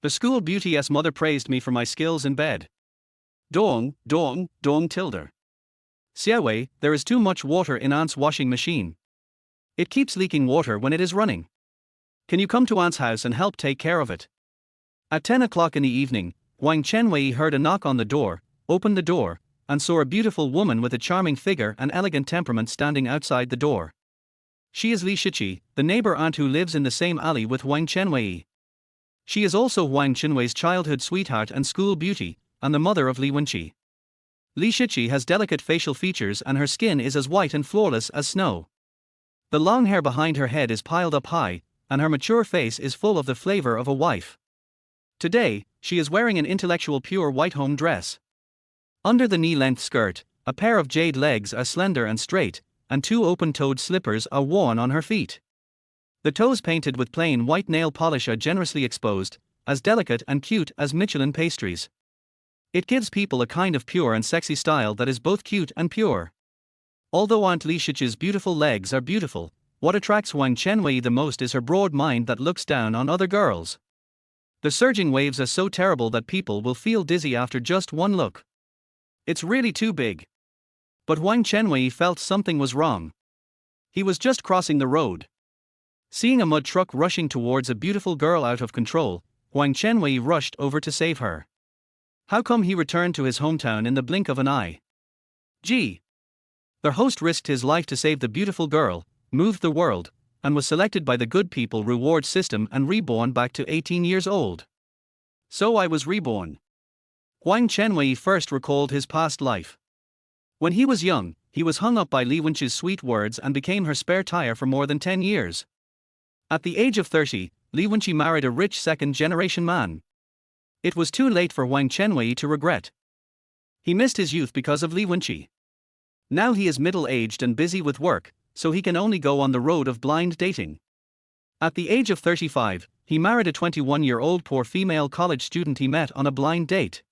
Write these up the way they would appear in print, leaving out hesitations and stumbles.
The school beauty's mother praised me for my skills in bed. Dong, dong, dong tilde. Xiaowei, there is too much water in Aunt's washing machine. It keeps leaking water when it is running. Can you come to Aunt's house and help take care of it? At 10 o'clock in the evening, Huang Chenwei heard a knock on the door, opened the door, and saw a beautiful woman with a charming figure and elegant temperament standing outside the door. She is Li Shiqi, the neighbor aunt who lives in the same alley with Huang Chenwei. She is also Huang Chenwei's childhood sweetheart and school beauty, and the mother of Li Wenqi. Li Shiqi has delicate facial features and her skin is as white and flawless as snow. The long hair behind her head is piled up high, and her mature face is full of the flavor of a wife. Today, she is wearing an intellectual pure white home dress. Under the knee-length skirt, a pair of jade legs are slender and straight, and two open-toed slippers are worn on her feet. The toes painted with plain white nail polish are generously exposed, as delicate and cute as Michelin pastries. It gives people a kind of pure and sexy style that is both cute and pure. Although Aunt Li Shiqi's beautiful legs are beautiful, what attracts Huang Chenwei the most is her broad mind that looks down on other girls. The surging waves are so terrible that people will feel dizzy after just one look. It's really too big. But Huang Chenwei felt something was wrong. He was just crossing the road. Seeing a mud truck rushing towards a beautiful girl out of control, Huang Chenwei rushed over to save her. How come he returned to his hometown in the blink of an eye? Gee! The host risked his life to save the beautiful girl, moved the world, and was selected by the good people reward system and reborn back to 18 years old. So I was reborn. Huang Chenwei first recalled his past life. When he was young, he was hung up by Li Wenqi's sweet words and became her spare tire for more than 10 years. At the age of 30, Li Wenqi married a rich second-generation man. It was too late for Huang Chenwei to regret. He missed his youth because of Li Wenqi. Now he is middle-aged and busy with work, so he can only go on the road of blind dating. At the age of 35, he married a 21-year-old poor female college student he met on a blind date.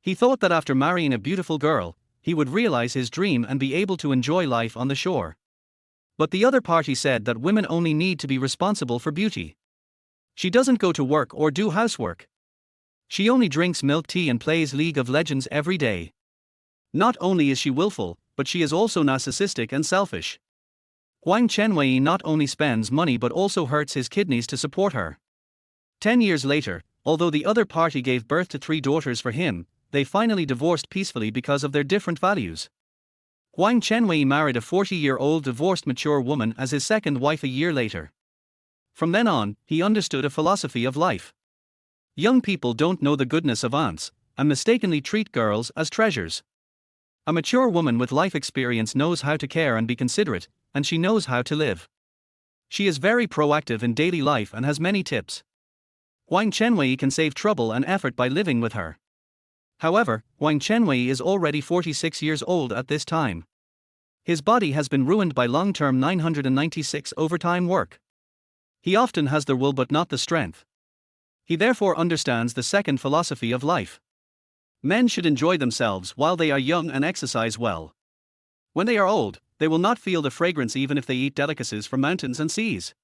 He thought that after marrying a beautiful girl, he would realize his dream and be able to enjoy life on the shore. But the other party said that women only need to be responsible for beauty. She doesn't go to work or do housework. She only drinks milk tea and plays League of Legends every day. Not only is she willful, but she is also narcissistic and selfish. Huang Chenwei not only spends money but also hurts his kidneys to support her. 10 years later, although the other party gave birth to 3 daughters for him, they finally divorced peacefully because of their different values. Huang Chenwei married a 40-year-old divorced mature woman as his second wife a year later. From then on, he understood a philosophy of life. Young people don't know the goodness of aunts, and mistakenly treat girls as treasures. A mature woman with life experience knows how to care and be considerate, and she knows how to live. She is very proactive in daily life and has many tips. Huang Chenwei can save trouble and effort by living with her. However, Huang Chenwei is already 46 years old at this time. His body has been ruined by long-term 996 overtime work. He often has the will but not the strength. He therefore understands the second philosophy of life. Men should enjoy themselves while they are young and exercise well. When they are old, they will not feel the fragrance even if they eat delicacies from mountains and seas.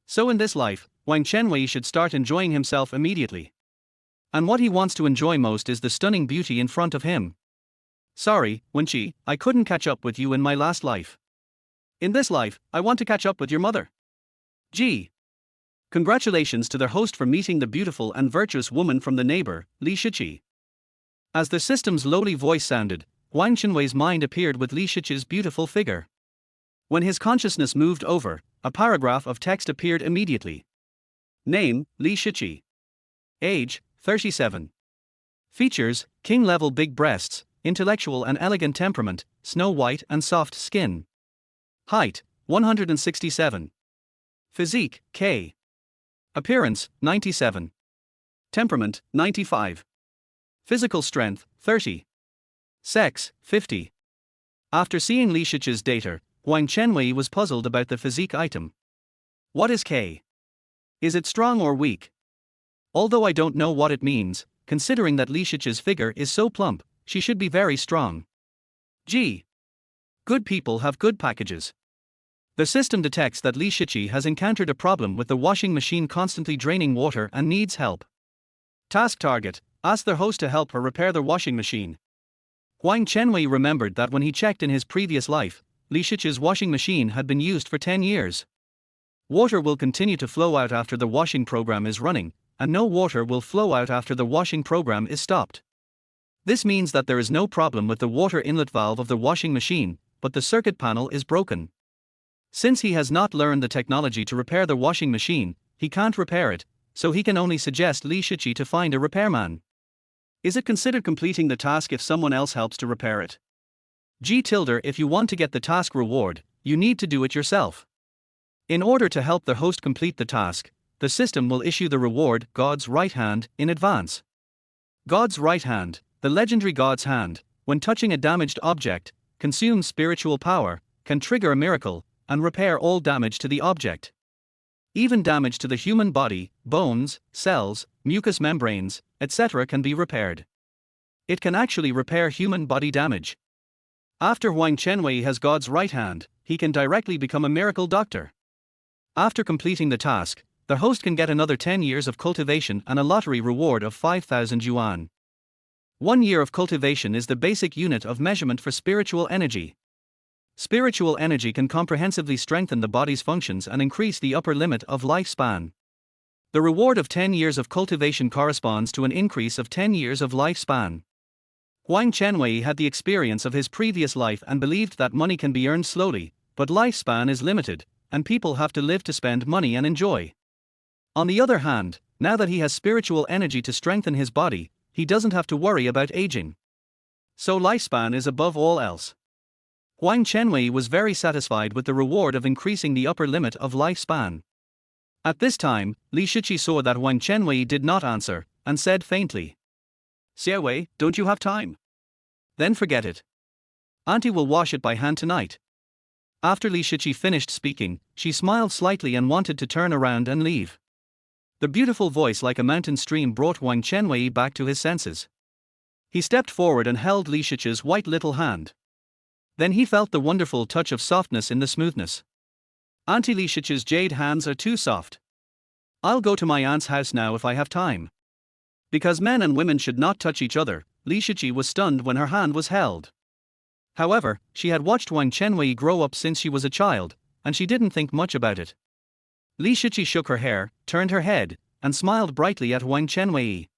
So in this life, Huang Chenwei should start enjoying himself immediately. And what he wants to enjoy most is the stunning beauty in front of him. Sorry, Wenqi, I couldn't catch up with you in my last life. In this life, I want to catch up with your mother. Gee. Congratulations to their host for meeting the beautiful and virtuous woman from the neighbor, Li Shiqi. As the system's lowly voice sounded, Huang Chenwei's mind appeared with Li Shiqi's beautiful figure. When his consciousness moved over, a paragraph of text appeared immediately. Name, Li Shiqi. Age, 37. Features, king-level big breasts, intellectual and elegant temperament, snow white and soft skin. Height, 167. Physique, K. Appearance, 97. Temperament, 95. Physical strength, 30. Sex, 50. After seeing Li Shiqi's data, Huang Chenwei was puzzled about the physique item. What is K? Is it strong or weak? Although I don't know what it means, considering that Li Shiqi's figure is so plump, she should be very strong. Gee. Good people have good packages. The system detects that Li Shiqi has encountered a problem with the washing machine constantly draining water and needs help. Task target: ask their host to help her repair their washing machine. Huang Chenwei remembered that when he checked in his previous life, Li Shiqi's washing machine had been used for 10 years. Water will continue to flow out after the washing program is running, and no water will flow out after the washing program is stopped. This means that there is no problem with the water inlet valve of the washing machine, but the circuit panel is broken. Since he has not learned the technology to repair the washing machine, he can't repair it, so he can only suggest Li Shiqi to find a repairman. Is it considered completing the task if someone else helps to repair it? If you want to get the task reward, you need to do it yourself. In order to help the host complete the task, the system will issue the reward, God's right hand, in advance. God's right hand, the legendary God's hand, when touching a damaged object, consumes spiritual power, can trigger a miracle, and repair all damage to the object. Even damage to the human body, bones, cells, mucous membranes, etc. can be repaired. It can actually repair human body damage. After Huang Chenwei has God's right hand, he can directly become a miracle doctor. After completing the task, the host can get another 10 years of cultivation and a lottery reward of 5,000 yuan. 1 year of cultivation is the basic unit of measurement for spiritual energy. Spiritual energy can comprehensively strengthen the body's functions and increase the upper limit of lifespan. The reward of 10 years of cultivation corresponds to an increase of 10 years of lifespan. Huang Chenwei had the experience of his previous life and believed that money can be earned slowly, but lifespan is limited, and people have to live to spend money and enjoy. On the other hand, now that he has spiritual energy to strengthen his body, he doesn't have to worry about aging. So lifespan is above all else. Huang Chenwei was very satisfied with the reward of increasing the upper limit of lifespan. At this time, Li Shiqi saw that Huang Chenwei did not answer, and said faintly, "Xiaowei, don't you have time? Then forget it. Auntie will wash it by hand tonight." After Li Shiqi finished speaking, she smiled slightly and wanted to turn around and leave. The beautiful voice like a mountain stream brought Huang Chenwei back to his senses. He stepped forward and held Li Shiqi's white little hand. Then he felt the wonderful touch of softness in the smoothness. Auntie Li Shiqi's jade hands are too soft. I'll go to my aunt's house now if I have time. Because men and women should not touch each other, Li Shiqi was stunned when her hand was held. However, she had watched Huang Chenwei grow up since she was a child, and she didn't think much about it. Li Shiqi shook her hair, turned her head, and smiled brightly at Huang Chenwei.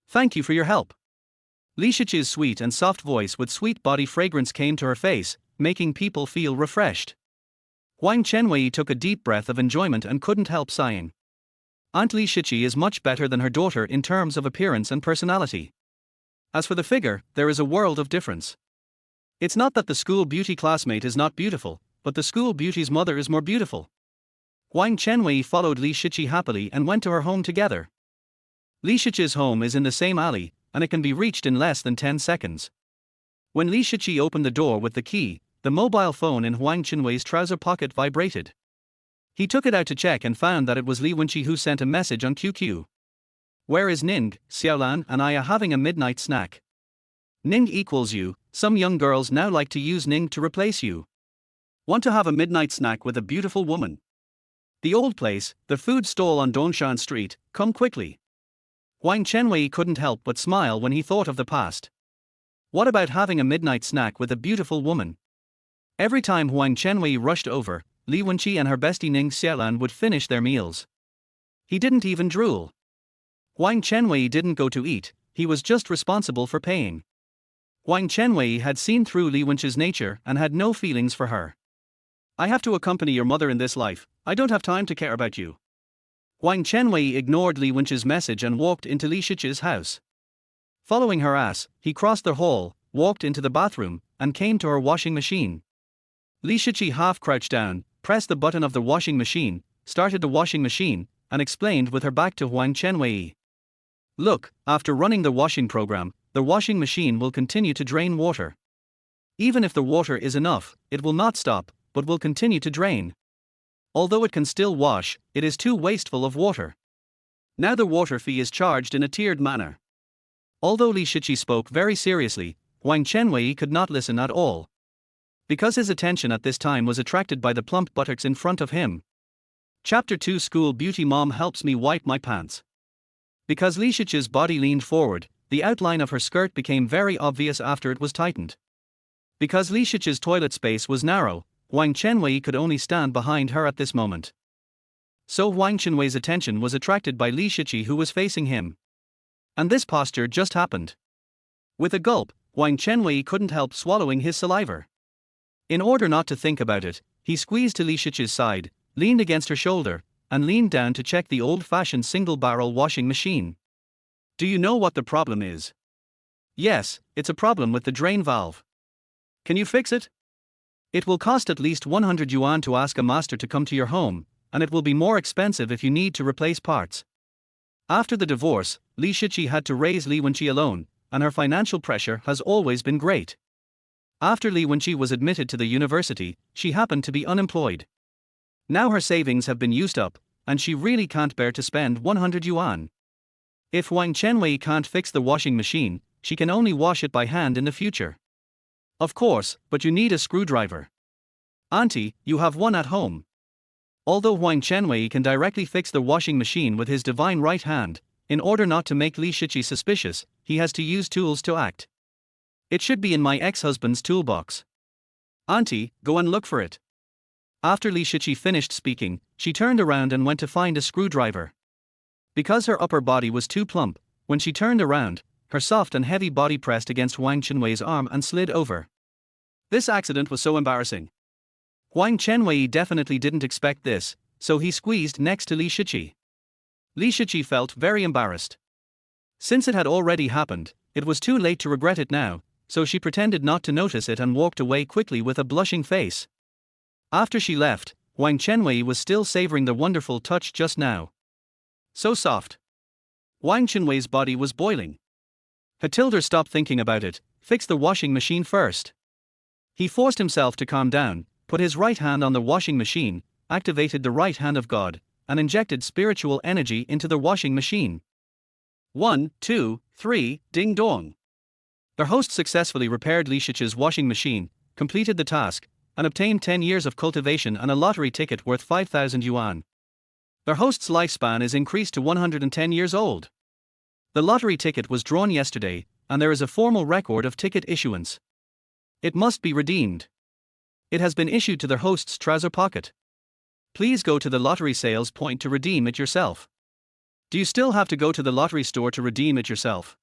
"Thank you for your help." Li Shiqi's sweet and soft voice with sweet body fragrance came to her face, making people feel refreshed. Huang Chenwei took a deep breath of enjoyment and couldn't help sighing. Aunt Li Shiqi is much better than her daughter in terms of appearance and personality. As for the figure, there is a world of difference. It's not that the school beauty classmate is not beautiful, but the school beauty's mother is more beautiful. Huang Chenwei followed Li Shiqi happily and went to her home together. Li Shiqi's home is in the same alley, and it can be reached in less than 10 seconds. When Li Shiqi opened the door with the key, the mobile phone in Huang Chenwei's trouser pocket vibrated. He took it out to check and found that it was Li Wenqi who sent a message on QQ. "Where is Ning, Xiaolan and I are having a midnight snack. Ning equals you, some young girls now like to use Ning to replace you. Want to have a midnight snack with a beautiful woman. The old place, the food stall on Dongshan Street, come quickly." Huang Chenwei couldn't help but smile when he thought of the past. What about having a midnight snack with a beautiful woman? Every time Huang Chenwei rushed over, Li Wenqi and her bestie Ning Xiaolan would finish their meals. He didn't even drool. Huang Chenwei didn't go to eat, he was just responsible for paying. Huang Chenwei had seen through Li Wenqi's nature and had no feelings for her. "I have to accompany your mother in this life, I don't have time to care about you." Huang Chenwei ignored Li Wenqi's message and walked into Li Shiqi's house. Following her ass, he crossed the hall, walked into the bathroom, and came to her washing machine. Li Shiqi half crouched down, pressed the button of the washing machine, started the washing machine, and explained with her back to Huang Chenwei. "Look, after running the washing program, the washing machine will continue to drain water. Even if the water is enough, it will not stop, but will continue to drain. Although it can still wash, it is too wasteful of water. Now the water fee is charged in a tiered manner." Although Li Shiqi spoke very seriously, Huang Chenwei could not listen at all. Because his attention at this time was attracted by the plump buttocks in front of him. Chapter 2 School Beauty Mom helps me wipe my pants. Because Li Shiqi's body leaned forward, the outline of her skirt became very obvious after it was tightened. Because Li Shiqi's toilet space was narrow, Huang Chenwei could only stand behind her at this moment. So Huang Chenwei's attention was attracted by Li Shiqi, who was facing him. And this posture just happened. With a gulp, Huang Chenwei couldn't help swallowing his saliva. In order not to think about it, he squeezed to Li Shiqi's side, leaned against her shoulder, and leaned down to check the old-fashioned single-barrel washing machine. Do you know what the problem is? Yes, it's a problem with the drain valve. Can you fix it? It will cost at least 100 yuan to ask a master to come to your home, and it will be more expensive if you need to replace parts. After the divorce, Li Shiqi had to raise Li Wenqi alone, and her financial pressure has always been great. After Li Wenqi was admitted to the university, she happened to be unemployed. Now her savings have been used up, and she really can't bear to spend 100 yuan. If Huang Chenwei can't fix the washing machine, she can only wash it by hand in the future. Of course, but you need a screwdriver. Auntie, you have one at home. Although Huang Chenwei can directly fix the washing machine with his divine right hand, in order not to make Li Shiqi suspicious, he has to use tools to act. It should be in my ex-husband's toolbox. Auntie, go and look for it. After Li Shiqi finished speaking, she turned around and went to find a screwdriver. Because her upper body was too plump, when she turned around, her soft and heavy body pressed against Huang Chenwei's arm and slid over. This accident was so embarrassing. Huang Chenwei definitely didn't expect this, so he squeezed next to Li Shiqi. Li Shiqi felt very embarrassed. Since it had already happened, it was too late to regret it now, so she pretended not to notice it and walked away quickly with a blushing face. After she left, Huang Chenwei was still savoring the wonderful touch just now. So soft. Huang Chenwei's body was boiling. Hatilder stopped thinking about it, fix the washing machine first. He forced himself to calm down, put his right hand on the washing machine, activated the right hand of God, and injected spiritual energy into the washing machine. 1, 2, 3, ding dong. Their host successfully repaired Li Shiqi's washing machine, completed the task, and obtained 10 years of cultivation and a lottery ticket worth 5,000 yuan. Their host's lifespan is increased to 110 years old. The lottery ticket was drawn yesterday, and there is a formal record of ticket issuance. It must be redeemed. It has been issued to their host's trouser pocket. Please go to the lottery sales point to redeem it yourself. Do you still have to go to the lottery store to redeem it yourself?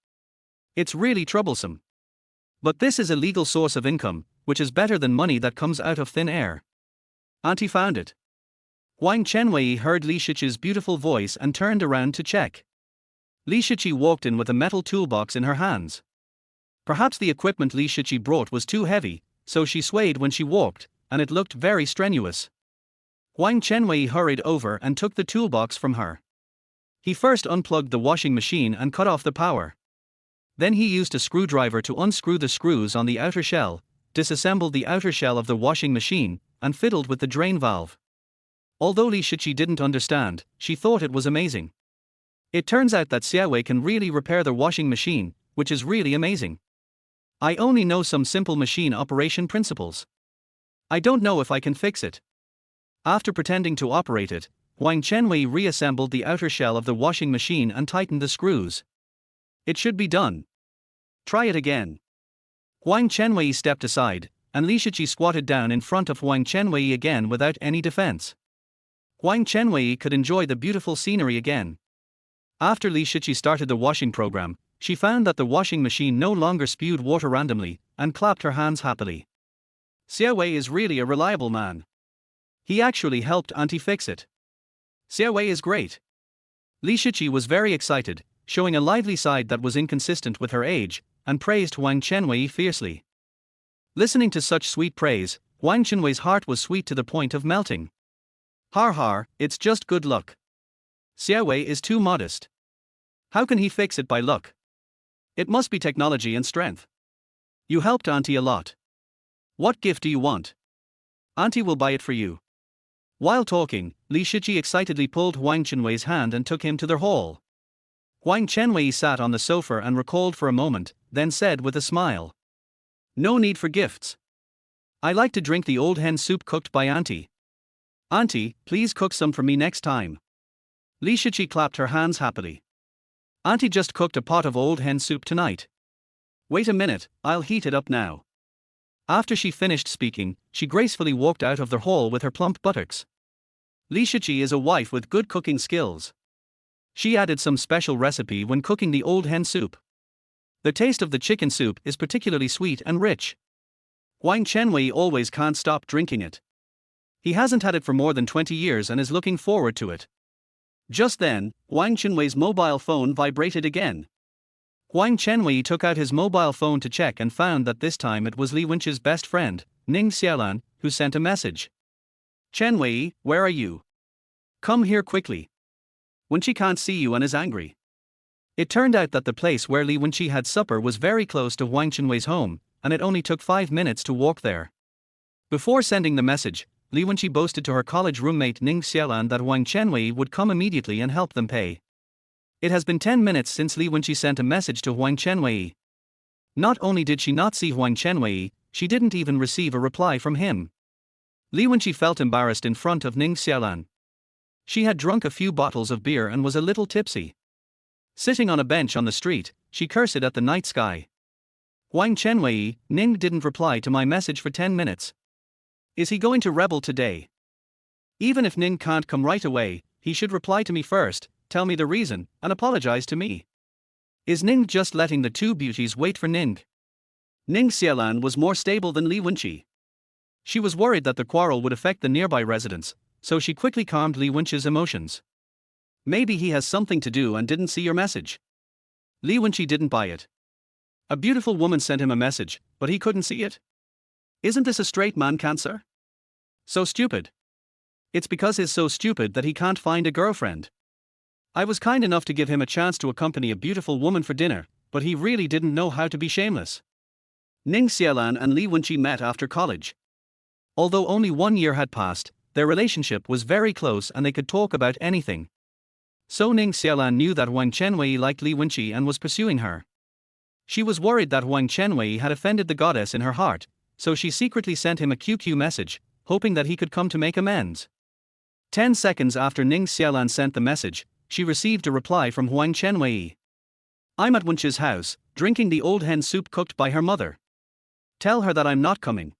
It's really troublesome. But this is a legal source of income, which is better than money that comes out of thin air. Auntie found it. Huang Chenwei heard Li Shiqi's beautiful voice and turned around to check. Li Shiqi walked in with a metal toolbox in her hands. Perhaps the equipment Li Shiqi brought was too heavy, so she swayed when she walked, and it looked very strenuous. Huang Chenwei hurried over and took the toolbox from her. He first unplugged the washing machine and cut off the power. Then he used a screwdriver to unscrew the screws on the outer shell, disassembled the outer shell of the washing machine, and fiddled with the drain valve. Although Li Shiqi didn't understand, she thought it was amazing. It turns out that Xiaowei can really repair the washing machine, which is really amazing. I only know some simple machine operation principles. I don't know if I can fix it. After pretending to operate it, Huang Chenwei reassembled the outer shell of the washing machine and tightened the screws. It should be done. Try it again. Huang Chenwei stepped aside, and Li Shiqi squatted down in front of Huang Chenwei again without any defense. Huang Chenwei could enjoy the beautiful scenery again. After Li Shiqi started the washing program, she found that the washing machine no longer spewed water randomly, and clapped her hands happily. Xiaowei is really a reliable man. He actually helped Auntie fix it. Xiaowei is great. Li Shiqi was very excited, showing a lively side that was inconsistent with her age, and praised Huang Chenwei fiercely. Listening to such sweet praise, Huang Chenwei's heart was sweet to the point of melting. Har har, it's just good luck. Xiaowei is too modest. How can he fix it by luck? It must be technology and strength. You helped Auntie a lot. What gift do you want? Auntie will buy it for you. While talking, Li Shiqi excitedly pulled Huang Chenwei's hand and took him to their hall. Huang Chenwei sat on the sofa and recalled for a moment, then said with a smile. No need for gifts. I like to drink the old hen soup cooked by Auntie. Auntie, please cook some for me next time. Li Shiqi clapped her hands happily. Auntie just cooked a pot of old hen soup tonight. Wait a minute, I'll heat it up now. After she finished speaking, she gracefully walked out of the hall with her plump buttocks. Li Shiqi is a wife with good cooking skills. She added some special recipe when cooking the old hen soup. The taste of the chicken soup is particularly sweet and rich. Huang Chenwei always can't stop drinking it. He hasn't had it for more than 20 years and is looking forward to it. Just then, Huang Chenwei's mobile phone vibrated again. Huang Chenwei took out his mobile phone to check and found that this time it was Li Wenqi's best friend, Ning Xiaolan, who sent a message. Chenwei, where are you? Come here quickly. Wenqi can't see you and is angry. It turned out that the place where Li Wenqi had supper was very close to Huang Chenwei's home, and it only took 5 minutes to walk there. Before sending the message, Li Wenqi boasted to her college roommate Ning Xiaolan that Huang Chenwei would come immediately and help them pay. It has been 10 minutes since Li Wenqi sent a message to Huang Chenwei. Not only did she not see Huang Chenwei, she didn't even receive a reply from him. Li Wenqi felt embarrassed in front of Ning Xiaolan. She had drunk a few bottles of beer and was a little tipsy. Sitting on a bench on the street, she cursed at the night sky. Huang Chenwei, Ning didn't reply to my message for 10 minutes. Is he going to rebel today? Even if Ning can't come right away, he should reply to me first, tell me the reason, and apologize to me. Is Ning just letting the two beauties wait for Ning? Ning Xiaolan was more stable than Li Wenqi. She was worried that the quarrel would affect the nearby residents, so she quickly calmed Li Wenqi's emotions. Maybe he has something to do and didn't see your message. Li Wenqi didn't buy it. A beautiful woman sent him a message, but he couldn't see it? Isn't this a straight man cancer? So stupid. It's because he's so stupid that he can't find a girlfriend. I was kind enough to give him a chance to accompany a beautiful woman for dinner, but he really didn't know how to be shameless. Ning Xiaolan and Li Wenqi met after college. Although only 1 year had passed, their relationship was very close and they could talk about anything. So Ning Xiaolan knew that Huang Chenwei liked Li Wenqi and was pursuing her. She was worried that Huang Chenwei had offended the goddess in her heart, so she secretly sent him a QQ message, hoping that he could come to make amends. 10 seconds after Ning Xiaolan sent the message, she received a reply from Huang Chenwei. I'm at Wenqi's house, drinking the old hen soup cooked by her mother. Tell her that I'm not coming.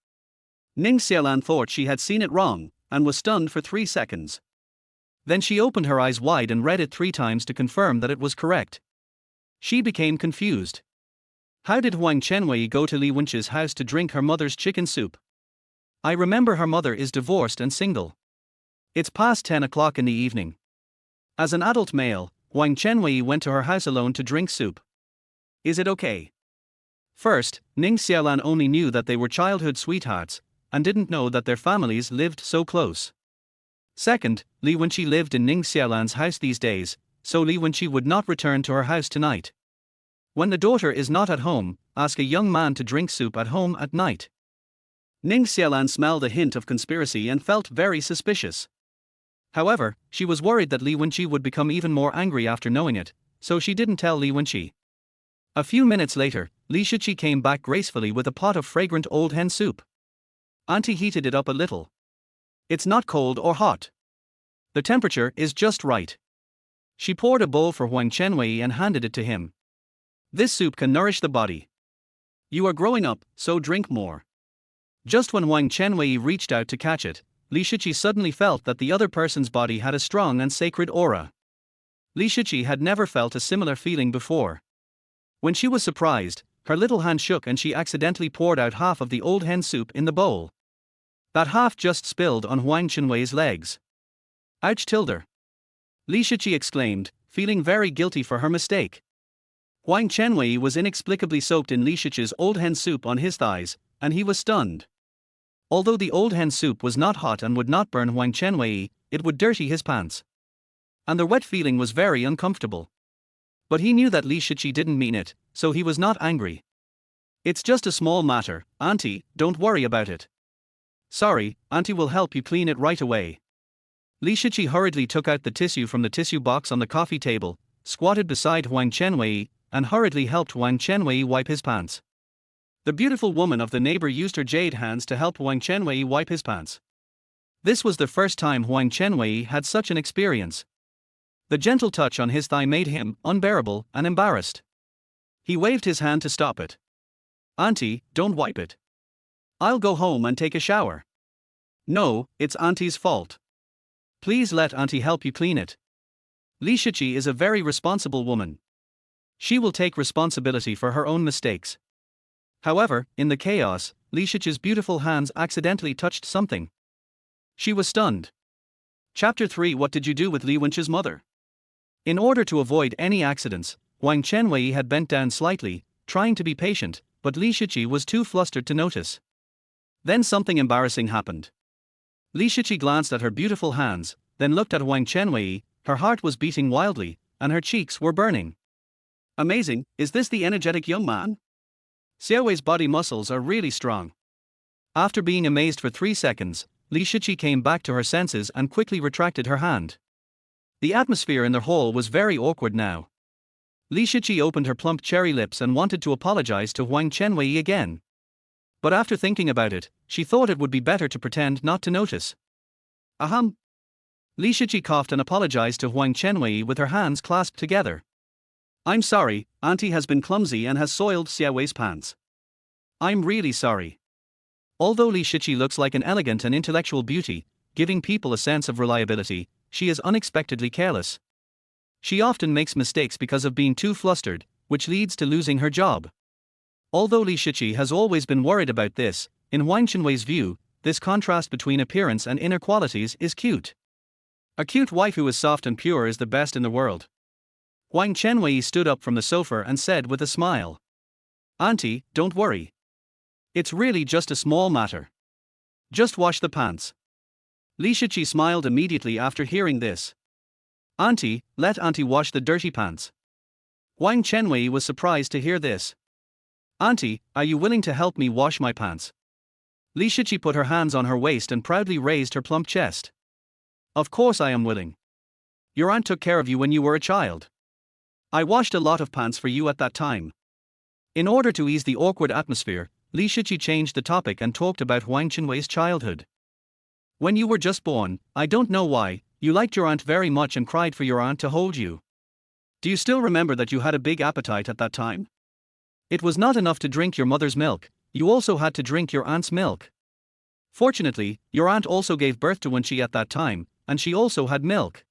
Ning Xiaolan thought she had seen it wrong, and was stunned for 3 seconds. Then she opened her eyes wide and read it 3 times to confirm that it was correct. She became confused. How did Huang Chenwei go to Li Wenqi's house to drink her mother's chicken soup? I remember her mother is divorced and single. It's past 10 o'clock in the evening. As an adult male, Huang Chenwei went to her house alone to drink soup. Is it okay? First, Ning Xiaolan only knew that they were childhood sweethearts, and didn't know that their families lived so close. Second, Li Wenqi lived in Ning Xiaolan's house these days, so Li Wenqi would not return to her house tonight. When the daughter is not at home, ask a young man to drink soup at home at night. Ning Xiaolan smelled a hint of conspiracy and felt very suspicious. However, she was worried that Li Wenqi would become even more angry after knowing it, so she didn't tell Li Wenqi. A few minutes later, Li Shiqi came back gracefully with a pot of fragrant old hen soup. Auntie heated it up a little. It's not cold or hot. The temperature is just right. She poured a bowl for Huang Chenwei and handed it to him. This soup can nourish the body. You are growing up, so drink more. Just when Huang Chenwei reached out to catch it, Li Shiqi suddenly felt that the other person's body had a strong and sacred aura. Li Shiqi had never felt a similar feeling before. When she was surprised, her little hand shook and she accidentally poured out half of the old hen soup in the bowl. That half just spilled on Huang Chenwei's legs. Ouch tilde! Li Shiqi exclaimed, feeling very guilty for her mistake. Huang Chenwei was inexplicably soaked in Li Shiqi's old hen soup on his thighs, and he was stunned. Although the old hen soup was not hot and would not burn Huang Chenwei, it would dirty his pants. And the wet feeling was very uncomfortable. But he knew that Li Shiqi didn't mean it, so he was not angry. It's just a small matter, Auntie, don't worry about it. Sorry, Auntie will help you clean it right away. Li Shiqi hurriedly took out the tissue from the tissue box on the coffee table, squatted beside Huang Chenwei, and hurriedly helped Huang Chenwei wipe his pants. The beautiful woman of the neighbor used her jade hands to help Huang Chenwei wipe his pants. This was the first time Huang Chenwei had such an experience. The gentle touch on his thigh made him unbearable and embarrassed. He waved his hand to stop it. "Auntie, don't wipe it. I'll go home and take a shower." "No, it's Auntie's fault. Please let Auntie help you clean it." Li Shiqi is a very responsible woman. She will take responsibility for her own mistakes. However, in the chaos, Li Shiqi's beautiful hands accidentally touched something. She was stunned. Chapter 3. What did you do with Li Wenqi's mother? In order to avoid any accidents, Huang Chenwei had bent down slightly, trying to be patient, but Li Shiqi was too flustered to notice. Then something embarrassing happened. Li Shiqi glanced at her beautiful hands, then looked at Huang Chenwei. Her heart was beating wildly, and her cheeks were burning. Amazing, is this the energetic young man? Xiaowei's body muscles are really strong. After being amazed for 3 seconds, Li Shiqi came back to her senses and quickly retracted her hand. The atmosphere in their hall was very awkward now. Li Shiqi opened her plump cherry lips and wanted to apologize to Huang Chenwei again. But after thinking about it, she thought it would be better to pretend not to notice. Ahem. Li Shiqi coughed and apologized to Huang Chenwei with her hands clasped together. "I'm sorry, Auntie has been clumsy and has soiled Xiaowei's pants. I'm really sorry." Although Li Shiqi looks like an elegant and intellectual beauty, giving people a sense of reliability, she is unexpectedly careless. She often makes mistakes because of being too flustered, which leads to losing her job. Although Li Shiqi has always been worried about this, in Huang Chenwei's view, this contrast between appearance and inner qualities is cute. A cute wife who is soft and pure is the best in the world. Huang Chenwei stood up from the sofa and said with a smile, "Auntie, don't worry. It's really just a small matter. Just wash the pants." Li Shiqi smiled immediately after hearing this. "Auntie, let Auntie wash the dirty pants." Huang Chenwei was surprised to hear this. "Auntie, are you willing to help me wash my pants?" Li Shiqi put her hands on her waist and proudly raised her plump chest. "Of course I am willing. Your aunt took care of you when you were a child. I washed a lot of pants for you at that time." In order to ease the awkward atmosphere, Li Shiqi changed the topic and talked about Huang Chenwei's childhood. "When you were just born, I don't know why, you liked your aunt very much and cried for your aunt to hold you. Do you still remember that you had a big appetite at that time? It was not enough to drink your mother's milk, you also had to drink your aunt's milk. Fortunately, your aunt also gave birth to Wenqi at that time, and she also had milk."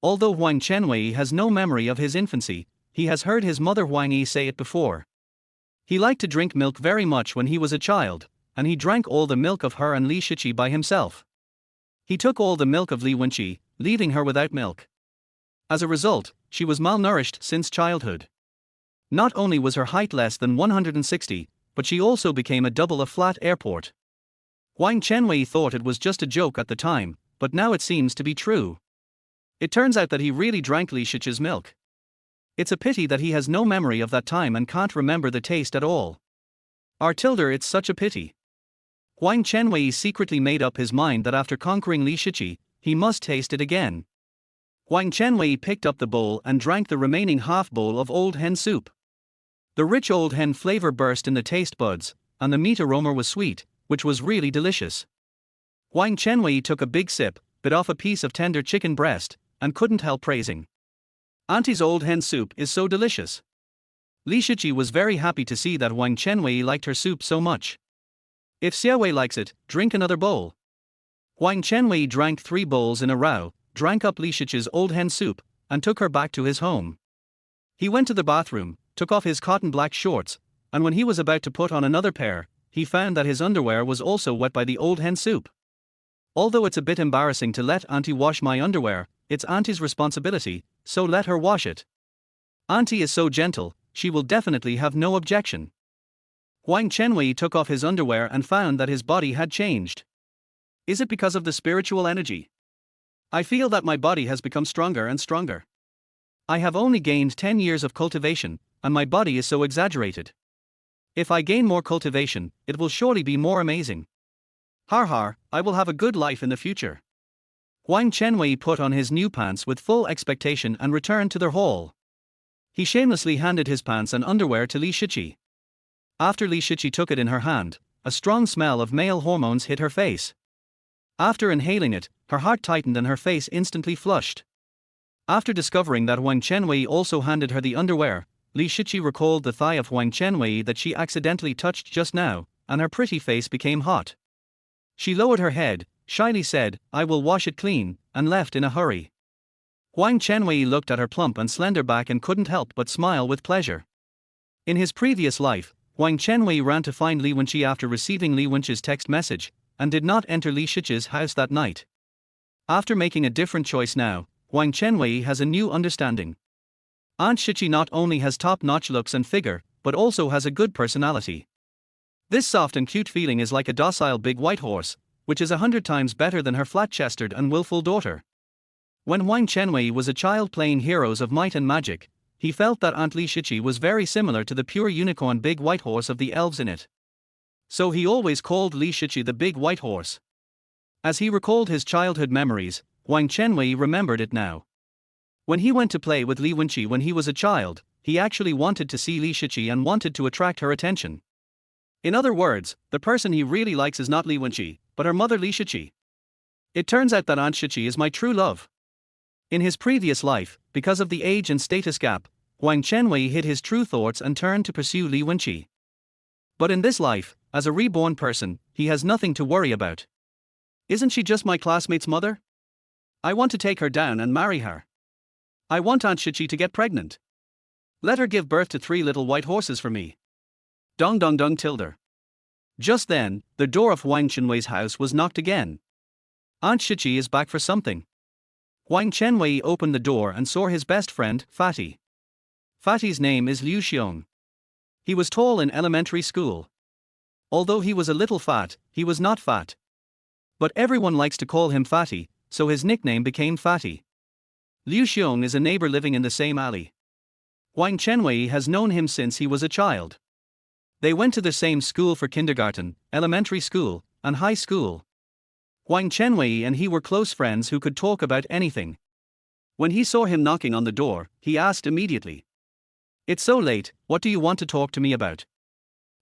Although Huang Chenwei has no memory of his infancy, he has heard his mother Huang Yi say it before. He liked to drink milk very much when he was a child, and he drank all the milk of her and Li Shiqi by himself. He took all the milk of Li Wenqi, leaving her without milk. As a result, she was malnourished since childhood. Not only was her height less than 160, but she also became a double a flat airport. Huang Chenwei thought it was just a joke at the time, but now it seems to be true. It turns out that he really drank Li Shiqi's milk. It's a pity that he has no memory of that time and can't remember the taste at all. It's such a pity. Huang Chenwei secretly made up his mind that after conquering Li Shiqi, he must taste it again. Huang Chenwei picked up the bowl and drank the remaining half bowl of old hen soup. The rich old hen flavor burst in the taste buds, and the meat aroma was sweet, which was really delicious. Huang Chenwei took a big sip, bit off a piece of tender chicken breast, and couldn't help praising. "Auntie's old hen soup is so delicious." Li Shiqi was very happy to see that Huang Chenwei liked her soup so much. "If Xiaowei likes it, drink another bowl." Huang Chenwei drank 3 bowls in a row, drank up Li Shiqi's old hen soup, and took her back to his home. He went to the bathroom, took off his cotton black shorts, and when he was about to put on another pair, he found that his underwear was also wet by the old hen soup. "Although it's a bit embarrassing to let Auntie wash my underwear, it's Auntie's responsibility, so let her wash it. Auntie is so gentle, she will definitely have no objection." Huang Chenwei took off his underwear and found that his body had changed. "Is it because of the spiritual energy? I feel that my body has become stronger and stronger. I have only gained 10 years of cultivation, and my body is so exaggerated. If I gain more cultivation, it will surely be more amazing. Har har, I will have a good life in the future." Huang Chenwei put on his new pants with full expectation and returned to their hall. He shamelessly handed his pants and underwear to Li Shiqi. After Li Shiqi took it in her hand, a strong smell of male hormones hit her face. After inhaling it, her heart tightened and her face instantly flushed. After discovering that Huang Chenwei also handed her the underwear, Li Shiqi recalled the thigh of Huang Chenwei that she accidentally touched just now, and her pretty face became hot. She lowered her head, shyly said, "I will wash it clean," and left in a hurry. Huang Chenwei looked at her plump and slender back and couldn't help but smile with pleasure. In his previous life, Huang Chenwei ran to find Li Wenqi after receiving Li Wenqi's text message, and did not enter Li Shiqi's house that night. After making a different choice now, Huang Chenwei has a new understanding. Aunt Shiqi not only has top-notch looks and figure, but also has a good personality. This soft and cute feeling is like a docile big white horse, which is 100 times better than her flat-chested and willful daughter. When Huang Chenwei was a child playing Heroes of Might and Magic, he felt that Aunt Li Shiqi was very similar to the pure unicorn big white horse of the elves in it. So he always called Li Shiqi the big white horse. As he recalled his childhood memories, Huang Chenwei remembered it now. When he went to play with Li Wenqi when he was a child, he actually wanted to see Li Shiqi and wanted to attract her attention. In other words, the person he really likes is not Li Wenqi, but her mother Li Shiqi. It turns out that Aunt Shiqi is my true love. In his previous life, because of the age and status gap, Huang Chenwei hid his true thoughts and turned to pursue Li Wenqi. But in this life, as a reborn person, he has nothing to worry about. Isn't she just my classmate's mother? I want to take her down and marry her. I want Aunt Shiqi to get pregnant. Let her give birth to 3 little white horses for me. Dong dong dong tilde. Just then, the door of Huang Chenwei's house was knocked again. Aunt Shiqi is back for something. Huang Chenwei opened the door and saw his best friend, Fatty. Fatty's name is Liu Xiong. He was tall in elementary school. Although he was a little fat, he was not fat. But everyone likes to call him Fatty, so his nickname became Fatty. Liu Xiong is a neighbor living in the same alley. Huang Chenwei has known him since he was a child. They went to the same school for kindergarten, elementary school, and high school. Huang Chenwei and he were close friends who could talk about anything. When he saw him knocking on the door, he asked immediately, "It's so late, what do you want to talk to me about?"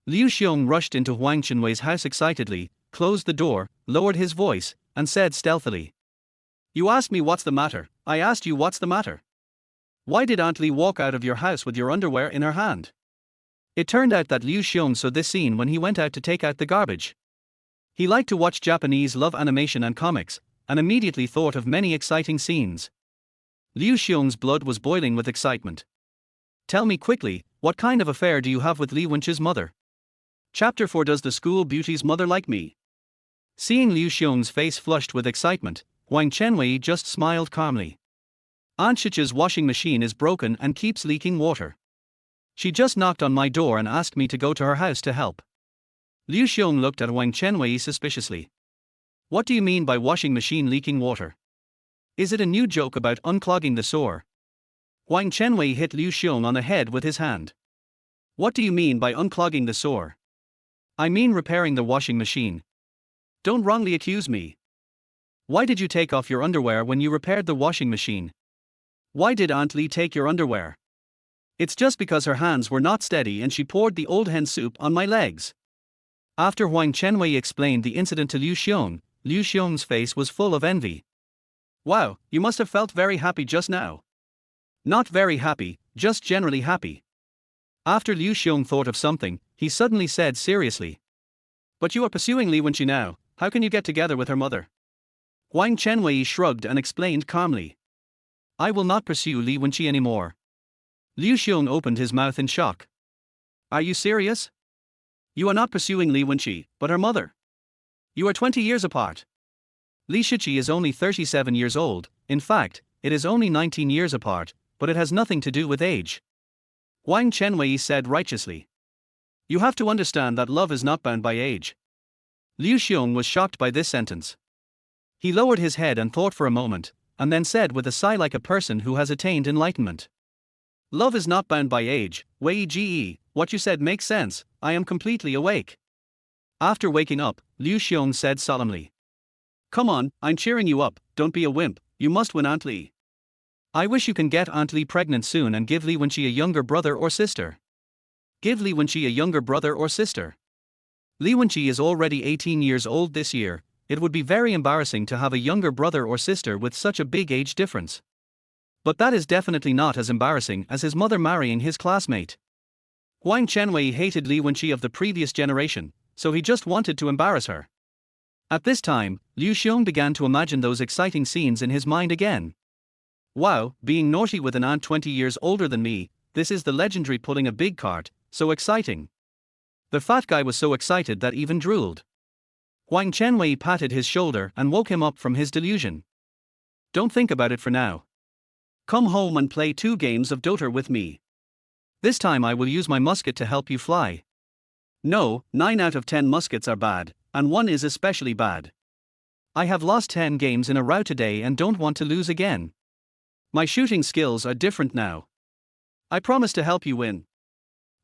Liu Xiong rushed into Huang Chenwei's house excitedly, closed the door, lowered his voice, and said stealthily, "You asked me what's the matter, I asked you what's the matter. Why did Aunt Li walk out of your house with your underwear in her hand?" It turned out that Liu Xiong saw this scene when he went out to take out the garbage. He liked to watch Japanese love animation and comics, and immediately thought of many exciting scenes. Liu Xiong's blood was boiling with excitement. "Tell me quickly, what kind of affair do you have with Li Wenqi's mother?" Chapter 4. Does the school beauty's mother like me? Seeing Liu Xiong's face flushed with excitement, Huang Chenwei just smiled calmly. Aunt Shiqi's washing machine is broken and keeps leaking water. She just knocked on my door and asked me to go to her house to help. Liu Xiong looked at Huang Chenwei suspiciously. "What do you mean by washing machine leaking water? Is it a new joke about unclogging the sewer?" Huang Chenwei hit Liu Xiong on the head with his hand. "What do you mean by unclogging the sewer?" "I mean repairing the washing machine. Don't wrongly accuse me. Why did you take off your underwear when you repaired the washing machine? Why did Aunt Li take your underwear?" "It's just because her hands were not steady and she poured the old hen soup on my legs." After Huang Chenwei explained the incident to Liu Xiong's face was full of envy. "Wow, you must have felt very happy just now." "Not very happy, just generally happy." After Liu Xiong thought of something, he suddenly said seriously, "But you are pursuing Li Wenqi now, how can you get together with her mother?" Huang Chenwei shrugged and explained calmly, "I will not pursue Li Wenqi anymore." Liu Xiong opened his mouth in shock. "Are you serious? You are not pursuing Li Wenqi, but her mother. You are 20 years apart. Li Shiqi is only 37 years old, in fact, it is only 19 years apart, but it has nothing to do with age." Huang Chenwei said righteously, "You have to understand that love is not bound by age." Liu Xiong was shocked by this sentence. He lowered his head and thought for a moment, and then said with a sigh like a person who has attained enlightenment, "Love is not bound by age, Wei Ge, what you said makes sense, I am completely awake." After waking up, Liu Xiong said solemnly, "Come on, I'm cheering you up, don't be a wimp, you must win Aunt Li. I wish you can get Aunt Li pregnant soon and give Li Wenqi a younger brother or sister. Give Li Wenqi a younger brother or sister. Li Wenqi is already 18 years old this year, it would be very embarrassing to have a younger brother or sister with such a big age difference." But that is definitely not as embarrassing as his mother marrying his classmate. Huang Chenwei hated Li Wenqi of the previous generation, so he just wanted to embarrass her. At this time, Liu Xiong began to imagine those exciting scenes in his mind again. Wow, being naughty with an aunt 20 years older than me, this is the legendary pulling a big cart, so exciting. The fat guy was so excited that even drooled. Huang Chenwei patted his shoulder and woke him up from his delusion. Don't think about it for now. Come home and play 2 games of Dota with me. This time I will use my musket to help you fly. No, 9 out of 10 muskets are bad, and 1 is especially bad. I have lost 10 games in a row today and don't want to lose again. My shooting skills are different now. I promise to help you win.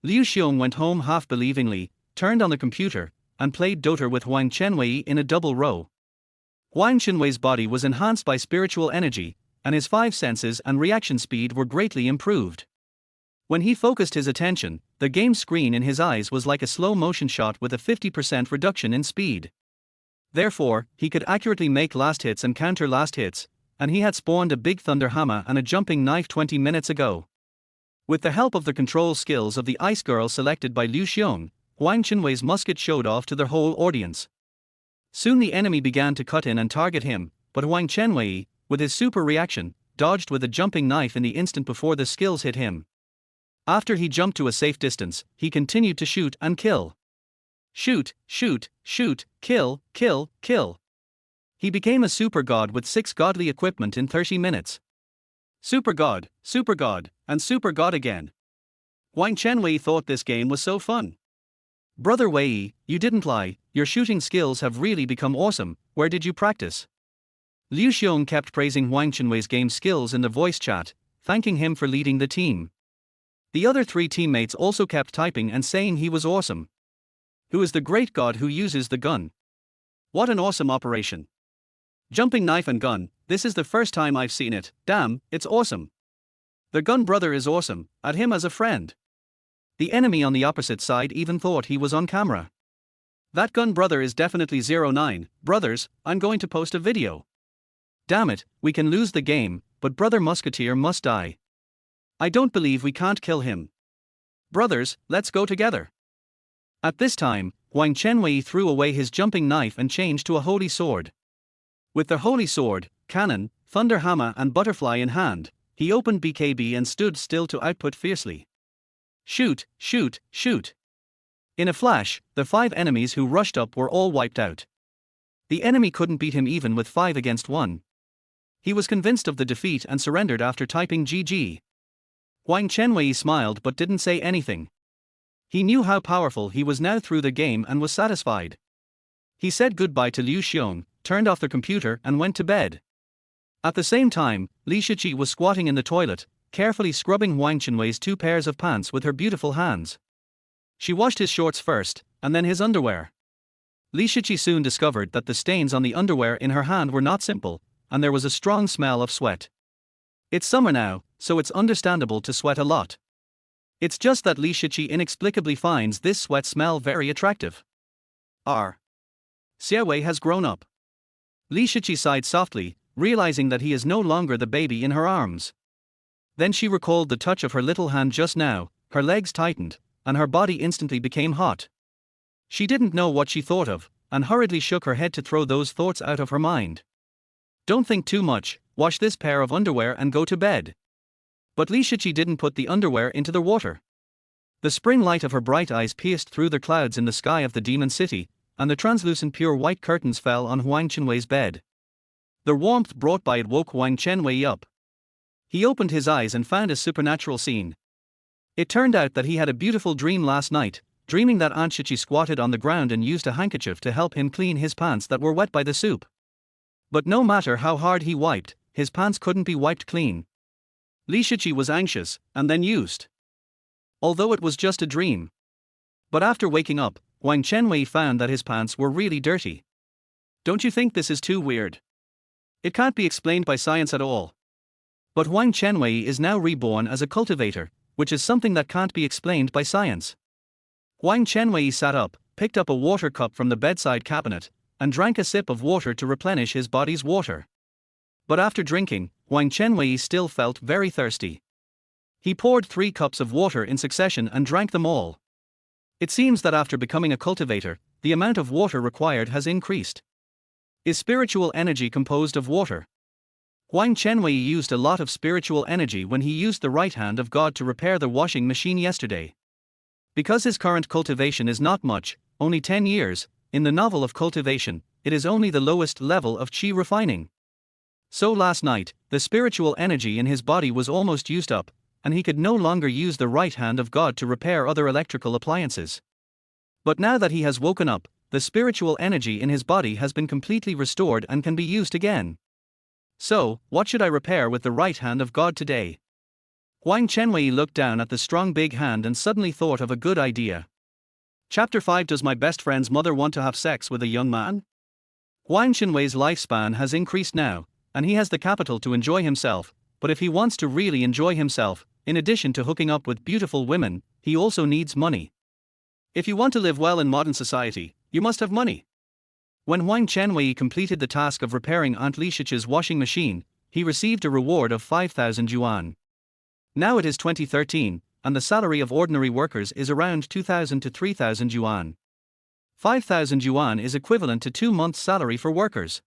Liu Xiong went home half-believingly, turned on the computer, and played Dota with Huang Chenwei in a double row. Huang Chenwei's body was enhanced by spiritual energy, and his 5 senses and reaction speed were greatly improved. When he focused his attention, the game screen in his eyes was like a slow-motion shot with a 50% reduction in speed. Therefore, he could accurately make last hits and counter last hits, and he had spawned a big thunder hammer and a jumping knife 20 minutes ago. With the help of the control skills of the ice girl selected by Liu Xiong, Huang Chenwei's musket showed off to the whole audience. Soon the enemy began to cut in and target him, but Huang Chenwei, with his super reaction, dodged with a jumping knife in the instant before the skills hit him. After he jumped to a safe distance, he continued to shoot and kill. Shoot, shoot, shoot, kill, kill, kill. He became a super god with 6 godly equipment in 30 minutes. Super god, and super god again. Huang Chenwei thought this game was so fun. Brother Wei, you didn't lie, your shooting skills have really become awesome, where did you practice? Liu Xiong kept praising Huang Chenwei's game skills in the voice chat, thanking him for leading the team. The other 3 teammates also kept typing and saying he was awesome. Who is the great god who uses the gun? What an awesome operation. Jumping knife and gun, this is the first time I've seen it, damn, it's awesome. The gun brother is awesome, add him as a friend. The enemy on the opposite side even thought he was on camera. That gun brother is definitely 09, brothers, I'm going to post a video. Damn it, we can lose the game, but brother musketeer must die. I don't believe we can't kill him. Brothers, let's go together. At this time, Huang Chenwei threw away his jumping knife and changed to a holy sword. With the holy sword, cannon, thunder hammer and butterfly in hand, he opened BKB and stood still to output fiercely. Shoot, shoot, shoot. In a flash, the 5 enemies who rushed up were all wiped out. The enemy couldn't beat him even with 5 against 1. He was convinced of the defeat and surrendered after typing GG. Huang Chenwei smiled but didn't say anything. He knew how powerful he was now through the game and was satisfied. He said goodbye to Liu Xiong, turned off the computer and went to bed. At the same time, Li Shiqi was squatting in the toilet, carefully scrubbing Huang Chenwei's 2 pairs of pants with her beautiful hands. She washed his shorts first, and then his underwear. Li Shiqi soon discovered that the stains on the underwear in her hand were not simple, and there was a strong smell of sweat. It's summer now, so it's understandable to sweat a lot. It's just that Li Shiqi inexplicably finds this sweat smell very attractive. Xiaowei has grown up. Li Shiqi sighed softly, realizing that he is no longer the baby in her arms. Then she recalled the touch of her little hand just now, her legs tightened, and her body instantly became hot. She didn't know what she thought of, and hurriedly shook her head to throw those thoughts out of her mind. Don't think too much, wash this pair of underwear and go to bed. But Li Shiqi didn't put the underwear into the water. The spring light of her bright eyes pierced through the clouds in the sky of the demon city, and the translucent pure white curtains fell on Huang Chenwei's bed. The warmth brought by it woke Huang Chenwei up. He opened his eyes and found a supernatural scene. It turned out that he had a beautiful dream last night, dreaming that Aunt Shiqi squatted on the ground and used a handkerchief to help him clean his pants that were wet by the soup. But no matter how hard he wiped, his pants couldn't be wiped clean. Li Shiqi was anxious, and then used. Although it was just a dream. But after waking up, Huang Chenwei found that his pants were really dirty. Don't you think this is too weird? It can't be explained by science at all. But Huang Chenwei is now reborn as a cultivator, which is something that can't be explained by science. Huang Chenwei sat up, picked up a water cup from the bedside cabinet, and drank a sip of water to replenish his body's water. But after drinking, Huang Chenwei still felt very thirsty. He poured 3 cups of water in succession and drank them all. It seems that after becoming a cultivator, the amount of water required has increased. Is spiritual energy composed of water? Huang Chenwei used a lot of spiritual energy when he used the right hand of God to repair the washing machine yesterday. Because his current cultivation is not much, only 10 years, in the novel of cultivation, it is only the lowest level of qi refining. So last night, the spiritual energy in his body was almost used up, and he could no longer use the right hand of God to repair other electrical appliances. But now that he has woken up, the spiritual energy in his body has been completely restored and can be used again. So, what should I repair with the right hand of God today? Huang Chenwei looked down at the strong big hand and suddenly thought of a good idea. Chapter 5. Does my best friend's mother want to have sex with a young man? Huang Chenwei's lifespan has increased now, and he has the capital to enjoy himself, but if he wants to really enjoy himself, in addition to hooking up with beautiful women, he also needs money. If you want to live well in modern society, you must have money. When Huang Chenwei completed the task of repairing Aunt Li Shiqi's washing machine, he received a reward of 5,000 yuan. Now it is 2013, and the salary of ordinary workers is around 2,000 to 3,000 yuan. 5,000 yuan is equivalent to 2 months' salary for workers.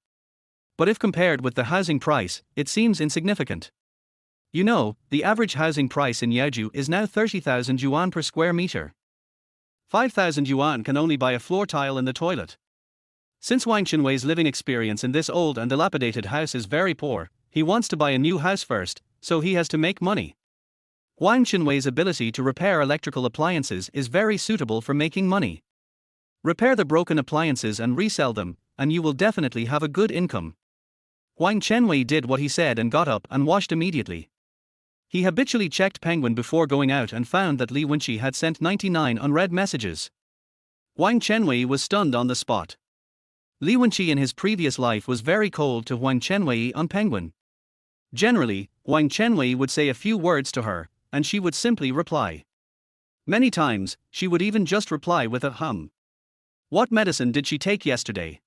But if compared with the housing price, it seems insignificant. You know, the average housing price in Yaoju is now 30,000 yuan per square meter. 5,000 yuan can only buy a floor tile in the toilet. Since Huang Chenwei's living experience in this old and dilapidated house is very poor, he wants to buy a new house first, so he has to make money. Huang Chenwei's ability to repair electrical appliances is very suitable for making money. Repair the broken appliances and resell them, and you will definitely have a good income. Huang Chenwei did what he said and got up and washed immediately. He habitually checked Penguin before going out and found that Li Wenqi had sent 99 unread messages. Huang Chenwei was stunned on the spot. Li Wenqi in his previous life was very cold to Huang Chenwei on Penguin. Generally, Huang Chenwei would say a few words to her, and she would simply reply. Many times, she would even just reply with a hum. What medicine did she take yesterday?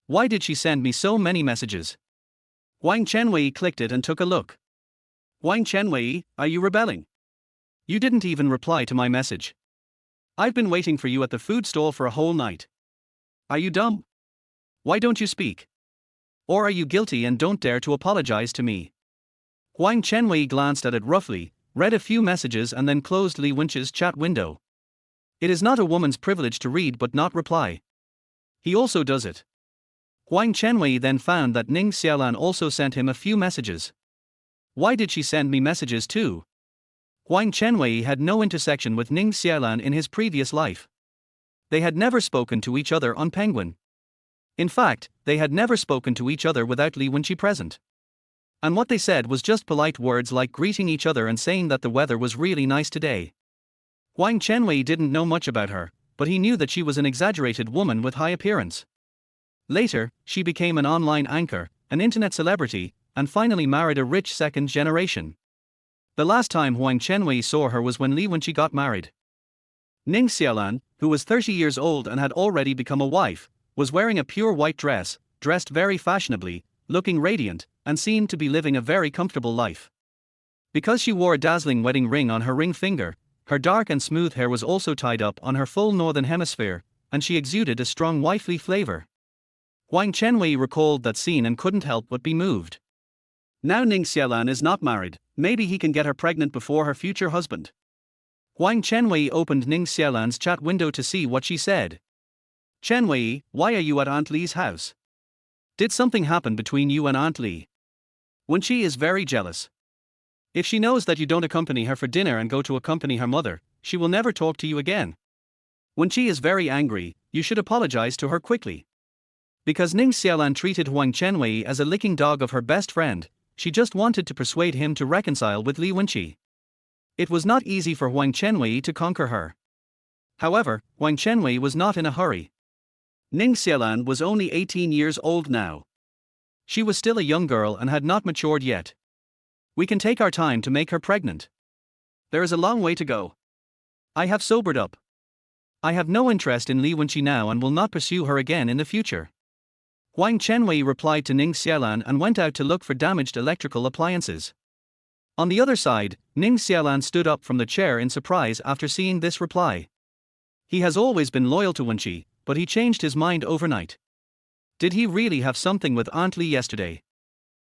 Why did she send me so many messages? Huang Chenwei clicked it and took a look. Huang Chenwei, are you rebelling? You didn't even reply to my message. I've been waiting for you at the food stall for a whole night. Are you dumb? Why don't you speak? Or are you guilty and don't dare to apologize to me? Huang Chenwei glanced at it roughly, read a few messages and then closed Li Wenqi's chat window. It is not a woman's privilege to read but not reply. He also does it. Huang Chenwei then found that Ning Xiaolan also sent him a few messages. Why did she send me messages too? Huang Chenwei had no intersection with Ning Xiaolan in his previous life. They had never spoken to each other on Penguin. In fact, they had never spoken to each other without Li Wenqi present. And what they said was just polite words like greeting each other and saying that the weather was really nice today. Huang Chenwei didn't know much about her, but he knew that she was an exaggerated woman with high appearance. Later, she became an online anchor, an internet celebrity, and finally married a rich second generation. The last time Huang Chenwei saw her was when Li Wenqi got married. Ning Xiaolan, who was 30 years old and had already become a wife, was wearing a pure white dress, dressed very fashionably, looking radiant, and seemed to be living a very comfortable life. Because she wore a dazzling wedding ring on her ring finger, her dark and smooth hair was also tied up on her full northern hemisphere, and she exuded a strong wifely flavor. Huang Chenwei recalled that scene and couldn't help but be moved. Now Ning Xiaolan is not married, maybe he can get her pregnant before her future husband. Huang Chenwei opened Ning Xiaolan's chat window to see what she said. Chenwei, why are you at Aunt Li's house? Did something happen between you and Aunt Li? Wenqi is very jealous. If she knows that you don't accompany her for dinner and go to accompany her mother, she will never talk to you again. Wenqi is very angry, you should apologize to her quickly. Because Ning Xiaolan treated Huang Chenwei as a licking dog of her best friend, she just wanted to persuade him to reconcile with Li Wenqi. It was not easy for Huang Chenwei to conquer her. However, Huang Chenwei was not in a hurry. Ning Xiaolan was only 18 years old now. She was still a young girl and had not matured yet. We can take our time to make her pregnant. There is a long way to go. I have sobered up. I have no interest in Li Wenqi now and will not pursue her again in the future. Huang Chenwei replied to Ning Xiaolan and went out to look for damaged electrical appliances. On the other side, Ning Xiaolan stood up from the chair in surprise after seeing this reply. He has always been loyal to Wenqi, but he changed his mind overnight. Did he really have something with Aunt Li yesterday?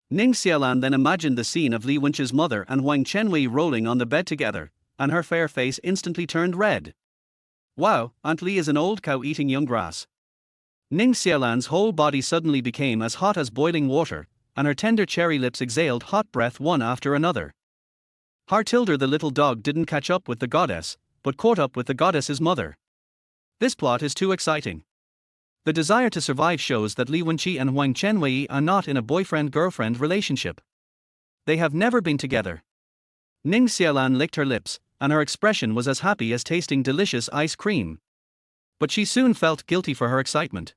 Ning Xiaolan then imagined the scene of Li Wenqi's mother and Huang Chenwei rolling on the bed together, and her fair face instantly turned red. Wow, Aunt Li is an old cow eating young grass. Ning Xiaolan's whole body suddenly became as hot as boiling water, and her tender cherry lips exhaled hot breath one after another. Hartilder the little dog didn't catch up with the goddess, but caught up with the goddess's mother. This plot is too exciting. The desire to survive shows that Li Wenqi and Huang Chenwei are not in a boyfriend-girlfriend relationship. They have never been together. Ning Xiaolan licked her lips, and her expression was as happy as tasting delicious ice cream. But she soon felt guilty for her excitement.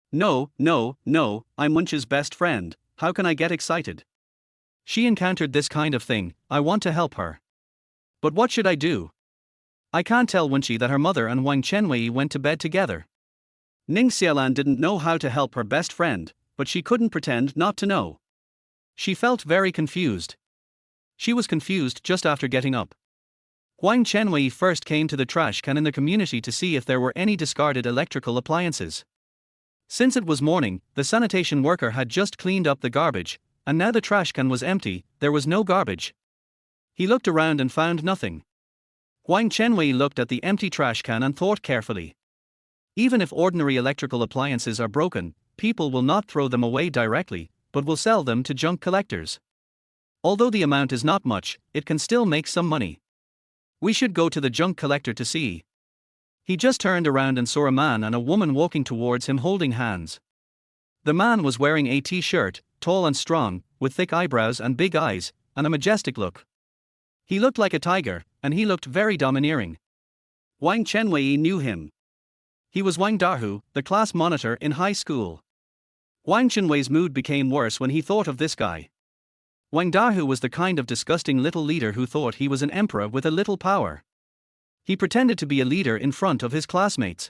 No, I'm Wenqi's best friend, how can I get excited? She encountered this kind of thing, I want to help her. But what should I do? I can't tell Wenqi that her mother and Huang Chenwei went to bed together. Ning Xiaolan didn't know how to help her best friend, but she couldn't pretend not to know. She felt very confused. She was confused just after getting up. Huang Chenwei first came to the trash can in the community to see if there were any discarded electrical appliances. Since it was morning, the sanitation worker had just cleaned up the garbage, and now the trash can was empty, there was no garbage. He looked around and found nothing. Huang Chenwei looked at the empty trash can and thought carefully. Even if ordinary electrical appliances are broken, people will not throw them away directly, but will sell them to junk collectors. Although the amount is not much, it can still make some money. We should go to the junk collector to see. He just turned around and saw a man and a woman walking towards him holding hands. The man was wearing a t-shirt, tall and strong, with thick eyebrows and big eyes, and a majestic look. He looked like a tiger, and he looked very domineering. Huang Chenwei knew him. He was Wang Dahu, the class monitor in high school. Huang Chenwei's mood became worse when he thought of this guy. Wang Dahu was the kind of disgusting little leader who thought he was an emperor with a little power. He pretended to be a leader in front of his classmates.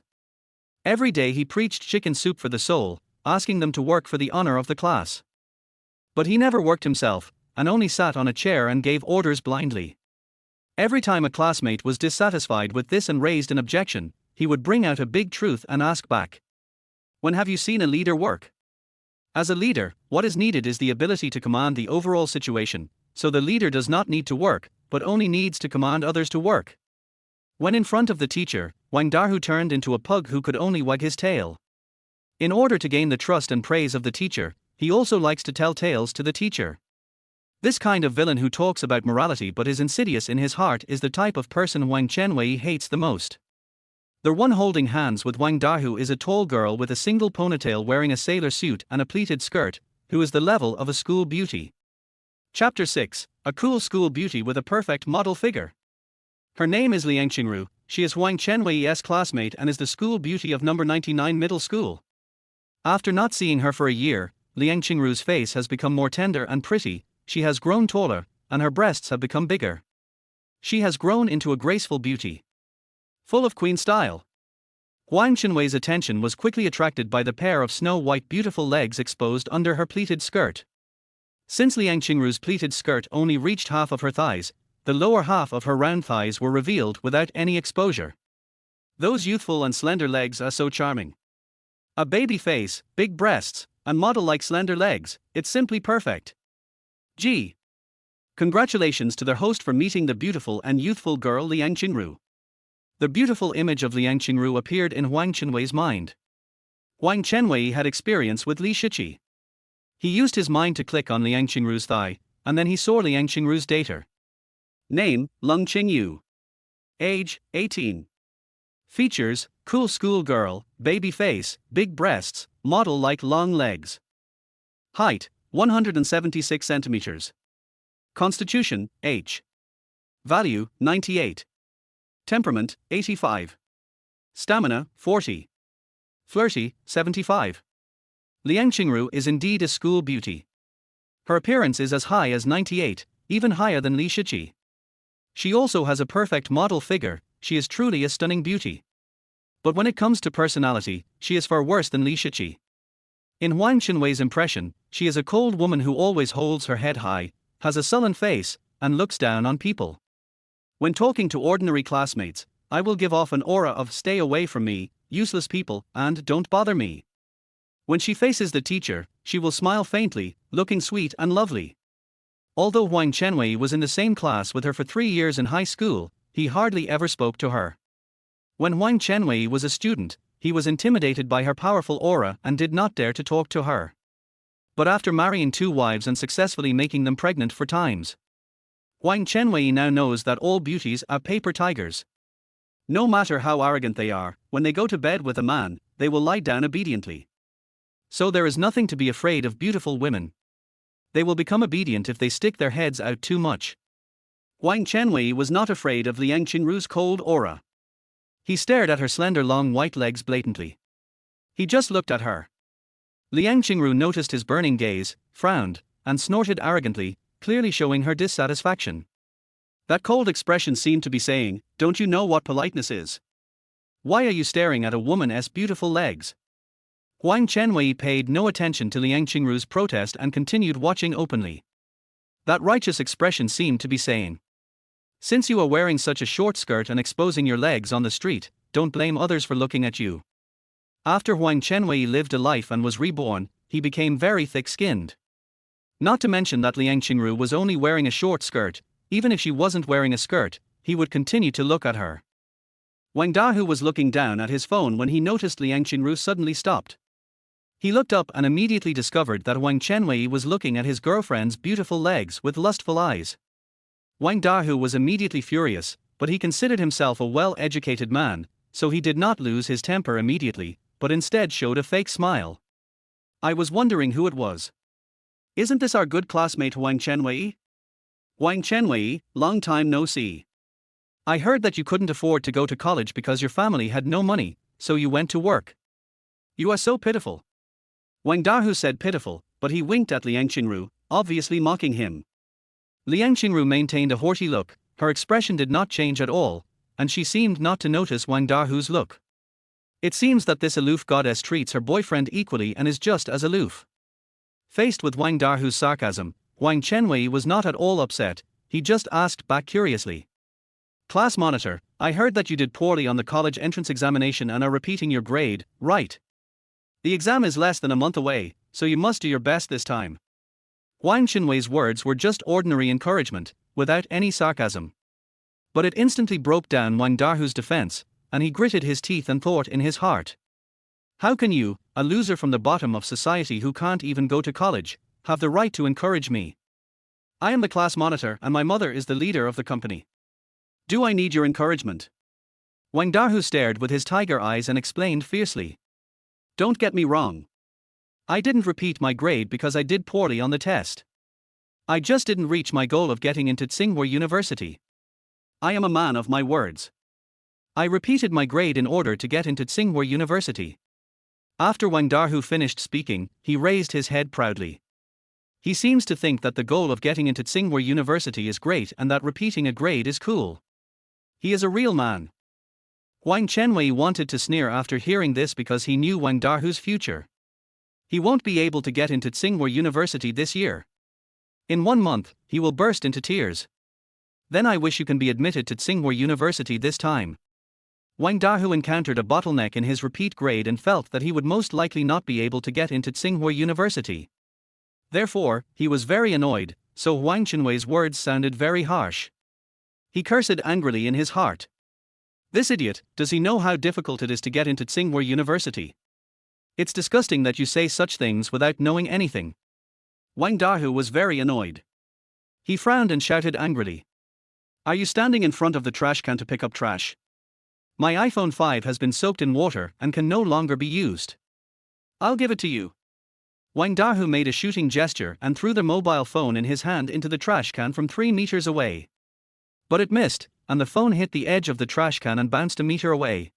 Every day he preached chicken soup for the soul, asking them to work for the honor of the class. But he never worked himself, and only sat on a chair and gave orders blindly. Every time a classmate was dissatisfied with this and raised an objection, he would bring out a big truth and ask back. When have you seen a leader work? As a leader, what is needed is the ability to command the overall situation, so the leader does not need to work, but only needs to command others to work. When in front of the teacher, Wang Dahu turned into a pug who could only wag his tail. In order to gain the trust and praise of the teacher, he also likes to tell tales to the teacher. This kind of villain who talks about morality but is insidious in his heart is the type of person Huang Chenwei hates the most. The one holding hands with Wang Dahu is a tall girl with a single ponytail wearing a sailor suit and a pleated skirt, who is the level of a school beauty. Chapter 6, a cool school beauty with a perfect model figure. Her name is Li Wenqi. She is Huang Chenwei's classmate and is the school beauty of number 99 middle school. After not seeing her for a year, Li Wenqi's face has become more tender and pretty, she has grown taller, and her breasts have become bigger. She has grown into a graceful beauty, full of queen style. Huang Chenwei's attention was quickly attracted by the pair of snow-white beautiful legs exposed under her pleated skirt. Since Li Wenqi's pleated skirt only reached half of her thighs, the lower half of her round thighs were revealed without any exposure. Those youthful and slender legs are so charming. A baby face, big breasts, and model-like slender legs, it's simply perfect. Gee! Congratulations to their host for meeting the beautiful and youthful girl Li Wenqi. The beautiful image of Li Wenqi appeared in Huang Chenwei's mind. Huang Chenwei had experience with Li Shiqi. He used his mind to click on Li Wenqi's thigh, and then he saw Li Wenqi's dater. Name, Lung Qingyu. Age, 18. Features, cool school girl, baby face, big breasts, model-like long legs. Height, 176 centimeters. Constitution, H. Value, 98. Temperament, 85. Stamina, 40. Flirty, 75. Li Wenqi is indeed a school beauty. Her appearance is as high as 98, even higher than Li Shiqi. She also has a perfect model figure, she is truly a stunning beauty. But when it comes to personality, she is far worse than Li Shiqi. In Huang Chenwei's impression, she is a cold woman who always holds her head high, has a sullen face, and looks down on people. When talking to ordinary classmates, I will give off an aura of "stay away from me, useless people, and don't bother me." When she faces the teacher, she will smile faintly, looking sweet and lovely. Although Huang Chenwei was in the same class with her for 3 years in high school, he hardly ever spoke to her. When Huang Chenwei was a student, he was intimidated by her powerful aura and did not dare to talk to her. But after marrying 2 wives and successfully making them pregnant 4 times, Huang Chenwei now knows that all beauties are paper tigers. No matter how arrogant they are, when they go to bed with a man, they will lie down obediently. So there is nothing to be afraid of beautiful women. They will become obedient if they stick their heads out too much. Huang Chenwei was not afraid of Li Wenqi's cold aura. He stared at her slender long white legs blatantly. He just looked at her. Li Wenqi noticed his burning gaze, frowned, and snorted arrogantly, clearly showing her dissatisfaction. That cold expression seemed to be saying, "Don't you know what politeness is? Why are you staring at a woman's beautiful legs?" Huang Chenwei paid no attention to Li Wenqi's protest and continued watching openly. That righteous expression seemed to be saying, "Since you are wearing such a short skirt and exposing your legs on the street, don't blame others for looking at you." After Huang Chenwei lived a life and was reborn, he became very thick-skinned. Not to mention that Li Wenqi was only wearing a short skirt. Even if she wasn't wearing a skirt, he would continue to look at her. Wang Dahu was looking down at his phone when he noticed Li Wenqi suddenly stopped. He looked up and immediately discovered that Huang Chenwei was looking at his girlfriend's beautiful legs with lustful eyes. Wang Dahu was immediately furious, but he considered himself a well-educated man, so he did not lose his temper immediately, but instead showed a fake smile. "I was wondering who it was. Isn't this our good classmate Huang Chenwei? Huang Chenwei, long time no see. I heard that you couldn't afford to go to college because your family had no money, so you went to work. You are so pitiful." Wang Dahu said pitiful, but he winked at Li Wenqi, obviously mocking him. Li Wenqi maintained a haughty look, her expression did not change at all, and she seemed not to notice Wang Dahu's look. It seems that this aloof goddess treats her boyfriend equally and is just as aloof. Faced with Wang Dahu's sarcasm, Huang Chenwei was not at all upset, he just asked back curiously. "Class monitor, I heard that you did poorly on the college entrance examination and are repeating your grade, right? The exam is less than a month away, so you must do your best this time." Huang Chenwei's words were just ordinary encouragement, without any sarcasm. But it instantly broke down Wang Dahu's defense, and he gritted his teeth and thought in his heart. "How can you, a loser from the bottom of society who can't even go to college, have the right to encourage me? I am the class monitor and my mother is the leader of the company. Do I need your encouragement?" Wang Dahu stared with his tiger eyes and explained fiercely. "Don't get me wrong. I didn't repeat my grade because I did poorly on the test. I just didn't reach my goal of getting into Tsinghua University. I am a man of my words. I repeated my grade in order to get into Tsinghua University." After Wang Dahu finished speaking, he raised his head proudly. He seems to think that the goal of getting into Tsinghua University is great and that repeating a grade is cool. He is a real man. Huang Chenwei wanted to sneer after hearing this because he knew Wang Dahu's future. He won't be able to get into Tsinghua University this year. In 1 month, he will burst into tears. Then I wish you can be admitted to Tsinghua University this time. Wang Dahu encountered a bottleneck in his repeat grade and felt that he would most likely not be able to get into Tsinghua University. Therefore, he was very annoyed, so Huang Chenwei's words sounded very harsh. He cursed angrily in his heart. This idiot, does he know how difficult it is to get into Tsinghua University? It's disgusting that you say such things without knowing anything. Wang Dahu was very annoyed. He frowned and shouted angrily. Are you standing in front of the trash can to pick up trash? My iPhone 5 has been soaked in water and can no longer be used. I'll give it to you. Wang Dahu made a shooting gesture and threw the mobile phone in his hand into the trash can from 3 meters away. But it missed, and the phone hit the edge of the trash can and bounced a meter away.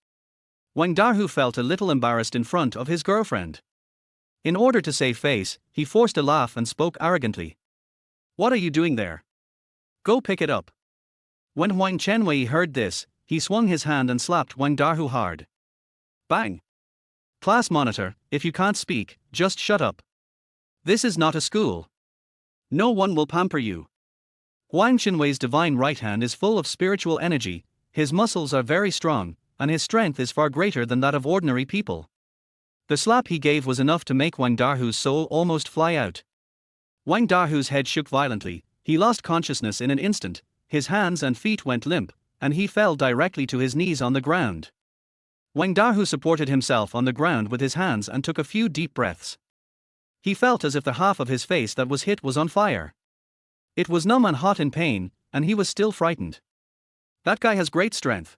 Wang Dahu felt a little embarrassed in front of his girlfriend. In order to save face, he forced a laugh and spoke arrogantly. What are you doing there? Go pick it up. When Huang Chenwei heard this, he swung his hand and slapped Wang Dahu hard. Bang! Class monitor, if you can't speak, just shut up. This is not a school. No one will pamper you. Huang Chenwei's divine right hand is full of spiritual energy, his muscles are very strong, and his strength is far greater than that of ordinary people. The slap he gave was enough to make Wang Dahu's soul almost fly out. Wang Dahu's head shook violently, he lost consciousness in an instant, his hands and feet went limp, and he fell directly to his knees on the ground. Wang Dahu supported himself on the ground with his hands and took a few deep breaths. He felt as if the half of his face that was hit was on fire. It was numb and hot in pain, and he was still frightened. That guy has great strength.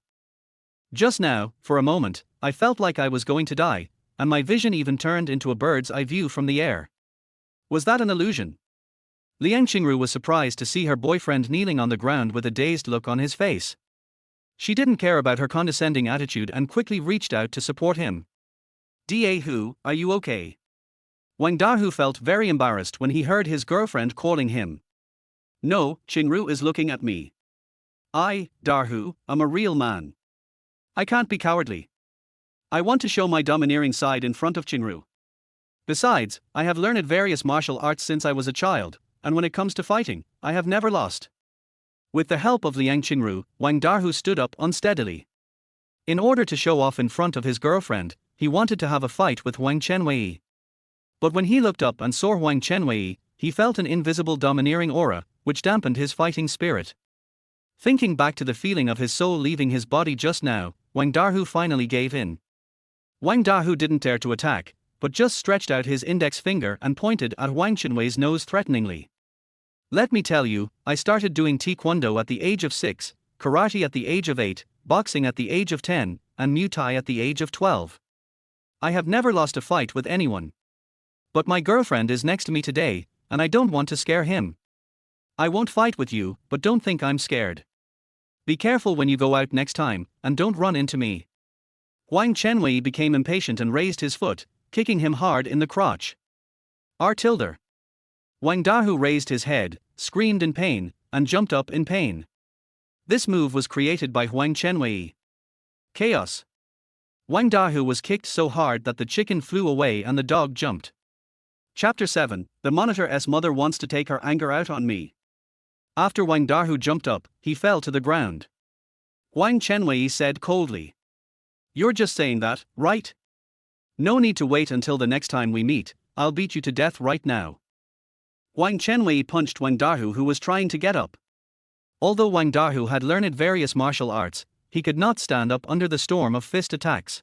Just now, for a moment, I felt like I was going to die, and my vision even turned into a bird's eye view from the air. Was that an illusion? Liang Qingru was surprised to see her boyfriend kneeling on the ground with a dazed look on his face. She didn't care about her condescending attitude and quickly reached out to support him. Dahu, are you okay? Wang Dahu felt very embarrassed when he heard his girlfriend calling him. No, Qingru is looking at me. I, Dahu, am a real man. I can't be cowardly. I want to show my domineering side in front of Qingru. Besides, I have learned various martial arts since I was a child, and when it comes to fighting, I have never lost. With the help of Liang Qingru, Wang Dahu stood up unsteadily. In order to show off in front of his girlfriend, he wanted to have a fight with Huang Chenwei. But when he looked up and saw Huang Chenwei, he felt an invisible domineering aura, which dampened his fighting spirit. Thinking back to the feeling of his soul leaving his body just now, Wang Dahu finally gave in. Wang Dahu didn't dare to attack, but just stretched out his index finger and pointed at Huang Chenwei's nose threateningly. Let me tell you, I started doing taekwondo at the age of 6, karate at the age of 8, boxing at the age of 10, and Muay Thai at the age of 12. I have never lost a fight with anyone. But my girlfriend is next to me today, and I don't want to scare him. I won't fight with you, but don't think I'm scared. Be careful when you go out next time, and don't run into me. Huang Chenwei became impatient and raised his foot, kicking him hard in the crotch. R-tilde. Wang Dahu raised his head, screamed in pain, and jumped up in pain. This move was created by Huang Chenwei. Chaos. Wang Dahu was kicked so hard that the chicken flew away and the dog jumped. Chapter 7, The Monitor's mother wants to take her anger out on me. After Wang Dahu jumped up, he fell to the ground. Huang Chenwei said coldly. You're just saying that, right? No need to wait until the next time we meet, I'll beat you to death right now. Huang Chenwei punched Wang Dahu, who was trying to get up. Although Wang Dahu had learned various martial arts, he could not stand up under the storm of fist attacks.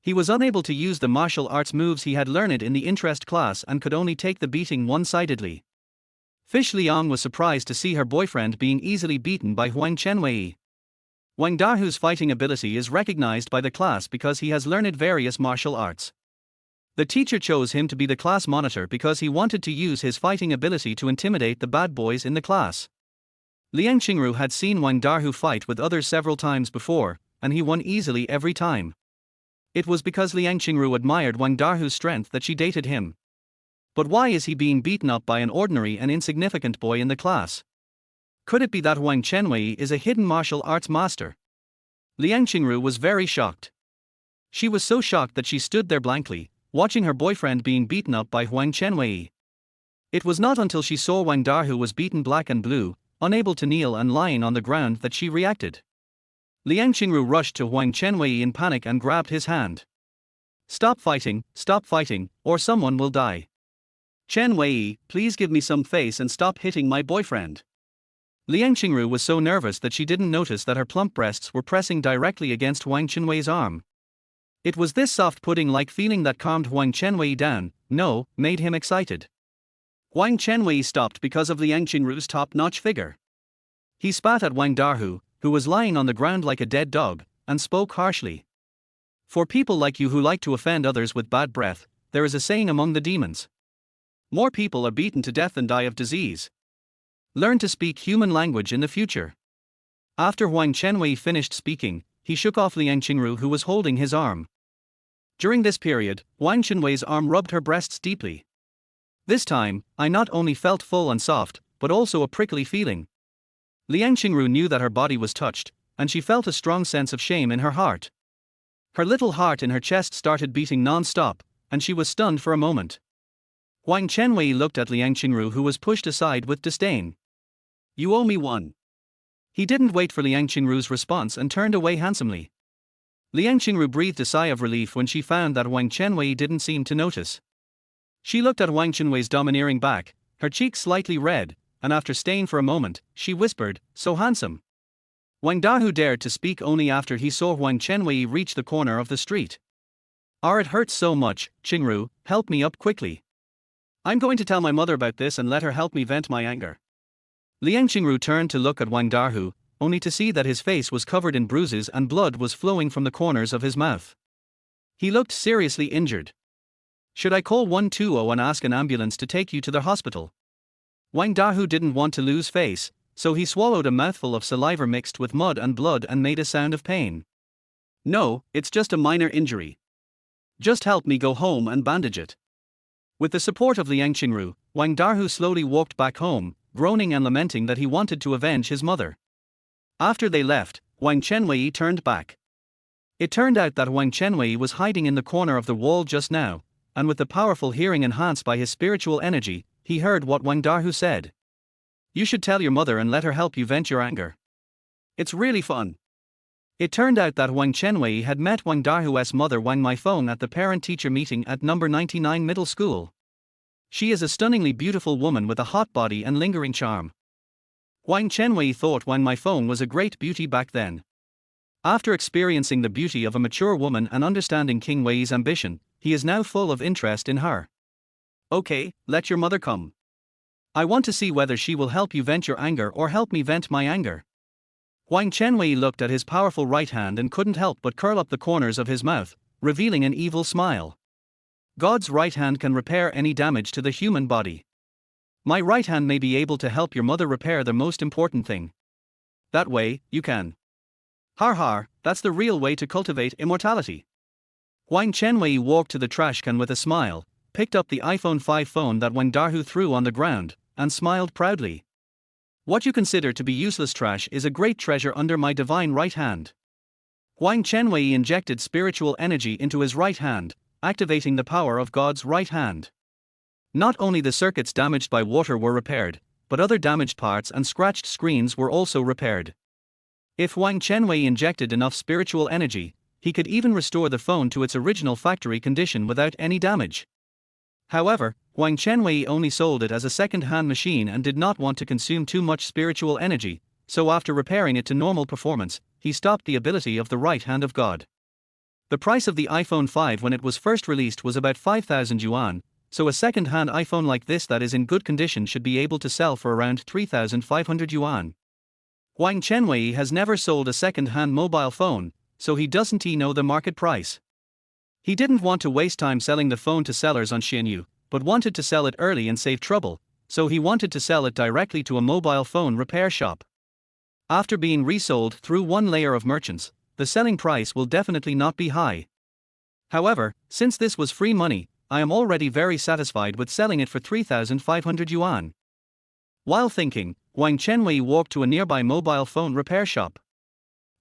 He was unable to use the martial arts moves he had learned in the interest class and could only take the beating one-sidedly. Fish Liang was surprised to see her boyfriend being easily beaten by Huang Chenwei. Wang Dahu's fighting ability is recognized by the class because he has learned various martial arts. The teacher chose him to be the class monitor because he wanted to use his fighting ability to intimidate the bad boys in the class. Liang Qingru had seen Wang Dahu fight with others several times before, and he won easily every time. It was because Liang Qingru admired Wang Dahu's strength that she dated him. But why is he being beaten up by an ordinary and insignificant boy in the class? Could it be that Huang Chenwei is a hidden martial arts master? Liang Qingru was very shocked. She was so shocked that she stood there blankly, watching her boyfriend being beaten up by Huang Chenwei. It was not until she saw Wang Dahu was beaten black and blue, unable to kneel and lying on the ground, that she reacted. Liang Qingru rushed to Huang Chenwei in panic and grabbed his hand. Stop fighting, or someone will die. Chenwei, please give me some face and stop hitting my boyfriend. Liang Qingru was so nervous that she didn't notice that her plump breasts were pressing directly against Huang Chenwei's arm. It was this soft pudding-like feeling that calmed Huang Chenwei down, made him excited. Huang Chenwei stopped because of Liang Qingru's top-notch figure. He spat at Wang Dahu, who was lying on the ground like a dead dog, and spoke harshly. For people like you who like to offend others with bad breath, there is a saying among the demons. More people are beaten to death than die of disease. Learn to speak human language in the future. After Huang Chenwei finished speaking, he shook off Liang Qingru, who was holding his arm. During this period, Huang Chenwei's arm rubbed her breasts deeply. This time, I not only felt full and soft, but also a prickly feeling. Liang Qingru knew that her body was touched, and she felt a strong sense of shame in her heart. Her little heart in her chest started beating non-stop, and she was stunned for a moment. Huang Chenwei looked at Liang Qingru, who was pushed aside with disdain. "You owe me one." He didn't wait for Liang Qingru's response and turned away handsomely. Liang Qingru breathed a sigh of relief when she found that Huang Chenwei didn't seem to notice. She looked at Huang Chenwei's domineering back, her cheeks slightly red, and after staying for a moment, she whispered, "So handsome." Wang Dahu dared to speak only after he saw Huang Chenwei reach the corner of the street. "It hurts so much, Qingru, help me up quickly. I'm going to tell my mother about this and let her help me vent my anger." Liang Qingru turned to look at Wang Dahu, only to see that his face was covered in bruises and blood was flowing from the corners of his mouth. He looked seriously injured. "Should I call 120 and ask an ambulance to take you to the hospital?" Wang Dahu didn't want to lose face, so he swallowed a mouthful of saliva mixed with mud and blood and made a sound of pain. "No, it's just a minor injury. Just help me go home and bandage it." With the support of Liang Qingru, Wang Dahu slowly walked back home, groaning and lamenting that he wanted to avenge his mother. After they left, Huang Chenwei turned back. It turned out that Huang Chenwei was hiding in the corner of the wall just now, and with the powerful hearing enhanced by his spiritual energy, he heard what Wang Dahu said. "You should tell your mother and let her help you vent your anger. It's really fun." It turned out that Huang Chenwei had met Wang Dahu's mother Wang Maifeng at the parent-teacher meeting at number 99 middle school. She is a stunningly beautiful woman with a hot body and lingering charm. Huang Chenwei thought Wang Maifeng was a great beauty back then. After experiencing the beauty of a mature woman and understanding King Wei's ambition, he is now full of interest in her. "Okay, let your mother come. I want to see whether she will help you vent your anger or help me vent my anger." Huang Chenwei looked at his powerful right hand and couldn't help but curl up the corners of his mouth, revealing an evil smile. God's right hand can repair any damage to the human body. My right hand may be able to help your mother repair the most important thing. That way, you can. Har har, that's the real way to cultivate immortality. Huang Chenwei walked to the trash can with a smile, picked up the iPhone 5 phone that Wang Dahu threw on the ground, and smiled proudly. "What you consider to be useless trash is a great treasure under my divine right hand." Huang Chenwei injected spiritual energy into his right hand, activating the power of God's right hand. Not only the circuits damaged by water were repaired, but other damaged parts and scratched screens were also repaired. If Huang Chenwei injected enough spiritual energy, he could even restore the phone to its original factory condition without any damage. However, Huang Chenwei only sold it as a second-hand machine and did not want to consume too much spiritual energy, so after repairing it to normal performance, he stopped the ability of the right hand of God. The price of the iPhone 5 when it was first released was about 5,000 yuan, so a second-hand iPhone like this that is in good condition should be able to sell for around 3,500 yuan. Huang Chenwei has never sold a second-hand mobile phone, so he doesn't know the market price. He didn't want to waste time selling the phone to sellers on Xianyu, but wanted to sell it early and save trouble, so he wanted to sell it directly to a mobile phone repair shop. After being resold through one layer of merchants, the selling price will definitely not be high. However, since this was free money, I am already very satisfied with selling it for 3,500 yuan. While thinking, Huang Chenwei walked to a nearby mobile phone repair shop.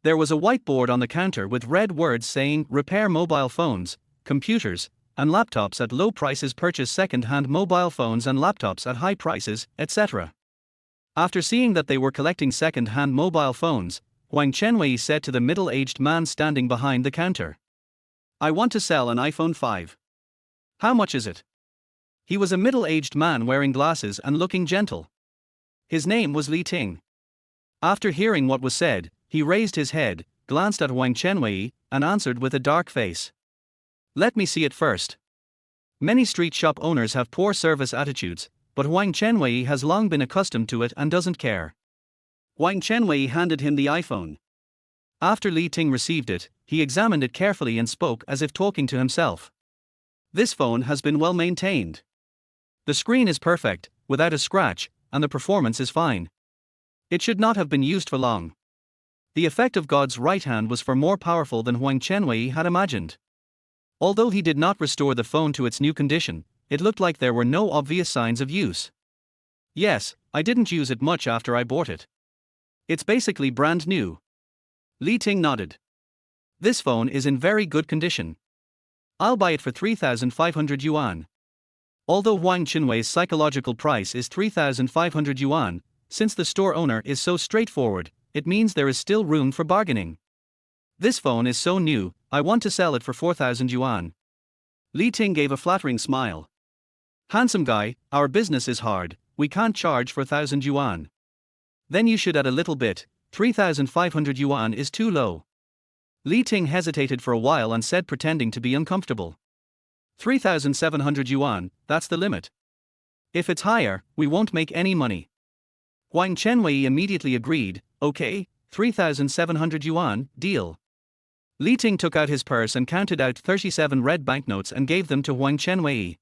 There was a whiteboard on the counter with red words saying, "Repair mobile phones, computers, and laptops at low prices, purchase second-hand mobile phones and laptops at high prices, etc." After seeing that they were collecting second-hand mobile phones, Huang Chenwei said to the middle-aged man standing behind the counter, "I want to sell an iPhone 5. How much is it?" He was a middle-aged man wearing glasses and looking gentle. His name was Li Ting. After hearing what was said, he raised his head, glanced at Huang Chenwei, and answered with a dark face, "Let me see it first." Many street shop owners have poor service attitudes, but Huang Chenwei has long been accustomed to it and doesn't care. Huang Chenwei handed him the iPhone. After Li Ting received it, he examined it carefully and spoke as if talking to himself. "This phone has been well maintained. The screen is perfect, without a scratch, and the performance is fine. It should not have been used for long." The effect of God's right hand was far more powerful than Huang Chenwei had imagined. Although he did not restore the phone to its new condition, it looked like there were no obvious signs of use. "Yes, I didn't use it much after I bought it. It's basically brand new." Li Ting nodded. This phone is in very good condition. I'll buy it for 3,500 yuan. Although Huang Chenwei's psychological price is 3,500 yuan, since the store owner is so straightforward, it means there is still room for bargaining. This phone is so new, I want to sell it for 4,000 yuan. Li Ting gave a flattering smile. Handsome guy, our business is hard, we can't charge for 1,000 yuan. Then you should add a little bit, 3,500 yuan is too low. Li Ting hesitated for a while and said, pretending to be uncomfortable. 3,700 yuan, that's the limit. If it's higher, we won't make any money. Huang Chenwei immediately agreed, okay, 3,700 yuan, deal. Li Ting took out his purse and counted out 37 red banknotes and gave them to Huang Chenwei.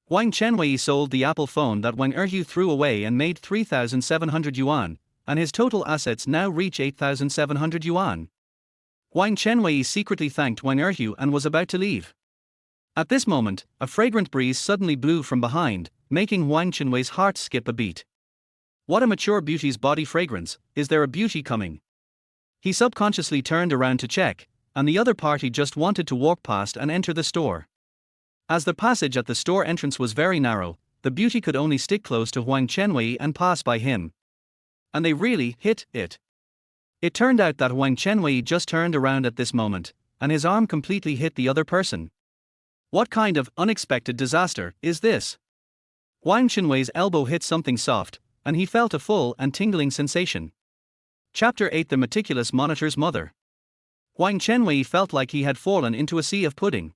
Huang Chenwei sold the Apple phone that Wang Erhu threw away and made 3,700 yuan, and his total assets now reach 8,700 yuan. Huang Chenwei secretly thanked Wang Erhu and was about to leave. At this moment, a fragrant breeze suddenly blew from behind, making Huang Chenwei's heart skip a beat. What a mature beauty's body fragrance, is there a beauty coming? He subconsciously turned around to check, and the other party just wanted to walk past and enter the store. As the passage at the store entrance was very narrow, the beauty could only stick close to Huang Chenwei and pass by him. And they really hit it. It turned out that Huang Chenwei just turned around at this moment, and his arm completely hit the other person. What kind of unexpected disaster is this? Huang Chenwei's elbow hit something soft, and he felt a full and tingling sensation. Chapter 8: The Meticulous Monitor's Mother. Huang Chenwei felt like he had fallen into a sea of pudding.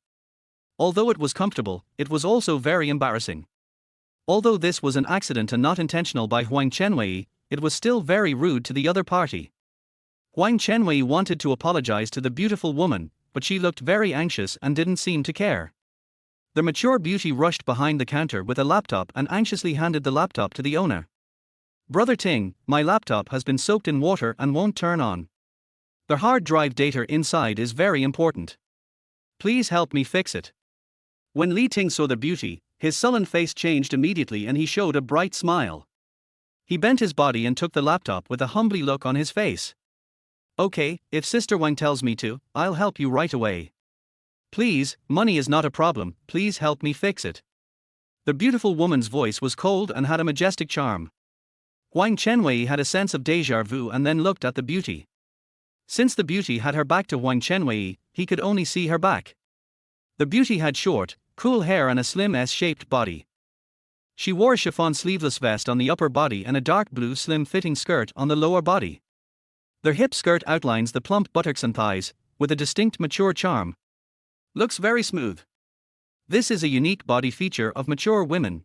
Although it was comfortable, it was also very embarrassing. Although this was an accident and not intentional by Huang Chenwei, it was still very rude to the other party. Huang Chenwei wanted to apologize to the beautiful woman, but she looked very anxious and didn't seem to care. The mature beauty rushed behind the counter with a laptop and anxiously handed the laptop to the owner. Brother Ting, my laptop has been soaked in water and won't turn on. The hard drive data inside is very important. Please help me fix it. When Li Ting saw the beauty, his sullen face changed immediately and he showed a bright smile. He bent his body and took the laptop with a humbly look on his face. Okay, if Sister Wang tells me to, I'll help you right away. Please, money is not a problem, please help me fix it. The beautiful woman's voice was cold and had a majestic charm. Huang Chenwei had a sense of déjà vu and then looked at the beauty. Since the beauty had her back to Huang Chenwei, he could only see her back. The beauty had short, cool hair and a slim S-shaped body. She wore a chiffon sleeveless vest on the upper body and a dark blue slim-fitting skirt on the lower body. Their hip skirt outlines the plump buttocks and thighs, with a distinct mature charm. Looks very smooth. This is a unique body feature of mature women.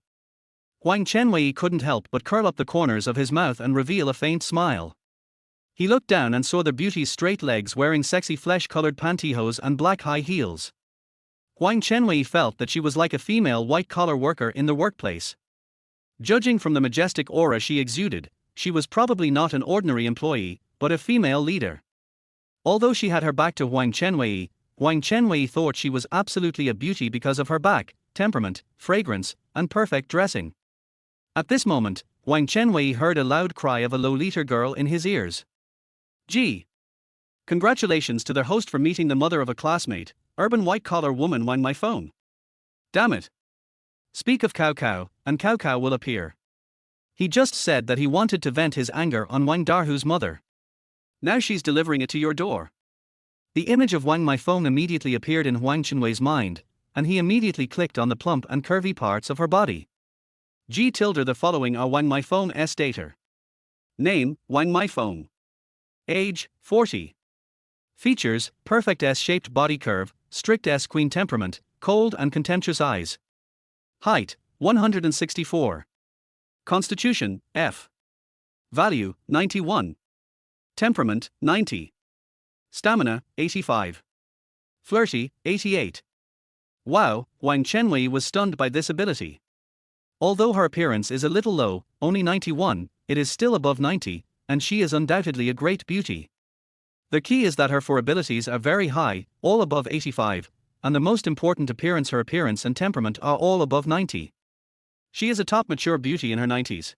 Huang Chenwei couldn't help but curl up the corners of his mouth and reveal a faint smile. He looked down and saw the beauty's straight legs wearing sexy flesh-colored pantyhose and black high heels. Huang Chenwei felt that she was like a female white-collar worker in the workplace. Judging from the majestic aura she exuded, she was probably not an ordinary employee, but a female leader. Although she had her back to Huang Chenwei thought she was absolutely a beauty because of her back, temperament, fragrance, and perfect dressing. At this moment, Huang Chenwei heard a loud cry of a Lolita girl in his ears. Gee! Congratulations to their host for meeting the mother of a classmate, urban white-collar woman on my phone. Damn it! Speak of Cao Cao, and Cao Cao will appear. He just said that he wanted to vent his anger on Wang Darhu's mother. Now she's delivering it to your door. The image of Wang My Phone immediately appeared in Huang Chenwei's mind, and he immediately clicked on the plump and curvy parts of her body. The following are Wang My Phone's data. Name, Wang My Phone. Age, 40. Features, perfect S-shaped body curve, strict S-queen temperament, cold and contemptuous eyes. Height, 164. Constitution, F. Value, 91. Temperament, 90. Stamina, 85. Flirty, 88. Wow, Huang Chenwei was stunned by this ability. Although her appearance is a little low, only 91, it is still above 90, and she is undoubtedly a great beauty. The key is that her four abilities are very high, all above 85, and the most important appearance, her appearance and temperament, are all above 90. She is a top mature beauty in her 90s.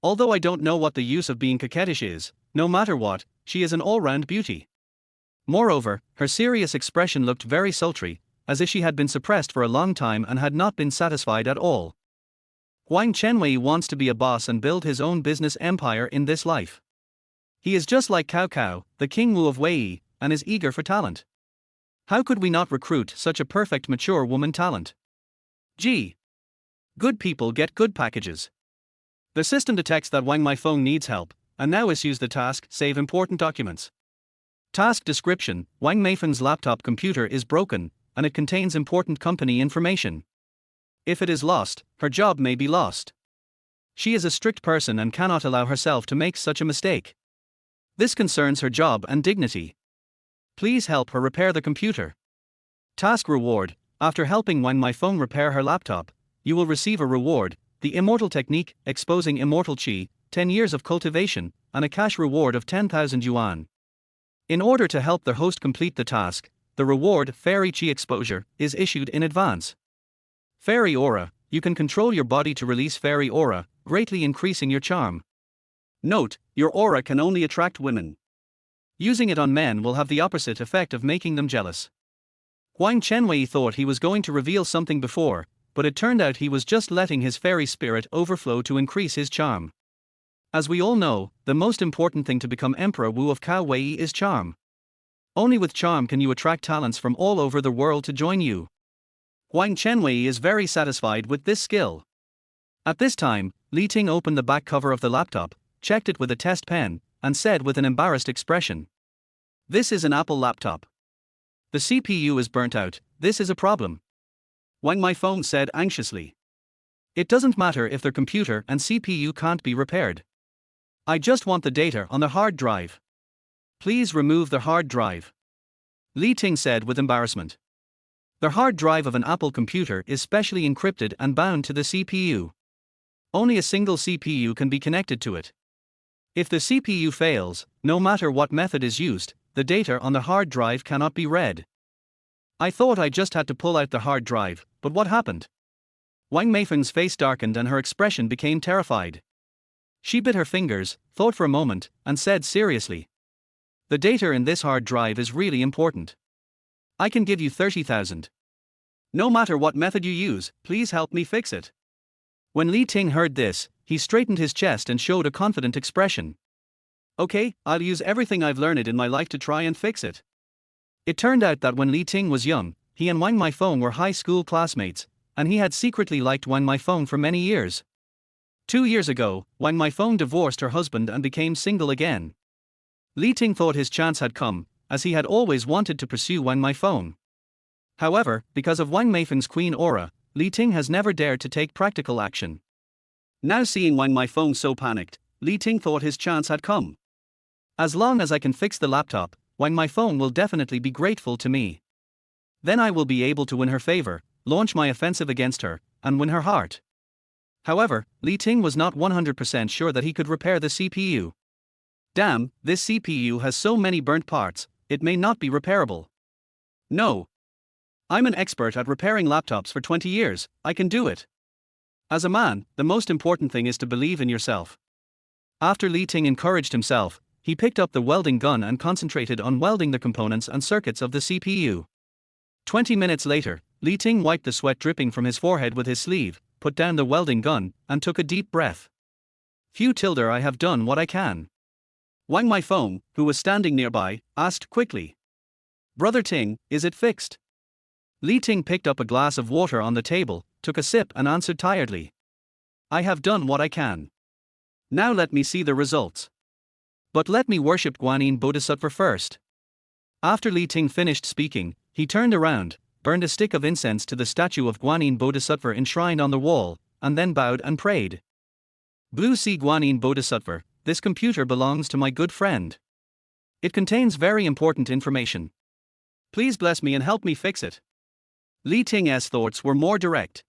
Although I don't know what the use of being coquettish is, no matter what, she is an all-round beauty. Moreover, her serious expression looked very sultry, as if she had been suppressed for a long time and had not been satisfied at all. Huang Chenwei wants to be a boss and build his own business empire in this life. He is just like Cao Cao, the King Wu of Wei, and is eager for talent. How could we not recruit such a perfect mature woman talent? Gee. Good people get good packages. The system detects that Wang Meifeng needs help, and now issues the task, save important documents. Task description: Wang Meifeng's laptop computer is broken, and it contains important company information. If it is lost, her job may be lost. She is a strict person and cannot allow herself to make such a mistake. This concerns her job and dignity. Please help her repair the computer. Task reward: after helping Wang Meifeng repair her laptop, you will receive a reward, the Immortal Technique, exposing immortal qi, 10 years of cultivation, and a cash reward of 10,000 yuan. In order to help the host complete the task, the reward, Fairy Qi Exposure, is issued in advance. Fairy Aura: you can control your body to release Fairy Aura, greatly increasing your charm. Note: your aura can only attract women. Using it on men will have the opposite effect of making them jealous. Huang Chenwei thought he was going to reveal something before, but it turned out he was just letting his fairy spirit overflow to increase his charm. As we all know, the most important thing to become Emperor Wu of Cao Wei is charm. Only with charm can you attract talents from all over the world to join you. Huang Chenwei is very satisfied with this skill. At this time, Li Ting opened the back cover of the laptop, checked it with a test pen, and said with an embarrassed expression, "This is an Apple laptop. The CPU is burnt out, this is a problem." Wang Meifeng said anxiously, "It doesn't matter if their computer and CPU can't be repaired. I just want the data on the hard drive. Please remove the hard drive." Li Ting said with embarrassment. The hard drive of an Apple computer is specially encrypted and bound to the CPU. Only a single CPU can be connected to it. If the CPU fails, no matter what method is used, the data on the hard drive cannot be read. I thought I just had to pull out the hard drive, but what happened? Wang Meifeng's face darkened and her expression became terrified. She bit her fingers, thought for a moment, and said seriously, "The data in this hard drive is really important. I can give you 30,000. No matter what method you use, please help me fix it." When Li Ting heard this, he straightened his chest and showed a confident expression. "Okay, I'll use everything I've learned in my life to try and fix it." It turned out that when Li Ting was young, he and Wang Meifeng were high school classmates, and he had secretly liked Wang Meifeng for many years. 2 years ago, Wang Meifeng divorced her husband and became single again. Li Ting thought his chance had come, as he had always wanted to pursue Wang Meifeng. However, because of Wang Meifeng's queen aura, Li Ting has never dared to take practical action. Now seeing Wang Meifeng so panicked, Li Ting thought his chance had come. As long as I can fix the laptop, Wang Meifeng will definitely be grateful to me. Then I will be able to win her favor, launch my offensive against her, and win her heart. However, Li Ting was not 100% sure that he could repair the CPU. Damn, this CPU has so many burnt parts, it may not be repairable. No. I'm an expert at repairing laptops for 20 years, I can do it. As a man, the most important thing is to believe in yourself. After Li Ting encouraged himself, he picked up the welding gun and concentrated on welding the components and circuits of the CPU. 20 minutes later, Li Ting wiped the sweat dripping from his forehead with his sleeve, put down the welding gun, and took a deep breath. Phew, I have done what I can. Wang Meifeng, who was standing nearby, asked quickly, "Brother Ting, is it fixed?" Li Ting picked up a glass of water on the table, took a sip and answered tiredly, "I have done what I can. Now let me see the results. But let me worship Guanyin Bodhisattva first." After Li Ting finished speaking, he turned around, burned a stick of incense to the statue of Guanyin Bodhisattva enshrined on the wall, and then bowed and prayed. "Blue Sea Guanyin Bodhisattva, this computer belongs to my good friend. It contains very important information. Please bless me and help me fix it." Li Ting's thoughts were more direct.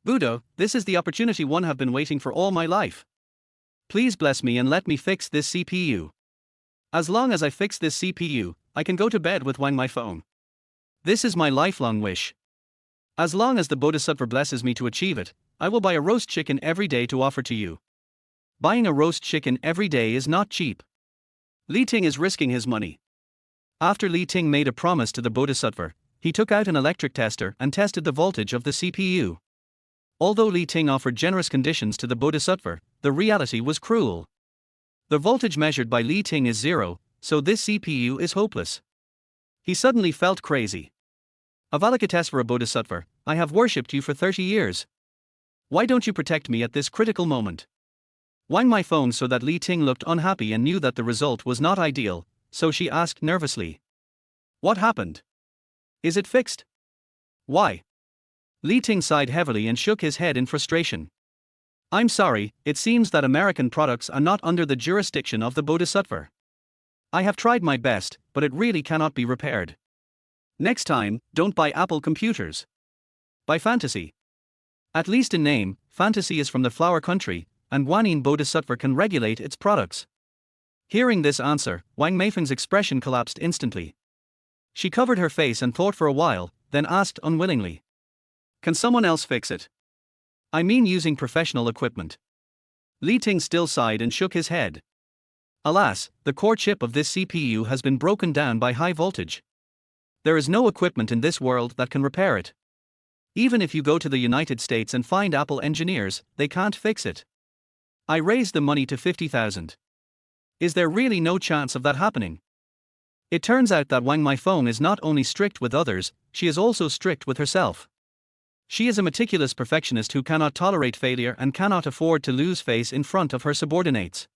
"Buddha, this is the opportunity one have been waiting for all my life. Please bless me and let me fix this CPU. As long as I fix this CPU, I can go to bed with Wang Meifeng. This is my lifelong wish. As long as the Bodhisattva blesses me to achieve it, I will buy a roast chicken every day to offer to you." Buying a roast chicken every day is not cheap. Li Ting is risking his money. After Li Ting made a promise to the Bodhisattva, he took out an electric tester and tested the voltage of the CPU. Although Li Ting offered generous conditions to the Bodhisattva, the reality was cruel. The voltage measured by Li Ting is 0, so this CPU is hopeless. He suddenly felt crazy. Avalokitesvara Bodhisattva, I have worshipped you for 30 years. Why don't you protect me at this critical moment? Wang my phone so that Li Ting looked unhappy and knew that the result was not ideal, so she asked nervously. What happened? Is it fixed? Why? Li Ting sighed heavily and shook his head in frustration. I'm sorry, it seems that American products are not under the jurisdiction of the Bodhisattva. I have tried my best, but it really cannot be repaired. Next time, don't buy Apple computers. Buy Fantasy. At least in name, Fantasy is from the flower country, and Guanyin Bodhisattva can regulate its products. Hearing this answer, Wang Meifeng's expression collapsed instantly. She covered her face and thought for a while, then asked unwillingly. Can someone else fix it? I mean using professional equipment. Li Ting still sighed and shook his head. Alas, the core chip of this CPU has been broken down by high voltage. There is no equipment in this world that can repair it. Even if you go to the United States and find Apple engineers, they can't fix it. I raised the money to 50,000. Is there really no chance of that happening? It turns out that Wang my phone is not only strict with others, she is also strict with herself. She is a meticulous perfectionist who cannot tolerate failure and cannot afford to lose face in front of her subordinates.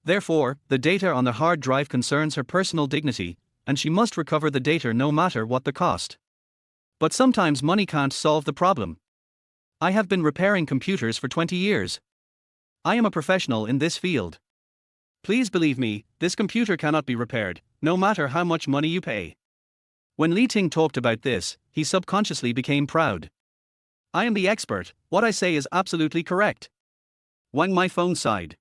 Therefore, the data on the hard drive concerns her personal dignity, and she must recover the data no matter what the cost. But sometimes money can't solve the problem. I have been repairing computers for 20 years. I am a professional in this field. Please believe me, this computer cannot be repaired, no matter how much money you pay. When Li Ting talked about this, he subconsciously became proud. I am the expert, what I say is absolutely correct. Wang my phone sighed.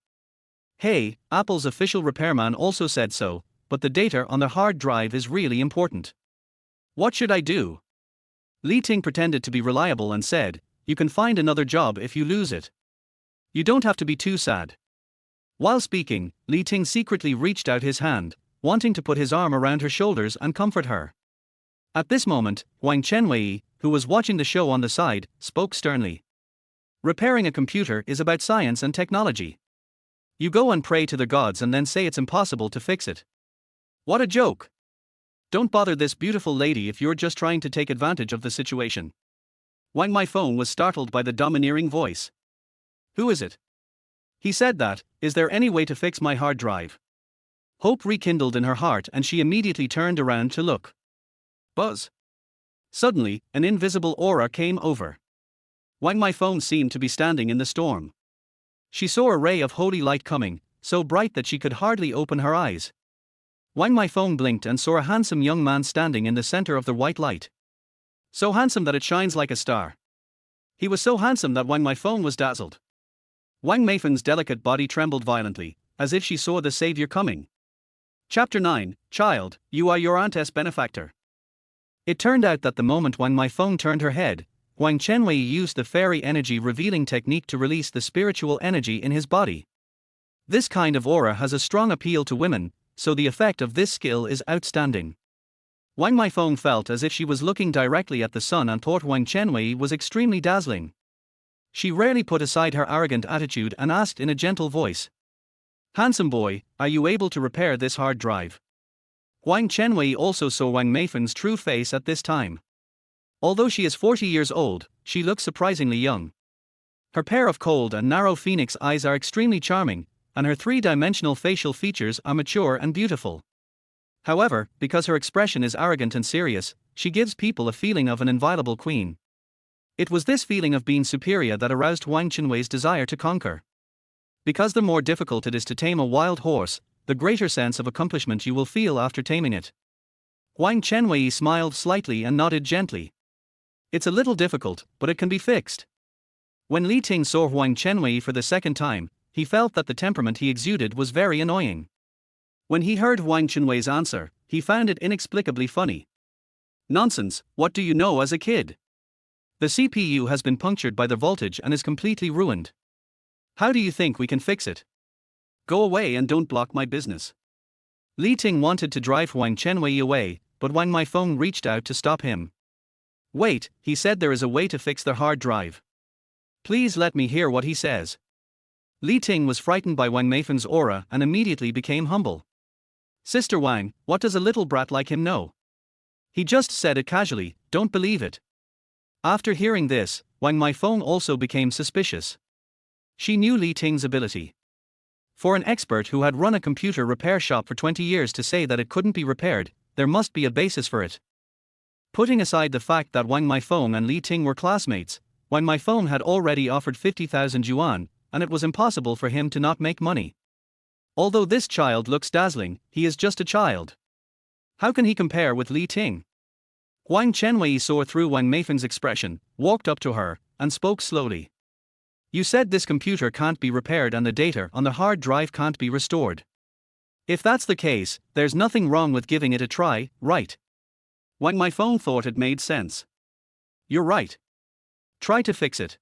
Hey, Apple's official repairman also said so, but the data on the hard drive is really important. What should I do? Li Ting pretended to be reliable and said, you can find another job if you lose it. You don't have to be too sad. While speaking, Li Ting secretly reached out his hand, wanting to put his arm around her shoulders and comfort her. At this moment, Huang Chenwei, who was watching the show on the side, spoke sternly. Repairing a computer is about science and technology. You go and pray to the gods and then say it's impossible to fix it. What a joke! Don't bother this beautiful lady if you're just trying to take advantage of the situation. Wang my phone was startled by the domineering voice. Who is it? He said that, is there any way to fix my hard drive? Hope rekindled in her heart and she immediately turned around to look. Buzz. Suddenly, an invisible aura came over. Wang my phone seemed to be standing in the storm. She saw a ray of holy light coming, so bright that she could hardly open her eyes. Wang my phone blinked and saw a handsome young man standing in the center of the white light. So handsome that it shines like a star. He was so handsome that Wang my phone was dazzled. Wang Meifeng's delicate body trembled violently, as if she saw the savior coming. Chapter 9, Child, you are your aunt's benefactor. It turned out that the moment Wang my phone turned her head, Huang Chenwei used the fairy energy revealing technique to release the spiritual energy in his body. This kind of aura has a strong appeal to women, so the effect of this skill is outstanding. Wang my phone felt as if she was looking directly at the sun and thought Huang Chenwei was extremely dazzling. She rarely put aside her arrogant attitude and asked in a gentle voice. Handsome boy, are you able to repair this hard drive? Huang Chenwei also saw Wang Meifeng's true face at this time. Although she is 40 years old, she looks surprisingly young. Her pair of cold and narrow phoenix eyes are extremely charming, and her three-dimensional facial features are mature and beautiful. However, because her expression is arrogant and serious, she gives people a feeling of an inviolable queen. It was this feeling of being superior that aroused Huang Chenwei's desire to conquer. Because the more difficult it is to tame a wild horse, the greater sense of accomplishment you will feel after taming it. Huang Chenwei smiled slightly and nodded gently. It's a little difficult, but it can be fixed. When Li Ting saw Huang Chenwei for the second time, he felt that the temperament he exuded was very annoying. When he heard Huang Chenwei's answer, he found it inexplicably funny. Nonsense, what do you know as a kid? The CPU has been punctured by the voltage and is completely ruined. How do you think we can fix it? Go away and don't block my business. Li Ting wanted to drive Huang Chenwei away, but Wang Meifeng reached out to stop him. Wait, he said there is a way to fix the hard drive. Please let me hear what he says. Li Ting was frightened by Wang Meifeng's aura and immediately became humble. Sister Wang, what does a little brat like him know? He just said it casually, don't believe it. After hearing this, Wang Meifeng also became suspicious. She knew Li Ting's ability. For an expert who had run a computer repair shop for 20 years to say that it couldn't be repaired, there must be a basis for it. Putting aside the fact that Wang Meifeng and Li Ting were classmates, Wang Meifeng had already offered 50,000 yuan, and it was impossible for him to not make money. Although this child looks dazzling, he is just a child. How can he compare with Li Ting? Huang Chenwei saw through Wang Meifeng's expression, walked up to her, and spoke slowly. You said this computer can't be repaired and the data on the hard drive can't be restored. If that's the case, there's nothing wrong with giving it a try, right? Wang Meifeng thought it made sense. You're right. Try to fix it.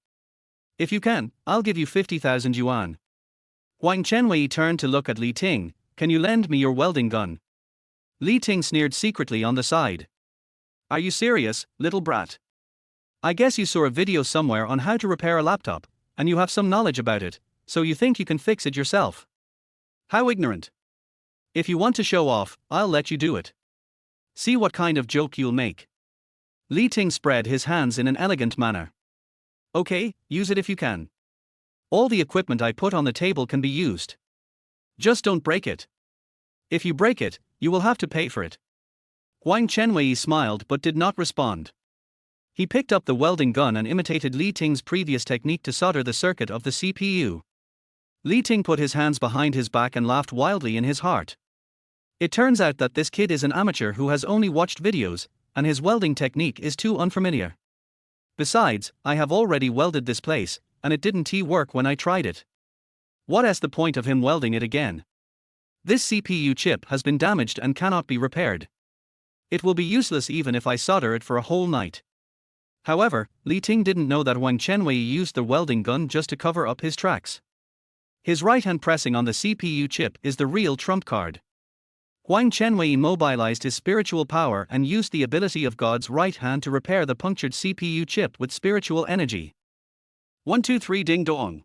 If you can, I'll give you 50,000 yuan. Huang Chenwei turned to look at Li Ting. Can you lend me your welding gun? Li Ting sneered secretly on the side. Are you serious, little brat? I guess you saw a video somewhere on how to repair a laptop, and you have some knowledge about it, so you think you can fix it yourself. How ignorant. If you want to show off, I'll let you do it. See what kind of joke you'll make. Li Ting spread his hands in an elegant manner. Okay, use it if you can. All the equipment I put on the table can be used. Just don't break it. If you break it, you will have to pay for it. Huang Chenwei smiled but did not respond. He picked up the welding gun and imitated Li Ting's previous technique to solder the circuit of the CPU. Li Ting put his hands behind his back and laughed wildly in his heart. It turns out that this kid is an amateur who has only watched videos, and his welding technique is too unfamiliar. Besides, I have already welded this place, and it didn't work when I tried it. What is the point of him welding it again? This CPU chip has been damaged and cannot be repaired. It will be useless even if I solder it for a whole night. However, Li Ting didn't know that Huang Chenwei used the welding gun just to cover up his tracks. His right hand pressing on the CPU chip is the real trump card. Huang Chenwei mobilized his spiritual power and used the ability of God's right hand to repair the punctured CPU chip with spiritual energy. 1 2 3 ding dong.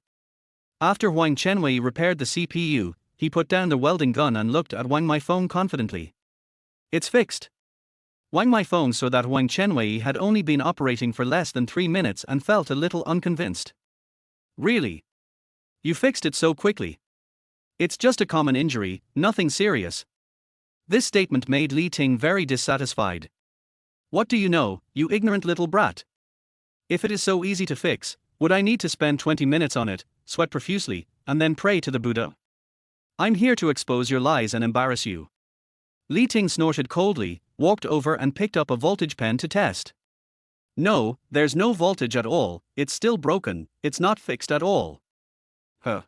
After Huang Chenwei repaired the CPU, he put down the welding gun and looked at Wang Meifeng confidently. It's fixed. Wang Meifeng saw that Huang Chenwei had only been operating for less than 3 minutes and felt a little unconvinced. Really? You fixed it so quickly? It's just a common injury, nothing serious. This statement made Li Ting very dissatisfied. What do you know, you ignorant little brat? If it is so easy to fix, would I need to spend 20 minutes on it, sweat profusely, and then pray to the Buddha? I'm here to expose your lies and embarrass you. Li Ting snorted coldly, walked over and picked up a voltage pen to test. No, there's no voltage at all, it's still broken, it's not fixed at all. Huh.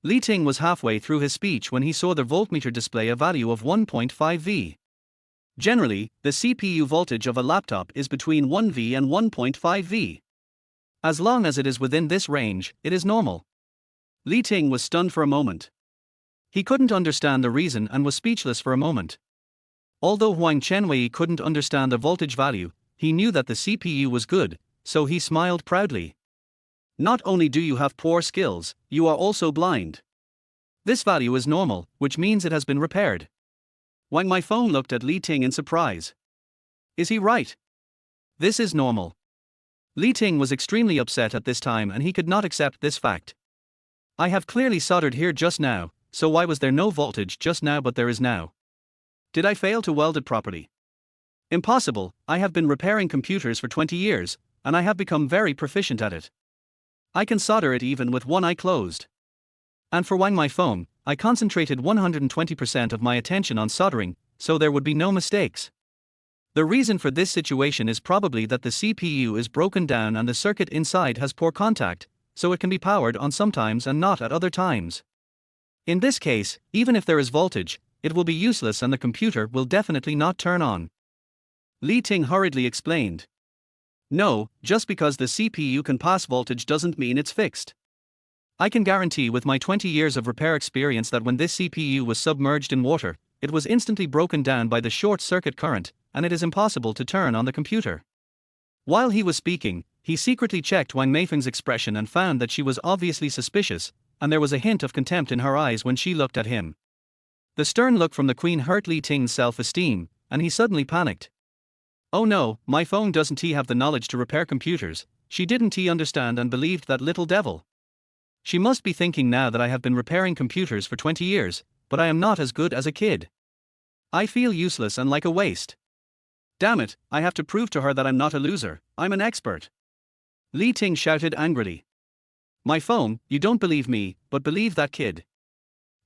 Li Ting was halfway through his speech when he saw the voltmeter display a value of 1.5 V. Generally, the CPU voltage of a laptop is between 1 V and 1.5 V. As long as it is within this range, it is normal. Li Ting was stunned for a moment. He couldn't understand the reason and was speechless for a moment. Although Huang Chenwei couldn't understand the voltage value, he knew that the CPU was good, so he smiled proudly. Not only do you have poor skills, you are also blind. This value is normal, which means it has been repaired. Wang Meifeng looked at Li Ting in surprise. Is he right? This is normal. Li Ting was extremely upset at this time and he could not accept this fact. I have clearly soldered here just now, so why was there no voltage just now but there is now? Did I fail to weld it properly? Impossible, I have been repairing computers for 20 years, and I have become very proficient at it. I can solder it even with one eye closed. And for Wang Meifeng, I concentrated 120% of my attention on soldering, so there would be no mistakes. The reason for this situation is probably that the CPU is broken down and the circuit inside has poor contact, so it can be powered on sometimes and not at other times. In this case, even if there is voltage, it will be useless and the computer will definitely not turn on. Li Ting hurriedly explained. No, just because the CPU can pass voltage doesn't mean it's fixed. I can guarantee with my 20 years of repair experience that when this CPU was submerged in water, it was instantly broken down by the short circuit current, and it is impossible to turn on the computer. While he was speaking, he secretly checked Wang Meifeng's expression and found that she was obviously suspicious, and there was a hint of contempt in her eyes when she looked at him. The stern look from the queen hurt Li Ting's self-esteem, and he suddenly panicked. Oh no, my phone doesn't he have the knowledge to repair computers, she didn't he understand and believed that little devil. She must be thinking now that I have been repairing computers for 20 years, but I am not as good as a kid. I feel useless and like a waste. Damn it, I have to prove to her that I'm not a loser, I'm an expert. Li Ting shouted angrily. My phone, you don't believe me, but believe that kid.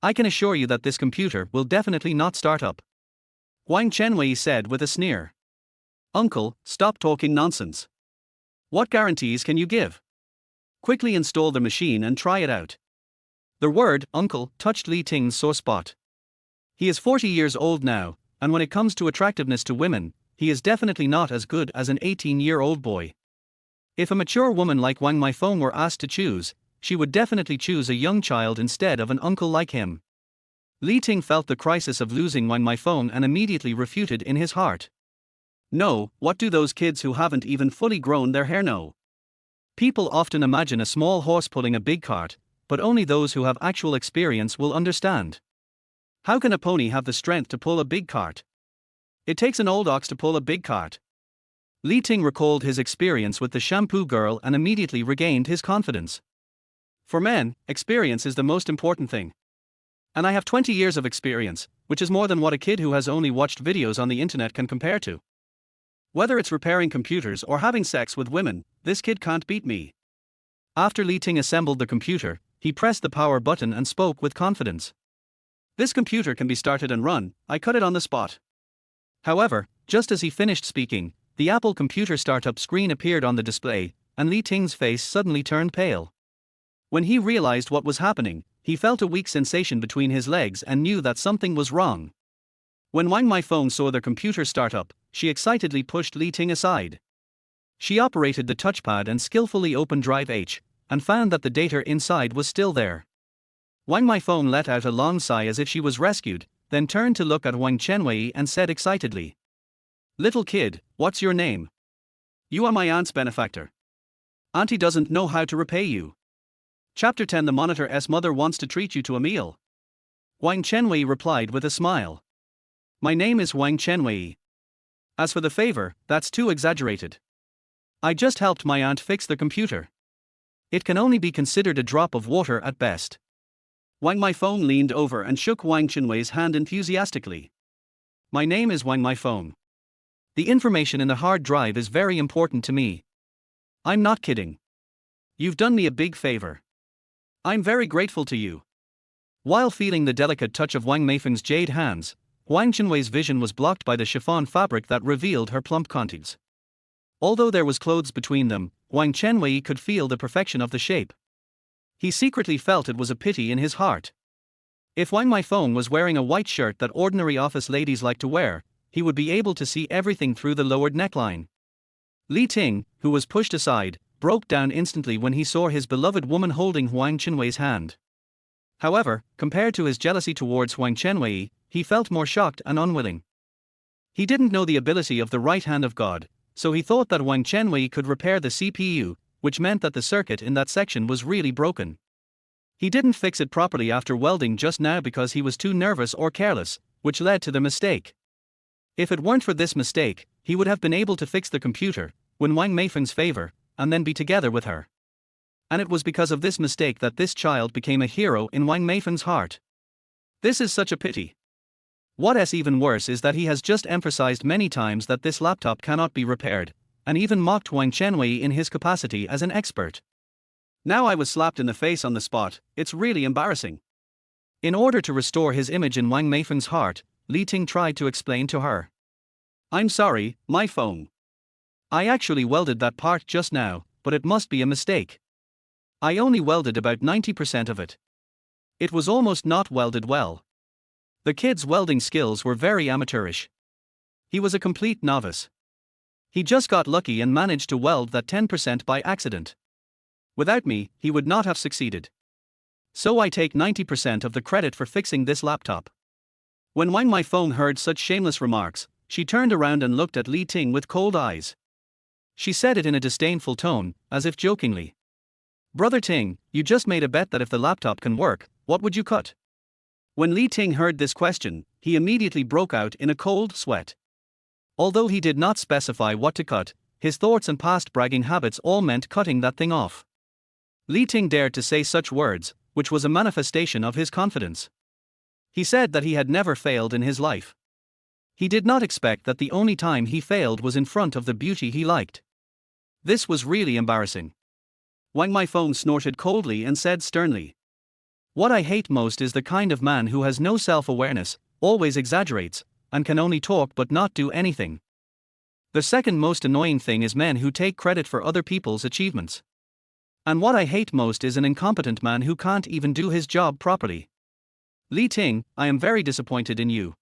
I can assure you that this computer will definitely not start up. Huang Chenwei said with a sneer. Uncle, stop talking nonsense. What guarantees can you give? Quickly install the machine and try it out. The word, uncle, touched Li Ting's sore spot. He is 40 years old now, and when it comes to attractiveness to women, he is definitely not as good as an 18-year-old boy. If a mature woman like Wang Meifeng were asked to choose, she would definitely choose a young child instead of an uncle like him. Li Ting felt the crisis of losing Wang Meifeng and immediately refuted in his heart. No, what do those kids who haven't even fully grown their hair know? People often imagine a small horse pulling a big cart, but only those who have actual experience will understand. How can a pony have the strength to pull a big cart? It takes an old ox to pull a big cart. Li Ting recalled his experience with the shampoo girl and immediately regained his confidence. For men, experience is the most important thing. And I have 20 years of experience, which is more than what a kid who has only watched videos on the internet can compare to. Whether it's repairing computers or having sex with women, this kid can't beat me. After Li Ting assembled the computer, he pressed the power button and spoke with confidence. This computer can be started and run, I cut it on the spot. However, just as he finished speaking, the Apple computer startup screen appeared on the display, and Li Ting's face suddenly turned pale. When he realized what was happening, he felt a weak sensation between his legs and knew that something was wrong. When Wang Meifeng saw the computer start up, she excitedly pushed Li Ting aside. She operated the touchpad and skillfully opened Drive H, and found that the data inside was still there. Wang Meifeng let out a long sigh as if she was rescued, then turned to look at Huang Chenwei and said excitedly. Little kid, what's your name? You are my aunt's benefactor. Auntie doesn't know how to repay you. Chapter 10 The Monitor's mother wants to treat you to a meal. Huang Chenwei replied with a smile. My name is Huang Chenwei. As for the favor, that's too exaggerated. I just helped my aunt fix the computer. It can only be considered a drop of water at best. Wang Meifeng leaned over and shook Huang Chenwei's hand enthusiastically. My name is Wang Meifeng. The information in the hard drive is very important to me. I'm not kidding. You've done me a big favor. I'm very grateful to you. While feeling the delicate touch of Wang Meifeng's jade hands, Huang Chenwei's vision was blocked by the chiffon fabric that revealed her plump contours. Although there was clothes between them, Huang Chenwei could feel the perfection of the shape. He secretly felt it was a pity in his heart. If Wang Meifeng was wearing a white shirt that ordinary office ladies like to wear, he would be able to see everything through the lowered neckline. Li Ting, who was pushed aside, broke down instantly when he saw his beloved woman holding Huang Chenwei's hand. However, compared to his jealousy towards Huang Chenwei, he felt more shocked and unwilling. He didn't know the ability of the right hand of God, so he thought that Huang Chenwei could repair the CPU, which meant that the circuit in that section was really broken. He didn't fix it properly after welding just now because he was too nervous or careless, which led to the mistake. If it weren't for this mistake, he would have been able to fix the computer, win Wang Meifeng's favor, and then be together with her. And it was because of this mistake that this child became a hero in Wang Meifeng's heart. This is such a pity. What's even worse is that he has just emphasized many times that this laptop cannot be repaired, and even mocked Huang Chenwei in his capacity as an expert. Now I was slapped in the face on the spot, it's really embarrassing. In order to restore his image in Wang Meifeng's heart, Li Ting tried to explain to her. I'm sorry, my phone. I actually welded that part just now, but it must be a mistake. I only welded about 90% of it. It was almost not welded well. The kid's welding skills were very amateurish. He was a complete novice. He just got lucky and managed to weld that 10% by accident. Without me, he would not have succeeded. So I take 90% of the credit for fixing this laptop. When Wang Meifeng heard such shameless remarks, she turned around and looked at Li Ting with cold eyes. She said it in a disdainful tone, as if jokingly. "Brother Ting, you just made a bet that if the laptop can work, what would you cut?" When Li Ting heard this question, he immediately broke out in a cold sweat. Although he did not specify what to cut, his thoughts and past bragging habits all meant cutting that thing off. Li Ting dared to say such words, which was a manifestation of his confidence. He said that he had never failed in his life. He did not expect that the only time he failed was in front of the beauty he liked. This was really embarrassing. Wang Meifeng snorted coldly and said sternly, "What I hate most is the kind of man who has no self-awareness, always exaggerates, and can only talk but not do anything. The second most annoying thing is men who take credit for other people's achievements. And what I hate most is an incompetent man who can't even do his job properly. Li Ting, I am very disappointed in you."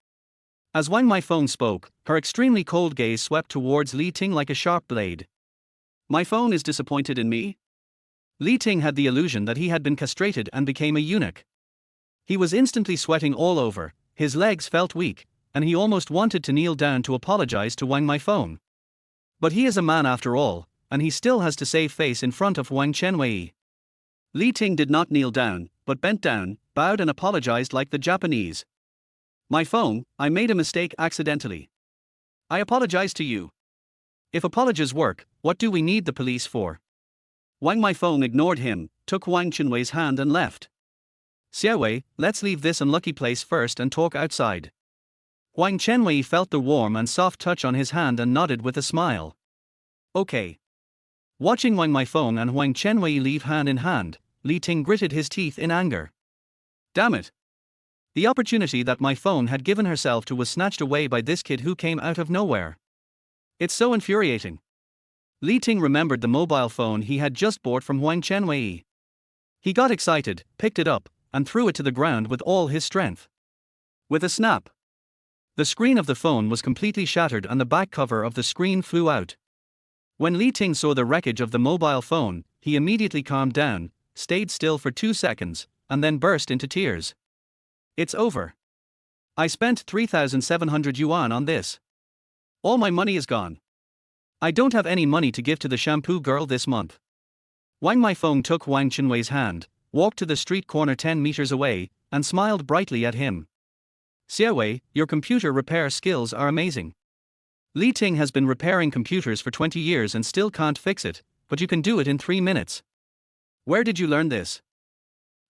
As Wang Meifeng spoke, her extremely cold gaze swept towards Li Ting like a sharp blade. "Meifeng is disappointed in me?" Li Ting had the illusion that he had been castrated and became a eunuch. He was instantly sweating all over, his legs felt weak, and he almost wanted to kneel down to apologize to Wang Meifeng. But he is a man after all, and he still has to save face in front of Huang Chenwei. Li Ting did not kneel down, but bent down, bowed and apologized like the Japanese. "Meifeng, I made a mistake accidentally. I apologize to you. If apologies work, what do we need the police for?" Wang Meifeng ignored him, took Huang Chenwei's hand and left. "Xiaowei, let's leave this unlucky place first and talk outside." Huang Chenwei felt the warm and soft touch on his hand and nodded with a smile. "Okay." Watching Wang Meifeng and Huang Chenwei leave hand in hand, Li Ting gritted his teeth in anger. Damn it! The opportunity that Meifeng had given herself to was snatched away by this kid who came out of nowhere. It's so infuriating. Li Ting remembered the mobile phone he had just bought from Huang Chenwei. He got excited, picked it up, and threw it to the ground with all his strength. With a snap, the screen of the phone was completely shattered and the back cover of the screen flew out. When Li Ting saw the wreckage of the mobile phone, he immediately calmed down, stayed still for 2 seconds, and then burst into tears. "It's over. I spent 3,700 yuan on this. All my money is gone. I don't have any money to give to the shampoo girl this month." Wang Meifeng took Huang Chenwei's hand, walked to the street corner 10 meters away, and smiled brightly at him. "Xiaowei, your computer repair skills are amazing. Li Ting has been repairing computers for 20 years and still can't fix it, but you can do it in 3 minutes. Where did you learn this?"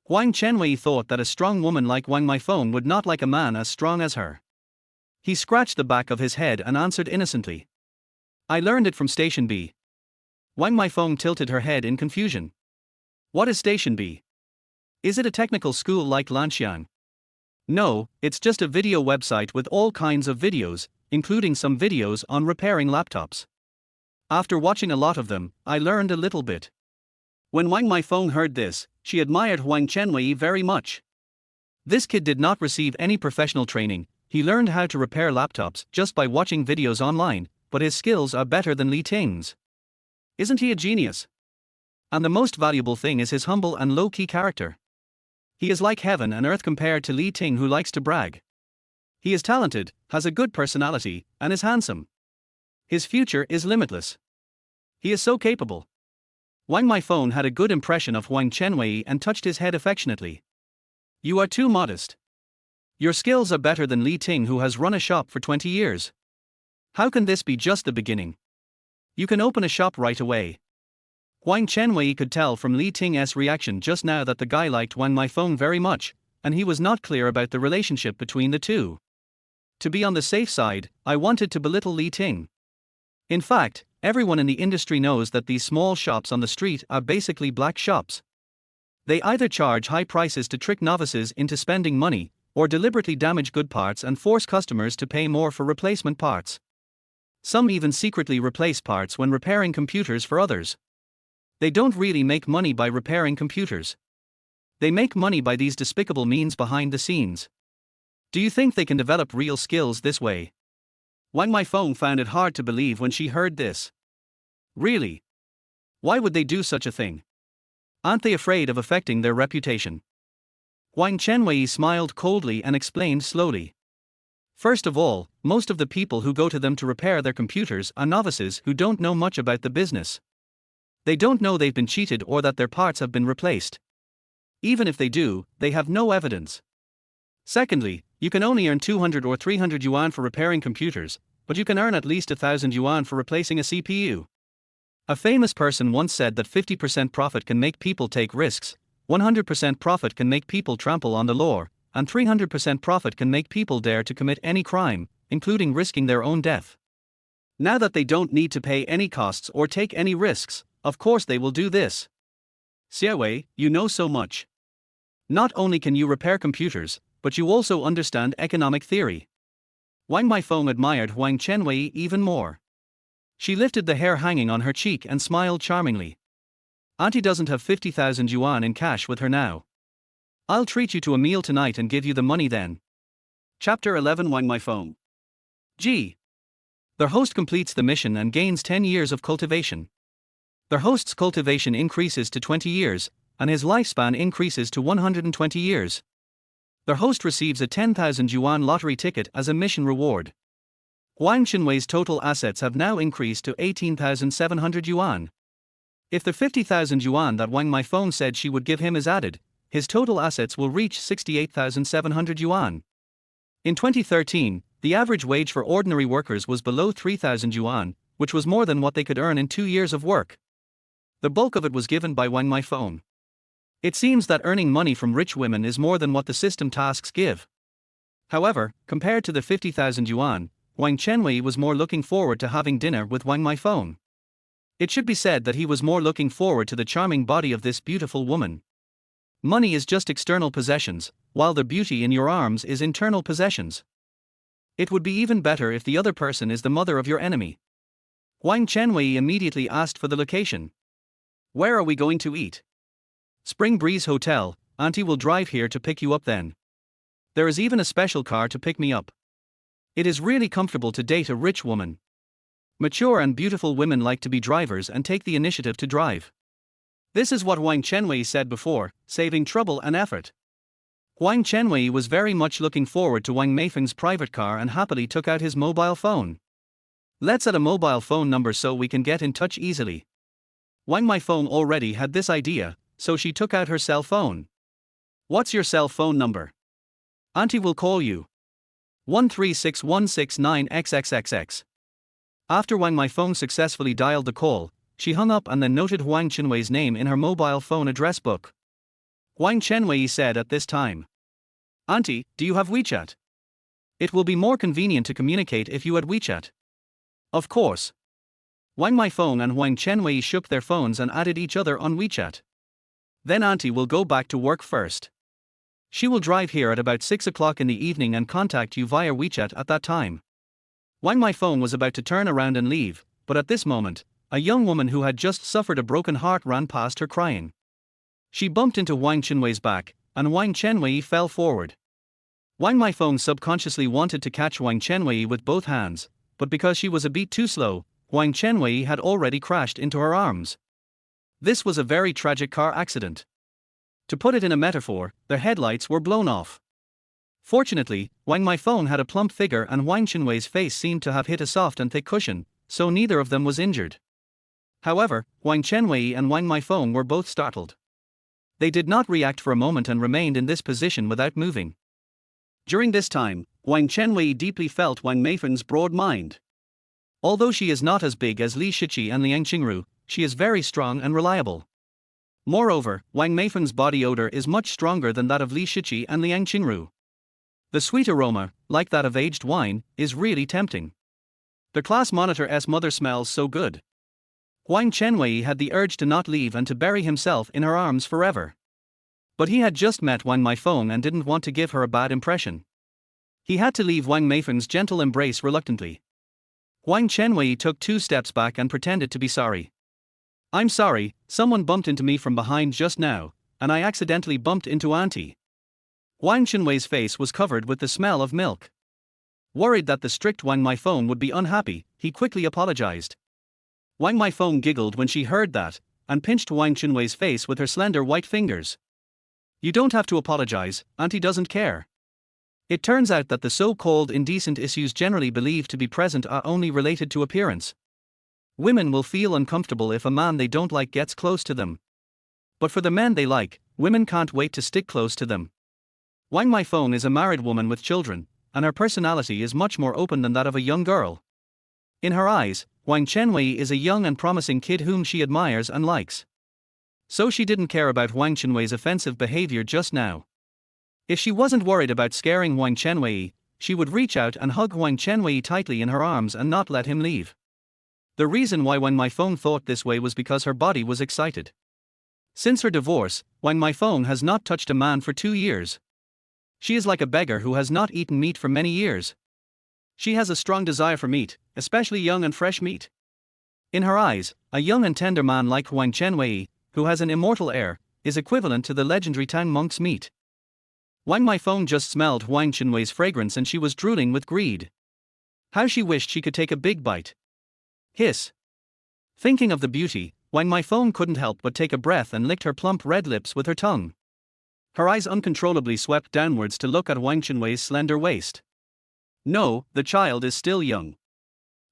Huang Chenwei thought that a strong woman like Wang Meifeng would not like a man as strong as her. He scratched the back of his head and answered innocently, "I learned it from Station B." Wang Meifeng tilted her head in confusion. "What is Station B? Is it a technical school like Lanxiang?" "No, it's just a video website with all kinds of videos, including some videos on repairing laptops. After watching a lot of them, I learned a little bit." When Wang Meifeng heard this, she admired Huang Chenwei very much. This kid did not receive any professional training, he learned how to repair laptops just by watching videos online, but his skills are better than Li Ting's. Isn't he a genius? And the most valuable thing is his humble and low-key character. He is like heaven and earth compared to Li Ting, who likes to brag. He is talented, has a good personality, and is handsome. His future is limitless. He is so capable. Wang Meifeng had a good impression of Huang Chenwei and touched his head affectionately. "You are too modest. Your skills are better than Li Ting, who has run a shop for 20 years. How can this be just the beginning? You can open a shop right away." Huang Chenwei could tell from Li Ting's reaction just now that the guy liked Wang Meifeng very much, and he was not clear about the relationship between the two. To be on the safe side, I wanted to belittle Li Ting. In fact, everyone in the industry knows that these small shops on the street are basically black shops. They either charge high prices to trick novices into spending money, or deliberately damage good parts and force customers to pay more for replacement parts. Some even secretly replace parts when repairing computers for others. They don't really make money by repairing computers. They make money by these despicable means behind the scenes. Do you think they can develop real skills this way? Wang Meifeng found it hard to believe when she heard this. Really? Why would they do such a thing? Aren't they afraid of affecting their reputation? Huang Chenwei smiled coldly and explained slowly. First of all, most of the people who go to them to repair their computers are novices who don't know much about the business. They don't know they've been cheated or that their parts have been replaced. Even if they do, they have no evidence. Secondly, you can only earn 200 or 300 yuan for repairing computers, but you can earn at least 1,000 yuan for replacing a CPU. A famous person once said that 50% profit can make people take risks, 100% profit can make people trample on the law, and 300% profit can make people dare to commit any crime, including risking their own death. Now that they don't need to pay any costs or take any risks, of course they will do this. Xiaowei, you know so much. Not only can you repair computers, but you also understand economic theory. Wang Meifeng admired Huang Chenwei even more. She lifted the hair hanging on her cheek and smiled charmingly. Auntie doesn't have 50,000 yuan in cash with her now. I'll treat you to a meal tonight and give you the money then. Chapter 11 Wang Meifeng. G. Their host completes the mission and gains 10 years of cultivation. Their host's cultivation increases to 20 years, and his lifespan increases to 120 years. Their host receives a 10,000 yuan lottery ticket as a mission reward. Huang Chenwei's total assets have now increased to 18,700 yuan. If the 50,000 yuan that Wang Meifeng said she would give him is added, his total assets will reach 68,700 yuan. In 2013, the average wage for ordinary workers was below 3,000 yuan, which was more than what they could earn in 2 years of work. The bulk of it was given by Wang Meifeng. It seems that earning money from rich women is more than what the system tasks give. However, compared to the 50,000 yuan, Huang Chenwei was more looking forward to having dinner with Wang Meifeng. It should be said that he was more looking forward to the charming body of this beautiful woman. Money is just external possessions, while the beauty in your arms is internal possessions. It would be even better if the other person is the mother of your enemy. Huang Chenwei immediately asked for the location. Where are we going to eat? Spring Breeze Hotel. Auntie will drive here to pick you up then. There is even a special car to pick me up. It is really comfortable to date a rich woman. Mature and beautiful women like to be drivers and take the initiative to drive. This is what Huang Chenwei said before, saving trouble and effort. Huang Chenwei was very much looking forward to Wang Meifeng's private car and happily took out his mobile phone. Let's add a mobile phone number so we can get in touch easily. Wang Meifeng already had this idea, so she took out her cell phone. What's your cell phone number? Auntie will call you. 1361669XXXX. After Wang Meifeng successfully dialed the call, she hung up and then noted Huang Chenwei's name in her mobile phone address book. Huang Chenwei said at this time, Auntie, do you have WeChat? It will be more convenient to communicate if you had WeChat. Of course. Wang Meifeng and Huang Chenwei shook their phones and added each other on WeChat. Then Auntie will go back to work first. She will drive here at about 6 o'clock in the evening and contact you via WeChat at that time. Wang Meifeng was about to turn around and leave, but at this moment, a young woman who had just suffered a broken heart ran past her crying. She bumped into Huang Chenwei's back, and Huang Chenwei fell forward. Wang Meifeng subconsciously wanted to catch Huang Chenwei with both hands, but because she was a bit too slow, Huang Chenwei had already crashed into her arms. This was a very tragic car accident. To put it in a metaphor, their headlights were blown off. Fortunately, Wang Meifeng had a plump figure and Huang Chenwei's face seemed to have hit a soft and thick cushion, so neither of them was injured. However, Huang Chenwei and Wang Meifeng were both startled. They did not react for a moment and remained in this position without moving. During this time, Huang Chenwei deeply felt Wang Meifeng's broad mind. Although she is not as big as Li Shiqi and Liang Qingru, she is very strong and reliable. Moreover, Wang Meifeng's body odor is much stronger than that of Li Shiqi and Liang Qingru. The sweet aroma, like that of aged wine, is really tempting. The class monitor's mother smells so good. Huang Chenwei had the urge to not leave and to bury himself in her arms forever. But he had just met Wang Meifeng and didn't want to give her a bad impression. He had to leave Wang Meifeng's gentle embrace reluctantly. Huang Chenwei took 2 steps back and pretended to be sorry. I'm sorry, someone bumped into me from behind just now, and I accidentally bumped into Auntie. Huang Chenwei's face was covered with the smell of milk. Worried that the strict Wang Meifeng would be unhappy, he quickly apologized. Wang Meifeng giggled when she heard that, and pinched Huang Chenwei's face with her slender white fingers. You don't have to apologize, Auntie doesn't care. It turns out that the so-called indecent issues generally believed to be present are only related to appearance. Women will feel uncomfortable if a man they don't like gets close to them. But for the men they like, women can't wait to stick close to them. Wang Meifeng is a married woman with children, and her personality is much more open than that of a young girl. In her eyes, Huang Chenwei is a young and promising kid whom she admires and likes. So she didn't care about Huang Chenwei's offensive behavior just now. If she wasn't worried about scaring Huang Chenwei, she would reach out and hug Huang Chenwei tightly in her arms and not let him leave. The reason why Wang Meifeng thought this way was because her body was excited. Since her divorce, Wang Meifeng has not touched a man for 2 years. She is like a beggar who has not eaten meat for many years. She has a strong desire for meat, especially young and fresh meat. In her eyes, a young and tender man like Huang Chenwei, who has an immortal heir, is equivalent to the legendary Tang monk's meat. Wang Meifeng just smelled Huang Chenwei's fragrance and she was drooling with greed. How she wished she could take a big bite. Hiss. Thinking of the beauty, Wang Meifeng couldn't help but take a breath and licked her plump red lips with her tongue. Her eyes uncontrollably swept downwards to look at Huang Chenwei's slender waist. No, the child is still young.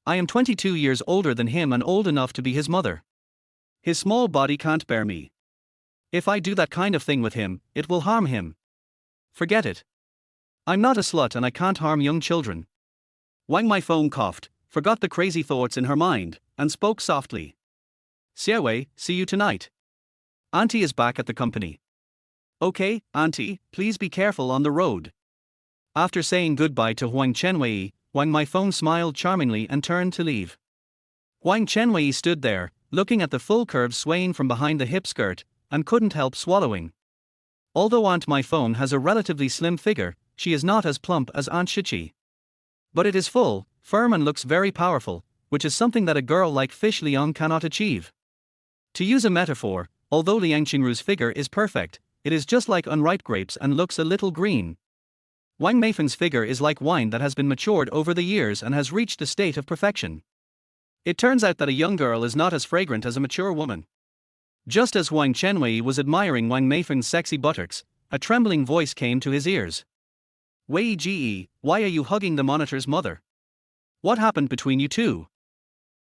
I am 22 years older than him and old enough to be his mother. His small body can't bear me. If I do that kind of thing with him, it will harm him. Forget it. I'm not a slut and I can't harm young children. Wang Meifeng coughed, forgot the crazy thoughts in her mind, and spoke softly. Xiaowei, see you tonight. Auntie is back at the company. Okay, Auntie, please be careful on the road. After saying goodbye to Huang Chenwei, Wang Meifeng smiled charmingly and turned to leave. Huang Chenwei stood there, looking at the full curves swaying from behind the hip skirt, and couldn't help swallowing. Although Aunt Meifeng has a relatively slim figure, she is not as plump as Aunt Shiqi. But it is full, firm and looks very powerful, which is something that a girl like Fish Liang cannot achieve. To use a metaphor, although Liang Qingru's figure is perfect, it is just like unripe grapes and looks a little green. Wang Meifeng's figure is like wine that has been matured over the years and has reached the state of perfection. It turns out that a young girl is not as fragrant as a mature woman. Just as Huang Chenwei was admiring Wang Meifeng's sexy buttocks, a trembling voice came to his ears. Wei Ji, why are you hugging the monitor's mother? What happened between you two?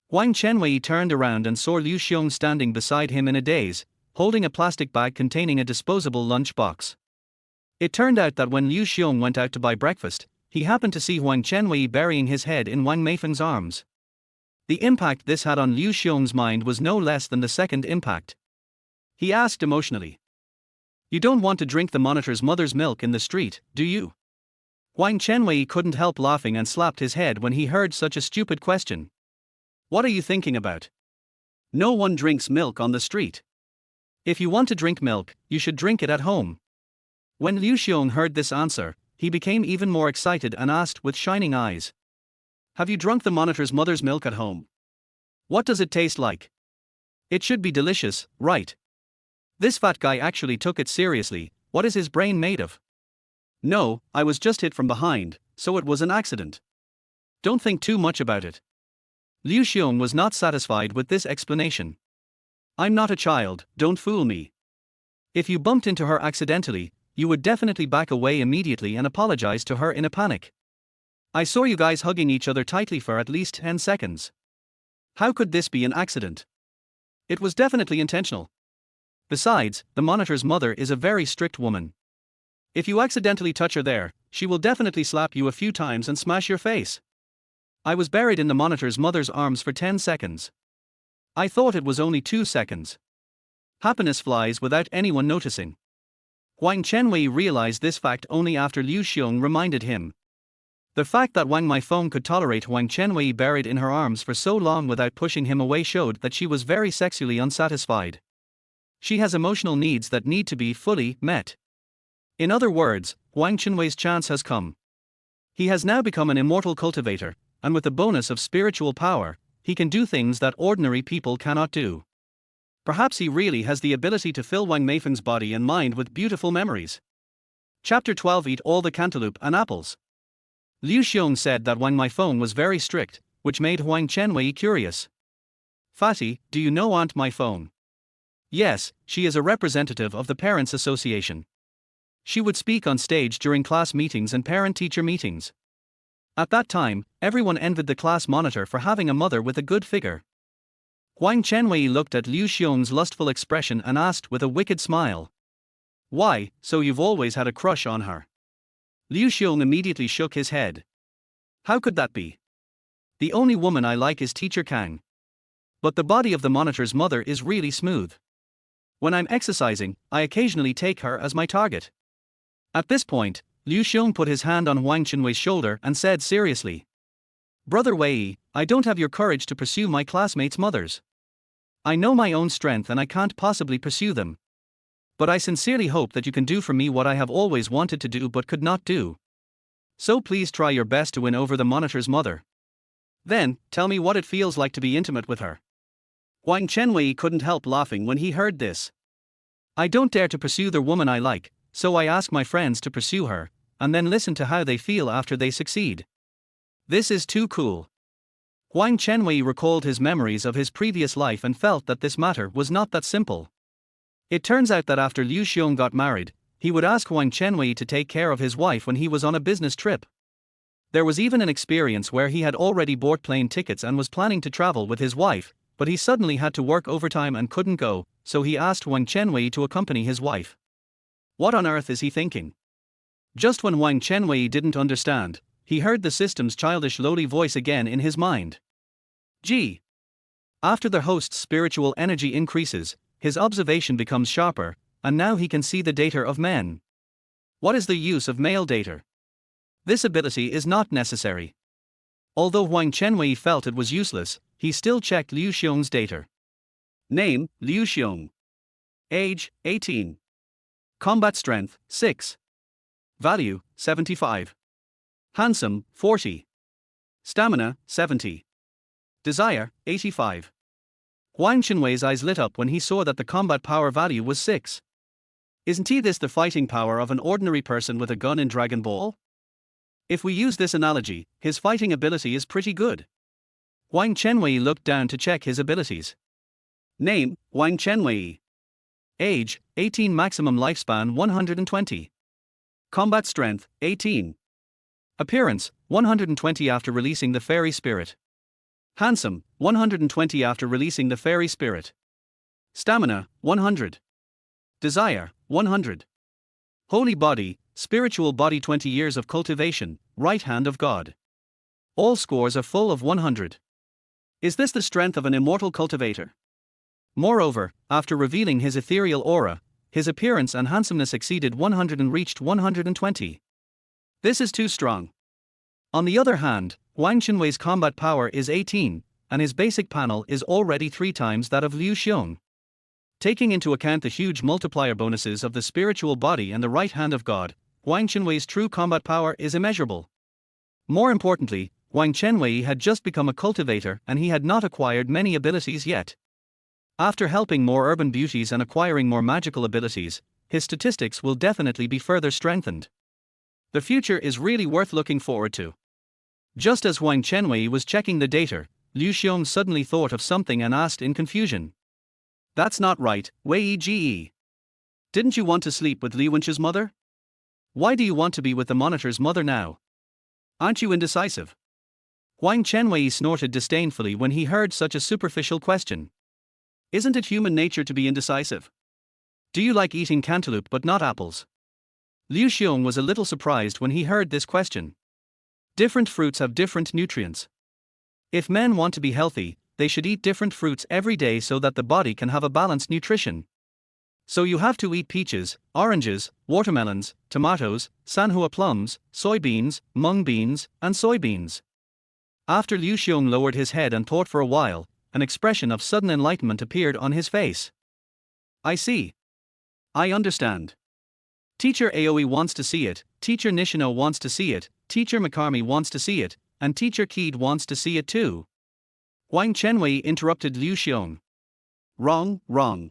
Huang Chenwei turned around and saw Liu Xiong standing beside him in a daze, holding a plastic bag containing a disposable lunch box. It turned out that when Liu Xiong went out to buy breakfast, he happened to see Huang Chenwei burying his head in Wang Meifeng's arms. The impact this had on Liu Xiong's mind was no less than the second impact. He asked emotionally. You don't want to drink the monitor's mother's milk in the street, do you? Huang Chenwei couldn't help laughing and slapped his head when he heard such a stupid question. What are you thinking about? No one drinks milk on the street. If you want to drink milk, you should drink it at home. When Liu Xiong heard this answer, he became even more excited and asked with shining eyes. Have you drunk the monitor's mother's milk at home? What does it taste like? It should be delicious, right? This fat guy actually took it seriously. What is his brain made of? No, I was just hit from behind, so it was an accident. Don't think too much about it. Liu Xiong was not satisfied with this explanation. I'm not a child, don't fool me. If you bumped into her accidentally, you would definitely back away immediately and apologize to her in a panic. I saw you guys hugging each other tightly for at least 10 seconds. How could this be an accident? It was definitely intentional. Besides, the monitor's mother is a very strict woman. If you accidentally touch her there, she will definitely slap you a few times and smash your face. I was buried in the monitor's mother's arms for 10 seconds. I thought it was only 2 seconds. Happiness flies without anyone noticing. Huang Chenwei realized this fact only after Liu Xiong reminded him. The fact that Wang Meifeng could tolerate Huang Chenwei buried in her arms for so long without pushing him away showed that she was very sexually unsatisfied. She has emotional needs that need to be fully met. In other words, Huang Chenwei's chance has come. He has now become an immortal cultivator, and with the bonus of spiritual power, he can do things that ordinary people cannot do. Perhaps he really has the ability to fill Wang Meifeng's body and mind with beautiful memories. Chapter 12 Eat all the cantaloupe and apples. Liu Xiong said that Wang Meifeng was very strict, which made Huang Chenwei curious. Fatty, do you know Aunt Meifeng? Yes, she is a representative of the Parents' Association. She would speak on stage during class meetings and parent-teacher meetings. At that time, everyone envied the class monitor for having a mother with a good figure. Huang Chenwei looked at Liu Xiong's lustful expression and asked with a wicked smile. "Why, so you've always had a crush on her?" Liu Xiong immediately shook his head. "How could that be? The only woman I like is Teacher Kang. But the body of the monitor's mother is really smooth. When I'm exercising, I occasionally take her as my target." At this point, Liu Xiong put his hand on Huang Chenwei's shoulder and said seriously, "Brother Wei, I don't have your courage to pursue my classmates' mothers. I know my own strength and I can't possibly pursue them. But I sincerely hope that you can do for me what I have always wanted to do but could not do. So please try your best to win over the monitor's mother. Then, tell me what it feels like to be intimate with her." Huang Chenwei couldn't help laughing when he heard this. "I don't dare to pursue the woman I like, so I ask my friends to pursue her, and then listen to how they feel after they succeed. This is too cool." Huang Chenwei recalled his memories of his previous life and felt that this matter was not that simple. It turns out that after Liu Xiong got married, he would ask Huang Chenwei to take care of his wife when he was on a business trip. There was even an experience where he had already bought plane tickets and was planning to travel with his wife, but he suddenly had to work overtime and couldn't go, so he asked Huang Chenwei to accompany his wife. What on earth is he thinking? Just when Huang Chenwei didn't understand, he heard the system's childish lowly voice again in his mind. Gee. After the host's spiritual energy increases, his observation becomes sharper, and now he can see the data of men. What is the use of male data? This ability is not necessary. Although Huang Chenwei felt it was useless, he still checked Liu Xiong's data. Name, Liu Xiong. Age, 18. Combat strength, 6. Value, 75. Handsome, 40. Stamina, 70. Desire, 85. Huang Chenwei's eyes lit up when he saw that the combat power value was 6. Isn't this the fighting power of an ordinary person with a gun in Dragon Ball? If we use this analogy, his fighting ability is pretty good. Huang Chenwei looked down to check his abilities. Name, Huang Chenwei. Age, 18. Maximum lifespan, 120. Combat strength, 18. Appearance, 120 after releasing the fairy spirit. Handsome, 120 after releasing the fairy spirit. Stamina, 100. Desire, 100. Holy body, spiritual body, 20 years of cultivation, right hand of God. All scores are full of 100. Is this the strength of an immortal cultivator? Moreover, after revealing his ethereal aura, his appearance and handsomeness exceeded 100 and reached 120. This is too strong. On the other hand, Huang Chenwei's combat power is 18, and his basic panel is already 3 times that of Liu Xiong. Taking into account the huge multiplier bonuses of the spiritual body and the right hand of God, Huang Chenwei's true combat power is immeasurable. More importantly, Huang Chenwei had just become a cultivator and he had not acquired many abilities yet. After helping more urban beauties and acquiring more magical abilities, his statistics will definitely be further strengthened. The future is really worth looking forward to. Just as Huang Chenwei was checking the data, Liu Xiong suddenly thought of something and asked in confusion. That's not right, Wei Ge. Didn't you want to sleep with Li Wenqi's mother? Why do you want to be with the monitor's mother now? Aren't you indecisive? Huang Chenwei snorted disdainfully when he heard such a superficial question. Isn't it human nature to be indecisive? Do you like eating cantaloupe but not apples? Liu Xiong was a little surprised when he heard this question. Different fruits have different nutrients. If men want to be healthy, they should eat different fruits every day so that the body can have a balanced nutrition. So you have to eat peaches, oranges, watermelons, tomatoes, sanhua plums, soybeans, mung beans, and soybeans. After Liu Xiong lowered his head and thought for a while, an expression of sudden enlightenment appeared on his face. I see. I understand. Teacher Aoi wants to see it, Teacher Nishino wants to see it, Teacher Makarmi wants to see it, and Teacher Keed wants to see it too. Huang Chenwei interrupted Liu Xiong. Wrong.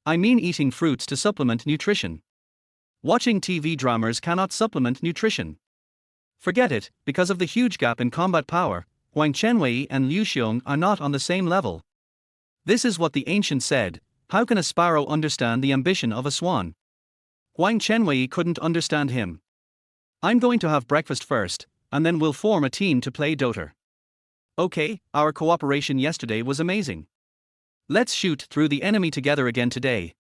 I mean eating fruits to supplement nutrition. Watching TV dramas cannot supplement nutrition. Forget it, because of the huge gap in combat power, Huang Chenwei and Liu Xiong are not on the same level. This is what the ancients said, how can a sparrow understand the ambition of a swan? Huang Chenwei couldn't understand him. I'm going to have breakfast first, and then we'll form a team to play Dota. Okay, our cooperation yesterday was amazing. Let's shoot through the enemy together again today.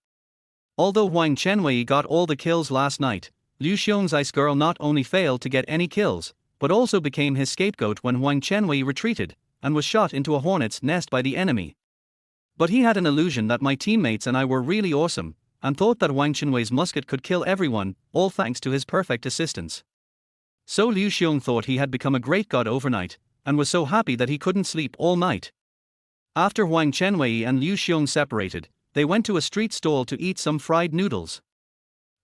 Although Huang Chenwei got all the kills last night, Liu Xiong's ice girl not only failed to get any kills, but also became his scapegoat when Huang Chenwei retreated, and was shot into a hornet's nest by the enemy. But he had an illusion that my teammates and I were really awesome, and thought that Huang Chenwei's musket could kill everyone, all thanks to his perfect assistance. So Liu Xiong thought he had become a great god overnight, and was so happy that he couldn't sleep all night. After Huang Chenwei and Liu Xiong separated, they went to a street stall to eat some fried noodles.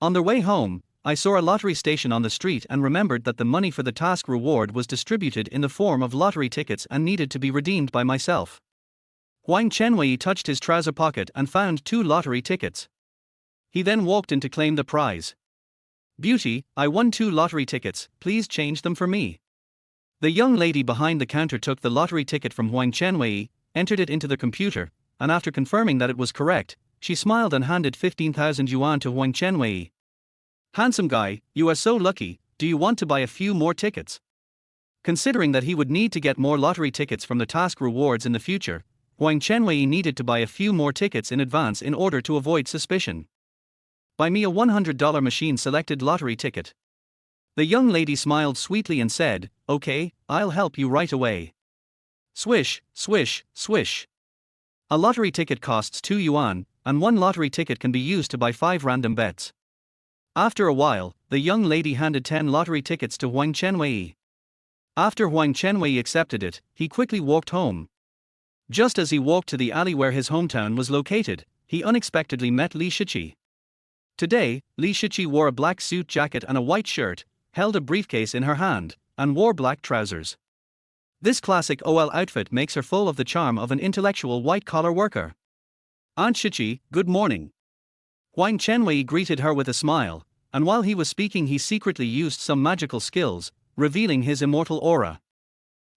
On their way home, I saw a lottery station on the street and remembered that the money for the task reward was distributed in the form of lottery tickets and needed to be redeemed by myself. Huang Chenwei touched his trouser pocket and found 2 lottery tickets. He then walked in to claim the prize. Beauty, I won 2 lottery tickets, please change them for me. The young lady behind the counter took the lottery ticket from Huang Chenwei, entered it into the computer, and after confirming that it was correct, she smiled and handed 15,000 yuan to Huang Chenwei. Handsome guy, you are so lucky, do you want to buy a few more tickets? Considering that he would need to get more lottery tickets from the task rewards in the future, Huang Chenwei needed to buy a few more tickets in advance in order to avoid suspicion. Buy me a $100 machine-selected lottery ticket. The young lady smiled sweetly and said, okay, I'll help you right away. Swish, swish, swish. A lottery ticket costs 2 yuan, and 1 lottery ticket can be used to buy 5 random bets. After a while, the young lady handed 10 lottery tickets to Huang Chenwei. After Huang Chenwei accepted it, he quickly walked home. Just as he walked to the alley where his hometown was located, he unexpectedly met Li Shiqi. Today, Li Shiqi wore a black suit jacket and a white shirt, held a briefcase in her hand, and wore black trousers. This classic OL outfit makes her full of the charm of an intellectual white-collar worker. Aunt Shiqi, good morning. Huang Chenwei greeted her with a smile, and while he was speaking he secretly used some magical skills, revealing his immortal aura.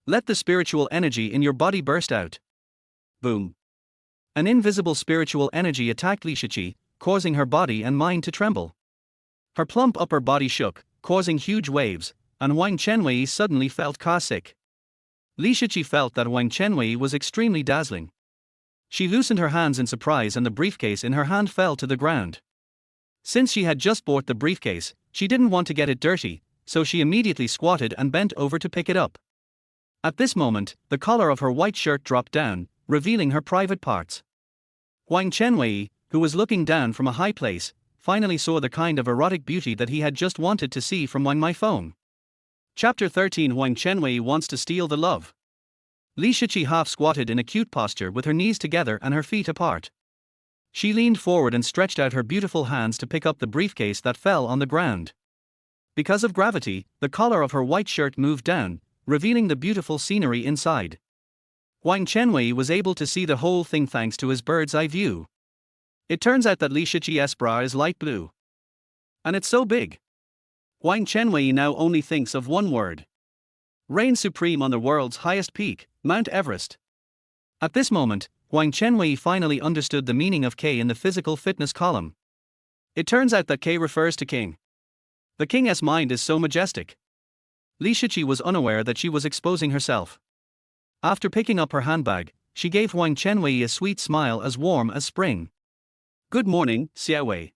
Let the spiritual energy in your body burst out. Boom. An invisible spiritual energy attacked Li Shiqi, causing her body and mind to tremble. Her plump upper body shook, causing huge waves, and Huang Chenwei suddenly felt car sick. Li Shiqi felt that Huang Chenwei was extremely dazzling. She loosened her hands in surprise and the briefcase in her hand fell to the ground. Since she had just bought the briefcase, she didn't want to get it dirty, so she immediately squatted and bent over to pick it up. At this moment, the collar of her white shirt dropped down, revealing her private parts. Huang Chenwei, who was looking down from a high place, finally saw the kind of erotic beauty that he had just wanted to see from my phone. Chapter 13 Huang Chenwei wants to steal the love. Li Shiqi half squatted in a cute posture with her knees together and her feet apart. She leaned forward and stretched out her beautiful hands to pick up the briefcase that fell on the ground. Because of gravity, the collar of her white shirt moved down, revealing the beautiful scenery inside. Huang Chenwei was able to see the whole thing thanks to his bird's eye view. It turns out that Li Shiqi's bra is light blue. And it's so big. Huang Chenwei now only thinks of one word. Reign supreme on the world's highest peak, Mount Everest. At this moment, Huang Chenwei finally understood the meaning of K in the physical fitness column. It turns out that K refers to king. The king's mind is so majestic. Li Shiqi was unaware that she was exposing herself. After picking up her handbag, she gave Huang Chenwei a sweet smile as warm as spring. Good morning, Xiaowei.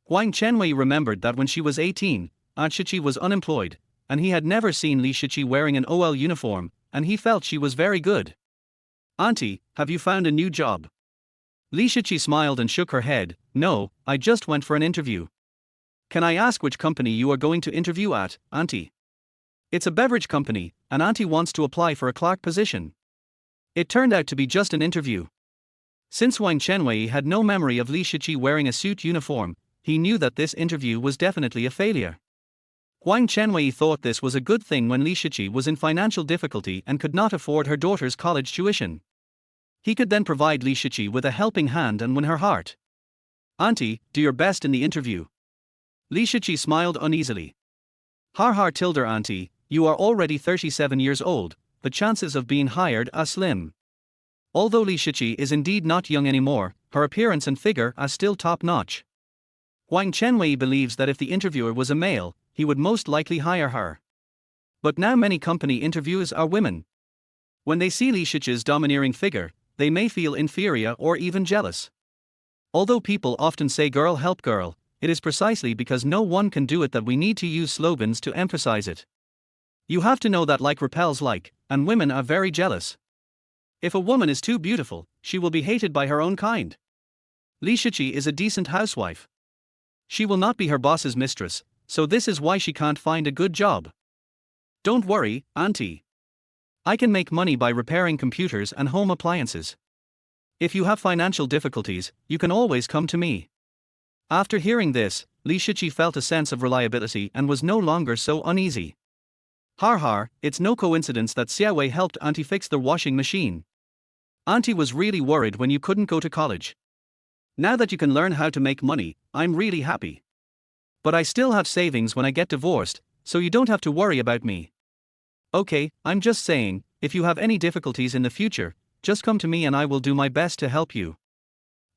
Huang Chenwei remembered that when she was 18, Aunt Shiqi was unemployed, and he had never seen Li Shiqi wearing an OL uniform, and he felt she was very good. Auntie, have you found a new job? Li Shiqi smiled and shook her head. No, I just went for an interview. Can I ask which company you are going to interview at, Auntie? It's a beverage company, and Auntie wants to apply for a clerk position. It turned out to be just an interview. Since Huang Chenwei had no memory of Li Shiqi wearing a suit uniform, he knew that this interview was definitely a failure. Huang Chenwei thought this was a good thing when Li Shiqi was in financial difficulty and could not afford her daughter's college tuition. He could then provide Li Shiqi with a helping hand and win her heart. Auntie, do your best in the interview. Li Shiqi smiled uneasily. Har tilde auntie, you are already 37 years old, the chances of being hired are slim. Although Li Shiqi is indeed not young anymore, her appearance and figure are still top-notch. Huang Chenwei believes that if the interviewer was a male, he would most likely hire her. But now many company interviewers are women. When they see Li Shiqi's domineering figure, they may feel inferior or even jealous. Although people often say girl help girl, it is precisely because no one can do it that we need to use slogans to emphasize it. You have to know that like repels like, and women are very jealous. If a woman is too beautiful, she will be hated by her own kind. Li Shiqi is a decent housewife. She will not be her boss's mistress, so this is why she can't find a good job. Don't worry, auntie. I can make money by repairing computers and home appliances. If you have financial difficulties, you can always come to me. After hearing this, Li Shiqi felt a sense of reliability and was no longer so uneasy. Har har, it's no coincidence that Xiaowei helped Auntie fix the washing machine. Auntie was really worried when you couldn't go to college. Now that you can learn how to make money, I'm really happy. But I still have savings when I get divorced, so you don't have to worry about me. Okay, I'm just saying, if you have any difficulties in the future, just come to me and I will do my best to help you.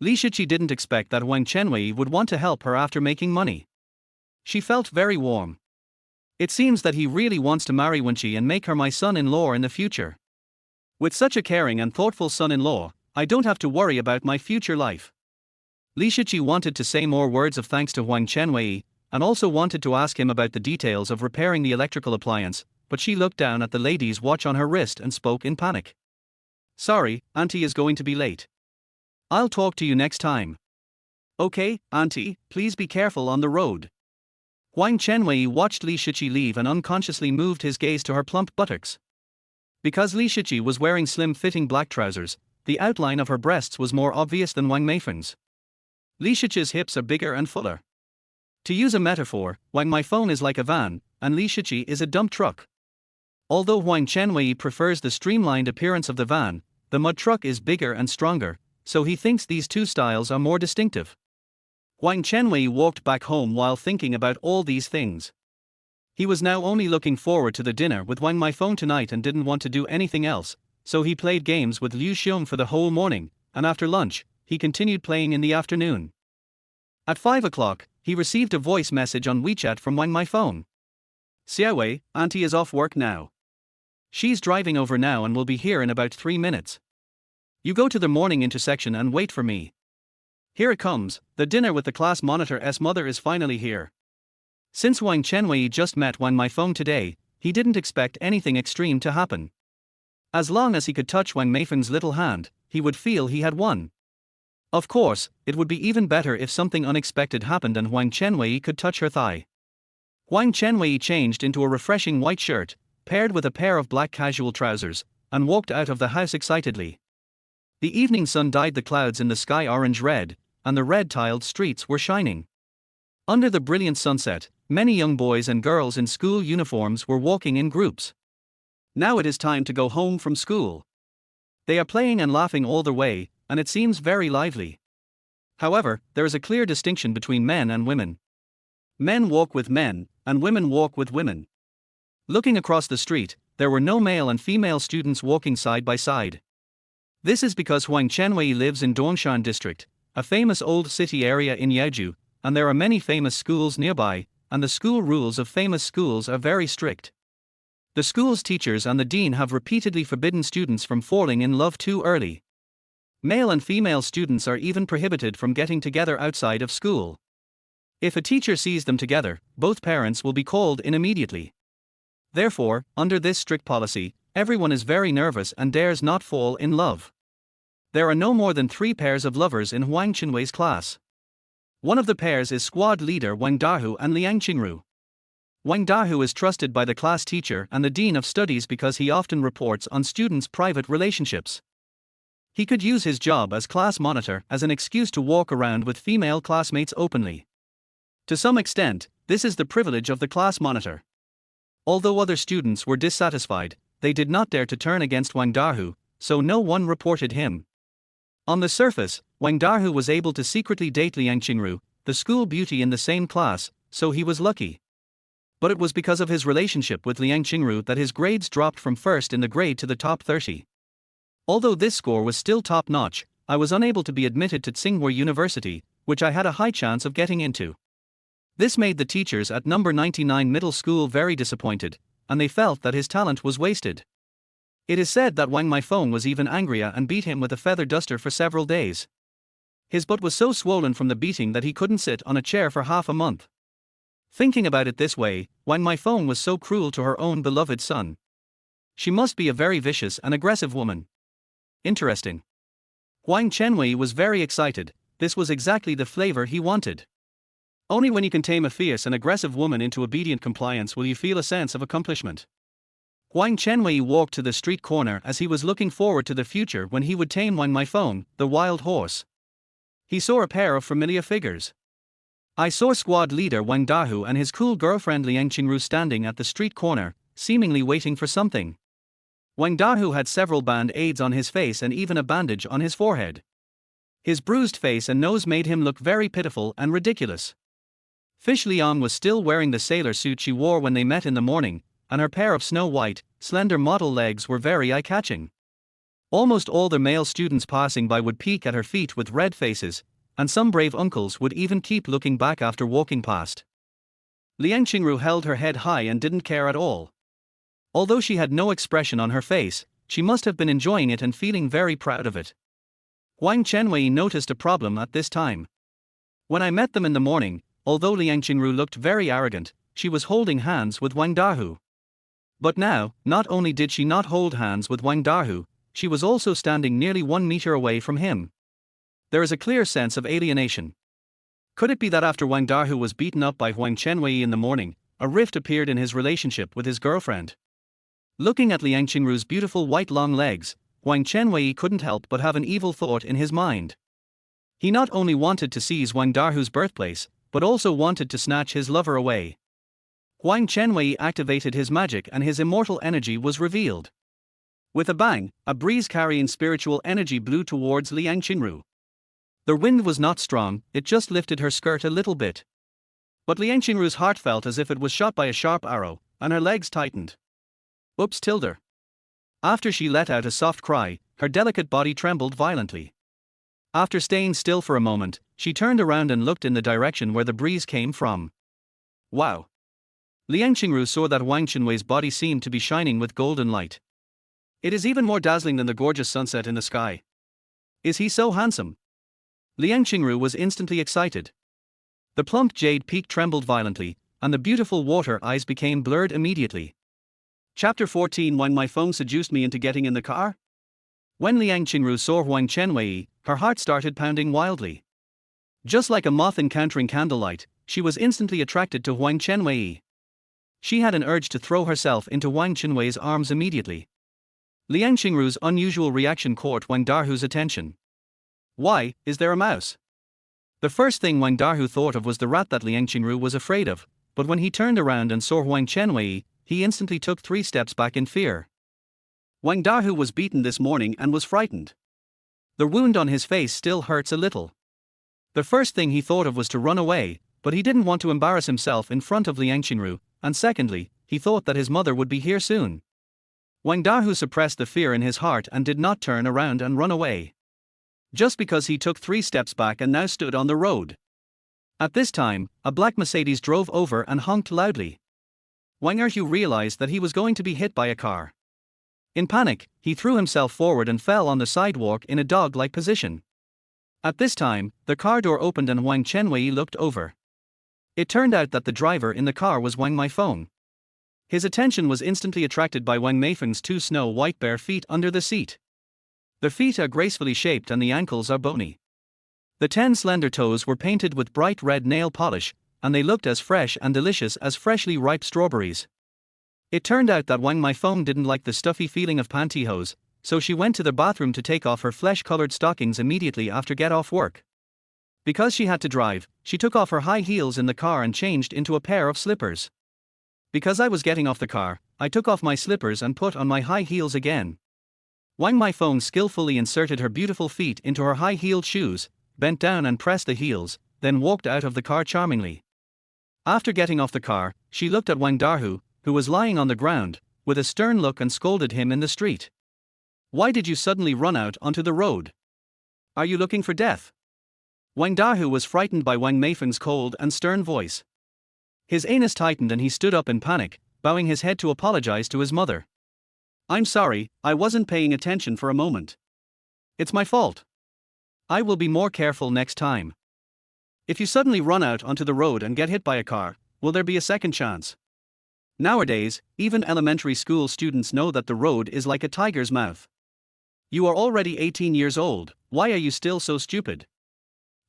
Li Shiqi didn't expect that Huang Chenwei would want to help her after making money. She felt very warm. It seems that he really wants to marry Wenqi and make her my son-in-law in the future. With such a caring and thoughtful son-in-law, I don't have to worry about my future life. Li Shiqi wanted to say more words of thanks to Huang Chenwei, and also wanted to ask him about the details of repairing the electrical appliance, but she looked down at the lady's watch on her wrist and spoke in panic. Sorry, Auntie is going to be late. I'll talk to you next time. Okay, Auntie, please be careful on the road. Huang Chenwei watched Li Shiqi leave and unconsciously moved his gaze to her plump buttocks. Because Li Shiqi was wearing slim-fitting black trousers, the outline of her breasts was more obvious than Wang Meifeng's. Li Shiqi's hips are bigger and fuller. To use a metaphor, Wang Meifeng is like a van, and Li Shiqi is a dump truck. Although Huang Chenwei prefers the streamlined appearance of the van, the mud truck is bigger and stronger, so he thinks these two styles are more distinctive. Huang Chenwei walked back home while thinking about all these things. He was now only looking forward to the dinner with Wang Meifeng tonight and didn't want to do anything else, so he played games with Liu Xiong for the whole morning, and after lunch, he continued playing in the afternoon. At 5 o'clock, he received a voice message on WeChat from Wang Meifeng. Xiaowei, Auntie is off work now. She's driving over now and will be here in about 3 minutes. You go to the morning intersection and wait for me. Here it comes, the dinner with the class monitor's mother is finally here. Since Huang Chenwei just met Wang Meifeng today, he didn't expect anything extreme to happen. As long as he could touch Wang Meifeng's little hand, he would feel he had won. Of course, it would be even better if something unexpected happened and Huang Chenwei could touch her thigh. Huang Chenwei changed into a refreshing white shirt, paired with a pair of black casual trousers, and walked out of the house excitedly. The evening sun dyed the clouds in the sky orange-red, and the red-tiled streets were shining. Under the brilliant sunset, many young boys and girls in school uniforms were walking in groups. Now it is time to go home from school. They are playing and laughing all the way, and it seems very lively. However, there is a clear distinction between men and women. Men walk with men, and women walk with women. Looking across the street, there were no male and female students walking side by side. This is because Huang Chenwei lives in Dongshan district, a famous old city area in Yaoju, and there are many famous schools nearby, and the school rules of famous schools are very strict. The school's teachers and the dean have repeatedly forbidden students from falling in love too early. Male and female students are even prohibited from getting together outside of school. If a teacher sees them together, both parents will be called in immediately. Therefore, under this strict policy, everyone is very nervous and dares not fall in love. There are no more than 3 pairs of lovers in Huang Chenwei's class. One of the pairs is squad leader Wang Dahu and Liang Qingru. Wang Dahu is trusted by the class teacher and the dean of studies because he often reports on students' private relationships. He could use his job as class monitor as an excuse to walk around with female classmates openly. To some extent, this is the privilege of the class monitor. Although other students were dissatisfied, they did not dare to turn against Wang Dahu, so no one reported him. On the surface, Wang Dahu was able to secretly date Liang Qingru, the school beauty in the same class, so he was lucky. But it was because of his relationship with Liang Qingru that his grades dropped from first in the grade to the top 30. Although this score was still top-notch, I was unable to be admitted to Tsinghua University, which I had a high chance of getting into. This made the teachers at number 99 middle school very disappointed, and they felt that his talent was wasted. It is said that Wang Meifeng was even angrier and beat him with a feather duster for several days. His butt was so swollen from the beating that he couldn't sit on a chair for half a month. Thinking about it this way, Wang Meifeng was so cruel to her own beloved son. She must be a very vicious and aggressive woman. Interesting. Huang Chenwei was very excited. This was exactly the flavor he wanted. Only when you can tame a fierce and aggressive woman into obedient compliance will you feel a sense of accomplishment. Huang Chenwei walked to the street corner as he was looking forward to the future when he would tame Wang Meifeng, the wild horse. He saw a pair of familiar figures. I saw squad leader Wang Dahu and his cool girlfriend Liang Qingru standing at the street corner, seemingly waiting for something. Wang Dahu had several band-aids on his face and even a bandage on his forehead. His bruised face and nose made him look very pitiful and ridiculous. Fish Liang was still wearing the sailor suit she wore when they met in the morning, and her pair of snow-white, slender model legs were very eye-catching. Almost all the male students passing by would peek at her feet with red faces, and some brave uncles would even keep looking back after walking past. Liang Qingru held her head high and didn't care at all. Although she had no expression on her face, she must have been enjoying it and feeling very proud of it. Huang Chenwei noticed a problem at this time. When I met them in the morning, although Liang Qingru looked very arrogant, she was holding hands with Wang Dahu. But now, not only did she not hold hands with Wang Dahu, she was also standing nearly 1 meter away from him. There is a clear sense of alienation. Could it be that after Wang Dahu was beaten up by Huang Chenwei in the morning, a rift appeared in his relationship with his girlfriend? Looking at Liang Qingru's beautiful white long legs, Huang Chenwei couldn't help but have an evil thought in his mind. He not only wanted to seize Wang Dahu's birthplace, but also wanted to snatch his lover away. Huang Chenwei activated his magic and his immortal energy was revealed. With a bang, a breeze carrying spiritual energy blew towards Liang Qingru. The wind was not strong, it just lifted her skirt a little bit. But Liang Qingru's heart felt as if it was shot by a sharp arrow, and her legs tightened. Oops, tilde. After she let out a soft cry, her delicate body trembled violently. After staying still for a moment, she turned around and looked in the direction where the breeze came from. Wow! Liang Qingru saw that Huang Chenwei's body seemed to be shining with golden light. It is even more dazzling than the gorgeous sunset in the sky. Is he so handsome? Liang Qingru was instantly excited. The plump jade peak trembled violently, and the beautiful water eyes became blurred immediately. Chapter 14 Wang Meifeng seduced me into getting in the car? When Liang Qingru saw Huang Chenwei, her heart started pounding wildly. Just like a moth encountering candlelight, she was instantly attracted to Huang Chenwei. She had an urge to throw herself into Huang Chenwei's arms immediately. Liang Qingru's unusual reaction caught Wang Dahu's attention. Why, is there a mouse? The first thing Wang Dahu thought of was the rat that Liang Qingru was afraid of, but when he turned around and saw Huang Chenwei, he instantly took 3 steps back in fear. Wang Dahu was beaten this morning and was frightened. The wound on his face still hurts a little. The first thing he thought of was to run away, but he didn't want to embarrass himself in front of Liang Qingru, and secondly, he thought that his mother would be here soon. Wang Dahu suppressed the fear in his heart and did not turn around and run away. Just because he took 3 steps back and now stood on the road. At this time, a black Mercedes drove over and honked loudly. Wang Erhu realized that he was going to be hit by a car. In panic, he threw himself forward and fell on the sidewalk in a dog-like position. At this time, the car door opened and Huang Chenwei looked over. It turned out that the driver in the car was Wang Meifeng. His attention was instantly attracted by Wang Meifeng's 2 snow-white bare feet under the seat. The feet are gracefully shaped and the ankles are bony. The 10 slender toes were painted with bright red nail polish, and they looked as fresh and delicious as freshly ripe strawberries. It turned out that Wang Meifeng didn't like the stuffy feeling of pantyhose, so she went to the bathroom to take off her flesh-colored stockings immediately after get off work. Because she had to drive, she took off her high heels in the car and changed into a pair of slippers. Because I was getting off the car, I took off my slippers and put on my high heels again. Wang Meifeng skillfully inserted her beautiful feet into her high-heeled shoes, bent down and pressed the heels, then walked out of the car charmingly. After getting off the car, she looked at Wang Dahu, who was lying on the ground, with a stern look and scolded him in the street. Why did you suddenly run out onto the road? Are you looking for death? Wang Dahu was frightened by Wang Meifeng's cold and stern voice. His anus tightened and he stood up in panic, bowing his head to apologize to his mother. I'm sorry, I wasn't paying attention for a moment. It's my fault. I will be more careful next time. If you suddenly run out onto the road and get hit by a car, will there be a second chance? Nowadays, even elementary school students know that the road is like a tiger's mouth. You are already 18 years old, why are you still so stupid?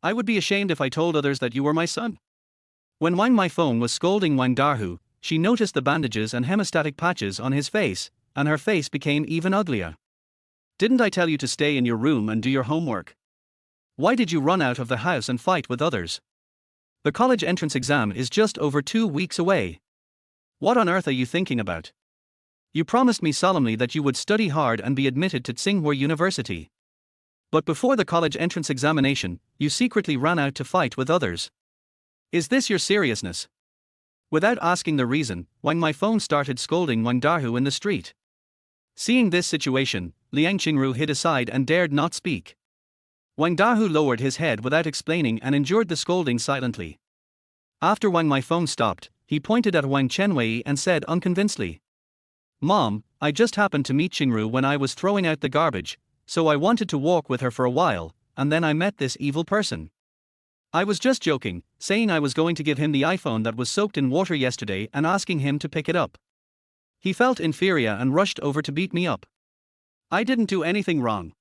I would be ashamed if I told others that you were my son. When Wang Meifeng was scolding Wang Dahu, she noticed the bandages and hemostatic patches on his face, and her face became even uglier. Didn't I tell you to stay in your room and do your homework? Why did you run out of the house and fight with others? The college entrance exam is just over 2 weeks away. What on earth are you thinking about? You promised me solemnly that you would study hard and be admitted to Tsinghua University. But before the college entrance examination, you secretly ran out to fight with others. Is this your seriousness? Without asking the reason, Wang Meifeng started scolding Wang Dahu in the street. Seeing this situation, Liang Qingru hid aside and dared not speak. Wang Dahu lowered his head without explaining and endured the scolding silently. After Wang Meifeng stopped, he pointed at Huang Chenwei and said unconvincedly, Mom, I just happened to meet Qingru when I was throwing out the garbage, so I wanted to walk with her for a while, and then I met this evil person. I was just joking, saying I was going to give him the iPhone that was soaked in water yesterday and asking him to pick it up. He felt inferior and rushed over to beat me up. I didn't do anything wrong.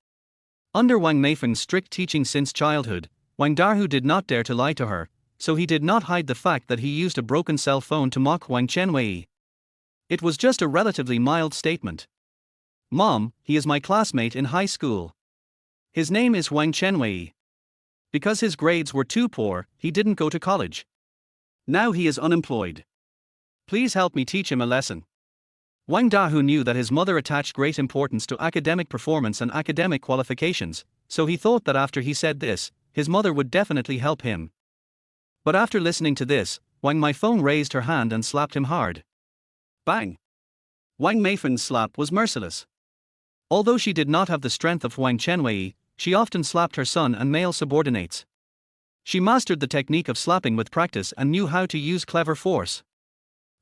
Under Wang Meifeng's strict teaching since childhood, Wang Dahu did not dare to lie to her, so he did not hide the fact that he used a broken cell phone to mock Huang Chenwei. It was just a relatively mild statement. Mom, he is my classmate in high school. His name is Huang Chenwei. Because his grades were too poor, he didn't go to college. Now he is unemployed. Please help me teach him a lesson. Wang Dahu knew that his mother attached great importance to academic performance and academic qualifications, so he thought that after he said this, his mother would definitely help him. But after listening to this, Wang Meifeng raised her hand and slapped him hard. Bang! Wang Meifeng's slap was merciless. Although she did not have the strength of Huang Chenwei, she often slapped her son and male subordinates. She mastered the technique of slapping with practice and knew how to use clever force.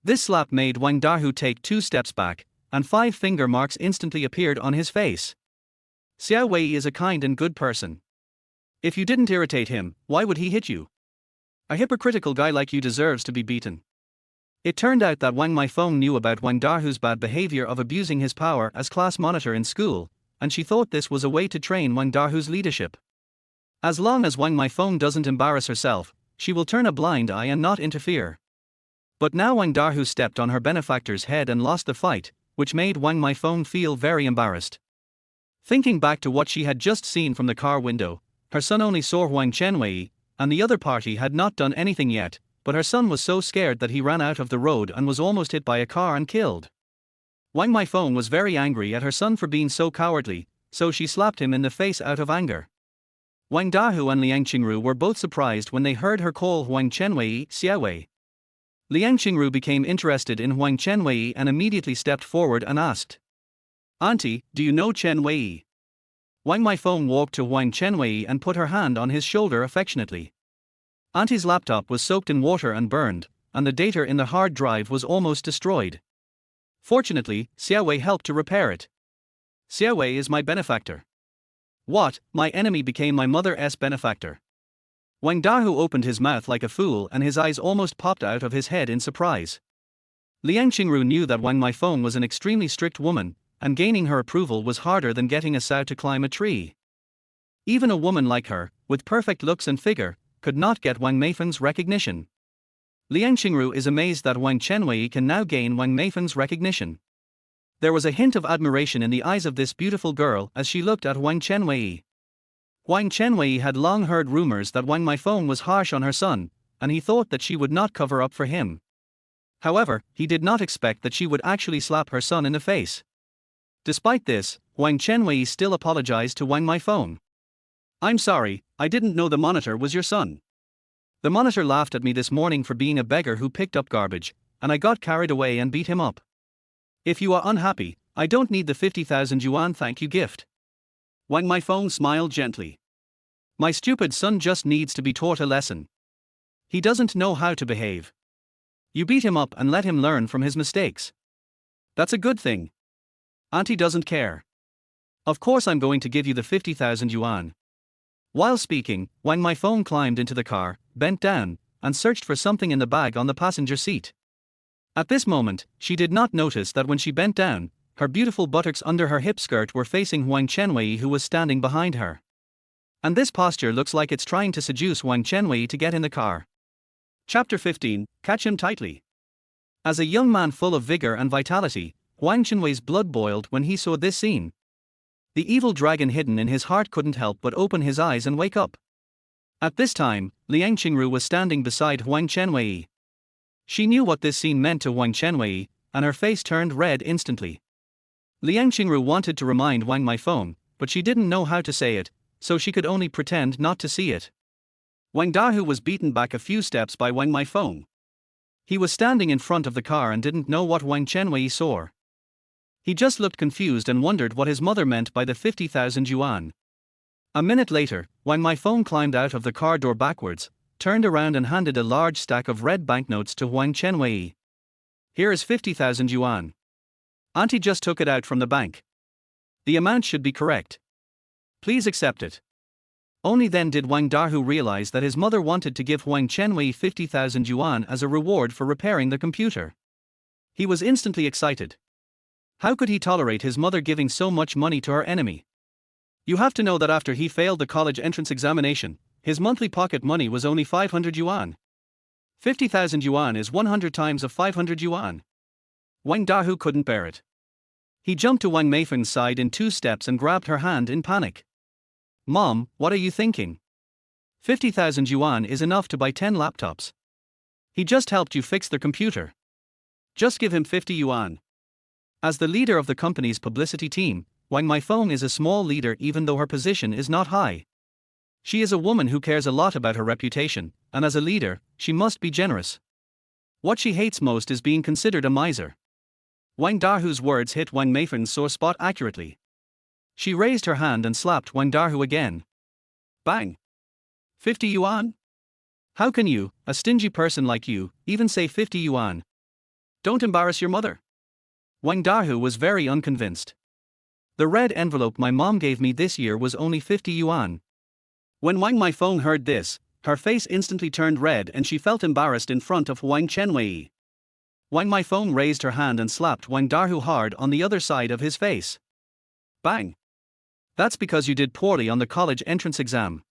This slap made Wang Dahu take 2 steps back, and 5 finger marks instantly appeared on his face. Xiaowei is a kind and good person. If you didn't irritate him, why would he hit you? A hypocritical guy like you deserves to be beaten. It turned out that Wang Meifeng knew about Wang Dahu's bad behavior of abusing his power as class monitor in school, and she thought this was a way to train Wang Dahu's leadership. As long as Wang Meifeng doesn't embarrass herself, she will turn a blind eye and not interfere. But now Wang Dahu stepped on her benefactor's head and lost the fight, which made Wang Meifeng feel very embarrassed. Thinking back to what she had just seen from the car window, her son only saw Huang Chenwei, and the other party had not done anything yet, but her son was so scared that he ran out of the road and was almost hit by a car and killed. Wang Meifeng was very angry at her son for being so cowardly, so she slapped him in the face out of anger. Wang Dahu and Liang Qingru were both surprised when they heard her call Huang Chenwei Xiaowei. Liang Qingru became interested in Huang Chenwei and immediately stepped forward and asked, Auntie, do you know Chenwei? Wang Meifeng walked to Huang Chenwei and put her hand on his shoulder affectionately. Auntie's laptop was soaked in water and burned, and the data in the hard drive was almost destroyed. Fortunately, Xiaowei helped to repair it. Xiaowei is my benefactor. What, my enemy became my mother's benefactor? Wang Dahu opened his mouth like a fool and his eyes almost popped out of his head in surprise. Liang Qingru knew that Wang Meifeng was an extremely strict woman, and gaining her approval was harder than getting a sow to climb a tree. Even a woman like her, with perfect looks and figure, could not get Wang Meifeng's recognition. Liang Qingru is amazed that Huang Chenwei can now gain Wang Meifeng's recognition. There was a hint of admiration in the eyes of this beautiful girl as she looked at Huang Chenwei. Huang Chenwei had long heard rumors that Wang Meifeng was harsh on her son, and he thought that she would not cover up for him. However, he did not expect that she would actually slap her son in the face. Despite this, Huang Chenwei still apologized to Wang Meifeng. I'm sorry, I didn't know the monitor was your son. The monitor laughed at me this morning for being a beggar who picked up garbage, and I got carried away and beat him up. If you are unhappy, I don't need the 50,000 yuan thank you gift. Wang Meifeng smiled gently. My stupid son just needs to be taught a lesson. He doesn't know how to behave. You beat him up and let him learn from his mistakes. That's a good thing. Auntie doesn't care. Of course I'm going to give you the 50,000 yuan. While speaking, Wang Meifeng climbed into the car, bent down, and searched for something in the bag on the passenger seat. At this moment, she did not notice that when she bent down, her beautiful buttocks under her hip skirt were facing Huang Chenwei, who was standing behind her. And this posture looks like it's trying to seduce Huang Chenwei to get in the car. Chapter 15, Catch Him Tightly. As a young man full of vigor and vitality, Huang Chenwei's blood boiled when he saw this scene. The evil dragon hidden in his heart couldn't help but open his eyes and wake up. At this time, Liang Qingru was standing beside Huang Chenwei. She knew what this scene meant to Huang Chenwei, and her face turned red instantly. Liang Qingru wanted to remind Wang Meifeng, but she didn't know how to say it, so she could only pretend not to see it. Wang Dahu was beaten back a few steps by Wang Meifeng. He was standing in front of the car and didn't know what Huang Chenwei saw. He just looked confused and wondered what his mother meant by the 50,000 yuan. A minute later, Wang Meifeng climbed out of the car door backwards, turned around and handed a large stack of red banknotes to Huang Chenwei. Here is 50,000 yuan. Auntie just took it out from the bank. The amount should be correct. Please accept it. Only then did Wang Dahu realize that his mother wanted to give Huang Chenwei 50,000 yuan as a reward for repairing the computer. He was instantly excited. How could he tolerate his mother giving so much money to her enemy? You have to know that after he failed the college entrance examination, his monthly pocket money was only 500 yuan. 50,000 yuan is 100 times of 500 yuan. Wang Dahu couldn't bear it. He jumped to Wang Meifeng's side in 2 steps and grabbed her hand in panic. Mom, what are you thinking? 50,000 yuan is enough to buy 10 laptops. He just helped you fix the computer. Just give him 50 yuan. As the leader of the company's publicity team, Wang Meifeng is a small leader even though her position is not high. She is a woman who cares a lot about her reputation, and as a leader, she must be generous. What she hates most is being considered a miser. Wang Dahu's words hit Wang Meifeng's sore spot accurately. She raised her hand and slapped Wang Dahu again. Bang! 50 yuan? How can you, a stingy person like you, even say 50 yuan? Don't embarrass your mother. Wang Dahu was very unconvinced. The red envelope my mom gave me this year was only 50 yuan. When Wang Meifeng heard this, her face instantly turned red and she felt embarrassed in front of Huang Chenwei. Wang Meifeng raised her hand and slapped Wang Dahu hard on the other side of his face. Bang! That's because you did poorly on the college entrance exam.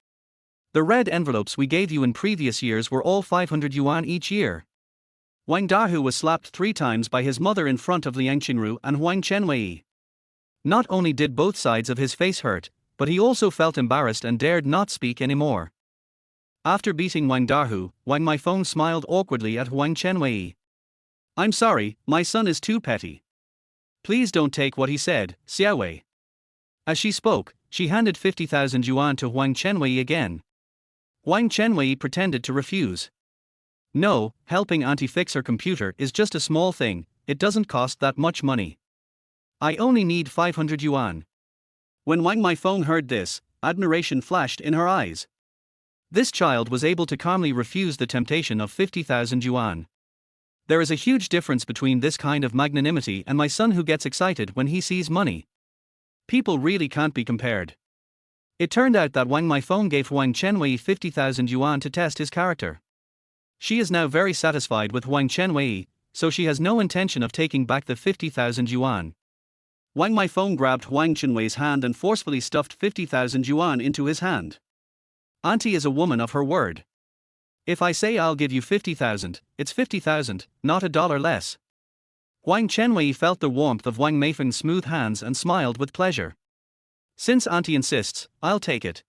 The red envelopes we gave you in previous years were all 500 yuan each year. Wang Dahu was slapped 3 times by his mother in front of Liang Qingru and Huang Chenwei. Not only did both sides of his face hurt, but he also felt embarrassed and dared not speak anymore. After beating Wang Dahu, Wang Meifeng smiled awkwardly at Huang Chenwei. I'm sorry, my son is too petty. Please don't take what he said, Xiaowei. As she spoke, she handed 50,000 yuan to Huang Chenwei again. Huang Chenwei pretended to refuse. No, helping auntie fix her computer is just a small thing, it doesn't cost that much money. I only need 500 yuan. When Wang Meifeng heard this, admiration flashed in her eyes. This child was able to calmly refuse the temptation of 50,000 yuan. There is a huge difference between this kind of magnanimity and my son who gets excited when he sees money. People really can't be compared. It turned out that Wang Meifeng gave Huang Chenwei 50,000 yuan to test his character. She is now very satisfied with Huang Chenwei, so she has no intention of taking back the 50,000 yuan. Wang Meifeng grabbed Huang Chenwei's hand and forcefully stuffed 50,000 yuan into his hand. Auntie is a woman of her word. If I say I'll give you 50,000, it's 50,000, not a dollar less. Huang Chenwei felt the warmth of Wang Meifeng's smooth hands and smiled with pleasure. Since auntie insists, I'll take it.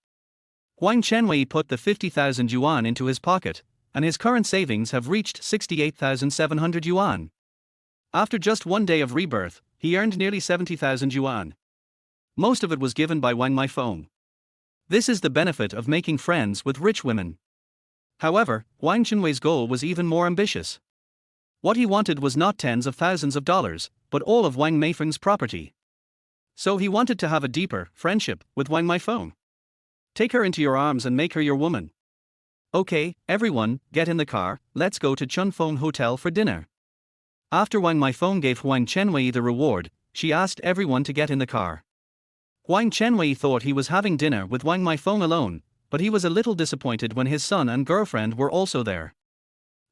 Huang Chenwei put the 50,000 yuan into his pocket, and his current savings have reached 68,700 yuan. After just 1 day of rebirth, he earned nearly 70,000 yuan. Most of it was given by Wang Meifeng. This is the benefit of making friends with rich women. However, Huang Chenwei's goal was even more ambitious. What he wanted was not tens of thousands of dollars, but all of Wang Meifeng's property. So he wanted to have a deeper friendship with Wang Meifeng. Take her into your arms and make her your woman. Okay, everyone, get in the car, let's go to Chunfeng Hotel for dinner. After Huang Meifeng gave Huang Chenwei the reward, she asked everyone to get in the car. Huang Chenwei thought he was having dinner with Huang Meifeng alone, but he was a little disappointed when his son and girlfriend were also there.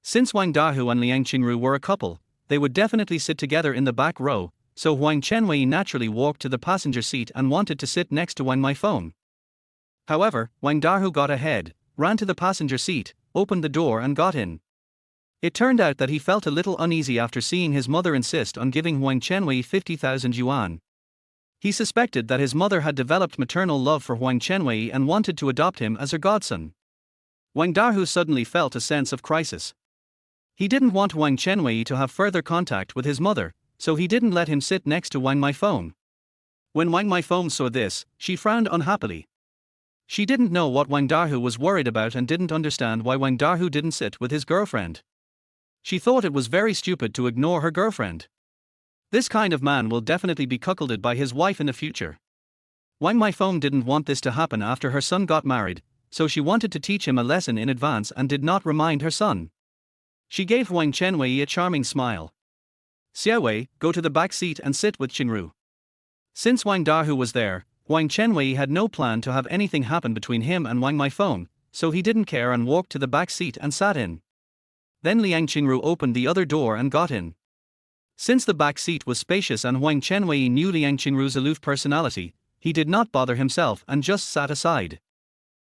Since Wang Dahu and Liang Qingru were a couple, they would definitely sit together in the back row, so Huang Chenwei naturally walked to the passenger seat and wanted to sit next to Huang Meifeng. However, Wang Dahu got ahead, ran to the passenger seat, opened the door and got in. It turned out that he felt a little uneasy after seeing his mother insist on giving Huang Chenwei 50,000 yuan. He suspected that his mother had developed maternal love for Huang Chenwei and wanted to adopt him as her godson. Wang Dahu suddenly felt a sense of crisis. He didn't want Huang Chenwei to have further contact with his mother, so he didn't let him sit next to Huang Meifeng. When Huang Meifeng saw this, she frowned unhappily. She didn't know what Wang Dahu was worried about and didn't understand why Wang Dahu didn't sit with his girlfriend. She thought it was very stupid to ignore her girlfriend. This kind of man will definitely be cuckolded by his wife in the future. Wang Meifeng didn't want this to happen after her son got married, so she wanted to teach him a lesson in advance and did not remind her son. She gave Huang Chenwei a charming smile. Xiaowei, go to the back seat and sit with Qingru. Since Wang Dahu was there, Huang Chenwei had no plan to have anything happen between him and Wang Meifeng, so he didn't care and walked to the back seat and sat in. Then Liang Qingru opened the other door and got in. Since the back seat was spacious and Huang Chenwei knew Liang Qingru's aloof personality, he did not bother himself and just sat aside.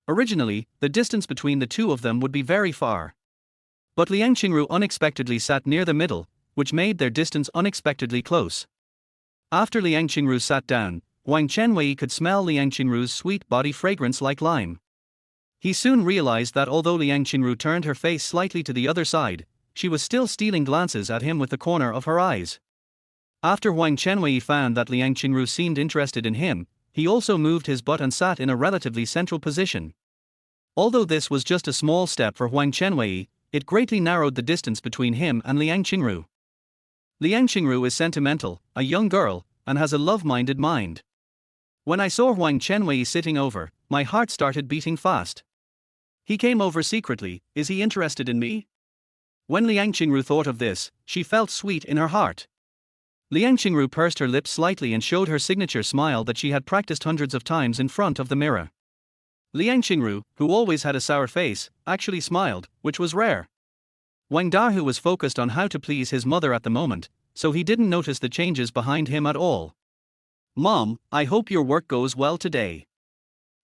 Originally, the distance between the two of them would be very far. But Liang Qingru unexpectedly sat near the middle, which made their distance unexpectedly close. After Liang Qingru sat down, Huang Chenwei could smell Liang Qingru's sweet body fragrance like lime. He soon realized that although Liang Qingru turned her face slightly to the other side, she was still stealing glances at him with the corner of her eyes. After Huang Chenwei found that Liang Qingru seemed interested in him, he also moved his butt and sat in a relatively central position. Although this was just a small step for Huang Chenwei, it greatly narrowed the distance between him and Liang Qingru. Liang Qingru is sentimental, a young girl, and has a love-minded mind. When I saw Huang Chenwei sitting over, my heart started beating fast. He came over secretly, is he interested in me? When Liang Qingru thought of this, she felt sweet in her heart. Liang Qingru pursed her lips slightly and showed her signature smile that she had practiced hundreds of times in front of the mirror. Liang Qingru, who always had a sour face, actually smiled, which was rare. Wang Dahu was focused on how to please his mother at the moment, so he didn't notice the changes behind him at all. Mom, I hope your work goes well today.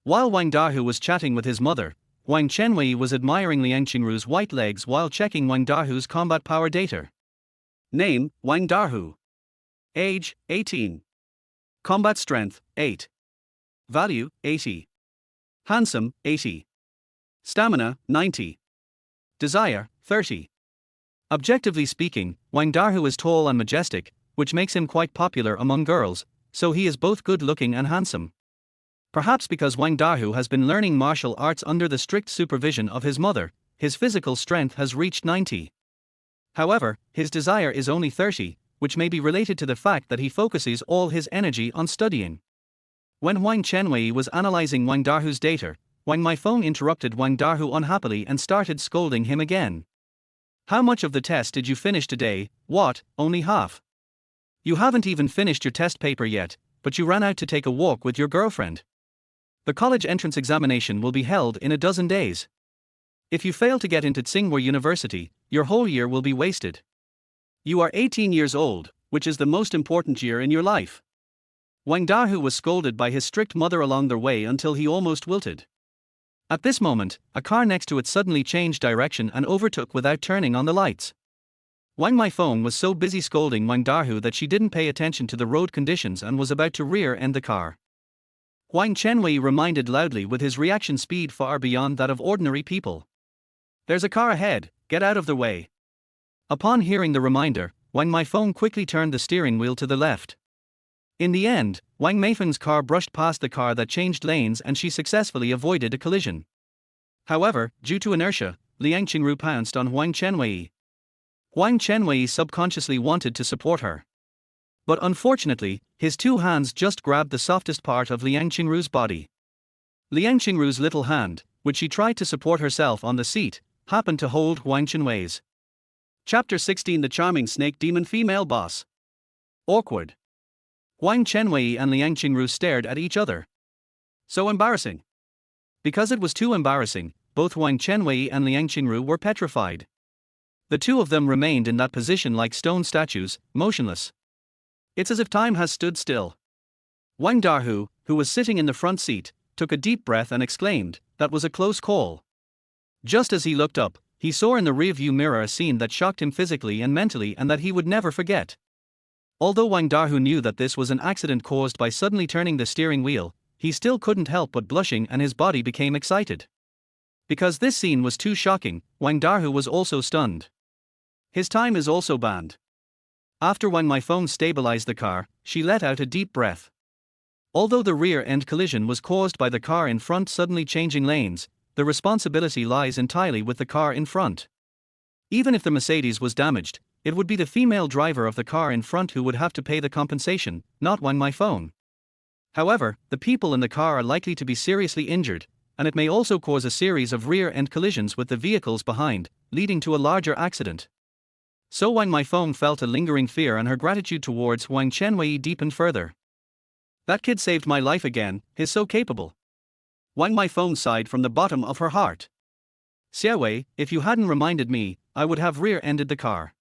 While Wang Dahu was chatting with his mother, Huang Chenwei was admiring Liang Qingru's white legs while checking Wang Dahu's combat power data. Name, Wang Dahu. Age, 18. Combat strength, 8. Value, 80. Handsome, 80. Stamina, 90. Desire, 30. Objectively speaking, Wang Dahu is tall and majestic, which makes him quite popular among girls, so he is both good-looking and handsome. Perhaps because Wang Dahu has been learning martial arts under the strict supervision of his mother, his physical strength has reached 90. However, his desire is only 30, which may be related to the fact that he focuses all his energy on studying. When Huang Chenwei was analyzing Wang Dahu's data, Wang Meifeng interrupted Wang Dahu unhappily and started scolding him again. How much of the test did you finish today? What, only half? You haven't even finished your test paper yet, but you ran out to take a walk with your girlfriend. The college entrance examination will be held in a dozen days. If you fail to get into Tsinghua University, your whole year will be wasted. You are 18 years old, which is the most important year in your life. Wang Dahu was scolded by his strict mother along their way until he almost wilted. At this moment, a car next to it suddenly changed direction and overtook without turning on the lights. Wang Meifeng was so busy scolding Wang Dahu that she didn't pay attention to the road conditions and was about to rear-end the car. Huang Chenwei reminded loudly with his reaction speed far beyond that of ordinary people. There's a car ahead, get out of the way. Upon hearing the reminder, Wang Meifeng quickly turned the steering wheel to the left. In the end, Wang Meifeng's car brushed past the car that changed lanes and she successfully avoided a collision. However, due to inertia, Liang Qingru pounced on Huang Chenwei. Huang Chenwei subconsciously wanted to support her. But unfortunately, his two hands just grabbed the softest part of Liang Qingru's body. Liang Qingru's little hand, which she tried to support herself on the seat, happened to hold Huang Chenwei's. Chapter 16: The Charming Snake Demon Female Boss. Awkward. Huang Chenwei and Liang Qingru stared at each other. So embarrassing. Because it was too embarrassing, both Huang Chenwei and Liang Qingru were petrified. The two of them remained in that position like stone statues, motionless. It's as if time has stood still. Wang Dahu, who was sitting in the front seat, took a deep breath and exclaimed, "That was a close call." Just as he looked up, he saw in the rearview mirror a scene that shocked him physically and mentally and that he would never forget. Although Wang Dahu knew that this was an accident caused by suddenly turning the steering wheel, he still couldn't help but blushing and his body became excited. Because this scene was too shocking, Wang Dahu was also stunned. His time is also banned. After Wang Meifeng stabilized the car, she let out a deep breath. Although the rear-end collision was caused by the car in front suddenly changing lanes, the responsibility lies entirely with the car in front. Even if the Mercedes was damaged, it would be the female driver of the car in front who would have to pay the compensation, not Wang Meifeng. However, the people in the car are likely to be seriously injured, and it may also cause a series of rear-end collisions with the vehicles behind, leading to a larger accident. So Wang Meifeng felt a lingering fear and her gratitude towards Huang Chenwei deepened further. "That kid saved my life again, he's so capable." Wang Meifeng sighed from the bottom of her heart. "Xiaowei, if you hadn't reminded me, I would have rear-ended the car."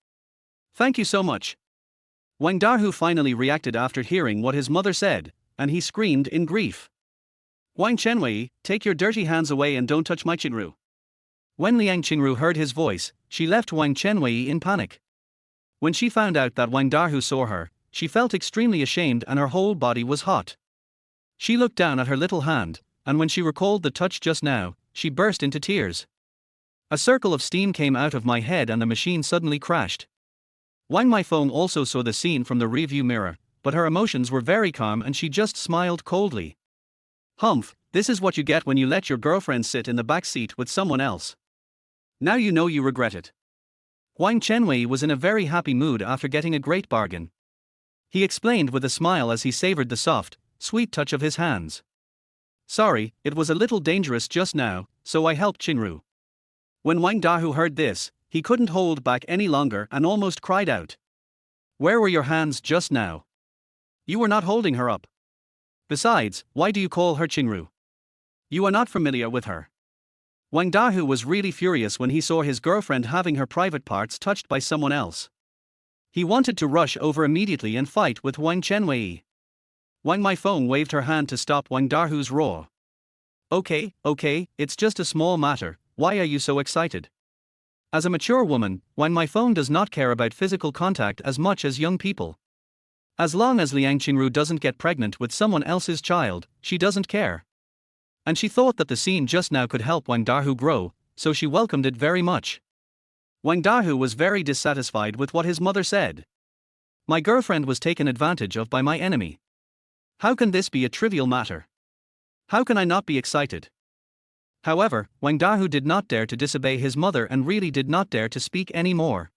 "Thank you so much." Wang Dahu finally reacted after hearing what his mother said, and he screamed in grief. "Huang Chenwei, take your dirty hands away and don't touch my Qingru." When Liang Qingru heard his voice, she left Huang Chenwei in panic. When she found out that Wang Dahu saw her, she felt extremely ashamed and her whole body was hot. She looked down at her little hand, and when she recalled the touch just now, she burst into tears. "A circle of steam came out of my head and the machine suddenly crashed." Wang Meifeng also saw the scene from the rearview mirror, but her emotions were very calm and she just smiled coldly. "Humph, this is what you get when you let your girlfriend sit in the back seat with someone else. Now you know you regret it." Huang Chenwei was in a very happy mood after getting a great bargain. He explained with a smile as he savored the soft, sweet touch of his hands. "Sorry, it was a little dangerous just now, so I helped Qingru." When Wang Dahu heard this, he couldn't hold back any longer and almost cried out. "Where were your hands just now? You were not holding her up. Besides, why do you call her Qingru? You are not familiar with her." Wang Dahu was really furious when he saw his girlfriend having her private parts touched by someone else. He wanted to rush over immediately and fight with Huang Chenwei. Wang Meifeng waved her hand to stop Wang Dahu's roar. Okay, it's just a small matter, why are you so excited?" As a mature woman, Wang Meifeng does not care about physical contact as much as young people. As long as Liang Qingru doesn't get pregnant with someone else's child, she doesn't care. And she thought that the scene just now could help Wang Dahu grow, so she welcomed it very much. Wang Dahu was very dissatisfied with what his mother said. "My girlfriend was taken advantage of by my enemy. How can this be a trivial matter? How can I not be excited?" However, Wang Dahu did not dare to disobey his mother and really did not dare to speak any more.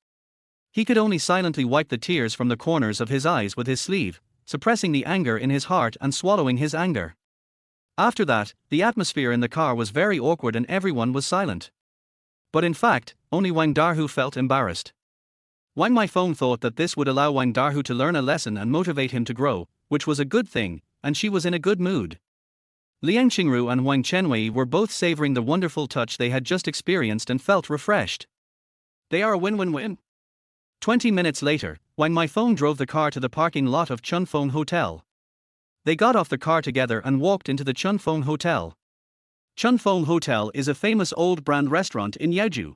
He could only silently wipe the tears from the corners of his eyes with his sleeve, suppressing the anger in his heart and swallowing his anger. After that, the atmosphere in the car was very awkward and everyone was silent. But in fact, only Wang Dahu felt embarrassed. Wang Meifeng thought that this would allow Wang Dahu to learn a lesson and motivate him to grow, which was a good thing, and she was in a good mood. Liang Qingru and Huang Chenwei were both savoring the wonderful touch they had just experienced and felt refreshed. They are a win-win-win. 20 minutes later, Wang Meifeng drove the car to the parking lot of Chunfeng Hotel. They got off the car together and walked into the Chunfeng Hotel. Chunfeng Hotel is a famous old brand restaurant in Yaoju.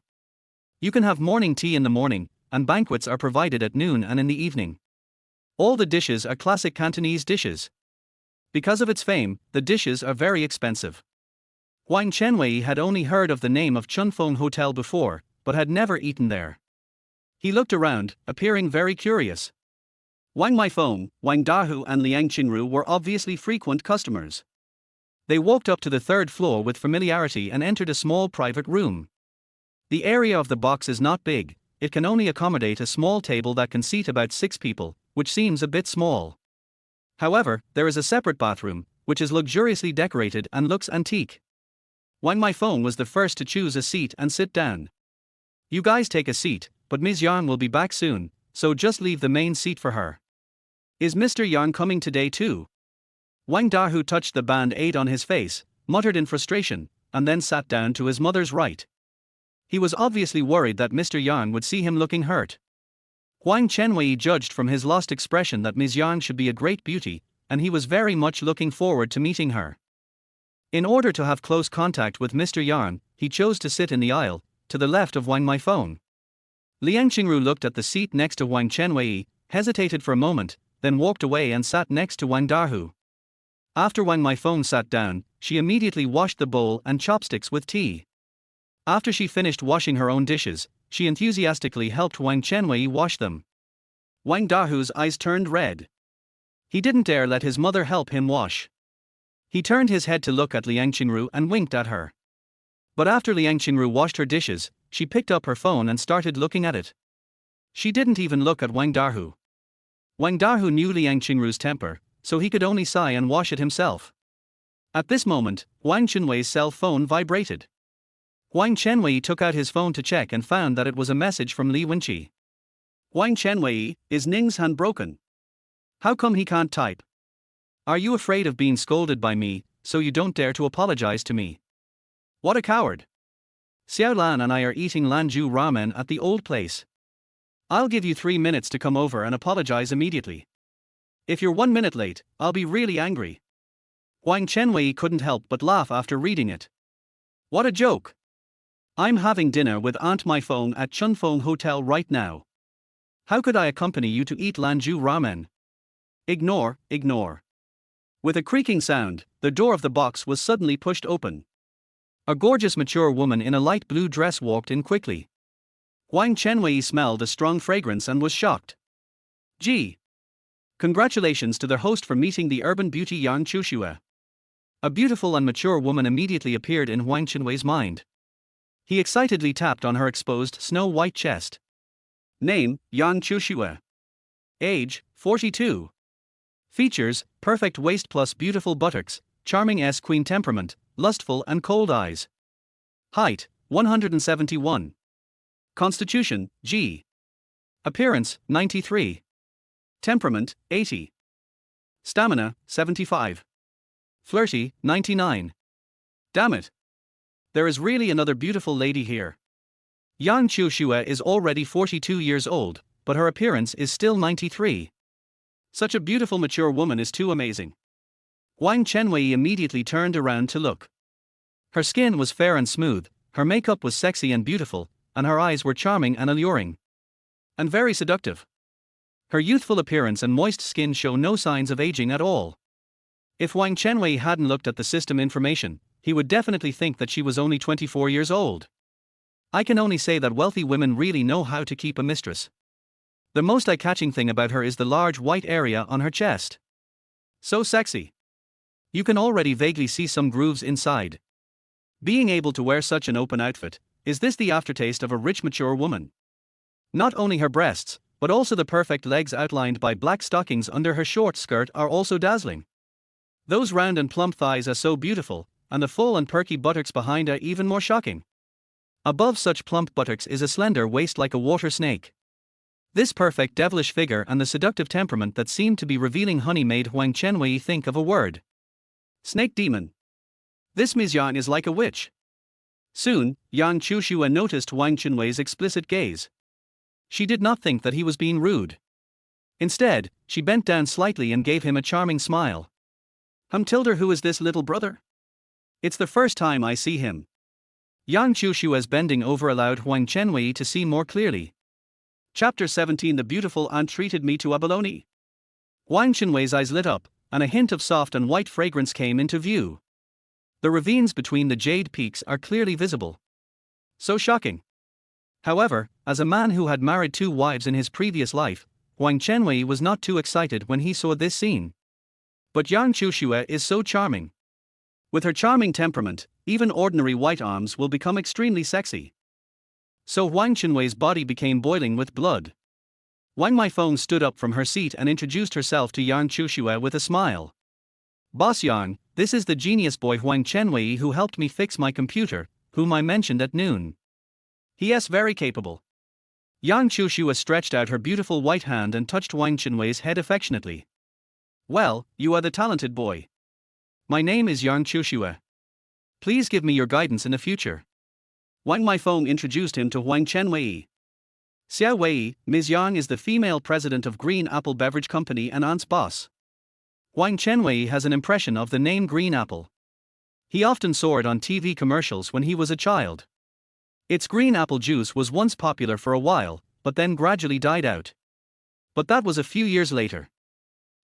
You can have morning tea in the morning, and banquets are provided at noon and in the evening. All the dishes are classic Cantonese dishes. Because of its fame, the dishes are very expensive. Huang Chenwei had only heard of the name of Chunfeng Hotel before, but had never eaten there. He looked around, appearing very curious. Wang Meifeng, Wang Dahu and Liang Qingru were obviously frequent customers. They walked up to the third floor with familiarity and entered a small private room. The area of the box is not big, it can only accommodate a small table that can seat about 6 people, which seems a bit small. However, there is a separate bathroom, which is luxuriously decorated and looks antique. Wang Maifeng was the first to choose a seat and sit down. You guys take a seat, but Ms. Yang will be back soon, so just leave the main seat for her. Is Mr. Yang coming today too? Wang Dahu touched the band-aid on his face, muttered in frustration, and then sat down to his mother's right. He was obviously worried that Mr. Yang would see him looking hurt. Huang Chenwei judged from his lost expression that Ms. Yang should be a great beauty, and he was very much looking forward to meeting her. In order to have close contact with Mr. Yang, he chose to sit in the aisle, to the left of Wang Maifeng. Liang Qingru looked at the seat next to Huang Chenwei, hesitated for a moment, then walked away and sat next to Wang Dahu. After Wang Maifeng sat down, she immediately washed the bowl and chopsticks with tea. After she finished washing her own dishes, she enthusiastically helped Huang Chenwei wash them. Wang Dahu's eyes turned red. He didn't dare let his mother help him wash. He turned his head to look at Liang Qingru and winked at her. But after Liang Qingru washed her dishes, she picked up her phone and started looking at it. She didn't even look at Wang Dahu. Wang Dahu knew Liang Qingru's temper, so he could only sigh and wash it himself. At this moment, Huang Chenwei's cell phone vibrated. Huang Chenwei took out his phone to check and found that it was a message from Li Wenqi. Huang Chenwei, is Ning's hand broken? How come he can't type? Are you afraid of being scolded by me, so you don't dare to apologize to me? What a coward! Xiao Lan and I are eating Lanzhou ramen at the old place. I'll give you 3 minutes to come over and apologize immediately. If you're 1 minute late, I'll be really angry. Huang Chenwei couldn't help but laugh after reading it. What a joke! I'm having dinner with Aunt Maifeng at Chunfeng Hotel right now. How could I accompany you to eat Lanzhou ramen? Ignore. With a creaking sound, the door of the box was suddenly pushed open. A gorgeous mature woman in a light blue dress walked in quickly. Huang Chenwei smelled a strong fragrance and was shocked. Gee! Congratulations to the host for meeting the urban beauty Yang Chuxue. A beautiful and mature woman immediately appeared in Huang Chenwei's mind. He excitedly tapped on her exposed snow-white chest. Name, Yang Chuxue. Age, 42. Features, perfect waist plus beautiful buttocks, charming S-queen temperament, lustful and cold eyes. Height, 171. Constitution, G. Appearance, 93. Temperament, 80. Stamina, 75. Flirty, 99. Damn it. There is really another beautiful lady here. Yang Chuxue is already 42 years old, but her appearance is still 93. Such a beautiful mature woman is too amazing. Huang Chenwei immediately turned around to look. Her skin was fair and smooth, her makeup was sexy and beautiful, and her eyes were charming and alluring. And very seductive. Her youthful appearance and moist skin show no signs of aging at all. If Huang Chenwei hadn't looked at the system information, he would definitely think that she was only 24 years old. I can only say that wealthy women really know how to keep a mistress. The most eye-catching thing about her is the large white area on her chest. So sexy. You can already vaguely see some grooves inside. Being able to wear such an open outfit, is this the aftertaste of a rich mature woman? Not only her breasts, but also the perfect legs outlined by black stockings under her short skirt are also dazzling. Those round and plump thighs are so beautiful, and the full and perky buttocks behind are even more shocking. Above such plump buttocks is a slender waist like a water snake. This perfect devilish figure and the seductive temperament that seemed to be revealing honey made Huang Chenwei think of a word. Snake demon. This Ms. Yang is like a witch. Soon, Yang Chuxue noticed Huang Chenwei's explicit gaze. She did not think that he was being rude. Instead, she bent down slightly and gave him a charming smile. Tilder, who is this little brother? It's the first time I see him. Yang Chuxue's bending over allowed Huang Chenwei to see more clearly. Chapter 17. The beautiful aunt treated me to abalone. Huang Chenwei's eyes lit up, and a hint of soft and white fragrance came into view. The ravines between the jade peaks are clearly visible. So shocking. However, as a man who had married 2 wives in his previous life, Huang Chenwei was not too excited when he saw this scene. But Yang Chuxue is so charming. With her charming temperament, even ordinary white arms will become extremely sexy. So Huang Chenwei's body became boiling with blood. Wang Maifeng stood up from her seat and introduced herself to Yang Chuxue with a smile. Boss Yang, this is the genius boy Huang Chenwei who helped me fix my computer, whom I mentioned at noon. He is very capable. Yang Chushua stretched out her beautiful white hand and touched Huang Chenwei's head affectionately. Well, you are the talented boy. My name is Yang Chushua. Please give me your guidance in the future. Wang Meifeng introduced him to Huang Chenwei. Xiaowei, Ms. Yang is the female president of Green Apple Beverage Company and aunt's boss. Huang Chenwei has an impression of the name Green Apple. He often saw it on TV commercials when he was a child. Its green apple juice was once popular for a while, but then gradually died out. But that was a few years later.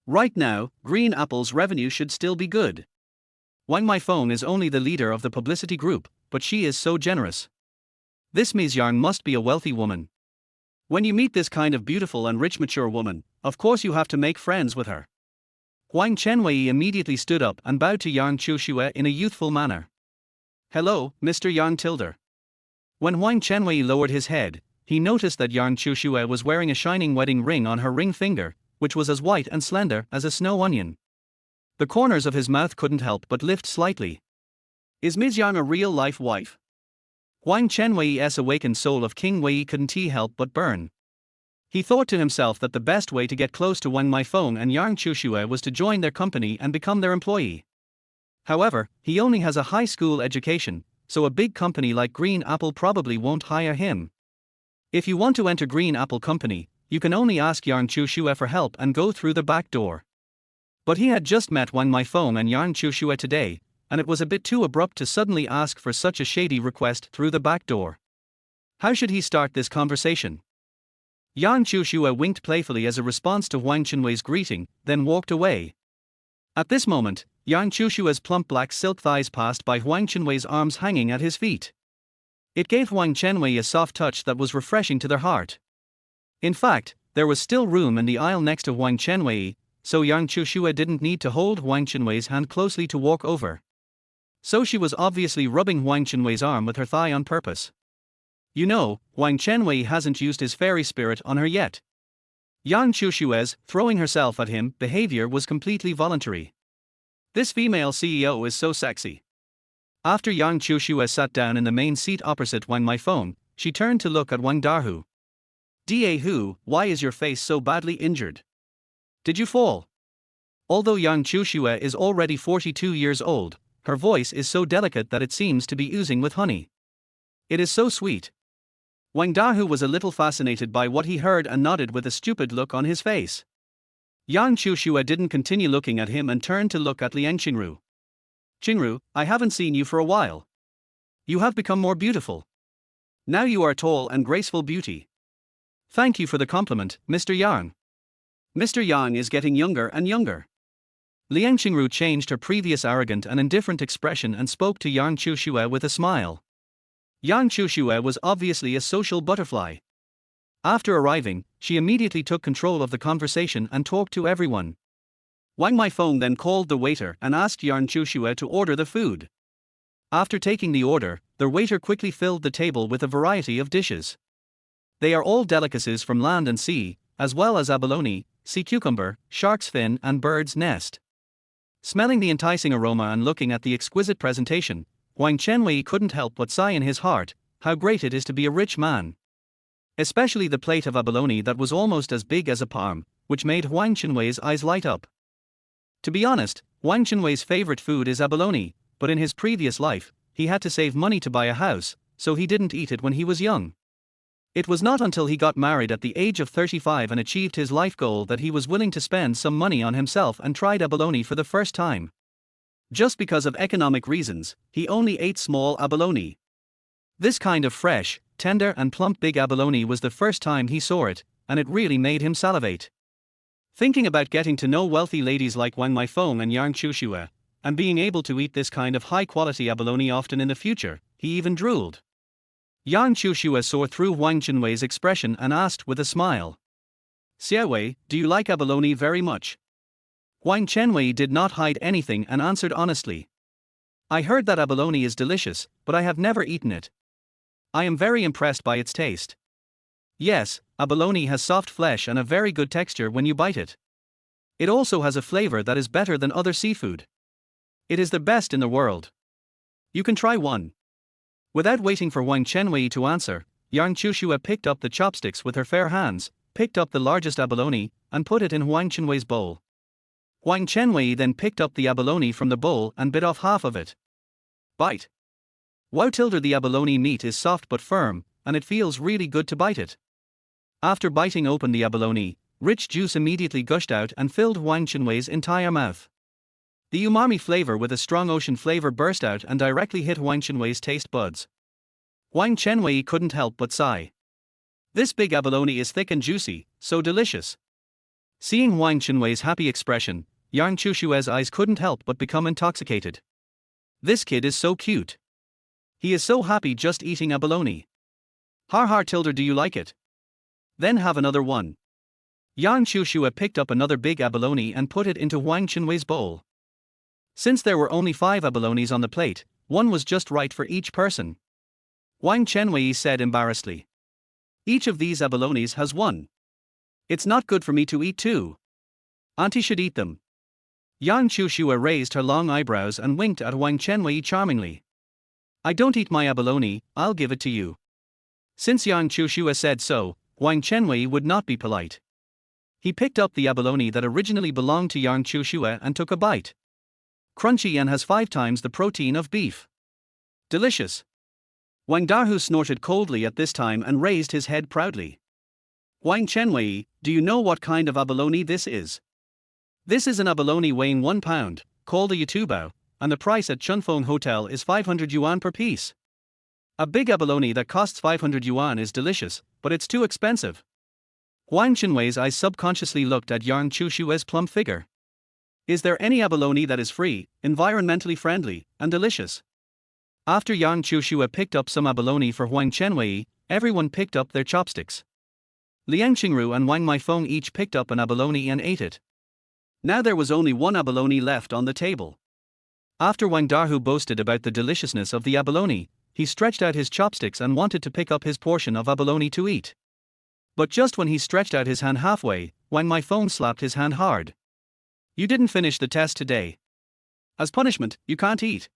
Right now, Green Apple's revenue should still be good. Wang Meifeng is only the leader of the publicity group, but she is so generous. This Ms. Yang must be a wealthy woman. When you meet this kind of beautiful and rich mature woman, of course you have to make friends with her. Huang Chenwei immediately stood up and bowed to Yang Chushua in a youthful manner. Hello, Mr. Yang Tilder. When Huang Chenwei lowered his head, he noticed that Yang Chushua was wearing a shining wedding ring on her ring finger, which was as white and slender as a snow onion. The corners of his mouth couldn't help but lift slightly. Is Ms. Yang a real-life wife? Huang Chenwei's awakened soul of King Wei couldn't help but burn. He thought to himself that the best way to get close to Wang Meifeng and Yang Chushua was to join their company and become their employee. However, he only has a high school education, so a big company like Green Apple probably won't hire him. If you want to enter Green Apple Company, you can only ask Yang Chushua for help and go through the back door. But he had just met Wang Meifeng and Yang Chushua today, and it was a bit too abrupt to suddenly ask for such a shady request through the back door. How should he start this conversation? Yang Chushua winked playfully as a response to Huang Chenwei's greeting, then walked away. At this moment, Yang Chushua's plump black silk thighs passed by Huang Chenwei's arms hanging at his feet. It gave Huang Chenwei a soft touch that was refreshing to their heart. In fact, there was still room in the aisle next to Huang Chenwei, so Yang Chushua didn't need to hold Huang Chenwei's hand closely to walk over. So she was obviously rubbing Huang Chenwei's arm with her thigh on purpose. You know, Huang Chenwei hasn't used his fairy spirit on her yet. Yang Chushua's throwing herself at him behavior was completely voluntary. This female CEO is so sexy. After Yang Chushua sat down in the main seat opposite Wang Meifeng, she turned to look at Wang Dahu. Dahu, why is your face so badly injured? Did you fall? Although Yang Chushua is already 42 years old, her voice is so delicate that it seems to be oozing with honey. It is so sweet. Wang Dahu was a little fascinated by what he heard and nodded with a stupid look on his face. Yang Chushua didn't continue looking at him and turned to look at Liang Qingru. Qingru, I haven't seen you for a while. You have become more beautiful. Now you are tall and graceful beauty. Thank you for the compliment, Mr. Yang. Mr. Yang is getting younger and younger. Liang Qingru changed her previous arrogant and indifferent expression and spoke to Yang Chushua with a smile. Yang Chushua was obviously a social butterfly. After arriving, she immediately took control of the conversation and talked to everyone. Wang Meifeng then called the waiter and asked Yang Chushua to order the food. After taking the order, the waiter quickly filled the table with a variety of dishes. They are all delicacies from land and sea, as well as abalone, sea cucumber, shark's fin and bird's nest. Smelling the enticing aroma and looking at the exquisite presentation, Huang Chenwei couldn't help but sigh in his heart, how great it is to be a rich man. Especially the plate of abalone that was almost as big as a palm, which made Huang Chenwei's eyes light up. To be honest, Huang Chenwei's favorite food is abalone, but in his previous life, he had to save money to buy a house, so he didn't eat it when he was young. It was not until he got married at the age of 35 and achieved his life goal that he was willing to spend some money on himself and tried abalone for the first time. Just because of economic reasons, he only ate small abalone. This kind of fresh, tender and plump big abalone was the first time he saw it, and it really made him salivate. Thinking about getting to know wealthy ladies like Wang Meifeng and Yang Chushua, and being able to eat this kind of high-quality abalone often in the future, he even drooled. Yang Chushua saw through Huang Chenwei's expression and asked with a smile. Xiaowei, do you like abalone very much? Huang Chenwei did not hide anything and answered honestly. I heard that abalone is delicious, but I have never eaten it. I am very impressed by its taste. Yes, abalone has soft flesh and a very good texture when you bite it. It also has a flavor that is better than other seafood. It is the best in the world. You can try one. Without waiting for Huang Chenwei to answer, Yang Chushua picked up the chopsticks with her fair hands, picked up the largest abalone, and put it in Huang Chenwei's bowl. Huang Chenwei then picked up the abalone from the bowl and bit off half of it. Bite. Wow! The abalone meat is soft but firm, and it feels really good to bite it. After biting open the abalone, rich juice immediately gushed out and filled Huang Chenwei's entire mouth. The umami flavor with a strong ocean flavor burst out and directly hit Huang Chenwei's taste buds. Huang Chenwei couldn't help but sigh. This big abalone is thick and juicy, so delicious. Seeing Huang Chenwei's happy expression, Yang Chushua's eyes couldn't help but become intoxicated. This kid is so cute. He is so happy just eating abalone. Har, do you like it? Then have another one. Yang Chushua picked up another big abalone and put it into Huang Chenwei's bowl. Since there were only 5 abalones on the plate, one was just right for each person. Huang Chenwei said embarrassedly. Each of these abalones has one. It's not good for me to eat too. Auntie should eat them. Yang Chushua raised her long eyebrows and winked at Huang Chenwei charmingly. I don't eat my abalone, I'll give it to you. Since Yang Chushua said so, Huang Chenwei would not be polite. He picked up the abalone that originally belonged to Yang Chushua and took a bite. Crunchy and has 5 times the protein of beef. Delicious. Wang Dahu snorted coldly at this time and raised his head proudly. Huang Chenwei, do you know what kind of abalone this is? This is an abalone weighing 1 pound, called a yutubao, and the price at Chunfeng Hotel is 500 yuan per piece. A big abalone that costs 500 yuan is delicious, but it's too expensive. Huang Chenwei's eyes subconsciously looked at Yang Chushua's plump figure. Is there any abalone that is free, environmentally friendly, and delicious? After Yang Chushua picked up some abalone for Huang Chenwei, everyone picked up their chopsticks. Liang Qingru and Wang Maifeng each picked up an abalone and ate it. Now there was only one abalone left on the table. After Wang Dahu boasted about the deliciousness of the abalone, he stretched out his chopsticks and wanted to pick up his portion of abalone to eat. But just when he stretched out his hand halfway, Wang Maifeng slapped his hand hard. You didn't finish the test today. As punishment, you can't eat.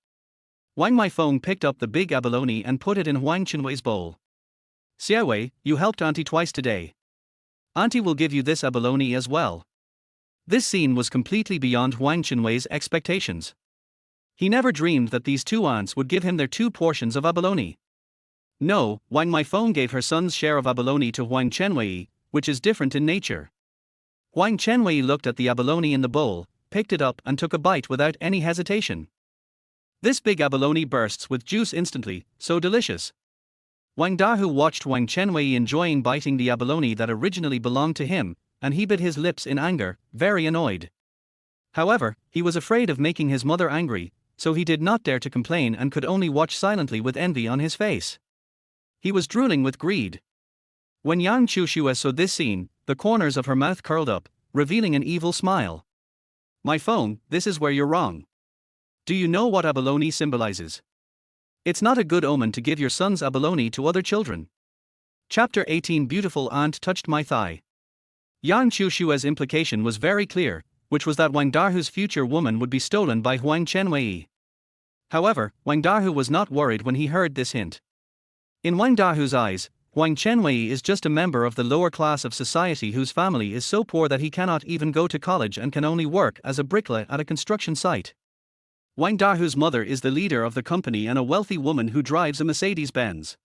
Wang Maifeng picked up the big abalone and put it in Huang Chenwei's bowl. Xiaowei, you helped Auntie twice today. Auntie will give you this abalone as well. This scene was completely beyond Huang Chenwei's expectations. He never dreamed that these 2 aunts would give him their 2 portions of abalone. No, Wang Maifeng gave her son's share of abalone to Huang Chenwei, which is different in nature. Huang Chenwei looked at the abalone in the bowl, picked it up and took a bite without any hesitation. This big abalone bursts with juice instantly, so delicious. Wang Dahu watched Huang Chenwei enjoying biting the abalone that originally belonged to him, and he bit his lips in anger, very annoyed. However, he was afraid of making his mother angry, so he did not dare to complain and could only watch silently with envy on his face. He was drooling with greed. When Yang Chushua saw this scene, the corners of her mouth curled up, revealing an evil smile. My phone, this is where you're wrong. Do you know what abalone symbolizes? It's not a good omen to give your son's abalone to other children. Chapter 18 Beautiful aunt touched my thigh. Yang Chushua's implication was very clear, which was that Wang Dahu's future woman would be stolen by Huang Chenwei. However, Wang Dahu was not worried when he heard this hint. In Wang Dahu's eyes, Huang Chenwei is just a member of the lower class of society whose family is so poor that he cannot even go to college and can only work as a bricklayer at a construction site. Wang Dahu's mother is the leader of the company and a wealthy woman who drives a Mercedes-Benz.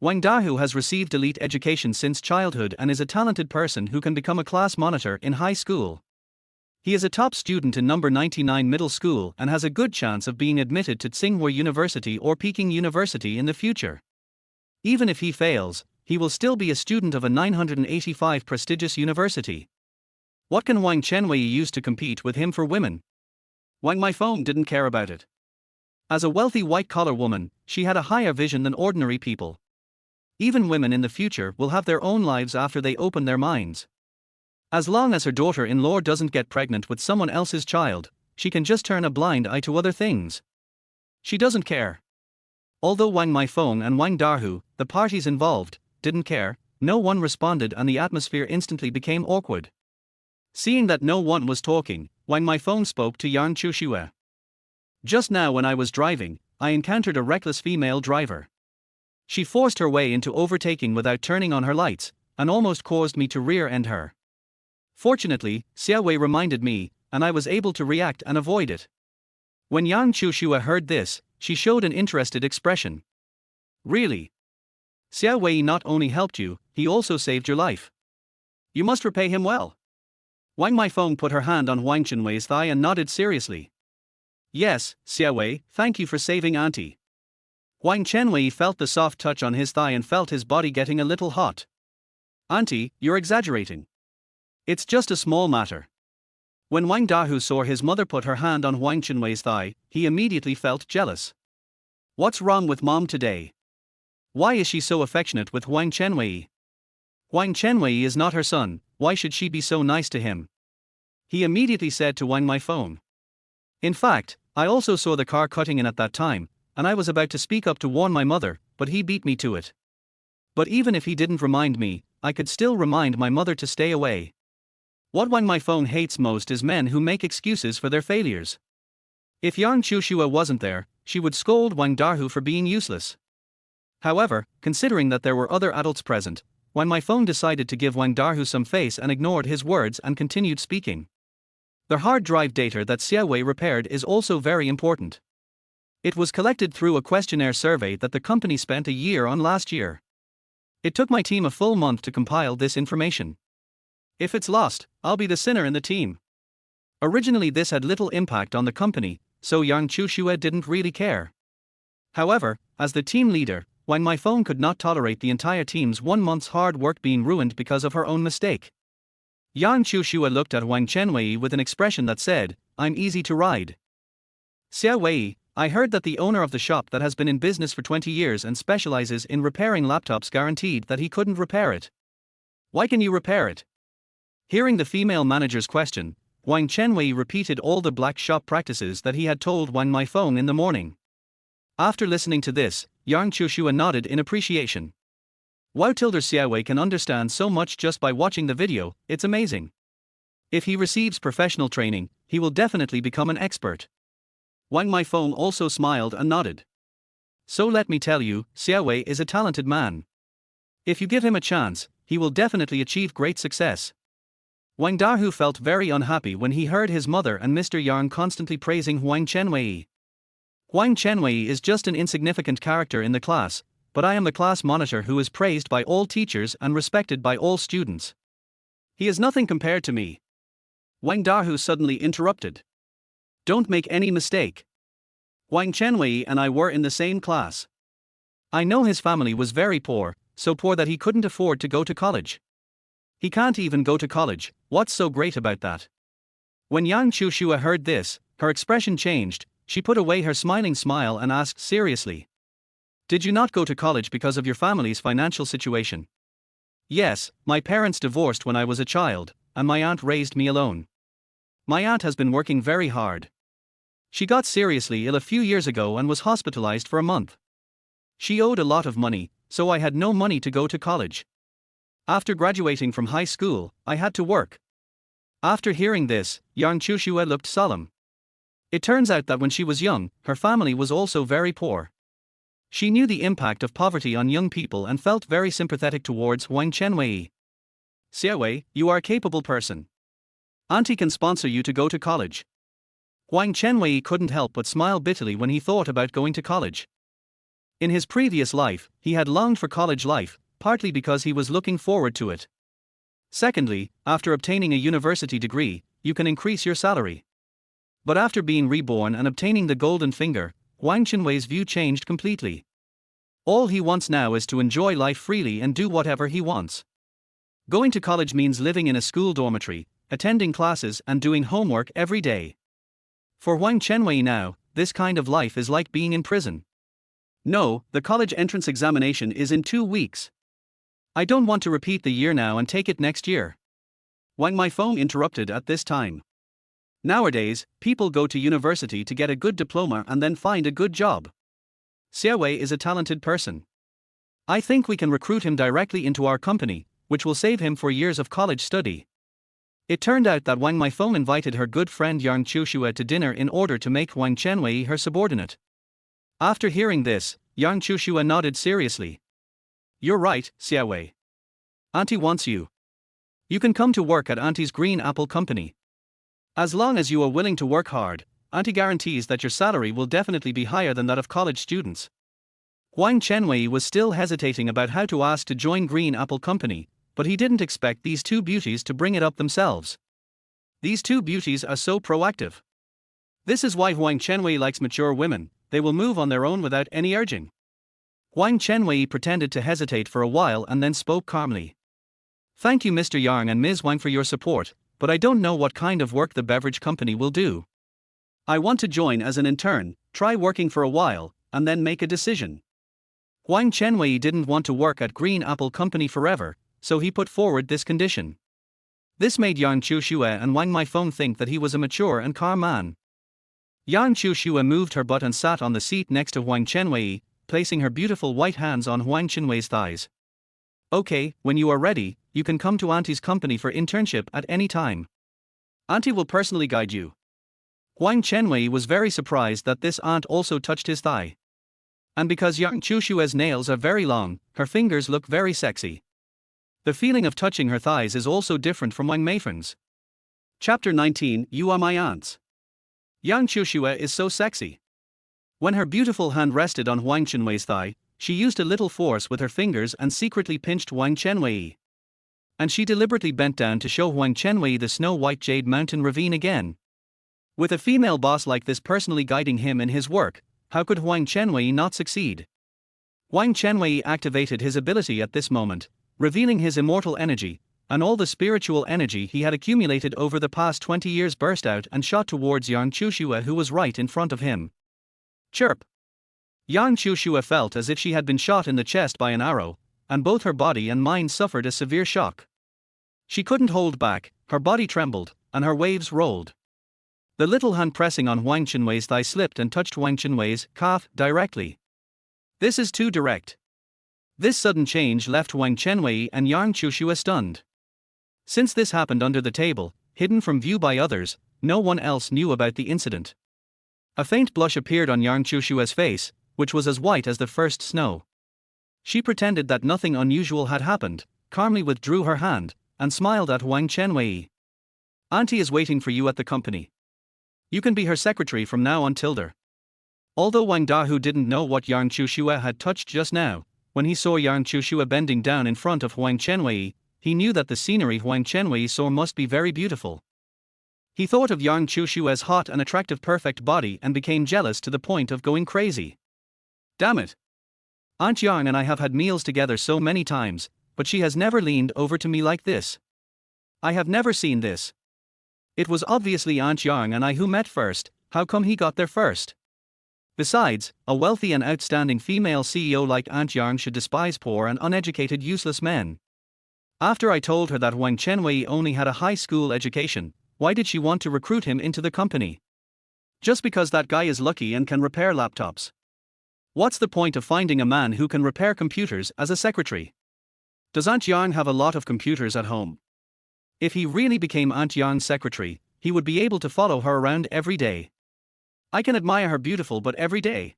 Wang Dahu has received elite education since childhood and is a talented person who can become a class monitor in high school. He is a top student in number 99 middle school and has a good chance of being admitted to Tsinghua University or Peking University in the future. Even if he fails, he will still be a student of a 985 prestigious university. What can Huang Chenwei use to compete with him for women? Wang Maifeng didn't care about it. As a wealthy white-collar woman, she had a higher vision than ordinary people. Even women in the future will have their own lives after they open their minds. As long as her daughter-in-law doesn't get pregnant with someone else's child, she can just turn a blind eye to other things. She doesn't care. Although Wang Maifeng and Wang Dahu, the parties involved, didn't care, no one responded and the atmosphere instantly became awkward. Seeing that no one was talking, Wang Maifeng spoke to Yang Chushua. Just now when I was driving, I encountered a reckless female driver. She forced her way into overtaking without turning on her lights, and almost caused me to rear-end her. Fortunately, Xiaowei reminded me, and I was able to react and avoid it. When Yang Chushua heard this, she showed an interested expression. Really? Xiaowei not only helped you, he also saved your life. You must repay him well. Wang Meifeng put her hand on Huang Chenwei's thigh and nodded seriously. Yes, Xiaowei, thank you for saving Auntie. Huang Chenwei felt the soft touch on his thigh and felt his body getting a little hot. Auntie, you're exaggerating. It's just a small matter. When Wang Dahu saw his mother put her hand on Huang Chenwei's thigh, he immediately felt jealous. What's wrong with mom today? Why is she so affectionate with Huang Chenwei? Huang Chenwei is not her son, why should she be so nice to him? He immediately said to Wang Meifeng. In fact, I also saw the car cutting in at that time, and I was about to speak up to warn my mother, but he beat me to it. But even if he didn't remind me, I could still remind my mother to stay away. What Wang Meifeng hates most is men who make excuses for their failures. If Yang Chushua wasn't there, she would scold Wang Dahu for being useless. However, considering that there were other adults present, Wang Meifeng decided to give Wang Dahu some face and ignored his words and continued speaking. The hard drive data that Xiaowei repaired is also very important. It was collected through a questionnaire survey that the company spent a year on last year. It took my team a full month to compile this information. If it's lost, I'll be the sinner in the team. Originally this had little impact on the company, so Yang Chushua didn't really care. However, as the team leader, Wang Meifeng could not tolerate the entire team's 1 month's hard work being ruined because of her own mistake. Yang Chushua looked at Huang Chenwei with an expression that said, I'm easy to ride. Xiaowei, I heard that the owner of the shop that has been in business for 20 years and specializes in repairing laptops guaranteed that he couldn't repair it. Why can you repair it? Hearing the female manager's question, Huang Chenwei repeated all the black shop practices that he had told Wang Meifeng in the morning. After listening to this, Yang Chushua nodded in appreciation. Wow, Xiaowei can understand so much just by watching the video, it's amazing. If he receives professional training, he will definitely become an expert. Wang Meifeng also smiled and nodded. So let me tell you, Xiaowei is a talented man. If you give him a chance, he will definitely achieve great success. Wang Dahu felt very unhappy when he heard his mother and Mr. Yang constantly praising Huang Chenwei. Huang Chenwei is just an insignificant character in the class, but I am the class monitor who is praised by all teachers and respected by all students. He is nothing compared to me. Wang Dahu suddenly interrupted. Don't make any mistake. Huang Chenwei and I were in the same class. I know his family was very poor, so poor that he couldn't afford to go to college. He can't even go to college, what's so great about that? When Yang Chushua heard this, her expression changed, she put away her smiling smile and asked seriously. Did you not go to college because of your family's financial situation? Yes, my parents divorced when I was a child, and my aunt raised me alone. My aunt has been working very hard. She got seriously ill a few years ago and was hospitalized for a month. She owed a lot of money, so I had no money to go to college. After graduating from high school, I had to work. After hearing this, Yang Chushua looked solemn. It turns out that when she was young, her family was also very poor. She knew the impact of poverty on young people and felt very sympathetic towards Huang Chenwei. Xiaowei, you are a capable person. Auntie can sponsor you to go to college. Huang Chenwei couldn't help but smile bitterly when he thought about going to college. In his previous life, he had longed for college life, partly because he was looking forward to it. Secondly, after obtaining a university degree, you can increase your salary. But after being reborn and obtaining the golden finger, Huang Chenwei's view changed completely. All he wants now is to enjoy life freely and do whatever he wants. Going to college means living in a school dormitory, attending classes and doing homework every day. For Huang Chenwei now, this kind of life is like being in prison. No, the college entrance examination is in 2 weeks. I don't want to repeat the year now and take it next year. Wang Meifeng interrupted at this time. Nowadays, people go to university to get a good diploma and then find a good job. Xiaowei is a talented person. I think we can recruit him directly into our company, which will save him for years of college study. It turned out that Wang Meifeng invited her good friend Yang Chushue to dinner in order to make Huang Chenwei her subordinate. After hearing this, Yang Chushue nodded seriously. You're right, Xiaowei. Auntie wants you. You can come to work at Auntie's Green Apple Company. As long as you are willing to work hard, Auntie guarantees that your salary will definitely be higher than that of college students. Huang Chenwei was still hesitating about how to ask to join Green Apple Company, but he didn't expect these two beauties to bring it up themselves. These two beauties are so proactive. This is why Huang Chenwei likes mature women, they will move on their own without any urging. Huang Chenwei pretended to hesitate for a while and then spoke calmly. Thank you Mr. Yang and Ms. Wang for your support, but I don't know what kind of work the beverage company will do. I want to join as an intern, try working for a while, and then make a decision. Huang Chenwei didn't want to work at Green Apple Company forever, so he put forward this condition. This made Yang Chushue and Wang Meifeng think that he was a mature and calm man. Yang Chushue moved her butt and sat on the seat next to Huang Chenwei, placing her beautiful white hands on Huang Chenwei's thighs. Okay, when you are ready, you can come to Auntie's company for internship at any time. Auntie will personally guide you. Huang Chenwei was very surprised that this aunt also touched his thigh. And because Yang Chushue's nails are very long, her fingers look very sexy. The feeling of touching her thighs is also different from Wang Meifeng's. Chapter 19, You Are My Aunts. Yang Chushue is so sexy. When her beautiful hand rested on Huang Chenwei's thigh, she used a little force with her fingers and secretly pinched Huang Chenwei. And she deliberately bent down to show Huang Chenwei the snow-white jade mountain ravine again. With a female boss like this personally guiding him in his work, how could Huang Chenwei not succeed? Huang Chenwei activated his ability at this moment, revealing his immortal energy, and all the spiritual energy he had accumulated over the past 20 years burst out and shot towards Yang Chushue, who was right in front of him. Chirp! Yang Chushue felt as if she had been shot in the chest by an arrow, and both her body and mind suffered a severe shock. She couldn't hold back, her body trembled, and her waves rolled. The little hand pressing on Huang Chenwei's thigh slipped and touched Huang Chenwei's calf directly. This is too direct. This sudden change left Huang Chenwei and Yang Chushue stunned. Since this happened under the table, hidden from view by others, no one else knew about the incident. A faint blush appeared on Yang Chushue's face, which was as white as the first snow. She pretended that nothing unusual had happened, calmly withdrew her hand, and smiled at Huang Chenwei. Auntie is waiting for you at the company. You can be her secretary from now on Tilder. Although Wang Dahu didn't know what Yang Chushue had touched just now, when he saw Yang Chushue bending down in front of Huang Chenwei, he knew that the scenery Huang Chenwei saw must be very beautiful. He thought of Yang Chushue's hot and attractive perfect body and became jealous to the point of going crazy. Damn it! Aunt Yang and I have had meals together so many times, but she has never leaned over to me like this. I have never seen this. It was obviously Aunt Yang and I who met first, how come he got there first? Besides, a wealthy and outstanding female CEO like Aunt Yang should despise poor and uneducated useless men. After I told her that Huang Chenwei only had a high school education, why did she want to recruit him into the company? Just because that guy is lucky and can repair laptops. What's the point of finding a man who can repair computers as a secretary? Does Aunt Yang have a lot of computers at home? If he really became Aunt Yang's secretary, he would be able to follow her around every day. I can admire her beautiful but every day.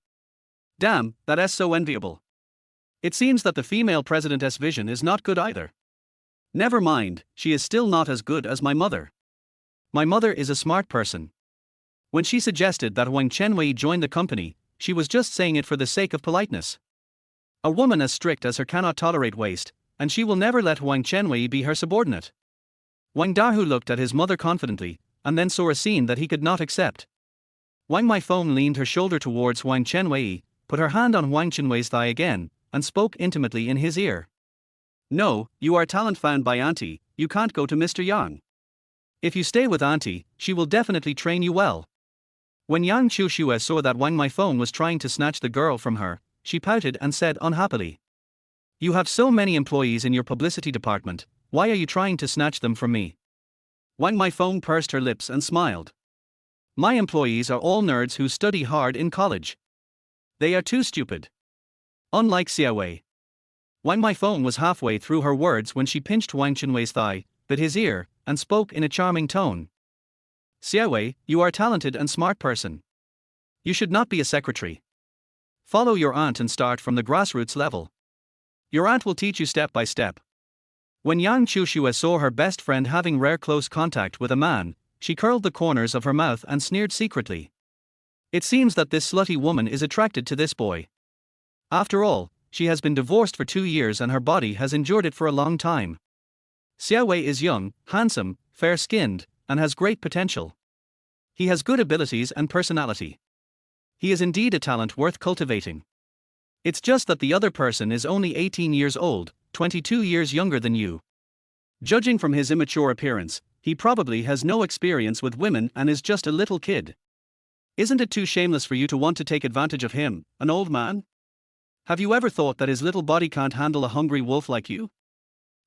Damn, that is so enviable. It seems that the female president's vision is not good either. Never mind, she is still not as good as my mother. My mother is a smart person. When she suggested that Huang Chenwei join the company, she was just saying it for the sake of politeness. A woman as strict as her cannot tolerate waste, and she will never let Huang Chenwei be her subordinate. Wang Dahu looked at his mother confidently, and then saw a scene that he could not accept. Wang Meifeng leaned her shoulder towards Huang Chenwei, put her hand on Huang Chenwei's thigh again, and spoke intimately in his ear. No, you are talent found by Auntie, you can't go to Mr. Yang. If you stay with Auntie, she will definitely train you well. When Yang Chushue saw that Wang Meifeng was trying to snatch the girl from her, she pouted and said unhappily. You have so many employees in your publicity department, why are you trying to snatch them from me? Wang Meifeng pursed her lips and smiled. My employees are all nerds who study hard in college. They are too stupid. Unlike Xiaowei. Wang Meifeng was halfway through her words when she pinched Huang Chenwei's thigh, bit his ear, and spoke in a charming tone. Xiaowei, you are a talented and smart person. You should not be a secretary. Follow your aunt and start from the grassroots level. Your aunt will teach you step by step. When Yang Chushue saw her best friend having rare close contact with a man, she curled the corners of her mouth and sneered secretly. It seems that this slutty woman is attracted to this boy. After all, she has been divorced for 2 years and her body has endured it for a long time. Xiaowei is young, handsome, fair-skinned, and has great potential. He has good abilities and personality. He is indeed a talent worth cultivating. It's just that the other person is only 18 years old, 22 years younger than you. Judging from his immature appearance, he probably has no experience with women and is just a little kid. Isn't it too shameless for you to want to take advantage of him, an old man? Have you ever thought that his little body can't handle a hungry wolf like you?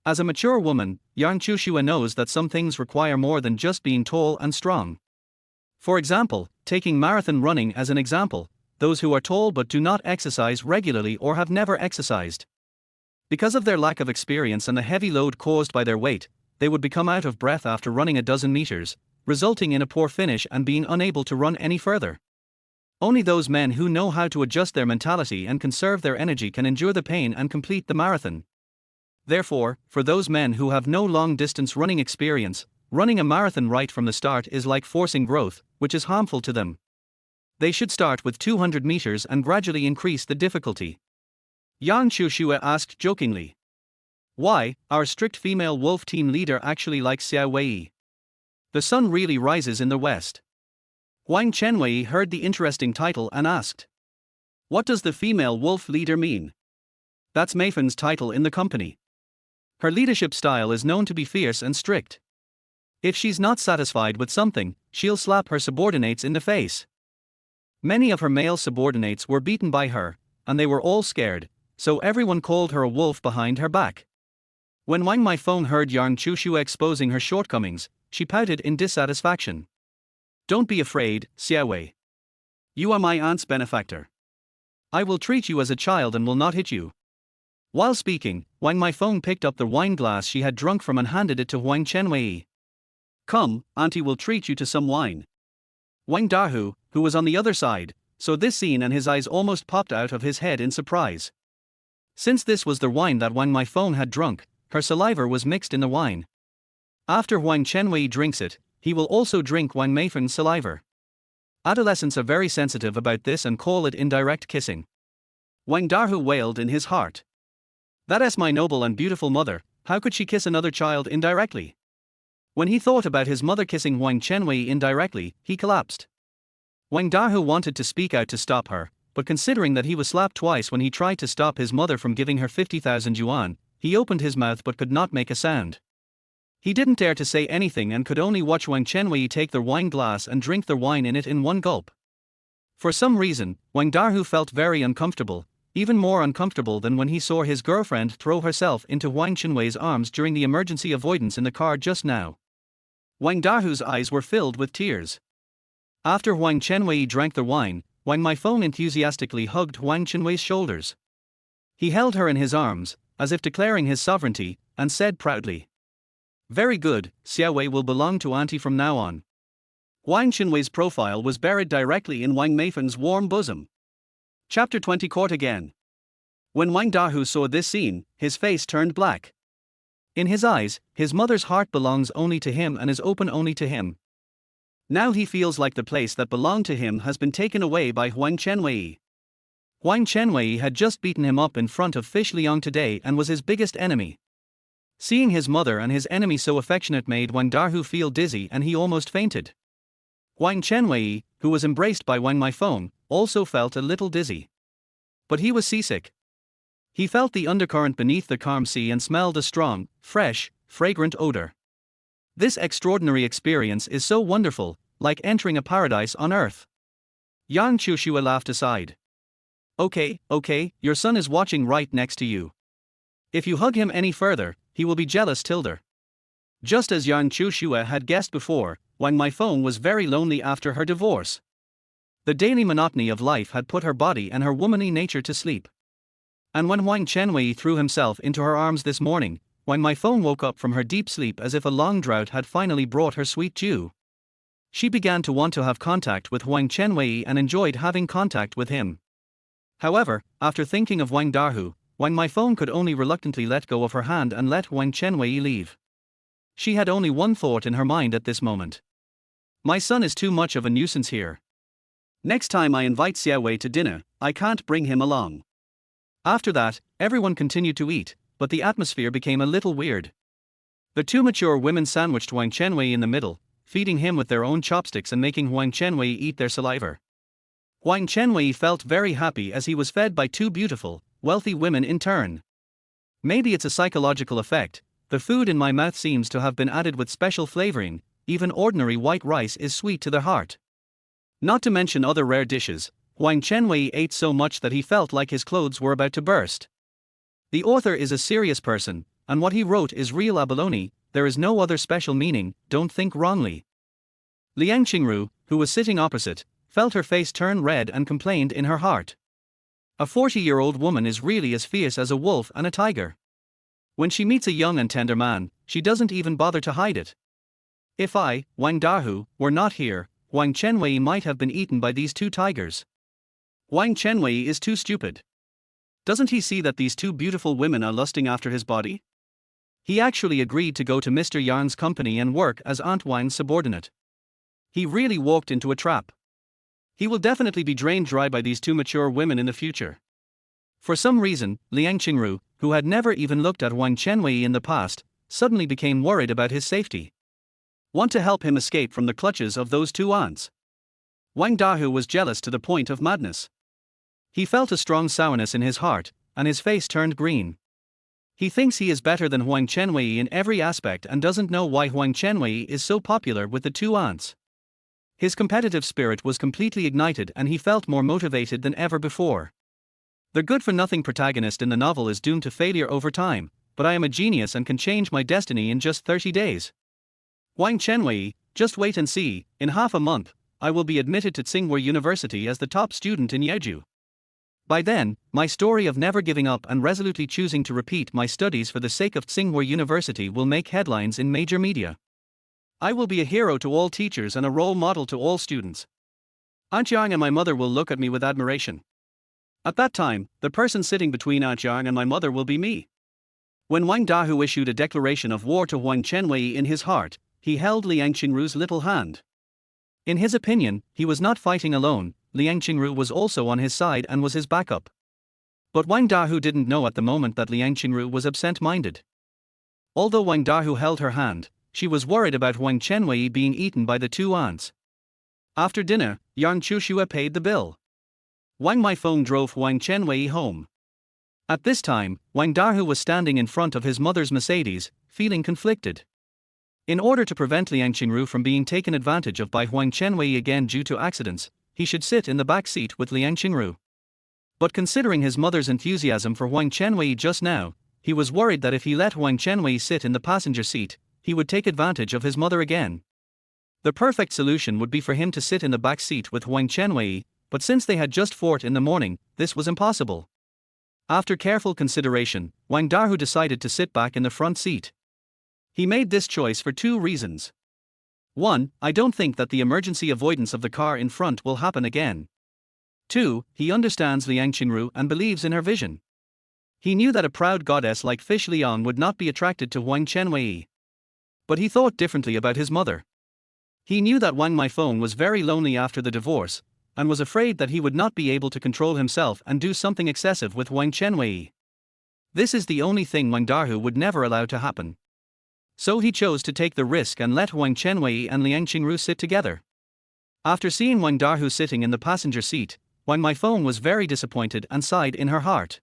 As a mature woman, Yang Chushue knows that some things require more than just being tall and strong. For example, taking marathon running as an example, those who are tall but do not exercise regularly or have never exercised. Because of their lack of experience and the heavy load caused by their weight, they would become out of breath after running a dozen meters, resulting in a poor finish and being unable to run any further. Only those men who know how to adjust their mentality and conserve their energy can endure the pain and complete the marathon. Therefore, for those men who have no long-distance running experience, running a marathon right from the start is like forcing growth, which is harmful to them. They should start with 200 meters and gradually increase the difficulty. Yang Chushue asked jokingly. Why, our strict female wolf team leader actually likes Xiaowei. The sun really rises in the west. Huang Chenwei heard the interesting title and asked. What does the female wolf leader mean? That's Mei Fen's title in the company. Her leadership style is known to be fierce and strict. If she's not satisfied with something, she'll slap her subordinates in the face. Many of her male subordinates were beaten by her, and they were all scared, so everyone called her a wolf behind her back. When Wang Meifeng heard Yang Chushue exposing her shortcomings, she pouted in dissatisfaction. Don't be afraid, Xiaowei. You are my aunt's benefactor. I will treat you as a child and will not hit you. While speaking, Wang Meifeng picked up the wine glass she had drunk from and handed it to Huang Chenwei. Come, auntie will treat you to some wine. Wang Dahu, who was on the other side, saw this scene and his eyes almost popped out of his head in surprise. Since this was the wine that Wang Meifeng had drunk, her saliva was mixed in the wine. After Huang Chenwei drinks it, he will also drink Wang Meifeng's saliva. Adolescents are very sensitive about this and call it indirect kissing. Wang Dahu wailed in his heart. That is my noble and beautiful mother, how could she kiss another child indirectly? When he thought about his mother kissing Huang Chenwei indirectly, he collapsed. Wang Dahu wanted to speak out to stop her, but considering that he was slapped twice when he tried to stop his mother from giving her 50,000 yuan, he opened his mouth but could not make a sound. He didn't dare to say anything and could only watch Wang Chenwei take their wine glass and drink their wine in it in one gulp. For some reason, Wang Dahu felt very uncomfortable, even more uncomfortable than when he saw his girlfriend throw herself into Huang Chenwei's arms during the emergency avoidance in the car just now. Wang Dahu's eyes were filled with tears. After Huang Chenwei drank the wine, Wang Meifeng enthusiastically hugged Huang Chenwei's shoulders. He held her in his arms, as if declaring his sovereignty, and said proudly. Very good, Xiaowei will belong to auntie from now on. Huang Chenwei's profile was buried directly in Wang Meifeng's warm bosom. Chapter 20 Court again. When Wang Dahu saw this scene, his face turned black. In his eyes, his mother's heart belongs only to him and is open only to him. Now he feels like the place that belonged to him has been taken away by Huang Chenwei. Huang Chenwei had just beaten him up in front of Fish Liang today and was his biggest enemy. Seeing his mother and his enemy so affectionate made Wang Dahu feel dizzy and he almost fainted. Huang Chenwei, who was embraced by Wang Meifeng, also felt a little dizzy. But he was seasick. He felt the undercurrent beneath the calm sea and smelled a strong, fresh, fragrant odor. This extraordinary experience is so wonderful, like entering a paradise on earth. Yang Chushue laughed aside. Okay, your son is watching right next to you. If you hug him any further, he will be jealous tilde. Just as Yang Chushue had guessed before, Wang Meifeng was very lonely after her divorce. The daily monotony of life had put her body and her womanly nature to sleep. And when Huang Chenwei threw himself into her arms this morning, Wang Maifeng woke up from her deep sleep as if a long drought had finally brought her sweet dew. She began to want to have contact with Huang Chenwei and enjoyed having contact with him. However, after thinking of Wang Dahu, Wang Maifeng could only reluctantly let go of her hand and let Huang Chenwei leave. She had only one thought in her mind at this moment. My son is too much of a nuisance here. Next time I invite Xiaowei to dinner, I can't bring him along. After that, everyone continued to eat, but the atmosphere became a little weird. The two mature women sandwiched Huang Chenwei in the middle, feeding him with their own chopsticks and making Huang Chenwei eat their saliva. Huang Chenwei felt very happy as he was fed by two beautiful, wealthy women in turn. Maybe it's a psychological effect. The food in my mouth seems to have been added with special flavoring. Even ordinary white rice is sweet to the heart. Not to mention other rare dishes, Huang Chenwei ate so much that he felt like his clothes were about to burst. The author is a serious person, and what he wrote is real abalone. There is no other special meaning, don't think wrongly. Liang Qingru, who was sitting opposite, felt her face turn red and complained in her heart. A 40-year-old woman is really as fierce as a wolf and a tiger. When she meets a young and tender man, she doesn't even bother to hide it. If I, Wang Dahu, were not here, Huang Chenwei might have been eaten by these two tigers. Huang Chenwei is too stupid. Doesn't he see that these two beautiful women are lusting after his body? He actually agreed to go to Mr. Yang's company and work as Aunt Wang's subordinate. He really walked into a trap. He will definitely be drained dry by these two mature women in the future. For some reason, Liang Qingru, who had never even looked at Huang Chenwei in the past, suddenly became worried about his safety. Want to help him escape from the clutches of those two aunts. Wang Dahu was jealous to the point of madness. He felt a strong sourness in his heart, and his face turned green. He thinks he is better than Huang Chenwei in every aspect and doesn't know why Huang Chenwei is so popular with the two aunts. His competitive spirit was completely ignited and he felt more motivated than ever before. The good-for-nothing protagonist in the novel is doomed to failure over time, but I am a genius and can change my destiny in just 30 days. Huang Chenwei, just wait and see, in half a month, I will be admitted to Tsinghua University as the top student in Yeju. By then, my story of never giving up and resolutely choosing to repeat my studies for the sake of Tsinghua University will make headlines in major media. I will be a hero to all teachers and a role model to all students. Aunt Yang and my mother will look at me with admiration. At that time, the person sitting between Aunt Yang and my mother will be me. When Wang Dahu issued a declaration of war to Huang Chenwei in his heart, he held Liang Qingru's little hand. In his opinion, he was not fighting alone. Liang Qingru was also on his side and was his backup. But Wang Dahu didn't know at the moment that Liang Qingru was absent-minded. Although Wang Dahu held her hand, she was worried about Huang Chenwei being eaten by the two aunts. After dinner, Yang Chuxue paid the bill. Wang Maifeng drove Huang Chenwei home. At this time, Wang Dahu was standing in front of his mother's Mercedes, feeling conflicted. In order to prevent Liang Qingru from being taken advantage of by Huang Chenwei again due to accidents, he should sit in the back seat with Liang Qingru. But considering his mother's enthusiasm for Huang Chenwei just now, he was worried that if he let Huang Chenwei sit in the passenger seat, he would take advantage of his mother again. The perfect solution would be for him to sit in the back seat with Huang Chenwei, but since they had just fought in the morning, this was impossible. After careful consideration, Wang Dahu decided to sit back in the front seat. He made this choice for two reasons. 1. I don't think that the emergency avoidance of the car in front will happen again. 2. He understands Liang Qingru and believes in her vision. He knew that a proud goddess like Fish Liang would not be attracted to Huang Chenwei. But he thought differently about his mother. He knew that Wang Maifeng was very lonely after the divorce, and was afraid that he would not be able to control himself and do something excessive with Huang Chenwei. This is the only thing Wang Dahu would never allow to happen. So he chose to take the risk and let Huang Chenwei and Liang Qingru sit together. After seeing Wang Dahu sitting in the passenger seat, Wang Maifeng was very disappointed and sighed in her heart.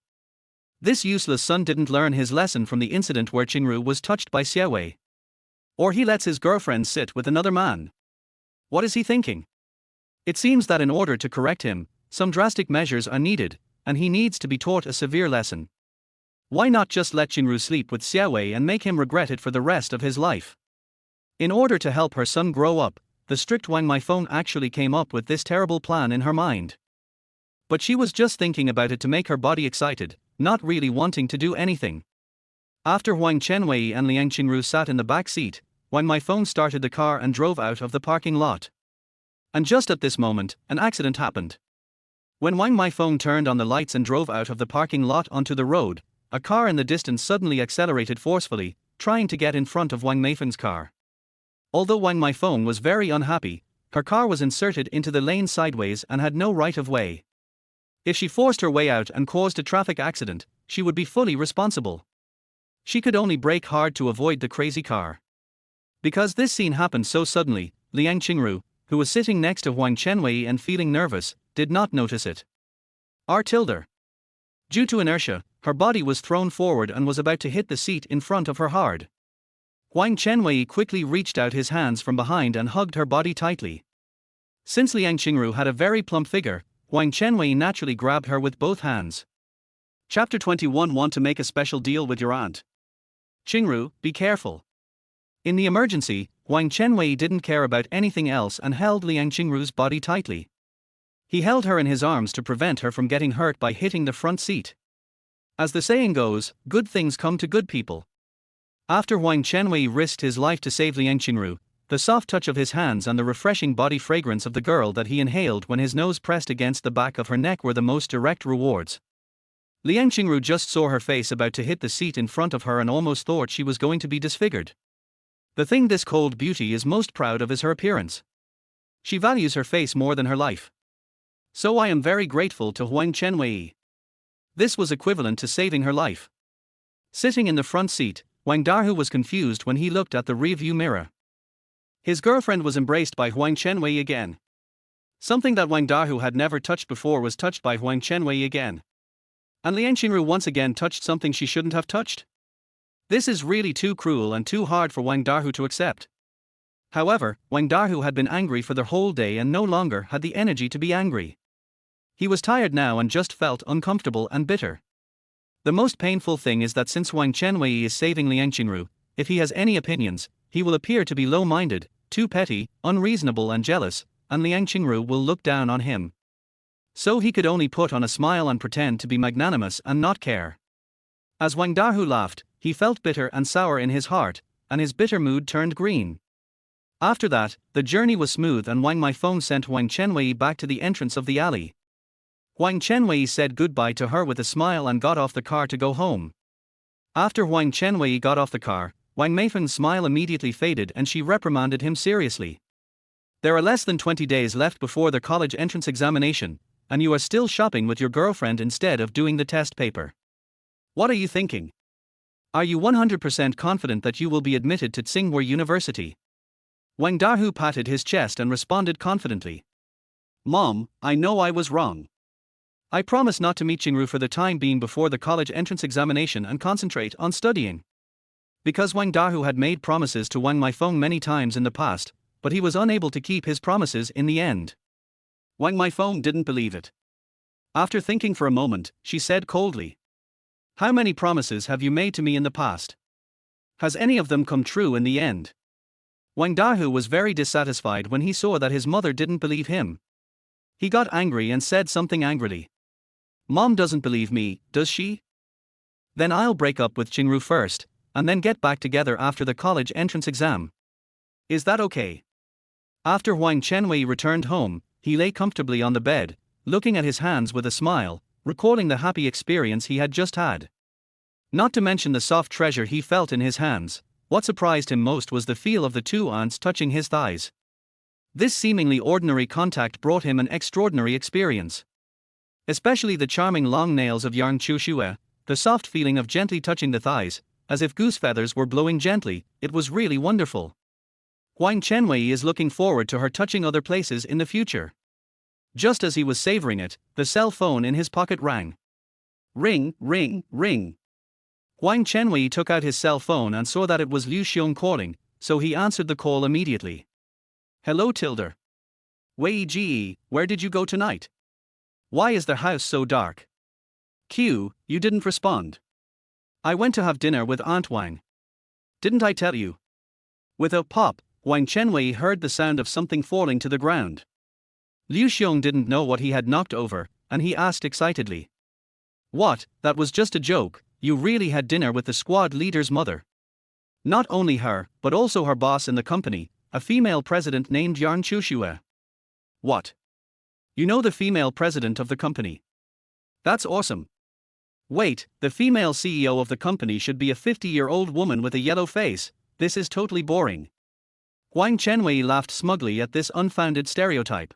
This useless son didn't learn his lesson from the incident where Qingru was touched by Xiaowei. Or he lets his girlfriend sit with another man. What is he thinking? It seems that in order to correct him, some drastic measures are needed, and he needs to be taught a severe lesson. Why not just let Qingru sleep with Xiaowei and make him regret it for the rest of his life? In order to help her son grow up, the strict Wang Maifeng actually came up with this terrible plan in her mind. But she was just thinking about it to make her body excited, not really wanting to do anything. After Huang Chenwei and Liang Qingru sat in the back seat, Wang Meifeng started the car and drove out of the parking lot. And just at this moment, an accident happened. When Wang Meifeng turned on the lights and drove out of the parking lot onto the road, a car in the distance suddenly accelerated forcefully, trying to get in front of Wang Meifeng's car. Although Wang Meifeng was very unhappy, her car was inserted into the lane sideways and had no right of way. If she forced her way out and caused a traffic accident, she would be fully responsible. She could only brake hard to avoid the crazy car. Because this scene happened so suddenly, Liang Qingru, who was sitting next to Huang Chenwei and feeling nervous, did not notice it. Due to inertia, her body was thrown forward and was about to hit the seat in front of her hard. Huang Chenwei quickly reached out his hands from behind and hugged her body tightly. Since Liang Qingru had a very plump figure, Huang Chenwei naturally grabbed her with both hands. Chapter 21. Want to make a special deal with your aunt? Qingru, be careful. In the emergency, Huang Chenwei didn't care about anything else and held Liang Qingru's body tightly. He held her in his arms to prevent her from getting hurt by hitting the front seat. As the saying goes, good things come to good people. After Huang Chenwei risked his life to save Liang Qingru, the soft touch of his hands and the refreshing body fragrance of the girl that he inhaled when his nose pressed against the back of her neck were the most direct rewards. Liang Qingru just saw her face about to hit the seat in front of her and almost thought she was going to be disfigured. The thing this cold beauty is most proud of is her appearance. She values her face more than her life. So I am very grateful to Huang Chenwei. This was equivalent to saving her life. Sitting in the front seat, Wang Dahu was confused when he looked at the rearview mirror. His girlfriend was embraced by Huang Chenwei again. Something that Wang Dahu had never touched before was touched by Huang Chenwei again. And Liang Qingru once again touched something she shouldn't have touched. This is really too cruel and too hard for Wang Dahu to accept. However, Wang Dahu had been angry for the whole day and no longer had the energy to be angry. He was tired now and just felt uncomfortable and bitter. The most painful thing is that since Huang Chenwei is saving Liang Qingru, if he has any opinions, he will appear to be low-minded, too petty, unreasonable and jealous, and Liang Qingru will look down on him. So he could only put on a smile and pretend to be magnanimous and not care. As Wang Dahu laughed, he felt bitter and sour in his heart, and his bitter mood turned green. After that, the journey was smooth and Wang Meifeng sent Huang Chenwei back to the entrance of the alley. Huang Chenwei said goodbye to her with a smile and got off the car to go home. After Huang Chenwei got off the car, Wang Meifeng's smile immediately faded and she reprimanded him seriously. There are less than 20 days left before the college entrance examination, and you are still shopping with your girlfriend instead of doing the test paper. What are you thinking? Are you 100% confident that you will be admitted to Tsinghua University? Wang Dahu patted his chest and responded confidently. Mom, I know I was wrong. I promise not to meet Qingru for the time being before the college entrance examination and concentrate on studying. Because Wang Dahu had made promises to Wang Meifeng many times in the past, but he was unable to keep his promises in the end. Wang Meifeng didn't believe it. After thinking for a moment, she said coldly, "How many promises have you made to me in the past? Has any of them come true in the end?" Wang Dahu was very dissatisfied when he saw that his mother didn't believe him. He got angry and said something angrily. "Mom doesn't believe me, does she? Then I'll break up with Qingru first, and then get back together after the college entrance exam. Is that okay?" After Huang Chenwei returned home, he lay comfortably on the bed, looking at his hands with a smile, recalling the happy experience he had just had. Not to mention the soft treasure he felt in his hands, what surprised him most was the feel of the two aunts touching his thighs. This seemingly ordinary contact brought him an extraordinary experience. Especially the charming long nails of Yang Chushue, the soft feeling of gently touching the thighs, as if goose feathers were blowing gently, it was really wonderful. Huang Chenwei is looking forward to her touching other places in the future. Just as he was savoring it, the cell phone in his pocket rang. Ring, ring, ring. Huang Chenwei took out his cell phone and saw that it was Liu Xiong calling, so he answered the call immediately. "Hello Tilder. Wei Ji, where did you go tonight? Why is the house so dark? Q, you didn't respond. I went to have dinner with Aunt Wang. Didn't I tell you?" With a pop, Huang Chenwei heard the sound of something falling to the ground. Liu Xiong didn't know what he had knocked over, and he asked excitedly. "What, that was just a joke, you really had dinner with the squad leader's mother. Not only her, but also her boss in the company, a female president named Huang Chenwei. What? You know the female president of the company? That's awesome. Wait, the female CEO of the company should be a 50-year-old woman with a yellow face. This is totally boring. Huang Chenwei laughed smugly at this unfounded stereotype.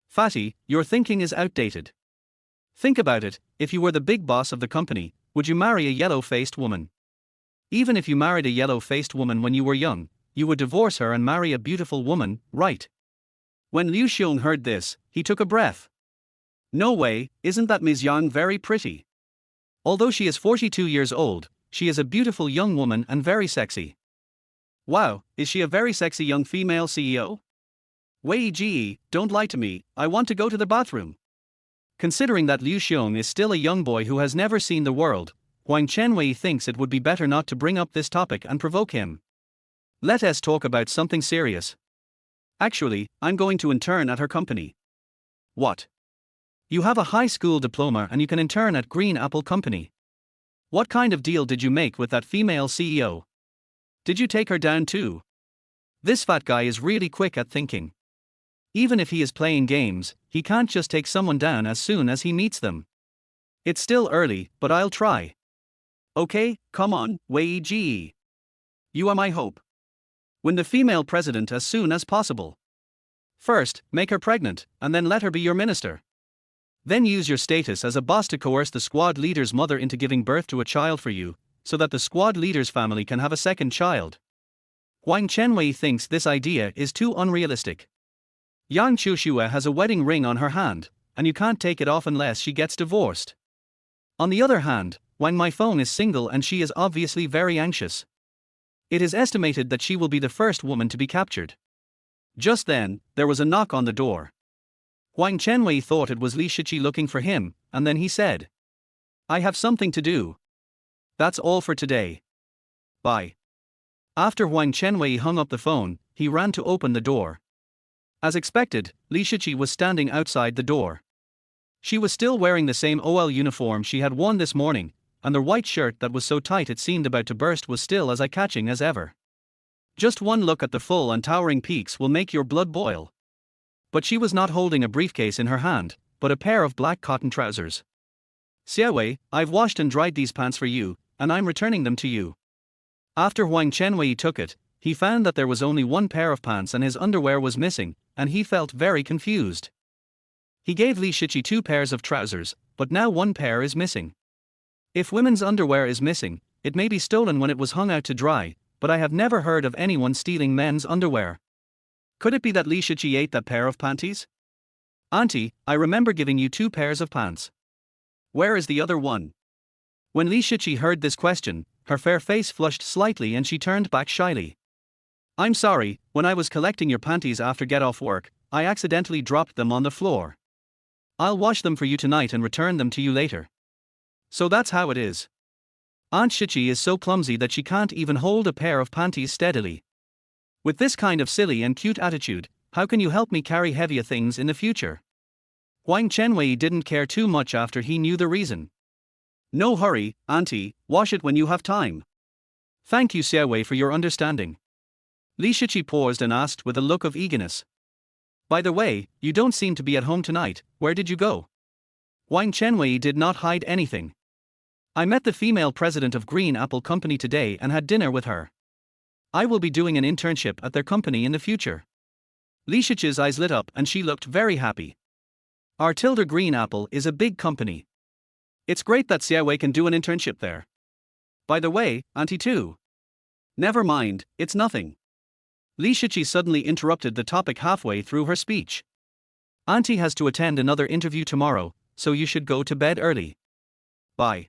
Fatty, your thinking is outdated. Think about it, if you were the big boss of the company, would you marry a yellow-faced woman? Even if you married a yellow-faced woman when you were young, you would divorce her and marry a beautiful woman, right? When Liu Xiong heard this, he took a breath. No way, isn't that Ms. Yang very pretty? Although she is 42 years old, she is a beautiful young woman and very sexy. Wow, is she a very sexy young female CEO? Wei Ji, don't lie to me, I want to go to the bathroom. Considering that Liu Xiong is still a young boy who has never seen the world, Huang Chenwei thinks it would be better not to bring up this topic and provoke him. Let us talk about something serious. Actually, I'm going to intern at her company. What? You have a high school diploma and you can intern at Green Apple Company. What kind of deal did you make with that female CEO? Did you take her down too? This fat guy is really quick at thinking. Even if he is playing games, he can't just take someone down as soon as he meets them. It's still early, but I'll try. Okay, come on, Wei Ji. You are my hope. Win the female president as soon as possible. First, make her pregnant, and then let her be your minister. Then use your status as a boss to coerce the squad leader's mother into giving birth to a child for you, so that the squad leader's family can have a second child. Huang Chenwei thinks this idea is too unrealistic. Yang Chenwei has a wedding ring on her hand, and you can't take it off unless she gets divorced. On the other hand, Wang Meifeng is single and she is obviously very anxious. It is estimated that she will be the first woman to be captured. Just then, there was a knock on the door. Huang Chenwei thought it was Li Shiqi looking for him, and then he said, I have something to do. That's all for today. Bye. After Huang Chenwei hung up the phone, he ran to open the door. As expected, Li Shiqi was standing outside the door. She was still wearing the same OL uniform she had worn this morning, and the white shirt that was so tight it seemed about to burst was still as eye-catching as ever. Just one look at the full and towering peaks will make your blood boil. But she was not holding a briefcase in her hand, but a pair of black cotton trousers. Xiaowei, I've washed and dried these pants for you, and I'm returning them to you. After Huang Chenwei took it, he found that there was only one pair of pants and his underwear was missing, and he felt very confused. He gave Li Shiqi 2 pairs of trousers, but now one pair is missing. If women's underwear is missing, it may be stolen when it was hung out to dry, but I have never heard of anyone stealing men's underwear. Could it be that Li Shiqi ate that pair of panties? Auntie, I remember giving you 2 pairs of pants. Where is the other one? When Li Shiqi heard this question, her fair face flushed slightly and she turned back shyly. I'm sorry, when I was collecting your panties after get off work, I accidentally dropped them on the floor. I'll wash them for you tonight and return them to you later. So that's how it is. Aunt Shiqi is so clumsy that she can't even hold a pair of panties steadily. With this kind of silly and cute attitude, how can you help me carry heavier things in the future? Huang Chenwei didn't care too much after he knew the reason. No hurry, Auntie, wash it when you have time. Thank you Xiaowei for your understanding. Li Shiqi paused and asked with a look of eagerness. By the way, you don't seem to be at home tonight, where did you go? Huang Chenwei did not hide anything. I met the female president of Green Apple Company today and had dinner with her. I will be doing an internship at their company in the future. Li Shiqi's eyes lit up and she looked very happy. Our Green Apple is a big company. It's great that Xiaowei can do an internship there. By the way, Auntie too. Never mind, it's nothing. Li Shiqi suddenly interrupted the topic halfway through her speech. Auntie has to attend another interview tomorrow, so you should go to bed early. Bye.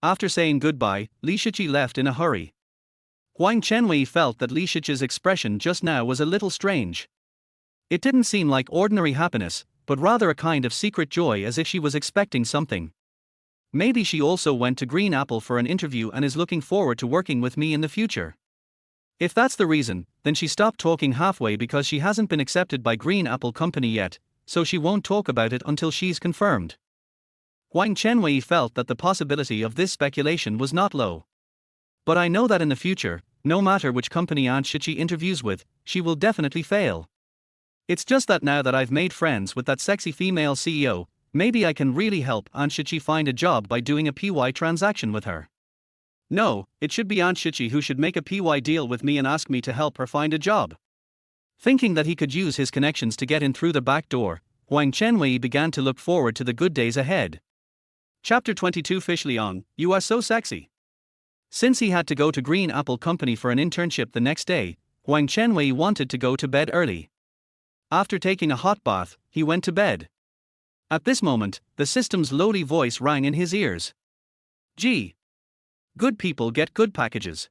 After saying goodbye, Li Shiqi left in a hurry. Huang Chenwei felt that Li Shiqi's expression just now was a little strange. It didn't seem like ordinary happiness, but rather a kind of secret joy as if she was expecting something. Maybe she also went to Green Apple for an interview and is looking forward to working with me in the future. If that's the reason, then she stopped talking halfway because she hasn't been accepted by Green Apple Company yet, so she won't talk about it until she's confirmed. Huang Chenwei felt that the possibility of this speculation was not low. But I know that in the future, no matter which company Aunt Shiqi interviews with, she will definitely fail. It's just that now that I've made friends with that sexy female CEO, maybe I can really help Aunt Shiqi find a job by doing a PY transaction with her. No, it should be Aunt Shiqi who should make a PY deal with me and ask me to help her find a job. Thinking that he could use his connections to get in through the back door, Huang Chenwei began to look forward to the good days ahead. Chapter 22 Fish Liang, you are so sexy. Since he had to go to Green Apple Company for an internship the next day, Huang Chenwei wanted to go to bed early. After taking a hot bath, he went to bed. At this moment, the system's lowly voice rang in his ears. Gee. Good people get good packages.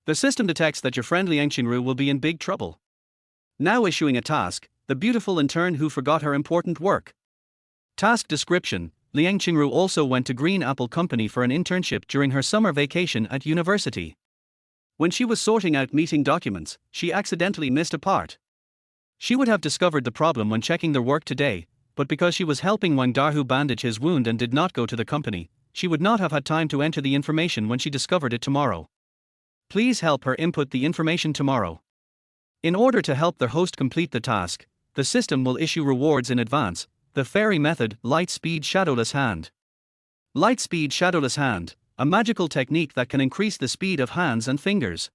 The system detects that your friend Li Wenqi will be in big trouble. Now issuing a task, the beautiful intern who forgot her important work. Task description: Li Wenqi also went to Green Apple Company for an internship during her summer vacation at university. When she was sorting out meeting documents, she accidentally missed a part. She would have discovered the problem when checking their work today, but because she was helping Wang Dahu bandage his wound and did not go to the company, she would not have had time to enter the information when she discovered it tomorrow. Please help her input the information tomorrow. In order to help the host complete the task, the system will issue rewards in advance. The fairy method: Light Speed Shadowless Hand. Light Speed Shadowless Hand, a magical technique that can increase the speed of hands and fingers.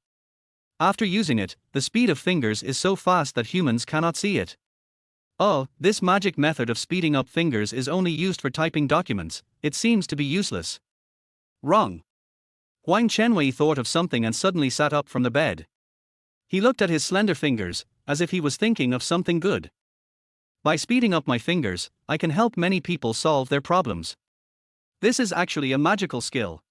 After using it, the speed of fingers is so fast that humans cannot see it. Oh, this magic method of speeding up fingers is only used for typing documents. It seems to be useless. Wrong. Huang Chenwei thought of something and suddenly sat up from the bed. He looked at his slender fingers, as if he was thinking of something good. By speeding up my fingers, I can help many people solve their problems. This is actually a magical skill.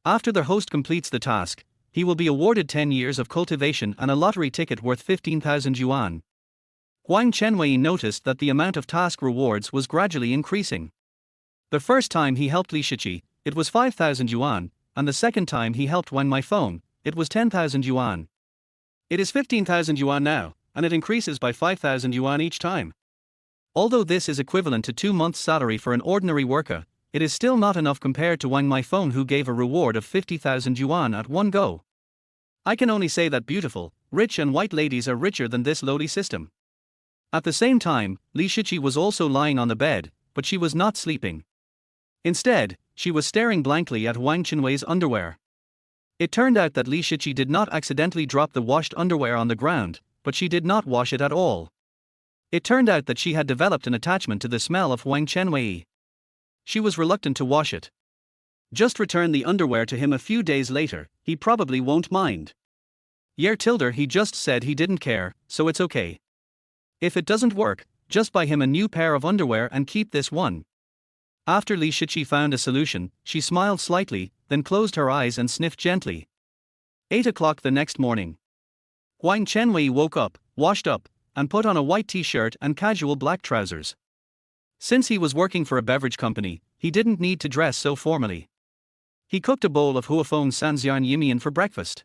After the host completes the task, he will be awarded 10 years of cultivation and a lottery ticket worth 15,000 yuan. Huang Chenwei noticed that the amount of task rewards was gradually increasing. The first time he helped Li Shiqi, it was 5,000 yuan, and the second time he helped Wang My Phone, it was 10,000 yuan. It is 15,000 yuan now, and it increases by 5,000 yuan each time. Although this is equivalent to 2 months' salary for an ordinary worker, it is still not enough compared to Wang My Phone, who gave a reward of 50,000 yuan at one go. I can only say that beautiful, rich and white ladies are richer than this lowly system. At the same time, Li Shiqi was also lying on the bed, but she was not sleeping. Instead, she was staring blankly at Huang Chenwei's underwear. It turned out that Li Shiqi did not accidentally drop the washed underwear on the ground, but she did not wash it at all. It turned out that she had developed an attachment to the smell of Huang Chenwei. She was reluctant to wash it. Just return the underwear to him a few days later, he probably won't mind. He just said he didn't care, so it's okay. If it doesn't work, just buy him a new pair of underwear and keep this one. After Li Shiqi found a solution, she smiled slightly, then closed her eyes and sniffed gently. 8 o'clock the next morning. Huang Chenwei woke up, washed up, and put on a white t-shirt and casual black trousers. Since he was working for a beverage company, he didn't need to dress so formally. He cooked a bowl of Huafeng Sanxian Yimian for breakfast.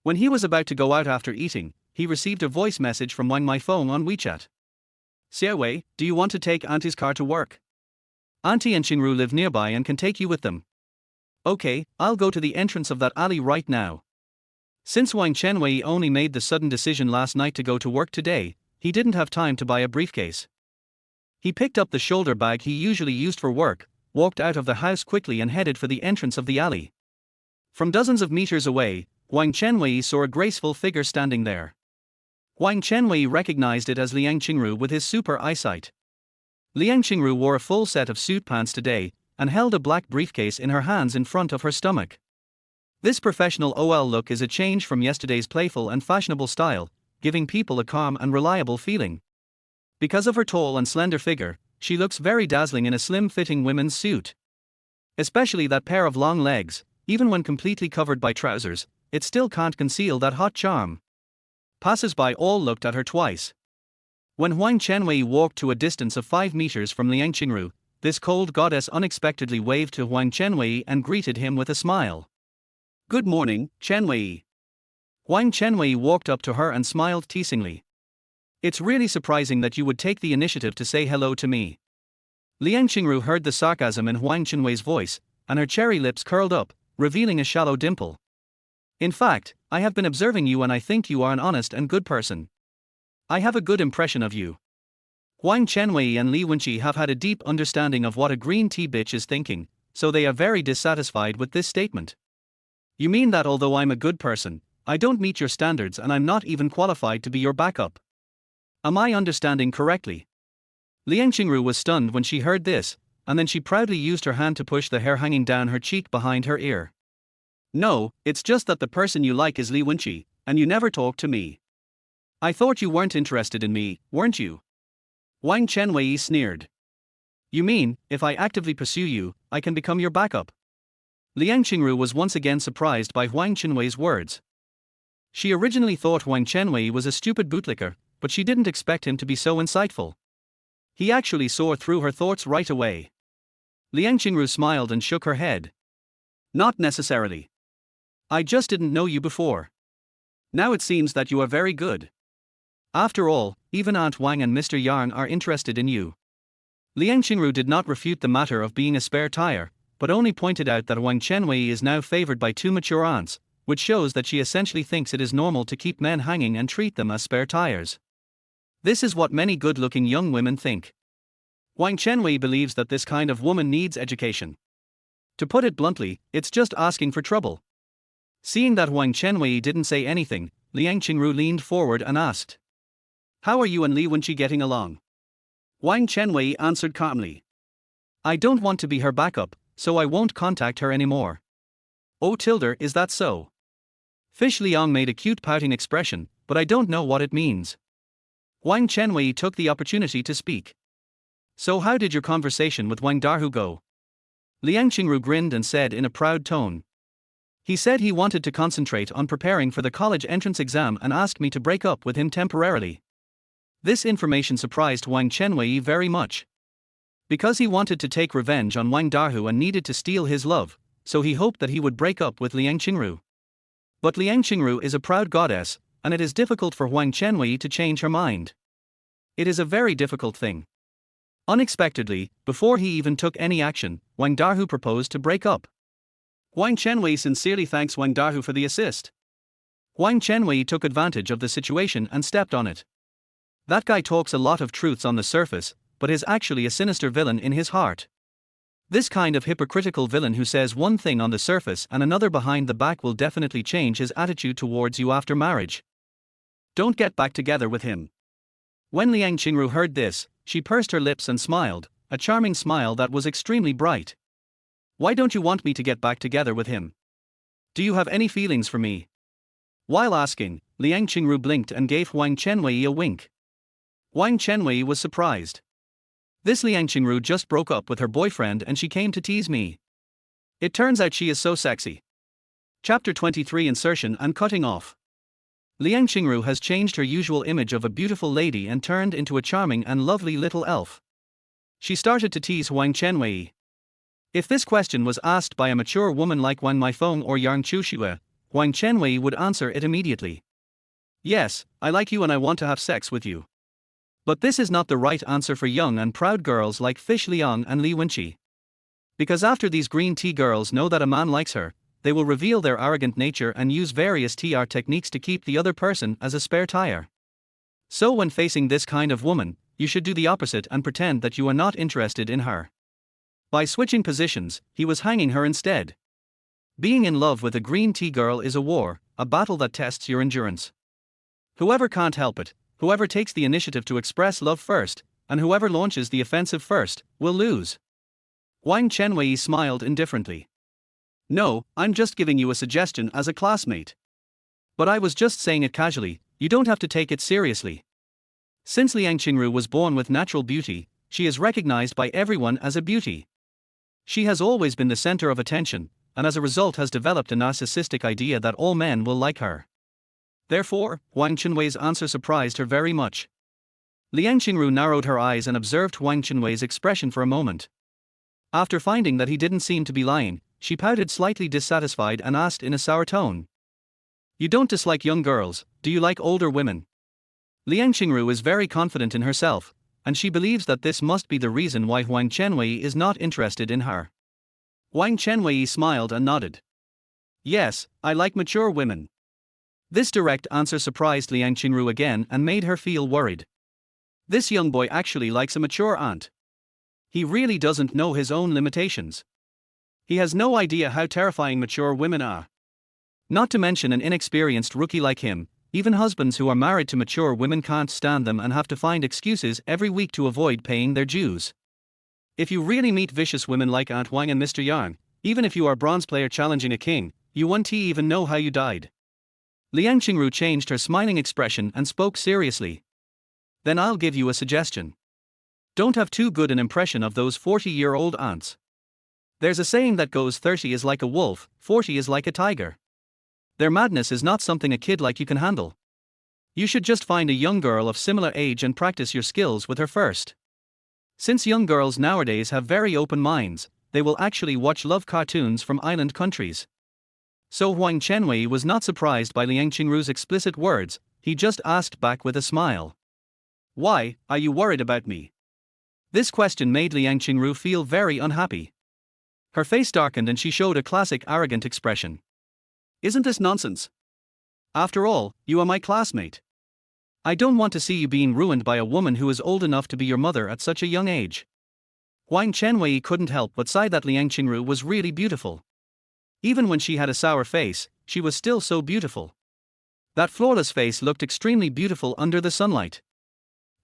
When he was about to go out after eating, he received a voice message from Wang My Phone on WeChat. Xiaowei, do you want to take Auntie's car to work? Auntie and Xingru live nearby and can take you with them. Okay, I'll go to the entrance of that alley right now. Since Huang Chenwei only made the sudden decision last night to go to work today, he didn't have time to buy a briefcase. He picked up the shoulder bag he usually used for work, walked out of the house quickly and headed for the entrance of the alley. From dozens of meters away, Huang Chenwei saw a graceful figure standing there. Huang Chenwei recognized it as Li Wenqi with his super eyesight. Li Wenqi wore a full set of suit pants today, and held a black briefcase in her hands in front of her stomach. This professional OL look is a change from yesterday's playful and fashionable style, giving people a calm and reliable feeling. Because of her tall and slender figure, she looks very dazzling in a slim-fitting women's suit. Especially that pair of long legs, even when completely covered by trousers, it still can't conceal that hot charm. Passers-by all looked at her twice. When Huang Chenwei walked to a distance of 5 meters from Li Wenqi, this cold goddess unexpectedly waved to Huang Chenwei and greeted him with a smile. Good morning, Chenwei. Huang Chenwei walked up to her and smiled teasingly. It's really surprising that you would take the initiative to say hello to me. Liang Qingru heard the sarcasm in Huang Chenwei's voice, and her cherry lips curled up, revealing a shallow dimple. In fact, I have been observing you and I think you are an honest and good person. I have a good impression of you. Huang Chenwei and Li Wenqi have had a deep understanding of what a green tea bitch is thinking, so they are very dissatisfied with this statement. You mean that although I'm a good person, I don't meet your standards and I'm not even qualified to be your backup? Am I understanding correctly? Liang Qingru was stunned when she heard this, and then she proudly used her hand to push the hair hanging down her cheek behind her ear. No, it's just that the person you like is Li Wenqi, and you never talk to me. I thought you weren't interested in me, weren't you? Huang Chenwei sneered. You mean, if I actively pursue you, I can become your backup? Liang Qingru was once again surprised by Huang Chenwei's words. She originally thought Huang Chenwei was a stupid bootlicker, but she didn't expect him to be so insightful. He actually saw through her thoughts right away. Liang Qingru smiled and shook her head. Not necessarily. I just didn't know you before. Now it seems that you are very good. After all, even Aunt Wang and Mr. Yang are interested in you. Liang Qingru did not refute the matter of being a spare tire, but only pointed out that Huang Chenwei is now favored by two mature aunts, which shows that she essentially thinks it is normal to keep men hanging and treat them as spare tires. This is what many good-looking young women think. Huang Chenwei believes that this kind of woman needs education. To put it bluntly, it's just asking for trouble. Seeing that Huang Chenwei didn't say anything, Liang Qingru leaned forward and asked, "How are you and Li Wenqi getting along?" Huang Chenwei answered calmly, "I don't want to be her backup, so I won't contact her anymore." "Oh tilde, is that so?" Fish Liang made a cute pouting expression, but I don't know what it means. Huang Chenwei took the opportunity to speak. "So how did your conversation with Wang Darhu go?" Liang Qingru grinned and said in a proud tone. "He said he wanted to concentrate on preparing for the college entrance exam and asked me to break up with him temporarily." This information surprised Huang Chenwei very much. Because he wanted to take revenge on Wang Darhu and needed to steal his love, so he hoped that he would break up with Liang Qingru. But Liang Qingru is a proud goddess, and it is difficult for Huang Chenwei to change her mind. It is a very difficult thing. Unexpectedly, before he even took any action, Wang Darhu proposed to break up. Huang Chenwei sincerely thanks Wang Darhu for the assist. Huang Chenwei took advantage of the situation and stepped on it. That guy talks a lot of truths on the surface, but is actually a sinister villain in his heart. This kind of hypocritical villain who says one thing on the surface and another behind the back will definitely change his attitude towards you after marriage. Don't get back together with him. When Liang Qingru heard this, she pursed her lips and smiled, a charming smile that was extremely bright. "Why don't you want me to get back together with him? Do you have any feelings for me?" While asking, Liang Qingru blinked and gave Huang Chenwei a wink. Huang Chenwei was surprised. This Liang Qingru just broke up with her boyfriend and she came to tease me. It turns out she is so sexy. Chapter 23 Insertion and Cutting Off. Liang Qingru has changed her usual image of a beautiful lady and turned into a charming and lovely little elf. She started to tease Huang Chenwei. If this question was asked by a mature woman like Wang Meifeng or Yang Chuxue, Huang Chenwei would answer it immediately. Yes, I like you and I want to have sex with you. But this is not the right answer for young and proud girls like Fish Liang and Li Wenqi. Because after these green tea girls know that a man likes her, they will reveal their arrogant nature and use various TR techniques to keep the other person as a spare tire. So when facing this kind of woman, you should do the opposite and pretend that you are not interested in her. By switching positions, he was hanging her instead. Being in love with a green tea girl is a war, a battle that tests your endurance. Whoever can't help it, whoever takes the initiative to express love first, and whoever launches the offensive first, will lose. Huang Chenwei smiled indifferently. No, I'm just giving you a suggestion as a classmate. But I was just saying it casually, you don't have to take it seriously. Since Liang Qingru was born with natural beauty, she is recognized by everyone as a beauty. She has always been the center of attention, and as a result has developed a narcissistic idea that all men will like her. Therefore, Huang Chenwei's answer surprised her very much. Liang Qingru narrowed her eyes and observed Huang Chenwei's expression for a moment. After finding that he didn't seem to be lying, she pouted slightly dissatisfied and asked in a sour tone. You don't dislike young girls, do you like older women? Liang Qingru is very confident in herself, and she believes that this must be the reason why Huang Chenwei is not interested in her. Huang Chenwei smiled and nodded. Yes, I like mature women. This direct answer surprised Liang Qingru again and made her feel worried. This young boy actually likes a mature aunt. He really doesn't know his own limitations. He has no idea how terrifying mature women are. Not to mention an inexperienced rookie like him, even husbands who are married to mature women can't stand them and have to find excuses every week to avoid paying their dues. If you really meet vicious women like Aunt Wang and Mr. Yang, even if you are bronze player challenging a king, you won't even know how you died. Liang Qingru changed her smiling expression and spoke seriously. Then I'll give you a suggestion. Don't have too good an impression of those 40-year-old aunts. There's a saying that goes 30 is like a wolf, 40 is like a tiger. Their madness is not something a kid like you can handle. You should just find a young girl of similar age and practice your skills with her first. Since young girls nowadays have very open minds, they will actually watch love cartoons from island countries. So Huang Chenwei was not surprised by Liang Qingru's explicit words, he just asked back with a smile. Why, are you worried about me? This question made Liang Qingru feel very unhappy. Her face darkened and she showed a classic arrogant expression. Isn't this nonsense? After all, you are my classmate. I don't want to see you being ruined by a woman who is old enough to be your mother at such a young age. Huang Chenwei couldn't help but sigh that Liang Qingru was really beautiful. Even when she had a sour face, she was still so beautiful. That flawless face looked extremely beautiful under the sunlight.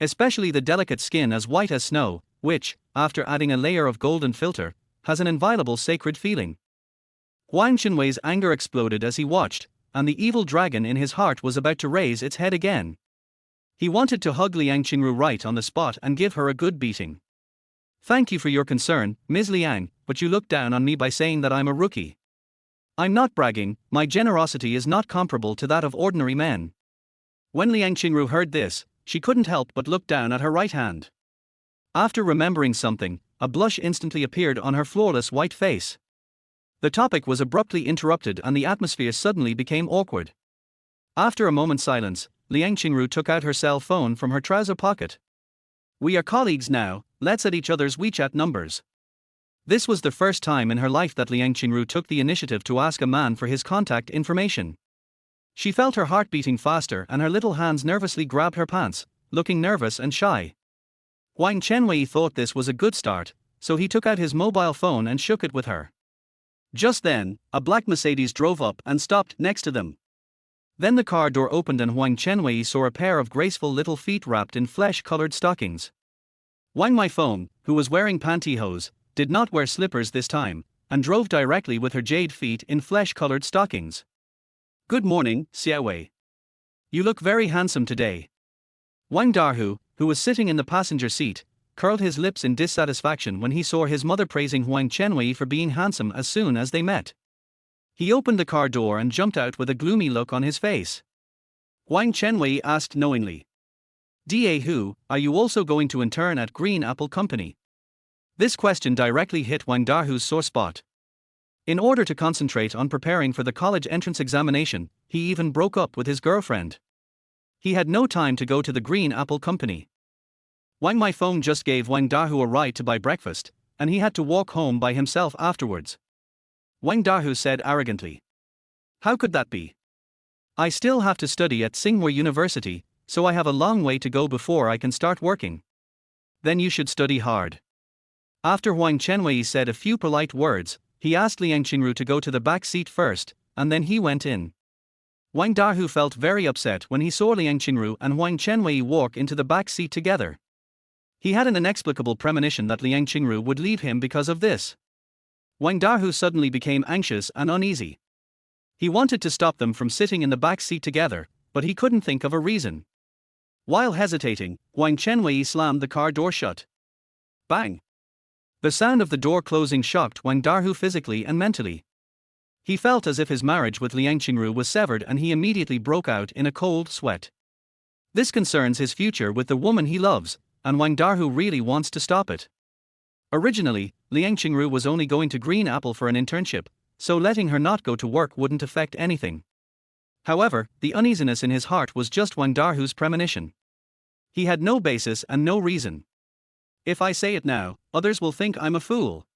Especially the delicate skin as white as snow, which, after adding a layer of golden filter, has an inviolable sacred feeling. Huang Chenwei's anger exploded as he watched, and the evil dragon in his heart was about to raise its head again. He wanted to hug Liang Qingru right on the spot and give her a good beating. Thank you for your concern, Ms. Liang, but you look down on me by saying that I'm a rookie. I'm not bragging, my generosity is not comparable to that of ordinary men. When Liang Qingru heard this, she couldn't help but look down at her right hand. After remembering something, a blush instantly appeared on her flawless white face. The topic was abruptly interrupted and the atmosphere suddenly became awkward. After a moment's silence, Liang Qingru took out her cell phone from her trouser pocket. We are colleagues now, let's add each other's WeChat numbers. This was the first time in her life that Liang Qingru took the initiative to ask a man for his contact information. She felt her heart beating faster and her little hands nervously grabbed her pants, looking nervous and shy. Huang Chenwei thought this was a good start, so he took out his mobile phone and shook it with her. Just then, a black Mercedes drove up and stopped next to them. Then the car door opened and Huang Chenwei saw a pair of graceful little feet wrapped in flesh-colored stockings. Wang Meifeng, who was wearing pantyhose, did not wear slippers this time, and drove directly with her jade feet in flesh-colored stockings. Good morning, Xiaowei. You look very handsome today. Wang Dahu, who was sitting in the passenger seat, curled his lips in dissatisfaction when he saw his mother praising Huang Chenwei for being handsome as soon as they met. He opened the car door and jumped out with a gloomy look on his face. Huang Chenwei asked knowingly. Dahu, are you also going to intern at Green Apple Company? This question directly hit Wang Dahu's sore spot. In order to concentrate on preparing for the college entrance examination, he even broke up with his girlfriend. He had no time to go to the Green Apple Company. Wang Meifeng just gave Wang Dahu a ride to buy breakfast, and he had to walk home by himself afterwards. Wang Dahu said arrogantly. How could that be? I still have to study at Tsinghua University, so I have a long way to go before I can start working. Then you should study hard. After Huang Chenwei said a few polite words, he asked Liang Qingru to go to the back seat first, and then he went in. Wang Dahu felt very upset when he saw Liang Qingru and Huang Chenwei walk into the back seat together. He had an inexplicable premonition that Liang Qingru would leave him because of this. Wang Dahu suddenly became anxious and uneasy. He wanted to stop them from sitting in the back seat together, but he couldn't think of a reason. While hesitating, Huang Chenwei slammed the car door shut. Bang! The sound of the door closing shocked Wang Dahu physically and mentally. He felt as if his marriage with Liang Qingru was severed and he immediately broke out in a cold sweat. This concerns his future with the woman he loves, and Wang Dahu really wants to stop it. Originally, Liang Qingru was only going to Green Apple for an internship, so letting her not go to work wouldn't affect anything. However, the uneasiness in his heart was just Wang Dahu's premonition. He had no basis and no reason. If I say it now, others will think I'm a fool.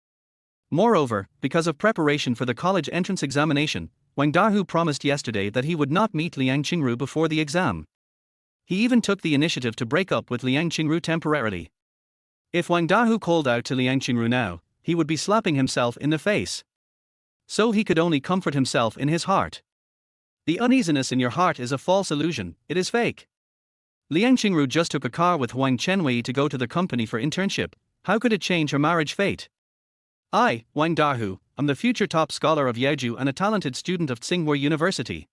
Moreover, because of preparation for the college entrance examination, Wang Dahu promised yesterday that he would not meet Liang Qingru before the exam. He even took the initiative to break up with Liang Qingru temporarily. If Wang Dahu called out to Liang Qingru now, he would be slapping himself in the face. So he could only comfort himself in his heart. The uneasiness in your heart is a false illusion, it is fake. Liang Qingru just took a car with Huang Chenwei to go to the company for internship. How could it change her marriage fate? I, Wang Dahu, am the future top scholar of Yeju and a talented student of Tsinghua University.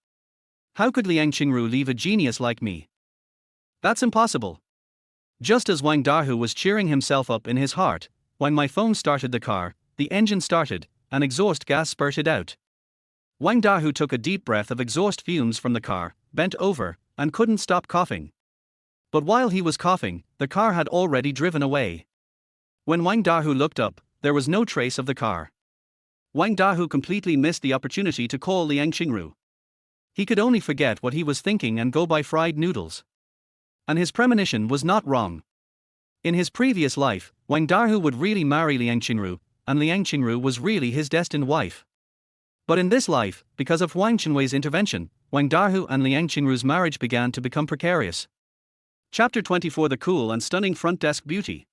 How could Liang Qingru leave a genius like me? That's impossible. Just as Wang Dahu was cheering himself up in his heart, when my phone started the car, the engine started, and exhaust gas spurted out. Wang Dahu took a deep breath of exhaust fumes from the car, bent over, and couldn't stop coughing. But while he was coughing, the car had already driven away. When Wang Dahu looked up, there was no trace of the car. Wang Dahu completely missed the opportunity to call Liang Qingru. He could only forget what he was thinking and go buy fried noodles. And his premonition was not wrong. In his previous life, Wang Dahu would really marry Liang Qingru, and Liang Qingru was really his destined wife. But in this life, because of Huang Chenwei's intervention, Wang Dahu and Liang Qingru's marriage began to become precarious. Chapter 24: The Cool and Stunning Front Desk Beauty.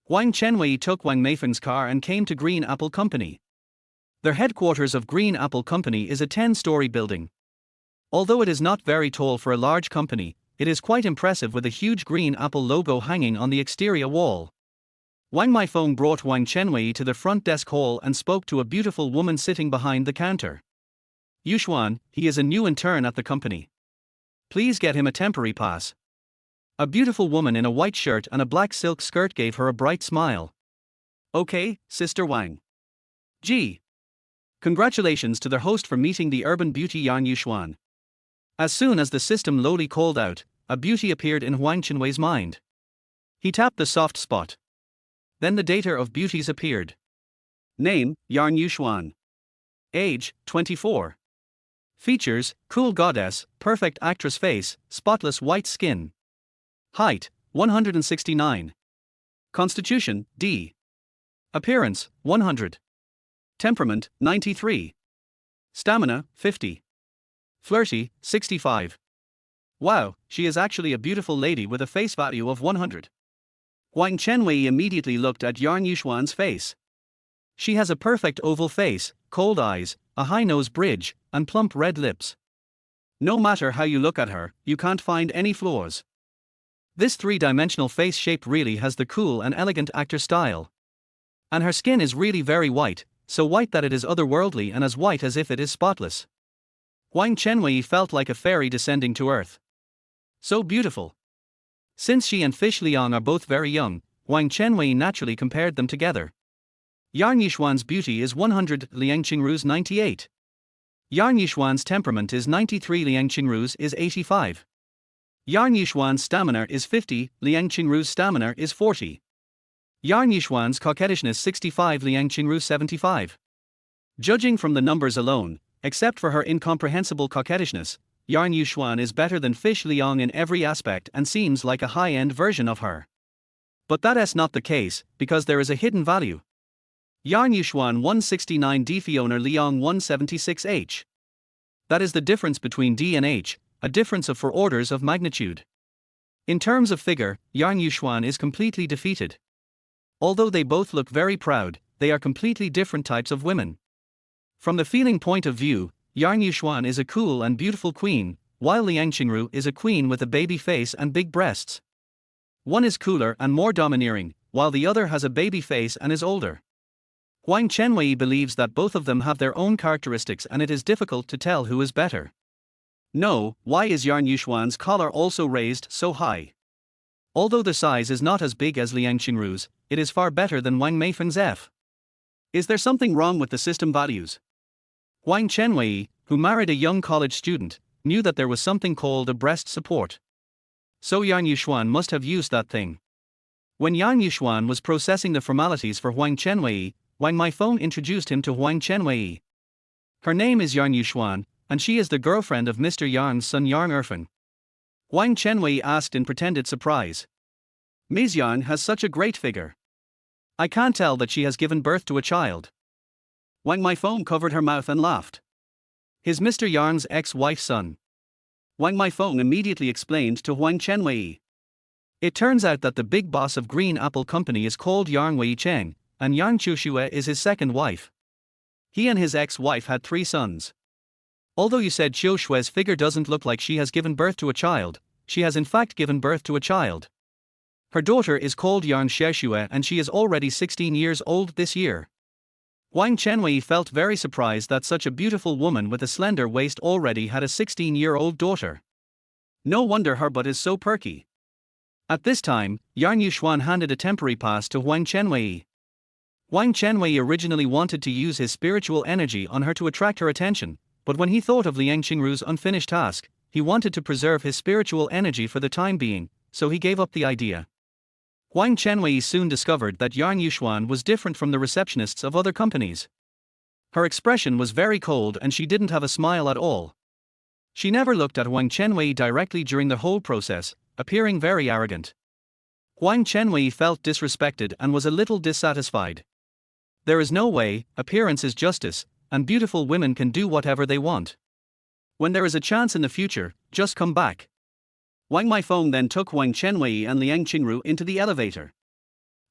Huang Chenwei took Wang Meifeng's car and came to Green Apple Company. Their headquarters of Green Apple Company is a 10-story building. Although it is not very tall for a large company, it is quite impressive with a huge Green Apple logo hanging on the exterior wall. Wang Meifeng brought Huang Chenwei to the front desk hall and spoke to a beautiful woman sitting behind the counter. Yuxuan, he is a new intern at the company. Please get him a temporary pass. A beautiful woman in a white shirt and a black silk skirt gave her a bright smile. Okay, Sister Wang. Gee. Congratulations to their host for meeting the urban beauty Yan Yuxuan. As soon as the system lowly called out, a beauty appeared in Huang Chenwei's mind. He tapped the soft spot. Then the data of beauties appeared. Name, Yan Yuxuan. Age, 24. Features, cool goddess, perfect actress face, spotless white skin. Height, 169. Constitution, D. Appearance, 100. Temperament, 93. Stamina, 50. Flirty, 65. Wow, she is actually a beautiful lady with a face value of 100. Huang Chenwei immediately looked at Yan Yuxuan's face. She has a perfect oval face, cold eyes, a high nose bridge, and plump red lips. No matter how you look at her, you can't find any flaws. This three-dimensional face shape really has the cool and elegant actor style. And her skin is really very white, so white that it is otherworldly and as white as if it is spotless. Huang Chenwei felt like a fairy descending to earth. So beautiful. Since she and Fish Liang are both very young, Huang Chenwei naturally compared them together. Yan Yuxuan's beauty is 100, Liang Qingru's 98. Yan Yuxuan's temperament is 93, Liang Qingru's is 85. Yan Yuxuan's stamina is 50, Liang Qingru's stamina is 40. Yan Yuxuan's coquettishness 65, Liang Qingru's 75. Judging from the numbers alone, except for her incomprehensible coquettishness, Yan Yuxuan is better than Fish Liang in every aspect and seems like a high-end version of her. But that is not the case, because there is a hidden value. Yan Yuxuan 169 D, Fiona Liang 176 H. That is the difference between D and H, a difference of 4 orders of magnitude. In terms of figure, Yan Yuxuan is completely defeated. Although they both look very proud, they are completely different types of women. From the feeling point of view, Yan Yuxuan is a cool and beautiful queen, while Liang Qingru is a queen with a baby face and big breasts. One is cooler and more domineering, while the other has a baby face and is older. Huang Chenwei believes that both of them have their own characteristics and it is difficult to tell who is better. No, why is Yan Yuxuan's collar also raised so high? Although the size is not as big as Liang Qingru's, it is far better than Wang Meifeng's F. Is there something wrong with the system values? Huang Chenwei, who married a young college student, knew that there was something called a breast support. So Yan Yuxuan must have used that thing. When Yan Yuxuan was processing the formalities for Huang Chenwei, Wang Meifeng introduced him to Huang Chenwei. Her name is Yan Yuxuan, and she is the girlfriend of Mr. Yan's son Yang Erfen. Huang Chenwei asked in pretended surprise. Ms. Yang has such a great figure. I can't tell that she has given birth to a child. Wang Meifeng covered her mouth and laughed. His Mr. Yarn's ex-wife's son. Wang Meifeng immediately explained to Huang Chenwei. It turns out that the big boss of Green Apple Company is called Yang Wei Cheng, and Yang Chuxue is his second wife. He and his ex-wife had 3 sons. Although you said Xiu Shue's figure doesn't look like she has given birth to a child, she has in fact given birth to a child. Her daughter is called Yang Xiaoxue and she is already 16 years old this year. Huang Chenwei felt very surprised that such a beautiful woman with a slender waist already had a 16-year-old daughter. No wonder her butt is so perky. At this time, Yang Yuxuan handed a temporary pass to Huang Chenwei. Huang Chenwei originally wanted to use his spiritual energy on her to attract her attention, but when he thought of Liang Qingru's unfinished task, he wanted to preserve his spiritual energy for the time being, so he gave up the idea. Huang Chenwei soon discovered that Yang Yuxuan was different from the receptionists of other companies. Her expression was very cold and she didn't have a smile at all. She never looked at Huang Chenwei directly during the whole process, appearing very arrogant. Huang Chenwei felt disrespected and was a little dissatisfied. There is no way, appearance is justice, and beautiful women can do whatever they want. When there is a chance in the future, just come back. Wang Meifeng then took Huang Chenwei and Liang Qingru into the elevator.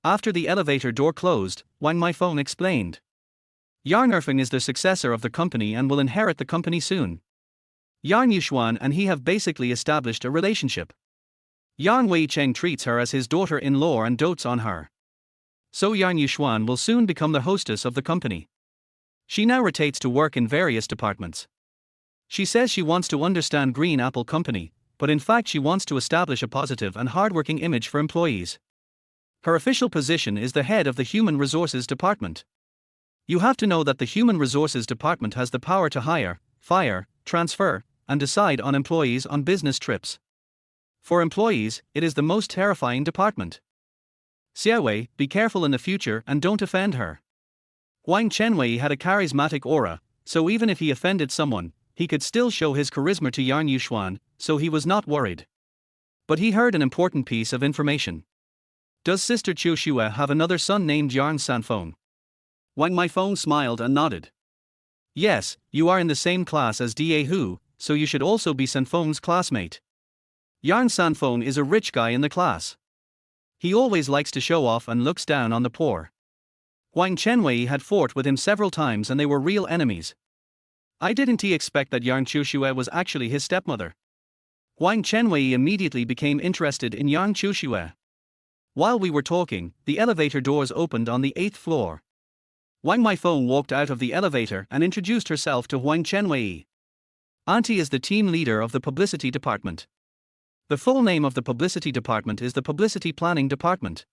After the elevator door closed, Wang Meifeng explained. Yang Erfeng is the successor of the company and will inherit the company soon. Yang Yuxuan and he have basically established a relationship. Yang Weicheng treats her as his daughter-in-law and dotes on her. So Yang Yuxuan will soon become the hostess of the company. She now rotates to work in various departments. She says she wants to understand Green Apple Company, but in fact she wants to establish a positive and hardworking image for employees. Her official position is the head of the Human Resources Department. You have to know that the Human Resources Department has the power to hire, fire, transfer, and decide on employees on business trips. For employees, it is the most terrifying department. Xiaowei, be careful in the future and don't offend her. Huang Chenwei had a charismatic aura, so even if he offended someone, he could still show his charisma to Yang Yuxuan, so he was not worried. But he heard an important piece of information. Does Sister Qiu Xue have another son named Yang Sanfeng? Wang Meifeng smiled and nodded. Yes, you are in the same class as Da Hu, so you should also be Sanfeng's classmate. Yang Sanfeng is a rich guy in the class. He always likes to show off and looks down on the poor. Huang Chenwei had fought with him several times and they were real enemies. Didn't he expect that Yang Chuxue was actually his stepmother? Huang Chenwei immediately became interested in Yang Chuxue. While we were talking, the elevator doors opened on the 8th floor. Wang Meifeng walked out of the elevator and introduced herself to Huang Chenwei. Auntie is the team leader of the publicity department. The full name of the publicity department is the Publicity Planning Department.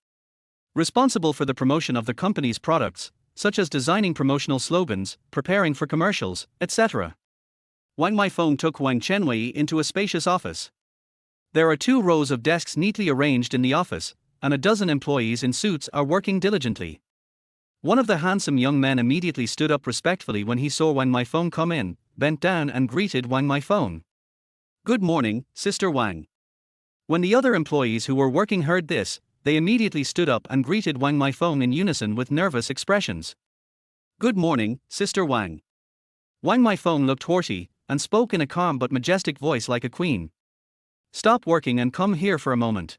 Responsible for the promotion of the company's products, such as designing promotional slogans, preparing for commercials, etc. Wang Meifeng took Huang Chenwei into a spacious office. There are 2 rows of desks neatly arranged in the office, and a dozen employees in suits are working diligently. One of the handsome young men immediately stood up respectfully when he saw Wang Meifeng come in, bent down and greeted Wang Meifeng. Good morning, Sister Wang. When the other employees who were working heard this, they immediately stood up and greeted Wang Meifeng in unison with nervous expressions. Good morning, Sister Wang. Wang Meifeng looked haughty, and spoke in a calm but majestic voice like a queen. Stop working and come here for a moment.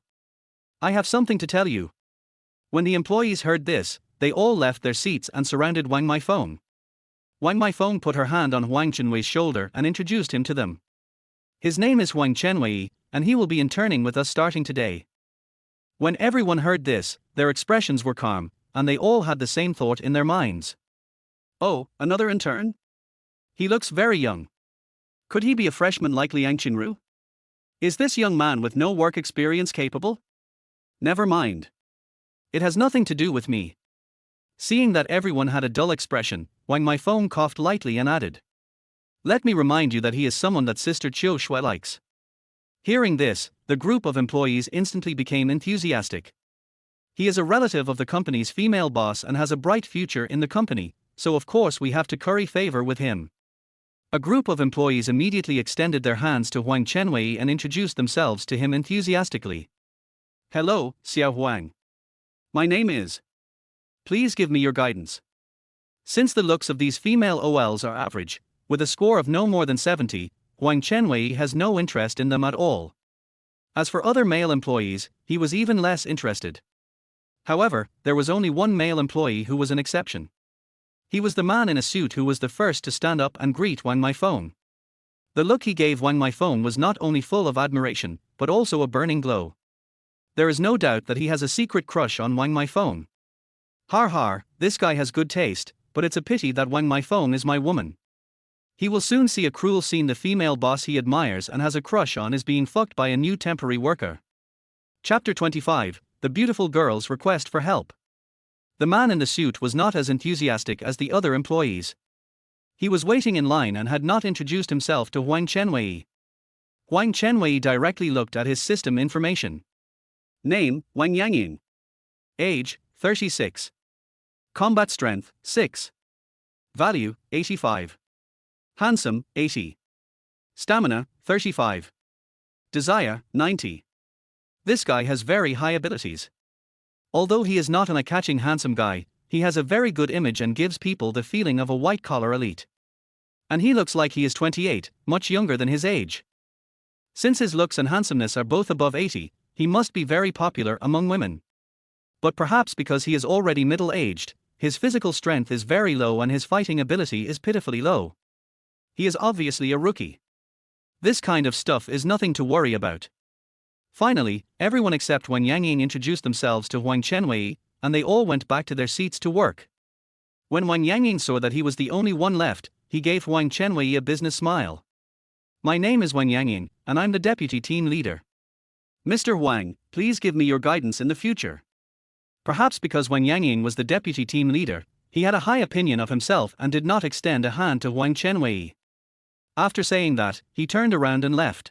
I have something to tell you. When the employees heard this, they all left their seats and surrounded Wang Meifeng. Wang Meifeng put her hand on Huang Chenwei's shoulder and introduced him to them. His name is Huang Chenwei, and he will be interning with us starting today. When everyone heard this, their expressions were calm, and they all had the same thought in their minds. Oh, another intern? He looks very young. Could he be a freshman like Liang Qingru? Is this young man with no work experience capable? Never mind. It has nothing to do with me. Seeing that everyone had a dull expression, Wang Meifeng coughed lightly and added. Let me remind you that he is someone that Sister Qiu Xue likes. Hearing this, the group of employees instantly became enthusiastic. He is a relative of the company's female boss and has a bright future in the company, so of course we have to curry favor with him. A group of employees immediately extended their hands to Huang Chenwei and introduced themselves to him enthusiastically. Hello, Xiao Huang. My name is. Please give me your guidance. Since the looks of these female OLs are average, with a score of no more than 70, Huang Chenwei has no interest in them at all. As for other male employees, he was even less interested. However, there was only one male employee who was an exception. He was the man in a suit who was the first to stand up and greet Wang Meifeng. The look he gave Wang Meifeng was not only full of admiration, but also a burning glow. There is no doubt that he has a secret crush on Wang Meifeng. Har har, this guy has good taste, but it's a pity that Wang Meifeng is my woman. He will soon see a cruel scene. The female boss he admires and has a crush on is being fucked by a new temporary worker. Chapter 25, The Beautiful Girl's Request for Help. The man in the suit was not as enthusiastic as the other employees. He was waiting in line and had not introduced himself to Huang Chenwei. Huang Chenwei directly looked at his system information. Name, Wang Yangying. Age, 36. Combat strength, 6. Value, 85. Handsome, 80. Stamina, 35. Desire, 90. This guy has very high abilities. Although he is not an eye-catching handsome guy, he has a very good image and gives people the feeling of a white-collar elite. And he looks like he is 28, much younger than his age. Since his looks and handsomeness are both above 80, he must be very popular among women. But perhaps because he is already middle-aged, his physical strength is very low and his fighting ability is pitifully low. He is obviously a rookie. This kind of stuff is nothing to worry about. Finally, everyone except Wang Yangying introduced themselves to Huang Chenwei, and they all went back to their seats to work. When Wang Yangying saw that he was the only one left, he gave Huang Chenwei a business smile. My name is Wang Yangying, and I'm the deputy team leader. Mr. Huang, please give me your guidance in the future. Perhaps because Wang Yangying was the deputy team leader, he had a high opinion of himself and did not extend a hand to Huang Chenwei. After saying that, he turned around and left.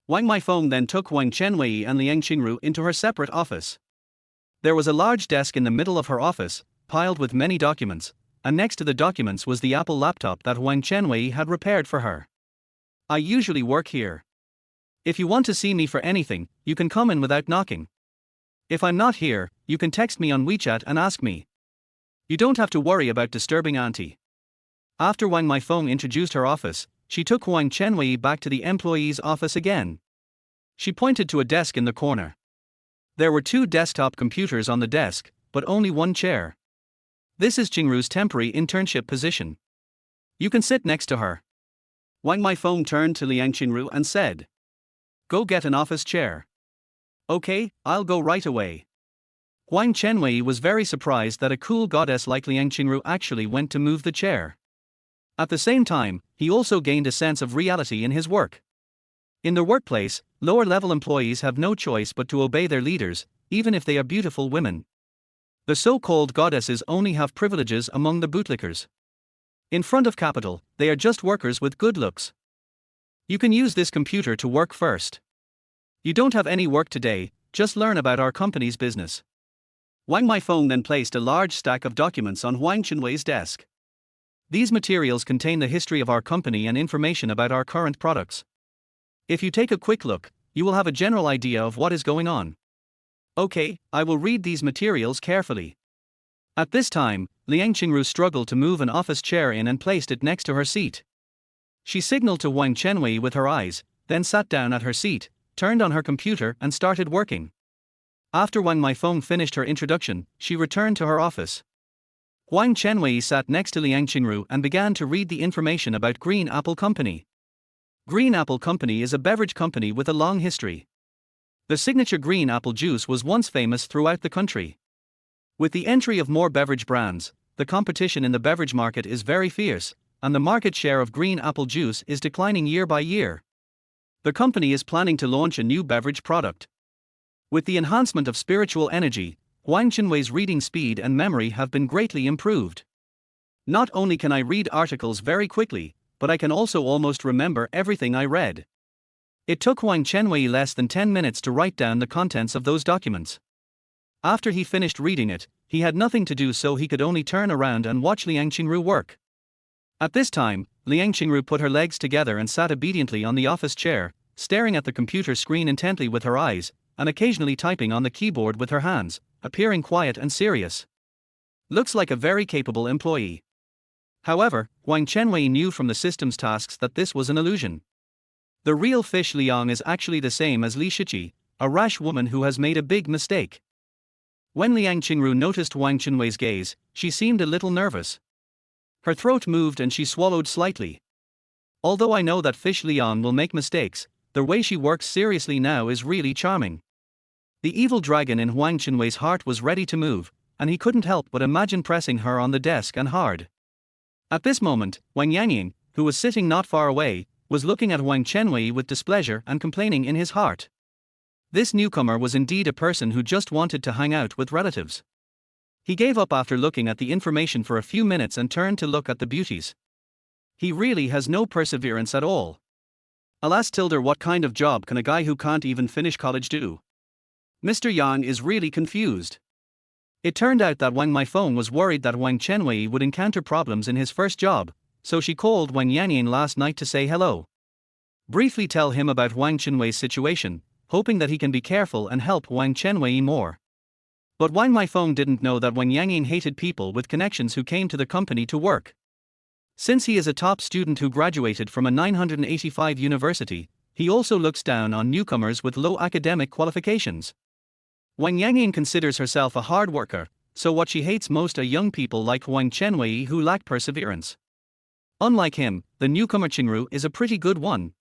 Wang Meifeng then took Huang Chenwei and Liang Qingru into her separate office. There was a large desk in the middle of her office, piled with many documents, and next to the documents was the Apple laptop that Huang Chenwei had repaired for her. I usually work here. If you want to see me for anything, you can come in without knocking. If I'm not here, you can text me on WeChat and ask me. You don't have to worry about disturbing Auntie. After Wang Meifeng introduced her office, she took Huang Chenwei back to the employee's office again. She pointed to a desk in the corner. There were 2 desktop computers on the desk, but only one chair. This is Qingru's temporary internship position. You can sit next to her. Wang Meifeng turned to Liang Qingru and said, Go get an office chair. Okay, I'll go right away. Huang Chenwei was very surprised that a cool goddess like Liang Qingru actually went to move the chair. At the same time, he also gained a sense of reality in his work. In the workplace, lower-level employees have no choice but to obey their leaders, even if they are beautiful women. The so-called goddesses only have privileges among the bootlickers. In front of capital, they are just workers with good looks. You can use this computer to work first. You don't have any work today, just learn about our company's business. Wang Meifeng then placed a large stack of documents on Huang Chenwei's desk. These materials contain the history of our company and information about our current products. If you take a quick look, you will have a general idea of what is going on. Okay, I will read these materials carefully. At this time, Liang Qingru struggled to move an office chair in and placed it next to her seat. She signaled to Huang Chenwei with her eyes, then sat down at her seat, turned on her computer and started working. After Wang Meifeng finished her introduction, she returned to her office. Huang Chenwei sat next to Liang Qingru and began to read the information about Green Apple Company. Green Apple Company is a beverage company with a long history. The signature green apple juice was once famous throughout the country. With the entry of more beverage brands, the competition in the beverage market is very fierce, and the market share of green apple juice is declining year by year. The company is planning to launch a new beverage product. With the enhancement of spiritual energy, Huang Chenwei's reading speed and memory have been greatly improved. Not only can I read articles very quickly, but I can also almost remember everything I read. It took Huang Chenwei less than 10 minutes to write down the contents of those documents. After he finished reading it, he had nothing to do, so he could only turn around and watch Liang Qingru work. At this time, Liang Qingru put her legs together and sat obediently on the office chair, staring at the computer screen intently with her eyes, and occasionally typing on the keyboard with her hands, appearing quiet and serious. Looks like a very capable employee. However, Huang Chenwei knew from the system's tasks that this was an illusion. The real fish Liang is actually the same as Li Shiqi, a rash woman who has made a big mistake. When Liang Qingru noticed Huang Chenwei's gaze, she seemed a little nervous. Her throat moved and she swallowed slightly. Although I know that fish Liang will make mistakes, the way she works seriously now is really charming. The evil dragon in Huang Chenwei's heart was ready to move, and he couldn't help but imagine pressing her on the desk and hard. At this moment, Wang Yangying, who was sitting not far away, was looking at Huang Chenwei with displeasure and complaining in his heart. This newcomer was indeed a person who just wanted to hang out with relatives. He gave up after looking at the information for a few minutes and turned to look at the beauties. He really has no perseverance at all. Alas Tilder, what kind of job can a guy who can't even finish college do? Mr. Yang is really confused. It turned out that Wang Meifeng was worried that Huang Chenwei would encounter problems in his first job, so she called Wang Yangying last night to say hello. Briefly tell him about Huang Chenwei's situation, hoping that he can be careful and help Huang Chenwei more. But Wang Meifeng didn't know that Wang Yangying hated people with connections who came to the company to work. Since he is a top student who graduated from a 985 university, he also looks down on newcomers with low academic qualifications. Wang Yangying considers herself a hard worker, so what she hates most are young people like Huang Chenwei who lack perseverance. Unlike him, the newcomer Qingru is a pretty good one.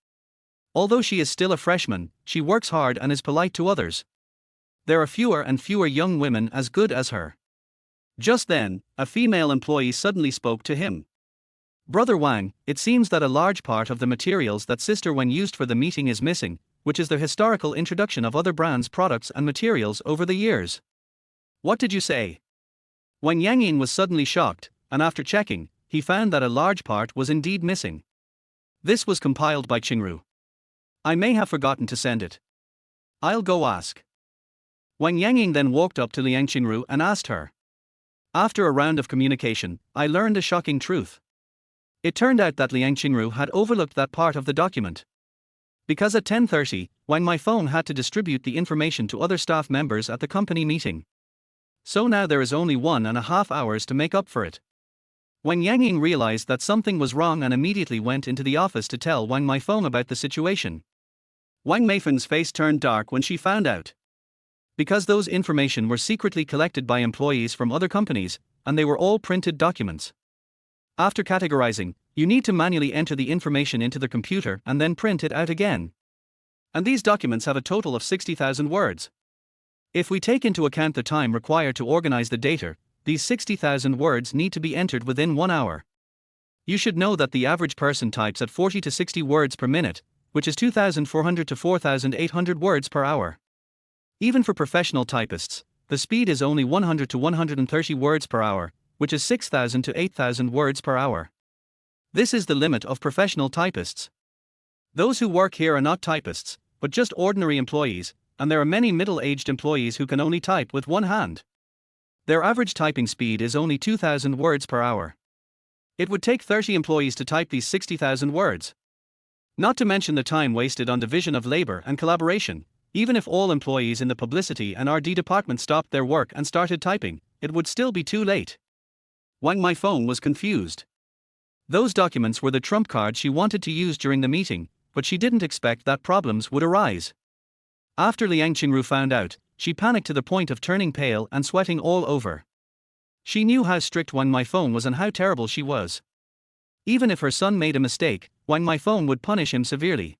Although she is still a freshman, she works hard and is polite to others. There are fewer and fewer young women as good as her. Just then, a female employee suddenly spoke to him. Brother Wang, it seems that a large part of the materials that Sister Wen used for the meeting is missing, which is the historical introduction of other brands' products and materials over the years. What did you say? Wang Yangying was suddenly shocked, and after checking, he found that a large part was indeed missing. This was compiled by Qingru. I may have forgotten to send it. I'll go ask. Wang Yangying then walked up to Liang Qingru and asked her. After a round of communication, I learned a shocking truth. It turned out that Liang Qingru had overlooked that part of the document. Because at 10:30, Wang Meifeng had to distribute the information to other staff members at the company meeting. So now there is only 1.5 hours to make up for it. Wang Yangying realized that something was wrong and immediately went into the office to tell Wang Meifeng about the situation. Wang Meifeng's face turned dark when she found out. Because those information were secretly collected by employees from other companies, and they were all printed documents. After categorizing, you need to manually enter the information into the computer and then print it out again. And these documents have a total of 60,000 words. If we take into account the time required to organize the data, these 60,000 words need to be entered within 1 hour. You should know that the average person types at 40 to 60 words per minute, which is 2,400 to 4,800 words per hour. Even for professional typists, the speed is only 100 to 130 words per hour, which is 6,000 to 8,000 words per hour. This is the limit of professional typists. Those who work here are not typists, but just ordinary employees, and there are many middle-aged employees who can only type with one hand. Their average typing speed is only 2,000 words per hour. It would take 30 employees to type these 60,000 words. Not to mention the time wasted on division of labor and collaboration. Even if all employees in the publicity and R&D department stopped their work and started typing, it would still be too late. Wang Meifeng was confused. Those documents were the trump card she wanted to use during the meeting, but she didn't expect that problems would arise. After Liang Qingru found out, she panicked to the point of turning pale and sweating all over. She knew how strict Wang Meifeng was and how terrible she was. Even if her son made a mistake, Wang Meifeng would punish him severely.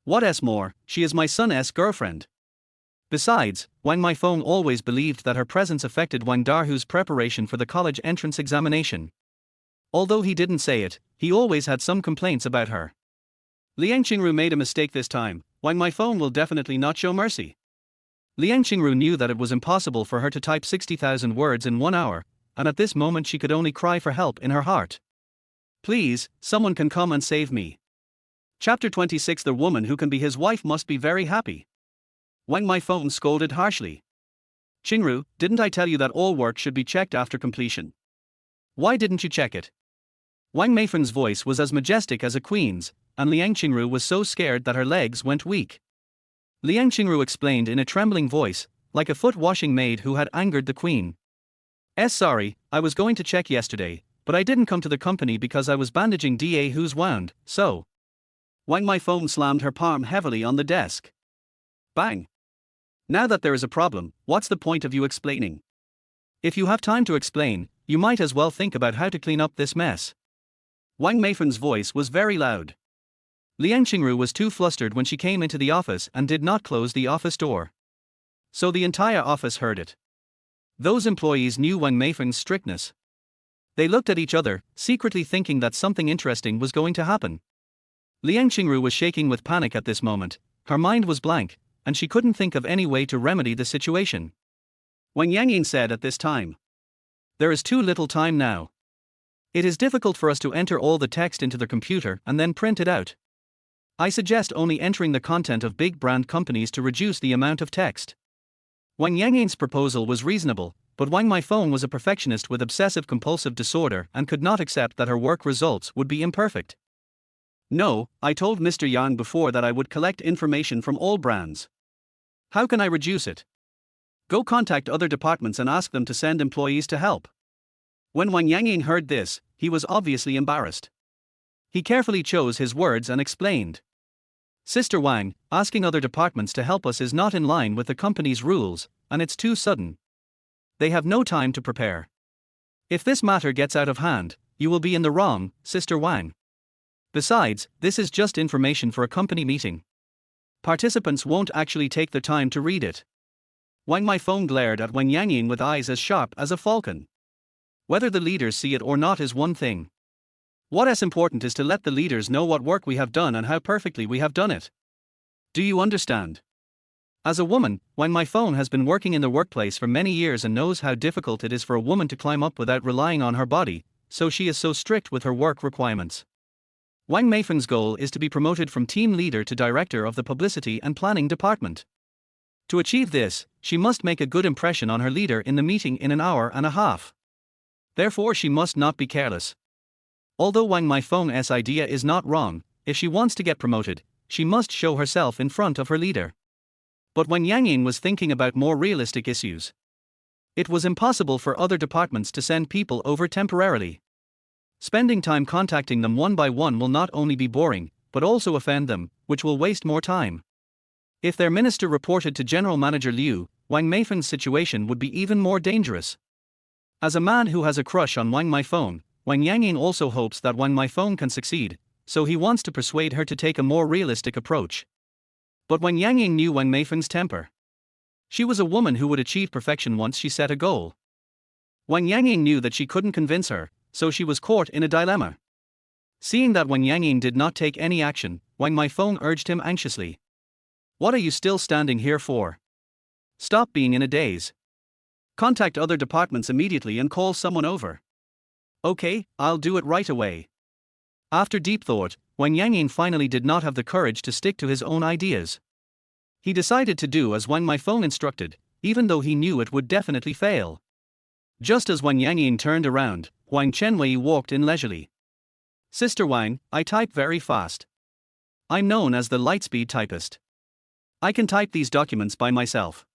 What's more, she is my son's girlfriend. Besides, Wang Meifeng always believed that her presence affected Wang Darhu's preparation for the college entrance examination. Although he didn't say it, he always had some complaints about her. Liang Qingru made a mistake this time. Wang Meifeng will definitely not show mercy. Liang Qingru knew that it was impossible for her to type 60,000 words in 1 hour, and at this moment she could only cry for help in her heart. Please, someone can come and save me. Chapter 26. The woman who can be his wife must be very happy. Wang Meifeng scolded harshly. Qingru, didn't I tell you that all work should be checked after completion? Why didn't you check it? Wang Meifeng's voice was as majestic as a queen's, and Liang Qingru was so scared that her legs went weak. Liang Qingru explained in a trembling voice, like a foot-washing maid who had angered the queen. Sorry, I was going to check yesterday, but I didn't come to the company because I was bandaging Da Hu's wound, so. Wang Meifeng slammed her palm heavily on the desk. Bang! Now that there is a problem, what's the point of you explaining? If you have time to explain, you might as well think about how to clean up this mess. Wang Meifeng's voice was very loud. Liang Qingru was too flustered when she came into the office and did not close the office door. So the entire office heard it. Those employees knew Wang Meifeng's strictness. They looked at each other, secretly thinking that something interesting was going to happen. Liang Qingru was shaking with panic at this moment, her mind was blank, and she couldn't think of any way to remedy the situation. Wang Yangying said at this time, "There is too little time now. It is difficult for us to enter all the text into the computer and then print it out. I suggest only entering the content of big brand companies to reduce the amount of text." Wang Yangying's proposal was reasonable, but Wang Meifeng was a perfectionist with obsessive-compulsive disorder and could not accept that her work results would be imperfect. "No, I told Mr. Yang before that I would collect information from all brands. How can I reduce it? Go contact other departments and ask them to send employees to help." When Wang Yangying heard this, he was obviously embarrassed. He carefully chose his words and explained. "Sister Wang, asking other departments to help us is not in line with the company's rules, and it's too sudden. They have no time to prepare. If this matter gets out of hand, you will be in the wrong, Sister Wang. Besides, this is just information for a company meeting. Participants won't actually take the time to read it." Wang Meifeng glared at Wang Yangying with eyes as sharp as a falcon. Whether the leaders see it or not is one thing. What is important is to let the leaders know what work we have done and how perfectly we have done it. Do you understand? As a woman, Wang Meifeng has been working in the workplace for many years and knows how difficult it is for a woman to climb up without relying on her body, so she is so strict with her work requirements. Wang Meifeng's goal is to be promoted from team leader to director of the publicity and planning department. To achieve this, she must make a good impression on her leader in the meeting in an hour and a half. Therefore she must not be careless. Although Wang Meifeng's idea is not wrong, if she wants to get promoted, she must show herself in front of her leader. But Wang Yangying was thinking about more realistic issues. It was impossible for other departments to send people over temporarily. Spending time contacting them one by one will not only be boring, but also offend them, which will waste more time. If their minister reported to General Manager Liu, Wang Meifeng's situation would be even more dangerous. As a man who has a crush on Wang Meifeng, Wang Yangying also hopes that Wang Meifeng can succeed, so he wants to persuade her to take a more realistic approach. But Wang Yangying knew Wang Meifeng's temper. She was a woman who would achieve perfection once she set a goal. Wang Yangying knew that she couldn't convince her, so she was caught in a dilemma. Seeing that Wang Yangying did not take any action, Wang Meifeng urged him anxiously. "What are you still standing here for? Stop being in a daze. Contact other departments immediately and call someone over." "Okay, I'll do it right away." After deep thought, Wang Yangying finally did not have the courage to stick to his own ideas. He decided to do as Wang Meifeng instructed, even though he knew it would definitely fail. Just as Wang Yangying turned around, Huang Chenwei walked in leisurely. "Sister Wang, I type very fast. I'm known as the lightspeed typist. I can type these documents by myself."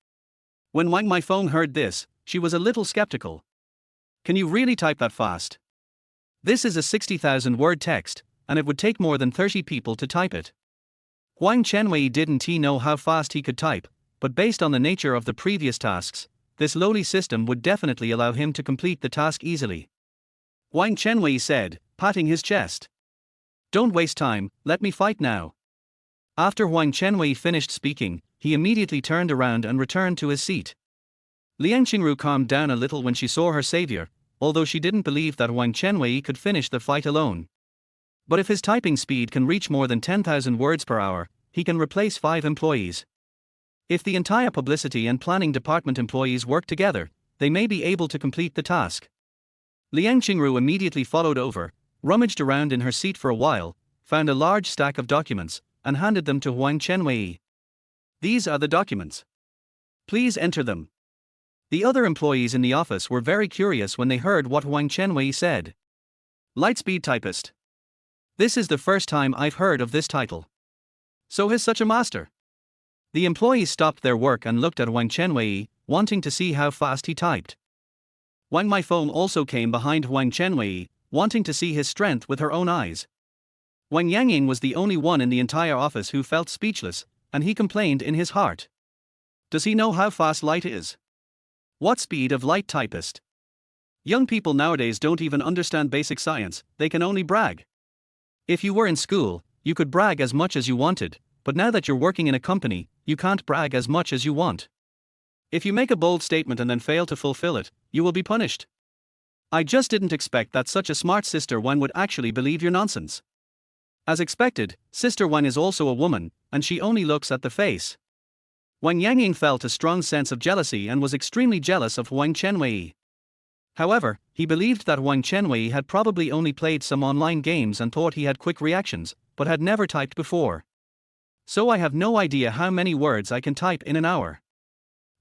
When Wang Meifeng heard this, she was a little skeptical. "Can you really type that fast? This is a 60,000-word text, and it would take more than 30 people to type it." Huang Chenwei didn't know how fast he could type, but based on the nature of the previous tasks, this lowly system would definitely allow him to complete the task easily. Huang Chenwei said, patting his chest. "Don't waste time, let me fight now." After Huang Chenwei finished speaking, he immediately turned around and returned to his seat. Liang Qingru calmed down a little when she saw her savior, although she didn't believe that Huang Chenwei could finish the fight alone. But if his typing speed can reach more than 10,000 words per hour, he can replace 5 employees. If the entire publicity and planning department employees work together, they may be able to complete the task. Liang Qingru immediately followed over, rummaged around in her seat for a while, found a large stack of documents, and handed them to Huang Chenwei. "These are the documents. Please enter them." The other employees in the office were very curious when they heard what Huang Chenwei said. "Lightspeed typist. This is the first time I've heard of this title. So he's such a master. The employees stopped their work and looked at Huang Chenwei, wanting to see how fast he typed. Wang Meifeng also came behind Huang Chenwei, wanting to see his strength with her own eyes. Wang Yangying was the only one in the entire office who felt speechless, and he complained in his heart. Does he know how fast light is? What speed of light, typist? Young people nowadays don't even understand basic science, they can only brag. If you were in school, you could brag as much as you wanted, but now that you're working in a company, you can't brag as much as you want. If you make a bold statement and then fail to fulfill it, you will be punished. I just didn't expect that such a smart sister Wang would actually believe your nonsense. As expected, Sister Wang is also a woman, and she only looks at the face. Wang Yangying felt a strong sense of jealousy and was extremely jealous of Huang Chenwei. However, he believed that Huang Chenwei had probably only played some online games and thought he had quick reactions, but had never typed before. So I have no idea how many words I can type in an hour.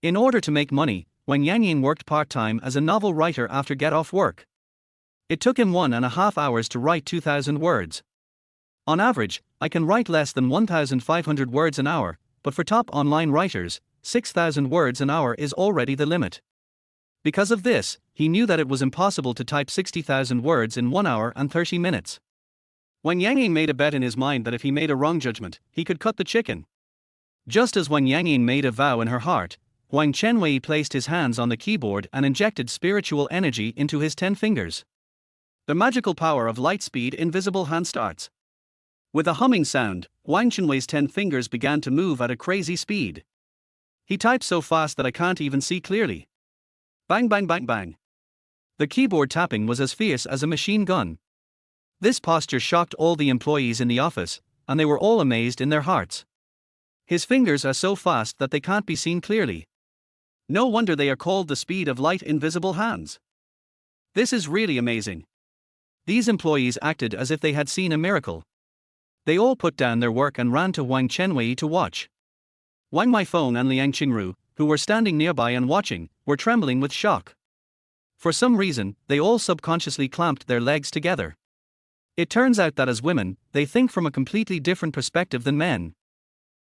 In order to make money, Wang Yangying worked part-time as a novel writer after get-off work. It took him 1.5 hours to write 2,000 words. On average, I can write less than 1,500 words an hour, but for top online writers, 6,000 words an hour is already the limit. Because of this, he knew that it was impossible to type 60,000 words in 1 hour and 30 minutes. Wang Yangying made a bet in his mind that if he made a wrong judgment, he could cut the chicken. Just as Wang Yangying made a vow in her heart, Huang Chenwei placed his hands on the keyboard and injected spiritual energy into his 10 fingers. The magical power of light speed invisible hand starts. With a humming sound, Huang Chenwei's 10 fingers began to move at a crazy speed. He typed so fast that I can't even see clearly. Bang bang bang bang. The keyboard tapping was as fierce as a machine gun. This posture shocked all the employees in the office, and they were all amazed in their hearts. His fingers are so fast that they can't be seen clearly. No wonder they are called the speed of light invisible hands. This is really amazing. These employees acted as if they had seen a miracle. They all put down their work and ran to Huang Chenwei to watch. Wang Meifeng and Liang Qingru, who were standing nearby and watching, were trembling with shock. For some reason, they all subconsciously clamped their legs together. It turns out that as women, they think from a completely different perspective than men.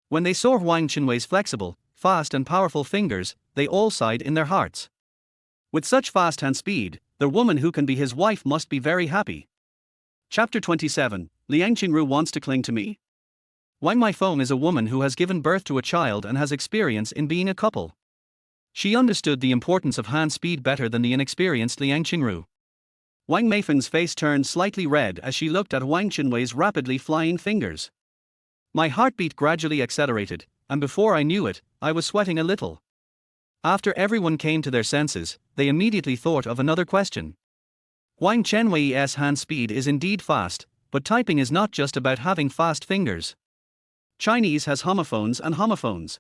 When they saw Huang Chenwei's flexible, fast and powerful fingers, they all sighed in their hearts. With such fast hand speed, the woman who can be his wife must be very happy. Chapter 27, Liang Qingru wants to cling to me? Wang Meifeng is a woman who has given birth to a child and has experience in being a couple. She understood the importance of hand speed better than the inexperienced Liang Qingru. Wang Meifeng's face turned slightly red as she looked at Huang Chenwei's rapidly flying fingers. My heartbeat gradually accelerated, and before I knew it, I was sweating a little. After everyone came to their senses, they immediately thought of another question. Huang Chenwei's hand speed is indeed fast, but typing is not just about having fast fingers. Chinese has homophones and homophones.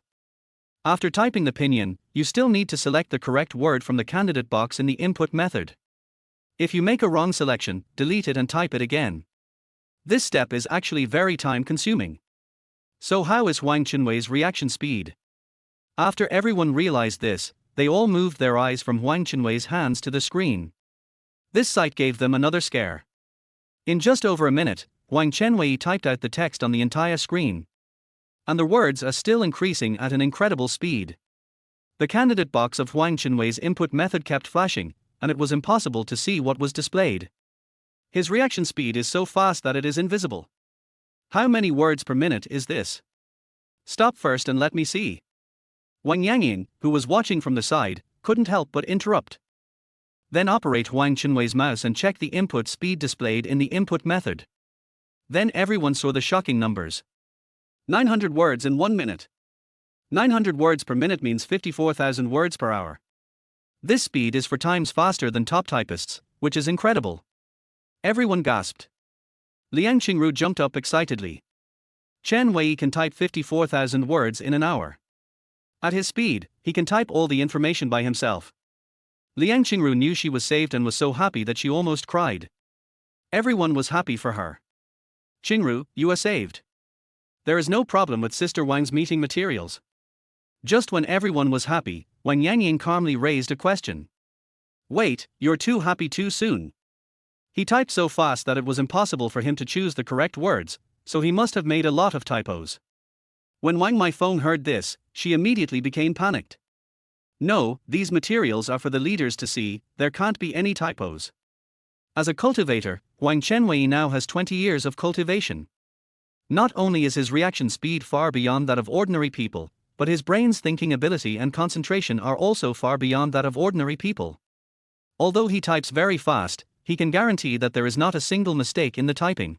After typing the pinyin, you still need to select the correct word from the candidate box in the input method. If you make a wrong selection, delete it and type it again. This step is actually very time-consuming. So how is Huang Chenwei's reaction speed? After everyone realized this, they all moved their eyes from Huang Chenwei's hands to the screen. This sight gave them another scare. In just over a minute, Huang Chenwei typed out the text on the entire screen. And the words are still increasing at an incredible speed. The candidate box of Huang Chenwei's input method kept flashing, and it was impossible to see what was displayed. His reaction speed is so fast that it is invisible. How many words per minute is this? Stop first and let me see. Wang Yangying, who was watching from the side, couldn't help but interrupt. Then operate Huang Chenwei's mouse and check the input speed displayed in the input method. Then everyone saw the shocking numbers. 900 words in 1 minute. 900 words per minute means 54,000 words per hour. This speed is 4 times faster than top typists, which is incredible. Everyone gasped. Liang Qingru jumped up excitedly. Chen Wei can type 54,000 words in an hour. At his speed, he can type all the information by himself. Liang Qingru knew she was saved and was so happy that she almost cried. Everyone was happy for her. Qingru, you are saved. There is no problem with Sister Wang's meeting materials. Just when everyone was happy, Wang Yangying calmly raised a question. Wait, you're too happy too soon. He typed so fast that it was impossible for him to choose the correct words, so he must have made a lot of typos. When Wang Meifeng heard this, she immediately became panicked. No, these materials are for the leaders to see, there can't be any typos. As a cultivator, Huang Chenwei now has 20 years of cultivation. Not only is his reaction speed far beyond that of ordinary people, but his brain's thinking ability and concentration are also far beyond that of ordinary people. Although he types very fast, he can guarantee that there is not a single mistake in the typing.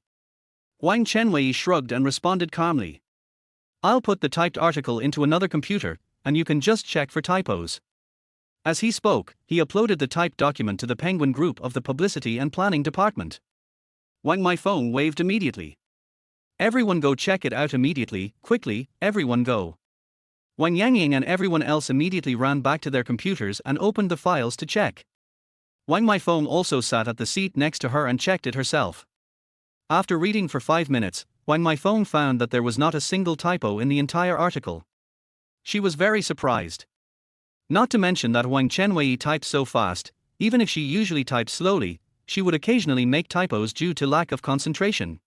Huang Chenwei shrugged and responded calmly. I'll put the typed article into another computer, and you can just check for typos. As he spoke, he uploaded the typed document to the Penguin Group of the Publicity and Planning Department. Wang Meifeng waved immediately. Everyone go check it out immediately, quickly, everyone go. Wang Yangying and everyone else immediately ran back to their computers and opened the files to check. Wang Meifeng also sat at the seat next to her and checked it herself. After reading for 5 minutes, Wang Meifeng found that there was not a single typo in the entire article. She was very surprised. Not to mention that Huang Chenwei types so fast, even if she usually types slowly, she would occasionally make typos due to lack of concentration.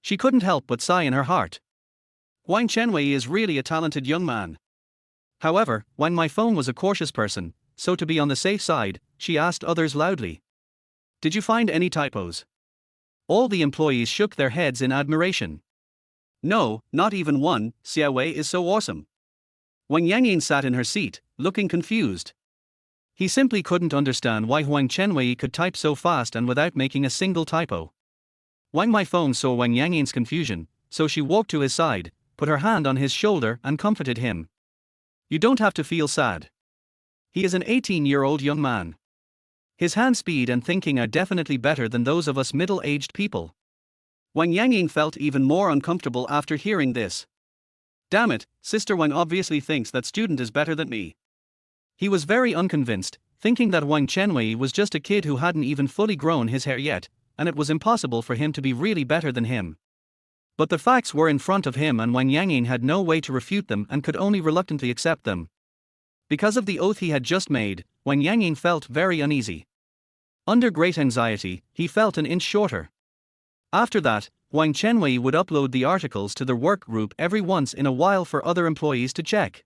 She couldn't help but sigh in her heart. Huang Chenwei is really a talented young man. However, Wang Meifeng was a cautious person, so to be on the safe side, she asked others loudly. Did you find any typos? All the employees shook their heads in admiration. No, not even one, Xiaowei is so awesome. Wang Yangying sat in her seat, looking confused. He simply couldn't understand why Huang Chenwei could type so fast and without making a single typo. Wang Meifeng saw Wang Yangying's confusion, so she walked to his side, put her hand on his shoulder and comforted him. You don't have to feel sad. He is an 18-year-old young man. His hand speed and thinking are definitely better than those of us middle-aged people. Wang Yangying felt even more uncomfortable after hearing this. Damn it, Sister Wang obviously thinks that student is better than me. He was very unconvinced, thinking that Huang Chenwei was just a kid who hadn't even fully grown his hair yet, and it was impossible for him to be really better than him. But the facts were in front of him and Wang Yangying had no way to refute them and could only reluctantly accept them. Because of the oath he had just made, Wang Yangying felt very uneasy. Under great anxiety, he felt an inch shorter. After that, Huang Chenwei would upload the articles to their work group every once in a while for other employees to check.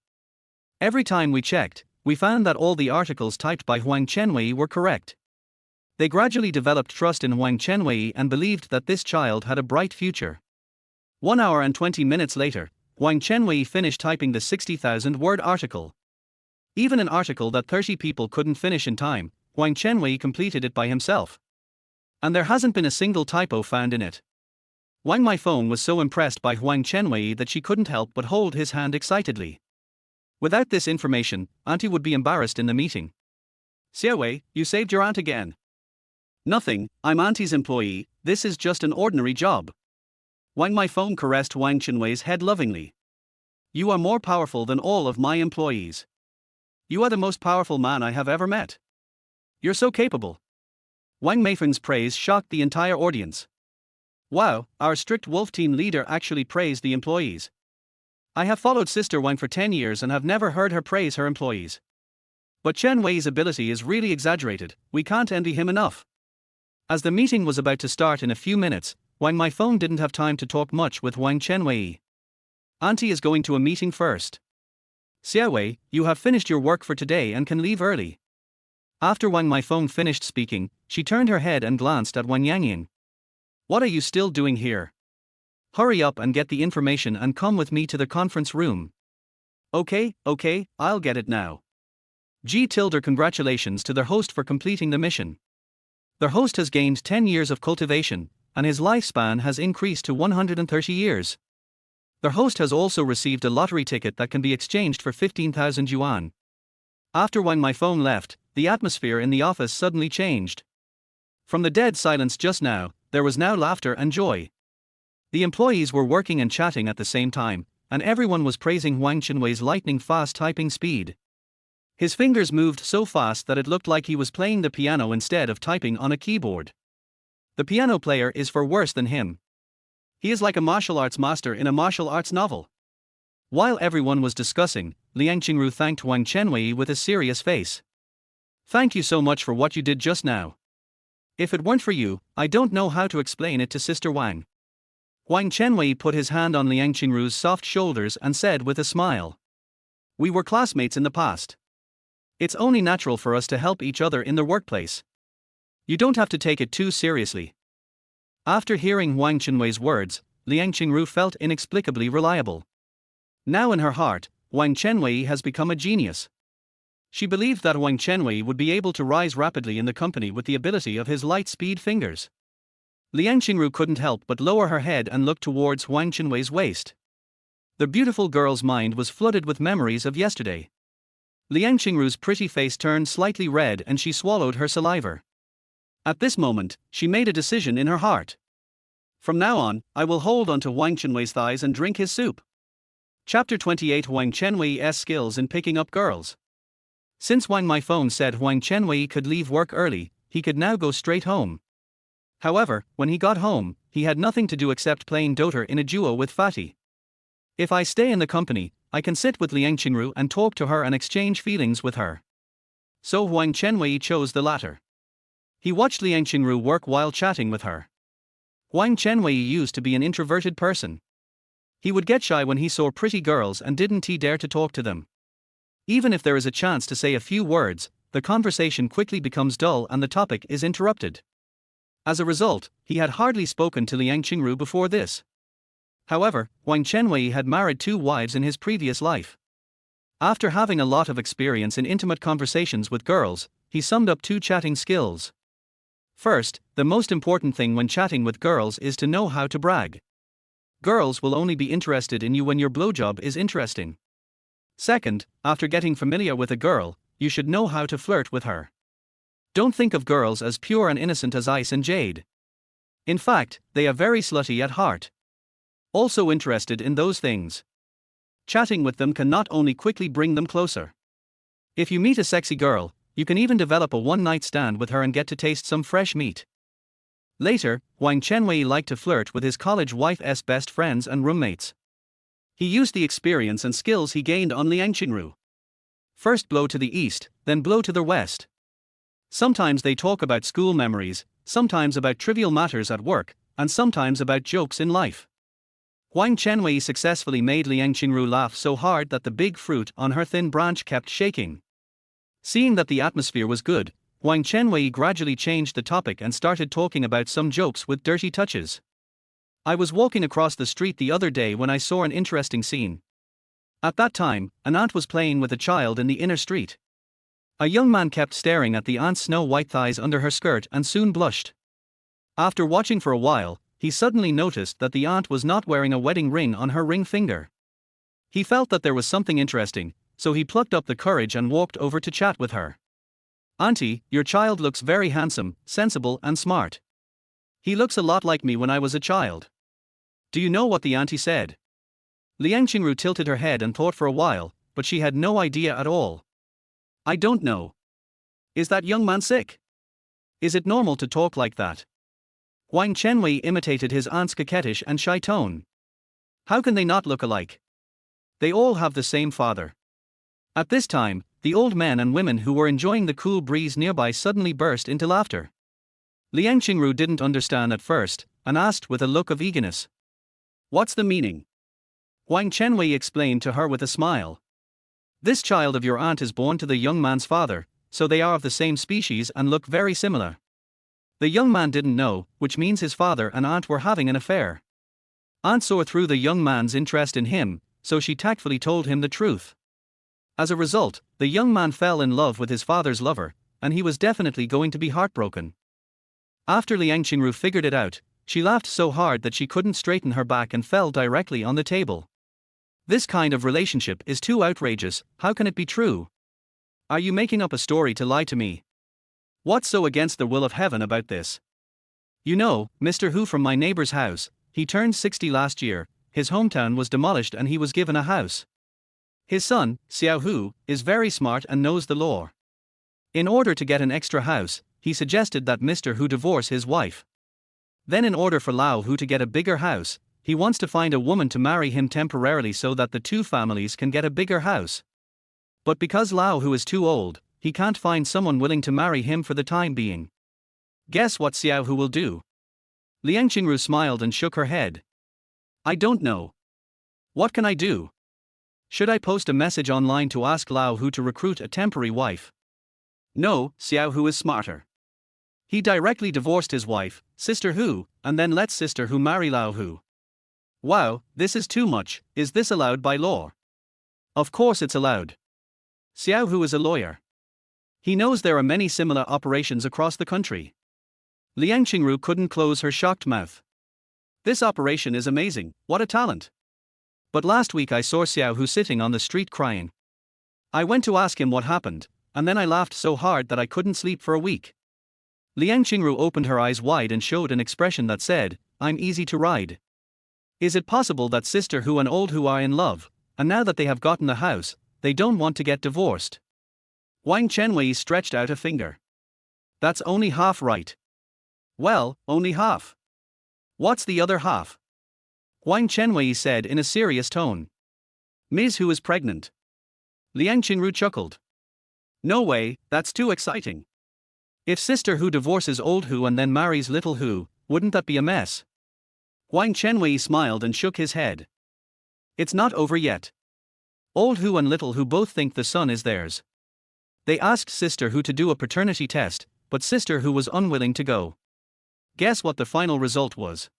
Every time we checked, we found that all the articles typed by Huang Chenwei were correct. They gradually developed trust in Huang Chenwei and believed that this child had a bright future. 1 hour and 20 minutes later, Huang Chenwei finished typing the 60,000-word article. Even an article that 30 people couldn't finish in time, Huang Chenwei completed it by himself. And there hasn't been a single typo found in it. Wang Meifeng was so impressed by Huang Chenwei that she couldn't help but hold his hand excitedly. Without this information, Auntie would be embarrassed in the meeting. Xiaowei, you saved your aunt again. Nothing, I'm Auntie's employee, this is just an ordinary job. Wang Meifeng caressed Huang Chenwei's head lovingly. You are more powerful than all of my employees. You are the most powerful man I have ever met. You're so capable. Wang Meifeng's praise shocked the entire audience. Wow, our strict wolf team leader actually praised the employees. I have followed Sister Wang for 10 years and have never heard her praise her employees. But Chen Wei's ability is really exaggerated, we can't envy him enough. As the meeting was about to start in a few minutes, Wang Meifeng didn't have time to talk much with Huang Chenwei. Auntie is going to a meeting first. Xiaowei, you have finished your work for today and can leave early. After Wang Meifeng finished speaking, she turned her head and glanced at Wang Yangying. What are you still doing here? Hurry up and get the information and come with me to the conference room. Okay, I'll get it now. Congratulations to their host for completing the mission. Their host has gained 10 years of cultivation, and his lifespan has increased to 130 years. Their host has also received a lottery ticket that can be exchanged for 15,000 yuan. After Wang Meifeng left, the atmosphere in the office suddenly changed. From the dead silence just now, there was now laughter and joy. The employees were working and chatting at the same time, and everyone was praising Huang Chenwei's lightning-fast typing speed. His fingers moved so fast that it looked like he was playing the piano instead of typing on a keyboard. The piano player is far worse than him. He is like a martial arts master in a martial arts novel. While everyone was discussing, Liang Qingru thanked Huang Chenwei with a serious face. Thank you so much for what you did just now. If it weren't for you, I don't know how to explain it to Sister Wang. Huang Chenwei put his hand on Liang Qingru's soft shoulders and said with a smile. We were classmates in the past. It's only natural for us to help each other in the workplace. You don't have to take it too seriously. After hearing Huang Chenwei's words, Liang Qingru felt inexplicably reliable. Now in her heart, Huang Chenwei has become a genius. She believed that Huang Chenwei would be able to rise rapidly in the company with the ability of his light-speed fingers. Liang Qingru couldn't help but lower her head and look towards Huang Chenwei's waist. The beautiful girl's mind was flooded with memories of yesterday. Liang Qingru's pretty face turned slightly red and she swallowed her saliva. At this moment, she made a decision in her heart. From now on, I will hold onto Huang Chenwei's thighs and drink his soup. Chapter 28 Huang Chenwei's skills in picking up girls. Since Huang my phone said Huang Chenwei could leave work early, he could now go straight home. However, when he got home, he had nothing to do except playing Dota in a duo with Fatty. If I stay in the company, I can sit with Liang Qingru and talk to her and exchange feelings with her. So Huang Chenwei chose the latter. He watched Liang Qingru work while chatting with her. Huang Chenwei used to be an introverted person. He would get shy when he saw pretty girls and didn't dare to talk to them. Even if there is a chance to say a few words, the conversation quickly becomes dull and the topic is interrupted. As a result, he had hardly spoken to Liang Qingru before this. However, Huang Chenwei had married 2 wives in his previous life. After having a lot of experience in intimate conversations with girls, he summed up 2 chatting skills. First, the most important thing when chatting with girls is to know how to brag. Girls will only be interested in you when your blowjob is interesting. Second, after getting familiar with a girl, you should know how to flirt with her. Don't think of girls as pure and innocent as ice and jade. In fact, they are very slutty at heart. Also interested in those things. Chatting with them can not only quickly bring them closer. If you meet a sexy girl, you can even develop a one-night stand with her and get to taste some fresh meat. Later, Huang Chenwei liked to flirt with his college wife's best friends and roommates. He used the experience and skills he gained on Liang Qingru. First blow to the east, then blow to the west. Sometimes they talk about school memories, sometimes about trivial matters at work, and sometimes about jokes in life. Huang Chenwei successfully made Liang Qingru laugh so hard that the big fruit on her thin branch kept shaking. Seeing that the atmosphere was good, Huang Chenwei gradually changed the topic and started talking about some jokes with dirty touches. I was walking across the street the other day when I saw an interesting scene. At that time, an aunt was playing with a child in the inner street. A young man kept staring at the aunt's snow-white thighs under her skirt and soon blushed. After watching for a while, he suddenly noticed that the aunt was not wearing a wedding ring on her ring finger. He felt that there was something interesting, so he plucked up the courage and walked over to chat with her. Auntie, your child looks very handsome, sensible and smart. He looks a lot like me when I was a child. Do you know what the auntie said? Liang Qingru tilted her head and thought for a while, but she had no idea at all. I don't know. Is that young man sick? Is it normal to talk like that? Huang Chenwei imitated his aunt's coquettish and shy tone. How can they not look alike? They all have the same father. At this time, the old men and women who were enjoying the cool breeze nearby suddenly burst into laughter. Liang Qingru didn't understand at first, and asked with a look of eagerness. What's the meaning? Huang Chenwei explained to her with a smile. This child of your aunt is born to the young man's father, so they are of the same species and look very similar. The young man didn't know, which means his father and aunt were having an affair. Aunt saw through the young man's interest in him, so she tactfully told him the truth. As a result, the young man fell in love with his father's lover, and he was definitely going to be heartbroken. After Liang Qingru figured it out, she laughed so hard that she couldn't straighten her back and fell directly on the table. This kind of relationship is too outrageous, how can it be true? Are you making up a story to lie to me? What's so against the will of heaven about this? You know, Mr. Hu from my neighbor's house, he turned 60 last year, his hometown was demolished and he was given a house. His son, Xiaowei, is very smart and knows the law. In order to get an extra house, he suggested that Mr. Hu divorce his wife. Then in order for Lao Hu to get a bigger house, he wants to find a woman to marry him temporarily so that the 2 families can get a bigger house. But because Lao Hu is too old, he can't find someone willing to marry him for the time being. Guess what Xiaowei will do? Liang Qingru smiled and shook her head. I don't know. What can I do? Should I post a message online to ask Lao Hu to recruit a temporary wife? No, Xiao Hu is smarter. He directly divorced his wife, Sister Hu, and then let Sister Hu marry Lao Hu. Wow, this is too much. Is this allowed by law? Of course it's allowed. Xiao Hu is a lawyer. He knows there are many similar operations across the country. Liang Qingru couldn't close her shocked mouth. This operation is amazing, what a talent. But last week I saw Xiao Hu sitting on the street crying. I went to ask him what happened, and then I laughed so hard that I couldn't sleep for a week. Liang Qingru opened her eyes wide and showed an expression that said, I'm easy to ride. Is it possible that Sister Hu and Old Hu are in love, and now that they have gotten the house, they don't want to get divorced? Huang Chenwei stretched out a finger. That's only half right. Well, only half. What's the other half? Huang Chenwei said in a serious tone. Ms. Hu is pregnant. Liang Qingru chuckled. No way, that's too exciting. If Sister Hu divorces Old Hu and then marries Little Hu, wouldn't that be a mess? Huang Chenwei smiled and shook his head. It's not over yet. Old Hu and Little Hu both think the son is theirs. They asked Sister Hu to do a paternity test, but Sister Hu was unwilling to go. Guess what the final result was?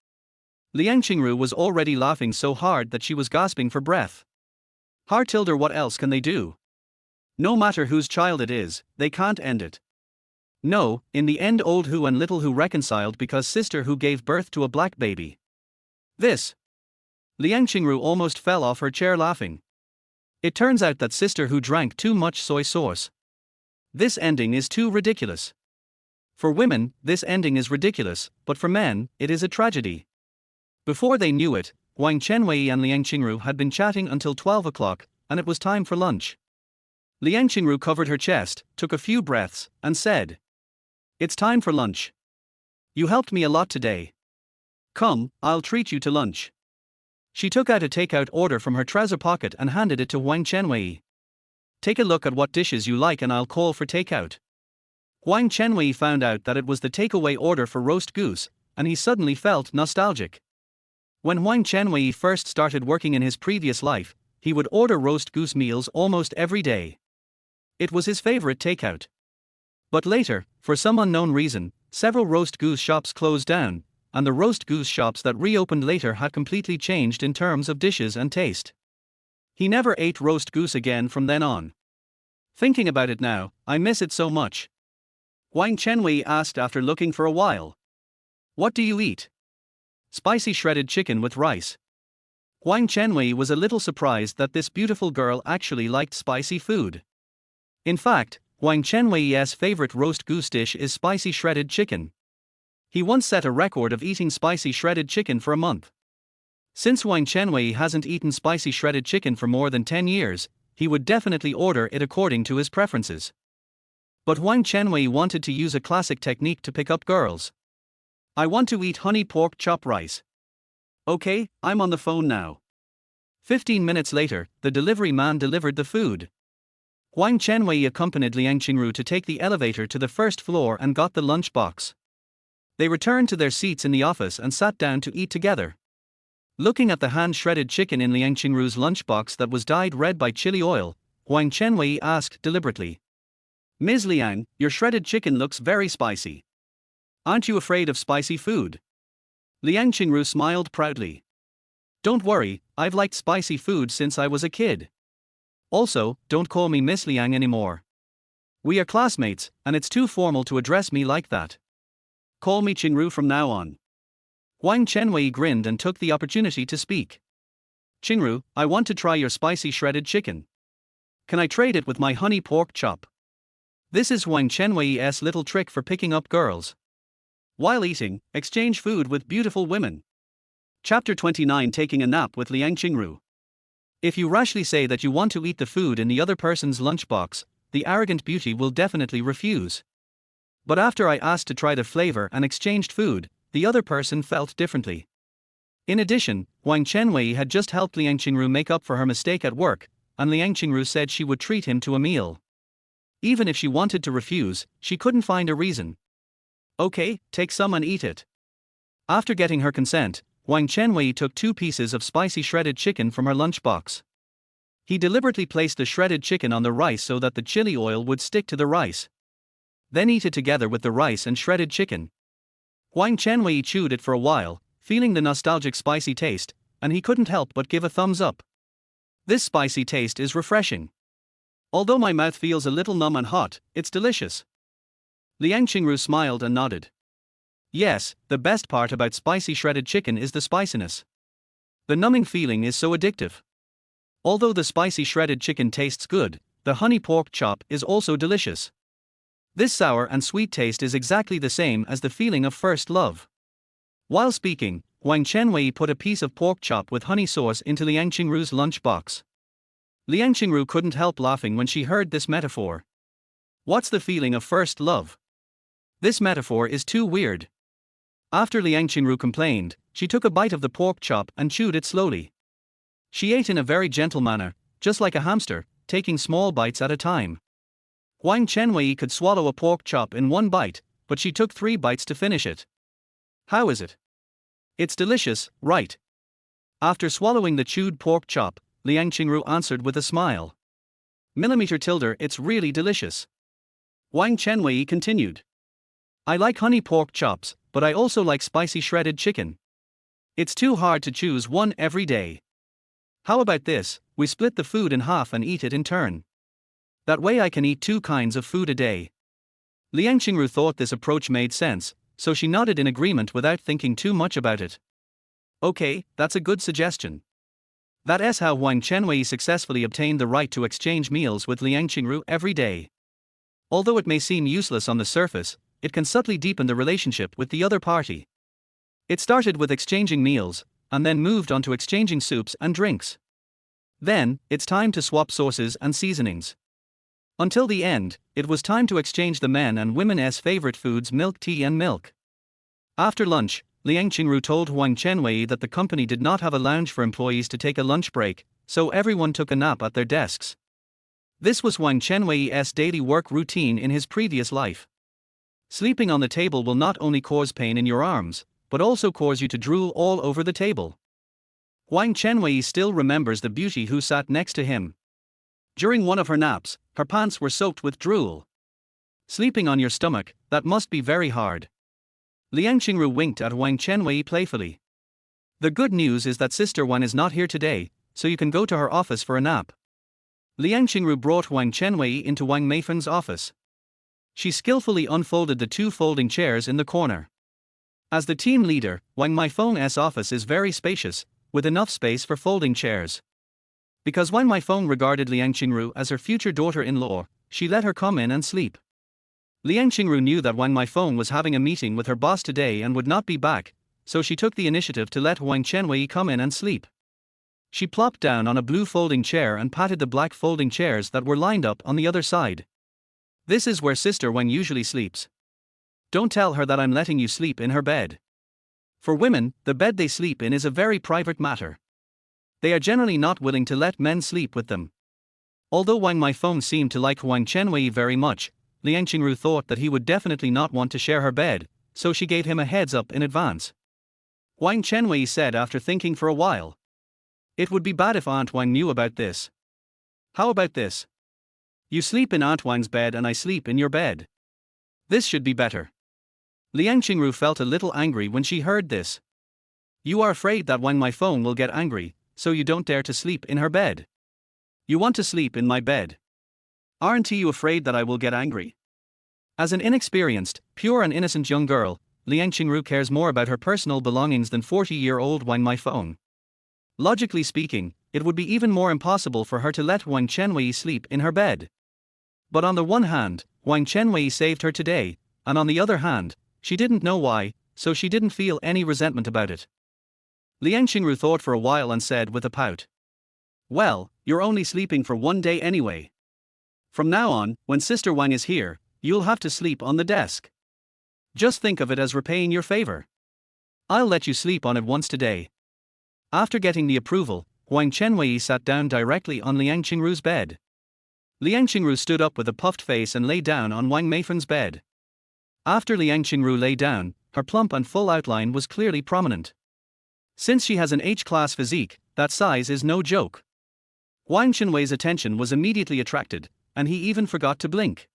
Liang Qingru was already laughing so hard that she was gasping for breath. Tilder, what else can they do? No matter whose child it is, they can't end it. No, in the end Old Hu and Little Hu reconciled because Sister Hu gave birth to a black baby. This. Liang Qingru almost fell off her chair laughing. It turns out that Sister Hu drank too much soy sauce. This ending is too ridiculous. For women, this ending is ridiculous, but for men, it is a tragedy. Before they knew it, Huang Chenwei and Liang Qingru had been chatting until 12 o'clock, and it was time for lunch. Liang Qingru covered her chest, took a few breaths, and said, It's time for lunch. You helped me a lot today. Come, I'll treat you to lunch. She took out a takeout order from her trouser pocket and handed it to Huang Chenwei. Take a look at what dishes you like and I'll call for takeout. Huang Chenwei found out that it was the takeaway order for roast goose, and he suddenly felt nostalgic. When Huang Chenwei first started working in his previous life, he would order roast goose meals almost every day. It was his favorite takeout. But later, for some unknown reason, several roast goose shops closed down, and the roast goose shops that reopened later had completely changed in terms of dishes and taste. He never ate roast goose again from then on. Thinking about it now, I miss it so much. Huang Chenwei asked after looking for a while. What do you eat? Spicy shredded chicken with rice. Huang Chenwei was a little surprised that this beautiful girl actually liked spicy food. In fact, Huang Chenwei's favorite roast goose dish is spicy shredded chicken. He once set a record of eating spicy shredded chicken for a month. Since Huang Chenwei hasn't eaten spicy shredded chicken for more than 10 years, he would definitely order it according to his preferences. But Huang Chenwei wanted to use a classic technique to pick up girls. I want to eat honey pork chop rice. Okay, I'm on the phone now. 15 minutes later, the delivery man delivered the food. Huang Chenwei accompanied Liang Qingru to take the elevator to the first floor and got the lunch box. They returned to their seats in the office and sat down to eat together. Looking at the hand-shredded chicken in Liang Qingru's lunchbox that was dyed red by chili oil, Huang Chenwei asked deliberately. Ms. Liang, your shredded chicken looks very spicy. Aren't you afraid of spicy food? Liang Qingru smiled proudly. Don't worry, I've liked spicy food since I was a kid. Also, don't call me Miss Liang anymore. We are classmates, and it's too formal to address me like that. Call me Qingru from now on. Huang Chenwei grinned and took the opportunity to speak. Qingru, I want to try your spicy shredded chicken. Can I trade it with my honey pork chop? This is Huang Chenwei's little trick for picking up girls. While eating, exchange food with beautiful women. Chapter 29, Taking a Nap with Liang Qingru. If you rashly say that you want to eat the food in the other person's lunchbox, the arrogant beauty will definitely refuse. But after I asked to try the flavor and exchanged food, the other person felt differently. In addition, Huang Chenwei had just helped Liang Qingru make up for her mistake at work, and Liang Qingru said she would treat him to a meal. Even if she wanted to refuse, she couldn't find a reason. Okay, take some and eat it. After getting her consent, Huang Chenwei took 2 pieces of spicy shredded chicken from her lunchbox. He deliberately placed the shredded chicken on the rice so that the chili oil would stick to the rice. Then eat it together with the rice and shredded chicken. Huang Chenwei chewed it for a while, feeling the nostalgic spicy taste, and he couldn't help but give a thumbs up. This spicy taste is refreshing. Although my mouth feels a little numb and hot, it's delicious. Liang Qingru smiled and nodded. Yes, the best part about spicy shredded chicken is the spiciness. The numbing feeling is so addictive. Although the spicy shredded chicken tastes good, the honey pork chop is also delicious. This sour and sweet taste is exactly the same as the feeling of first love. While speaking, Huang Chenwei put a piece of pork chop with honey sauce into Liang Qingru's lunchbox. Liang Qingru couldn't help laughing when she heard this metaphor. What's the feeling of first love? This metaphor is too weird. After Liang Qingru complained, she took a bite of the pork chop and chewed it slowly. She ate in a very gentle manner, just like a hamster, taking small bites at a time. Huang Chenwei could swallow a pork chop in 1 bite, but she took 3 bites to finish it. How is it? It's delicious, right? After swallowing the chewed pork chop, Liang Qingru answered with a smile. It's really delicious. Huang Chenwei continued. I like honey pork chops, but I also like spicy shredded chicken. It's too hard to choose one every day. How about this, we split the food in half and eat it in turn. That way I can eat 2 kinds of food a day. Liang Qingru thought this approach made sense, so she nodded in agreement without thinking too much about it. Okay, that's a good suggestion. That's how Huang Chenwei successfully obtained the right to exchange meals with Liang Qingru every day. Although it may seem useless on the surface, it can subtly deepen the relationship with the other party. It started with exchanging meals, and then moved on to exchanging soups and drinks. Then, it's time to swap sauces and seasonings. Until the end, it was time to exchange the men and women's favorite foods, milk tea and milk. After lunch, Liang Qingru told Huang Chenwei that the company did not have a lounge for employees to take a lunch break, so everyone took a nap at their desks. This was Huang Chenwei's daily work routine in his previous life. Sleeping on the table will not only cause pain in your arms, but also cause you to drool all over the table. Huang Chenwei still remembers the beauty who sat next to him. During one of her naps, her pants were soaked with drool. Sleeping on your stomach, that must be very hard. Liang Qingru winked at Huang Chenwei playfully. The good news is that Sister Huang is not here today, so you can go to her office for a nap. Liang Qingru brought Huang Chenwei into Wang Meifen's office. She skillfully unfolded the 2 folding chairs in the corner. As the team leader, Wang Meifeng's office is very spacious, with enough space for folding chairs. Because Wang Meifeng regarded Liang Qingru as her future daughter-in-law, she let her come in and sleep. Liang Qingru knew that Wang Meifeng was having a meeting with her boss today and would not be back, so she took the initiative to let Huang Chenwei come in and sleep. She plopped down on a blue folding chair and patted the black folding chairs that were lined up on the other side. This is where Sister Huang usually sleeps. Don't tell her that I'm letting you sleep in her bed. For women, the bed they sleep in is a very private matter. They are generally not willing to let men sleep with them. Although Wang Meifeng seemed to like Huang Chenwei very much, Liang Qingru thought that he would definitely not want to share her bed, so she gave him a heads up in advance. Huang Chenwei said after thinking for a while. It would be bad if Aunt Huang knew about this. How about this? You sleep in Aunt Huang's bed and I sleep in your bed. This should be better. Liang Qingru felt a little angry when she heard this. You are afraid that Wang Meifeng will get angry, so you don't dare to sleep in her bed. You want to sleep in my bed. Aren't you afraid that I will get angry? As an inexperienced, pure and innocent young girl, Liang Qingru cares more about her personal belongings than 40-year-old Wang Meifeng. Logically speaking, it would be even more impossible for her to let Huang Chenwei sleep in her bed. But on the one hand, Huang Chenwei saved her today, and on the other hand, she didn't know why, so she didn't feel any resentment about it. Liang Qingru thought for a while and said with a pout. Well, you're only sleeping for 1 day anyway. From now on, when Sister Huang is here, you'll have to sleep on the desk. Just think of it as repaying your favor. I'll let you sleep on it once today. After getting the approval, Huang Chenwei sat down directly on Liang Qingru's bed. Liang Qingru stood up with a puffed face and lay down on Wang Meifen's bed. After Liang Qingru lay down, her plump and full outline was clearly prominent. Since she has an H-class physique, that size is no joke. Huang Chenwei's attention was immediately attracted, and he even forgot to blink.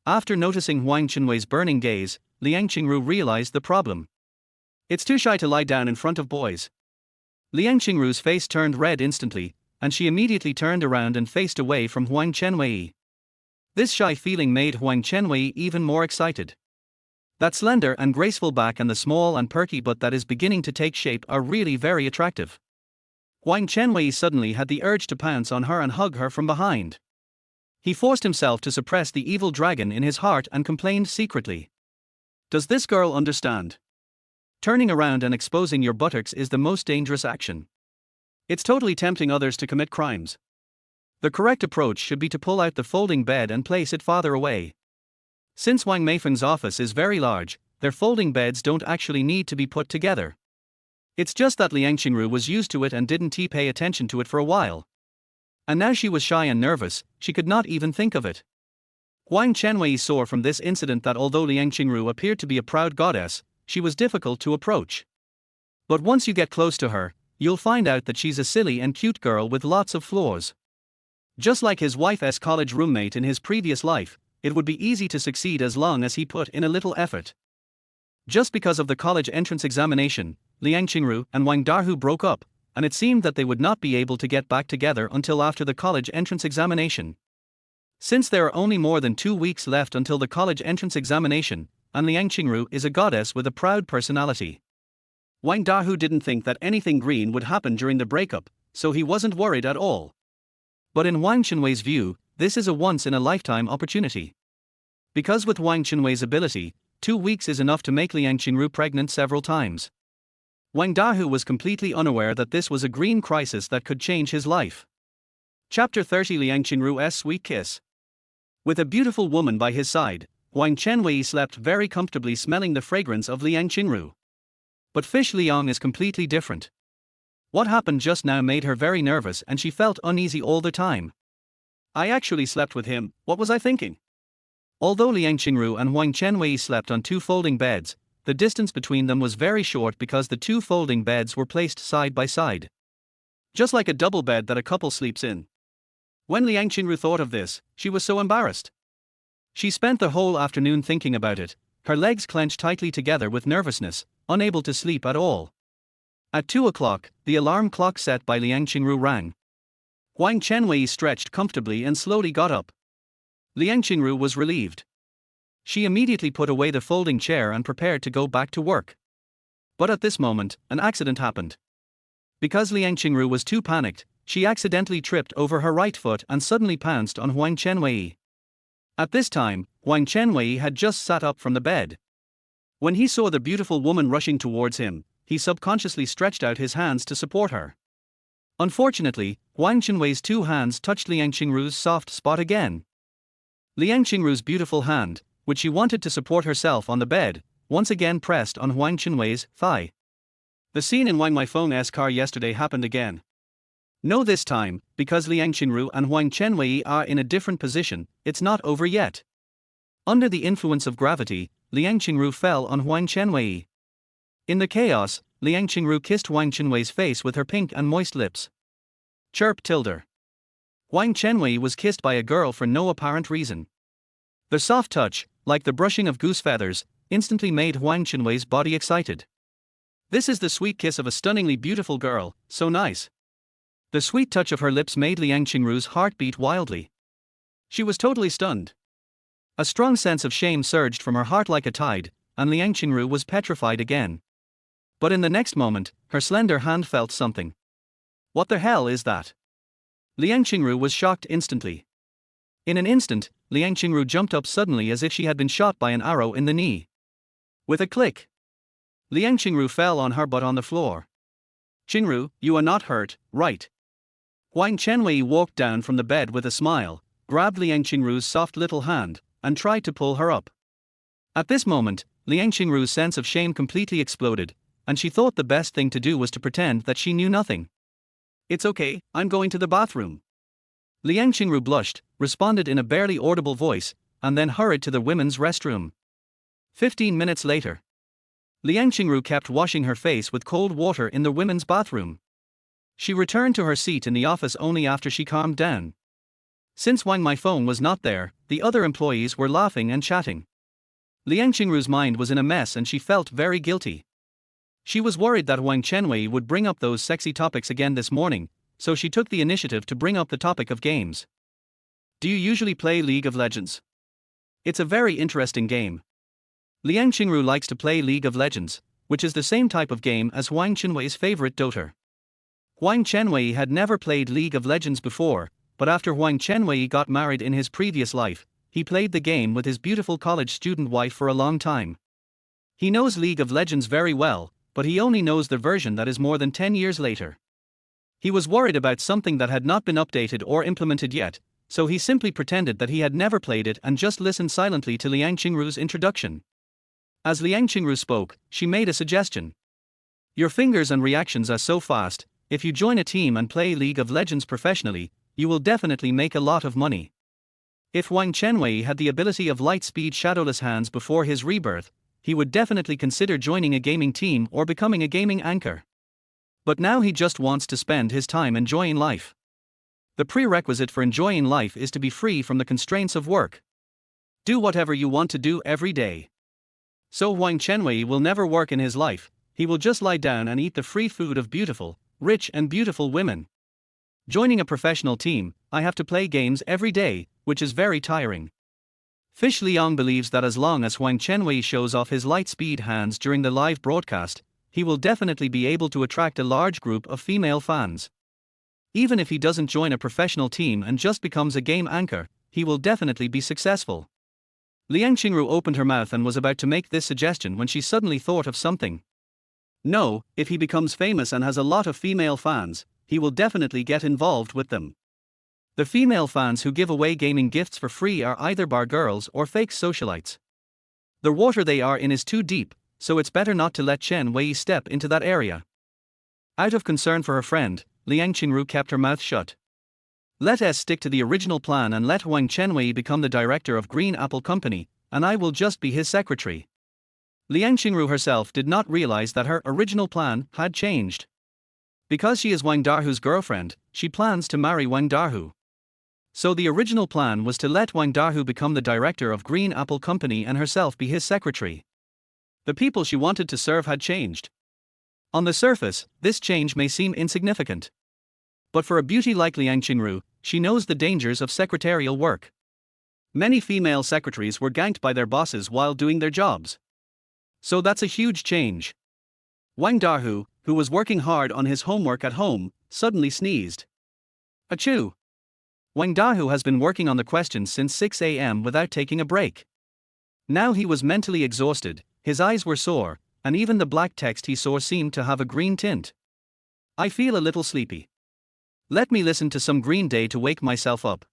After noticing Huang Chenwei's burning gaze, Liang Qingru realized the problem. It's too shy to lie down in front of boys. Liang Qingru's face turned red instantly, and she immediately turned around and faced away from Huang Chenwei. This shy feeling made Huang Chenwei even more excited. That slender and graceful back and the small and perky butt that is beginning to take shape are really very attractive. Huang Chenwei suddenly had the urge to pounce on her and hug her from behind. He forced himself to suppress the evil dragon in his heart and complained secretly. Does this girl understand? Turning around and exposing your buttocks is the most dangerous action. It's totally tempting others to commit crimes. The correct approach should be to pull out the folding bed and place it farther away. Since Wang Meifeng's office is very large, their folding beds don't actually need to be put together. It's just that Liang Qingru was used to it and didn't pay attention to it for a while. And now she was shy and nervous, she could not even think of it. Huang Chenwei saw from this incident that although Liang Qingru appeared to be a proud goddess, she was difficult to approach. But once you get close to her, you'll find out that she's a silly and cute girl with lots of flaws. Just like his wife's college roommate in his previous life, it would be easy to succeed as long as he put in a little effort. Just because of the college entrance examination, Liang Qingru and Wang Dahu broke up, and it seemed that they would not be able to get back together until after the college entrance examination. Since there are only more than 2 weeks left until the college entrance examination, and Liang Qingru is a goddess with a proud personality, Wang Dahu didn't think that anything green would happen during the breakup, so he wasn't worried at all. But in Huang Chenwei's view, this is a once-in-a-lifetime opportunity. Because with Huang Chenwei's ability, 2 weeks is enough to make Liang Qingru pregnant several times. Wang Dahu was completely unaware that this was a green crisis that could change his life. Chapter 30 Liang Qingru's Sweet Kiss. With a beautiful woman by his side, Huang Chenwei slept very comfortably, smelling the fragrance of Liang Qingru. But Fish Liang is completely different. What happened just now made her very nervous and she felt uneasy all the time. I actually slept with him, what was I thinking? Although Liang Qingru and Huang Chenwei slept on 2 folding beds, the distance between them was very short because the 2 folding beds were placed side by side. Just like a double bed that a couple sleeps in. When Liang Qingru thought of this, she was so embarrassed. She spent the whole afternoon thinking about it, her legs clenched tightly together with nervousness, unable to sleep at all. At 2 o'clock, the alarm clock set by Liang Qingru rang. Huang Chenwei stretched comfortably and slowly got up. Liang Qingru was relieved. She immediately put away the folding chair and prepared to go back to work. But at this moment, an accident happened. Because Liang Qingru was too panicked, she accidentally tripped over her right foot and suddenly pounced on Huang Chenwei. At this time, Huang Chenwei had just sat up from the bed. When he saw the beautiful woman rushing towards him, he subconsciously stretched out his hands to support her. Unfortunately, Huang Chenwei's 2 hands touched Liang Qingru's soft spot again. Liang Qingru's beautiful hand, which she wanted to support herself on the bed, once again pressed on Huang Chenwei's thigh. The scene in Wang Meifeng's car yesterday happened again. No, this time, because Liang Qingru and Huang Chenwei are in a different position, it's not over yet. Under the influence of gravity, Liang Qingru fell on Huang Chenwei. In the chaos, Liang Qingru kissed Huang Chenwei's face with her pink and moist lips. Chirp tilde. Huang Chenwei was kissed by a girl for no apparent reason. The soft touch, like the brushing of goose feathers, instantly made Huang Chenwei's body excited. This is the sweet kiss of a stunningly beautiful girl, so nice. The sweet touch of her lips made Liang Qingru's heart beat wildly. She was totally stunned. A strong sense of shame surged from her heart like a tide, and Liang Qingru was petrified again. But in the next moment, her slender hand felt something. What the hell is that? Liang Qingru was shocked instantly. In an instant, Liang Qingru jumped up suddenly as if she had been shot by an arrow in the knee. With a click, Liang Qingru fell on her butt on the floor. Qingru, you are not hurt, right? Huang Chenwei walked down from the bed with a smile, grabbed Liang Qingru's soft little hand, and tried to pull her up. At this moment, Liang Qingru's sense of shame completely exploded, and she thought the best thing to do was to pretend that she knew nothing. It's okay, I'm going to the bathroom. Liang Qingru blushed, responded in a barely audible voice, and then hurried to the women's restroom. 15 minutes later. Liang Qingru kept washing her face with cold water in the women's bathroom. She returned to her seat in the office only after she calmed down. Since Wang my phone was not there, the other employees were laughing and chatting. Liang Qingru's mind was in a mess and she felt very guilty. She was worried that Huang Chenwei would bring up those sexy topics again this morning, so she took the initiative to bring up the topic of games. Do you usually play League of Legends? It's a very interesting game. Liang Qingru likes to play League of Legends, which is the same type of game as Huang Chenwei's favorite Dota. Huang Chenwei had never played League of Legends before, but after Huang Chenwei got married in his previous life, he played the game with his beautiful college student wife for a long time. He knows League of Legends very well, but he only knows the version that is more than 10 years later. He was worried about something that had not been updated or implemented yet, so he simply pretended that he had never played it and just listened silently to Liang Qingru's introduction. As Liang Qingru spoke, she made a suggestion. Your fingers and reactions are so fast, if you join a team and play League of Legends professionally, you will definitely make a lot of money. If Huang Chenwei had the ability of light-speed shadowless hands before his rebirth, he would definitely consider joining a gaming team or becoming a gaming anchor. But now he just wants to spend his time enjoying life. The prerequisite for enjoying life is to be free from the constraints of work. Do whatever you want to do every day. So Huang Chenwei will never work in his life, he will just lie down and eat the free food of beautiful, rich and beautiful women. Joining a professional team, I have to play games every day, which is very tiring. Fish Liang believes that as long as Huang Chenwei shows off his light-speed hands during the live broadcast, he will definitely be able to attract a large group of female fans. Even if he doesn't join a professional team and just becomes a game anchor, he will definitely be successful. Liang Qingru opened her mouth and was about to make this suggestion when she suddenly thought of something. No, if he becomes famous and has a lot of female fans, he will definitely get involved with them. The female fans who give away gaming gifts for free are either bar girls or fake socialites. The water they are in is too deep, so it's better not to let Chen Wei step into that area. Out of concern for her friend, Liang Qingru kept her mouth shut. Let us stick to the original plan and let Huang Chenwei become the director of Green Apple Company, and I will just be his secretary. Liang Qingru herself did not realize that her original plan had changed. Because she is Wang Dahu's girlfriend, she plans to marry Wang Dahu. So the original plan was to let Wang Dahu become the director of Green Apple Company and herself be his secretary. The people she wanted to serve had changed. On the surface, this change may seem insignificant. But for a beauty like Liang Qingru, she knows the dangers of secretarial work. Many female secretaries were ganked by their bosses while doing their jobs. So that's a huge change. Wang Dahu, who was working hard on his homework at home, suddenly sneezed. Achoo! Wang Dahu has been working on the questions since 6 a.m. without taking a break. Now he was mentally exhausted, his eyes were sore, and even the black text he saw seemed to have a green tint. I feel a little sleepy. Let me listen to some Green Day to wake myself up.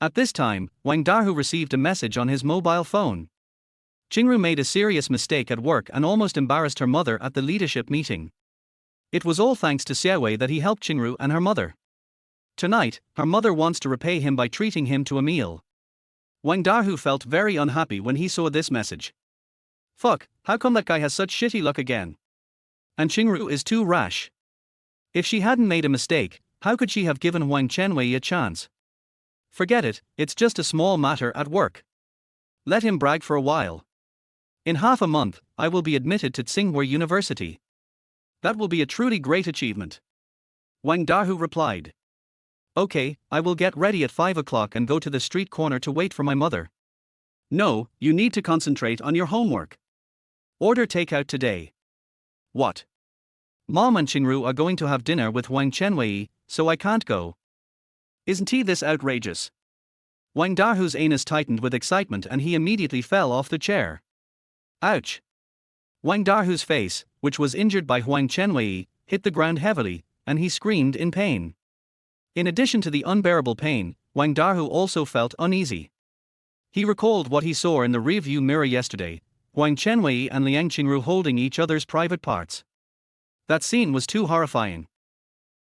At this time, Wang Dahu received a message on his mobile phone. Qingru made a serious mistake at work and almost embarrassed her mother at the leadership meeting. It was all thanks to Xiaowei that he helped Qingru and her mother. Tonight, her mother wants to repay him by treating him to a meal. Wang Dahu felt very unhappy when he saw this message. Fuck, how come that guy has such shitty luck again? And Qingru is too rash. If she hadn't made a mistake, how could she have given Huang Chenwei a chance? Forget it, it's just a small matter at work. Let him brag for a while. In half a month, I will be admitted to Tsinghua University. That will be a truly great achievement. Wang Dahu replied. Okay, I will get ready at 5 o'clock and go to the street corner to wait for my mother. No, you need to concentrate on your homework. Order takeout today. What? Mom and Qingru are going to have dinner with Huang Chenwei, so I can't go. Isn't he this outrageous? Wang Dahu's anus tightened with excitement and he immediately fell off the chair. Ouch! Wang Dahu's face, which was injured by Huang Chenwei, hit the ground heavily, and he screamed in pain. In addition to the unbearable pain, Wang Dahu also felt uneasy. He recalled what he saw in the rearview mirror yesterday, Huang Chenwei and Liang Qingru holding each other's private parts. That scene was too horrifying.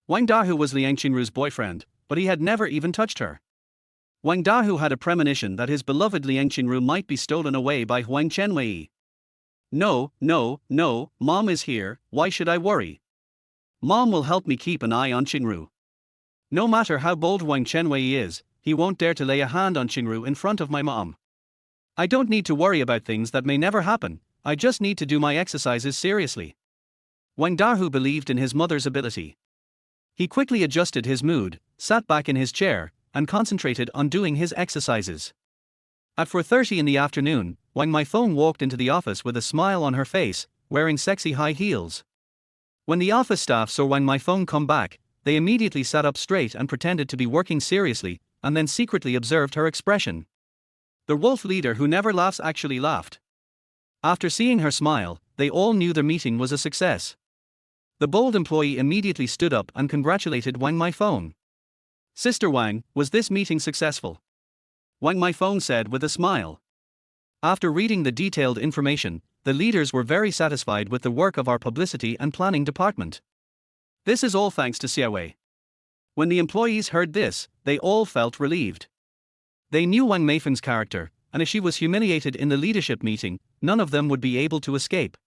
Wang Dahu was Liang Qingru's boyfriend, but he had never even touched her. Wang Dahu had a premonition that his beloved Liang Qingru might be stolen away by Huang Chenwei. No, no, no, Mom is here, why should I worry? Mom will help me keep an eye on Qingru. No matter how bold Huang Chenwei is, he won't dare to lay a hand on Qingru in front of my mom. I don't need to worry about things that may never happen, I just need to do my exercises seriously. Wang Dahu believed in his mother's ability. He quickly adjusted his mood, sat back in his chair, and concentrated on doing his exercises. At 4:30 in the afternoon, Wang Meifeng walked into the office with a smile on her face, wearing sexy high heels. When the office staff saw Wang Meifeng come back, they immediately sat up straight and pretended to be working seriously, and then secretly observed her expression. The wolf leader who never laughs actually laughed. After seeing her smile, they all knew the meeting was a success. The bold employee immediately stood up and congratulated Wang Meifeng. Sister Wang, was this meeting successful? Wang Meifeng said with a smile. After reading the detailed information, the leaders were very satisfied with the work of our publicity and planning department. This is all thanks to Xiaowei. When the employees heard this, they all felt relieved. They knew Wang Meifeng's character, and if she was humiliated in the leadership meeting, none of them would be able to escape.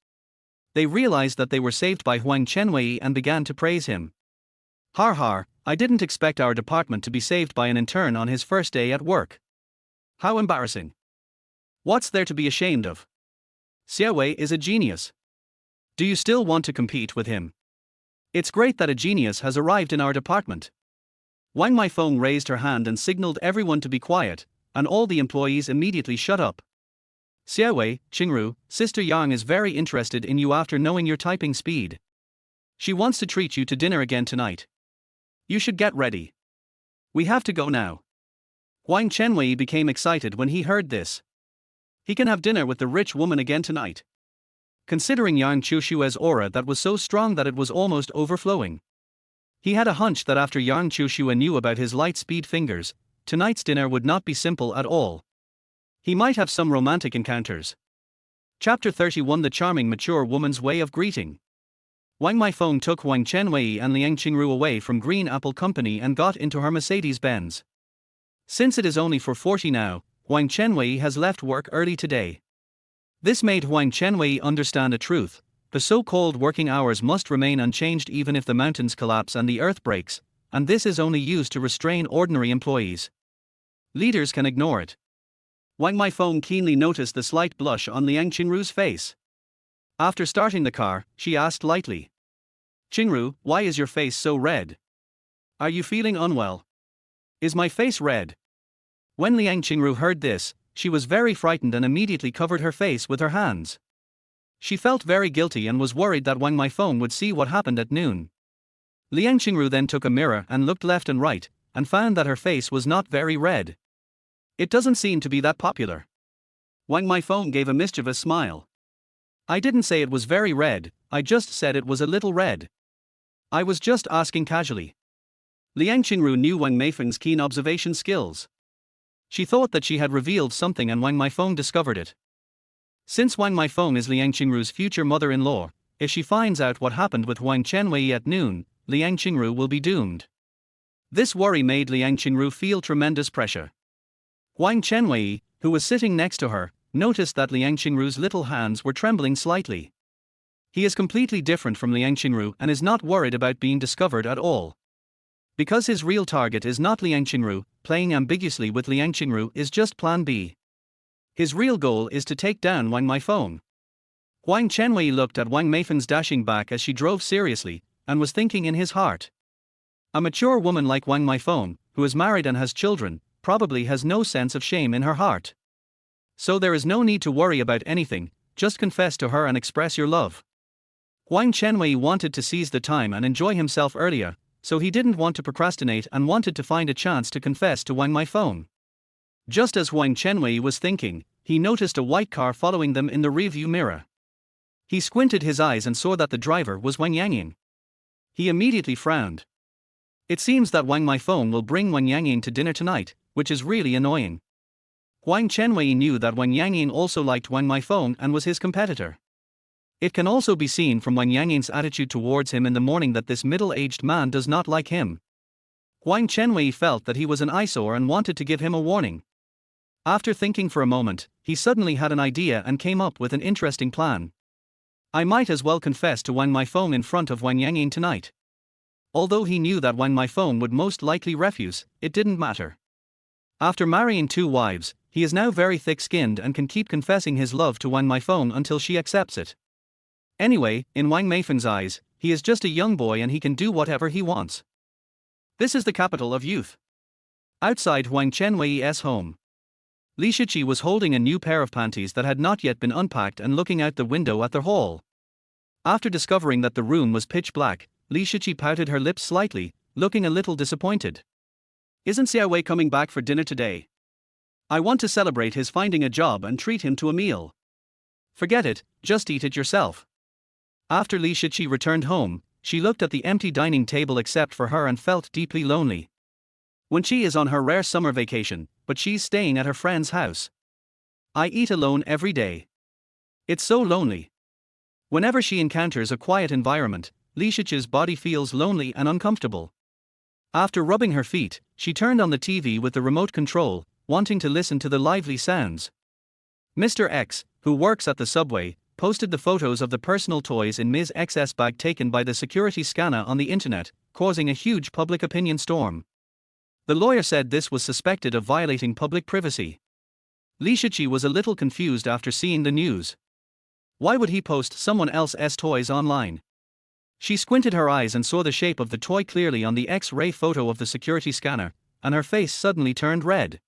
They realized that they were saved by Huang Chenwei and began to praise him. Har har, I didn't expect our department to be saved by an intern on his first day at work. How embarrassing. What's there to be ashamed of? Xiaowei is a genius. Do you still want to compete with him? It's great that a genius has arrived in our department. Wang Meifeng raised her hand and signaled everyone to be quiet, and all the employees immediately shut up. Xiaowei, Qingru, Sister Yang is very interested in you after knowing your typing speed. She wants to treat you to dinner again tonight. You should get ready. We have to go now. Huang Chenwei became excited when he heard this. He can have dinner with the rich woman again tonight. Considering Yang Chushue's aura that was so strong that it was almost overflowing. He had a hunch that after Yang Chushue knew about his light-speed fingers, tonight's dinner would not be simple at all. He might have some romantic encounters. Chapter 31 The Charming Mature Woman's Way of Greeting. Wang Meifeng took Huang Chenwei and Liang Qingru away from Green Apple Company and got into her Mercedes-Benz. Since it is only 4:40 now, Huang Chenwei has left work early today. This made Huang Chenwei understand a truth: the so-called working hours must remain unchanged even if the mountains collapse and the earth breaks, and this is only used to restrain ordinary employees. Leaders can ignore it. Wang Meifeng keenly noticed the slight blush on Liang Qingru's face. After starting the car, she asked lightly, "Qingru, why is your face so red? Are you feeling unwell? Is my face red?" When Liang Qingru heard this, she was very frightened and immediately covered her face with her hands. She felt very guilty and was worried that Wang Meifeng would see what happened at noon. Liang Qingru then took a mirror and looked left and right, and found that her face was not very red. It doesn't seem to be that popular. Wang Meifeng gave a mischievous smile. I didn't say it was very red, I just said it was a little red. I was just asking casually. Liang Qingru knew Wang Meifeng's keen observation skills. She thought that she had revealed something and Wang Meifeng discovered it. Since Wang Meifeng is Liang Qingru's future mother-in-law, if she finds out what happened with Huang Chenwei at noon, Liang Qingru will be doomed. This worry made Liang Qingru feel tremendous pressure. Huang Chenwei, who was sitting next to her, noticed that Liang Qingru's little hands were trembling slightly. He is completely different from Liang Qingru and is not worried about being discovered at all. Because his real target is not Liang Qingru, playing ambiguously with Liang Qingru is just plan B. His real goal is to take down Wang Meifeng. Huang Chenwei looked at Wang Meifeng's dashing back as she drove seriously, and was thinking in his heart. A mature woman like Wang Meifeng, who is married and has children, probably has no sense of shame in her heart. So there is no need to worry about anything, just confess to her and express your love. Huang Chenwei wanted to seize the time and enjoy himself earlier, so he didn't want to procrastinate and wanted to find a chance to confess to Wang Meifeng. Just as Huang Chenwei was thinking, he noticed a white car following them in the rearview mirror. He squinted his eyes and saw that the driver was Wang Yangying. He immediately frowned. It seems that Wang Meifeng will bring Wang Yangying to dinner tonight, which is really annoying. Huang Chenwei knew that Wang Yangying also liked Wang Meifeng and was his competitor. It can also be seen from Wang Yangying's attitude towards him in the morning that this middle-aged man does not like him. Huang Chenwei felt that he was an eyesore and wanted to give him a warning. After thinking for a moment, he suddenly had an idea and came up with an interesting plan. I might as well confess to Wang Meifeng in front of Wang Yangying tonight. Although he knew that Wang Meifeng would most likely refuse, it didn't matter. After marrying 2 wives, he is now very thick-skinned and can keep confessing his love to Wang Meifeng until she accepts it. Anyway, in Wang Meifeng's eyes, he is just a young boy and he can do whatever he wants. This is the capital of youth. Outside Huang Chenwei's home, Li Shiqi was holding a new pair of panties that had not yet been unpacked and looking out the window at their hall. After discovering that the room was pitch black, Li Shiqi pouted her lips slightly, looking a little disappointed. Isn't Xiaowei coming back for dinner today? I want to celebrate his finding a job and treat him to a meal. Forget it, just eat it yourself. After Li Shiqi returned home, she looked at the empty dining table except for her and felt deeply lonely. When she is on her rare summer vacation, but she's staying at her friend's house. I eat alone every day. It's so lonely. Whenever she encounters a quiet environment, Li Shiqi's body feels lonely and uncomfortable. After rubbing her feet, she turned on the TV with the remote control, wanting to listen to the lively sounds. Mr. X, who works at the subway, posted the photos of the personal toys in Ms. X's bag taken by the security scanner on the internet, causing a huge public opinion storm. The lawyer said this was suspected of violating public privacy. Li Shiqi was a little confused after seeing the news. Why would he post someone else's toys online? She squinted her eyes and saw the shape of the toy clearly on the X-ray photo of the security scanner, and her face suddenly turned red.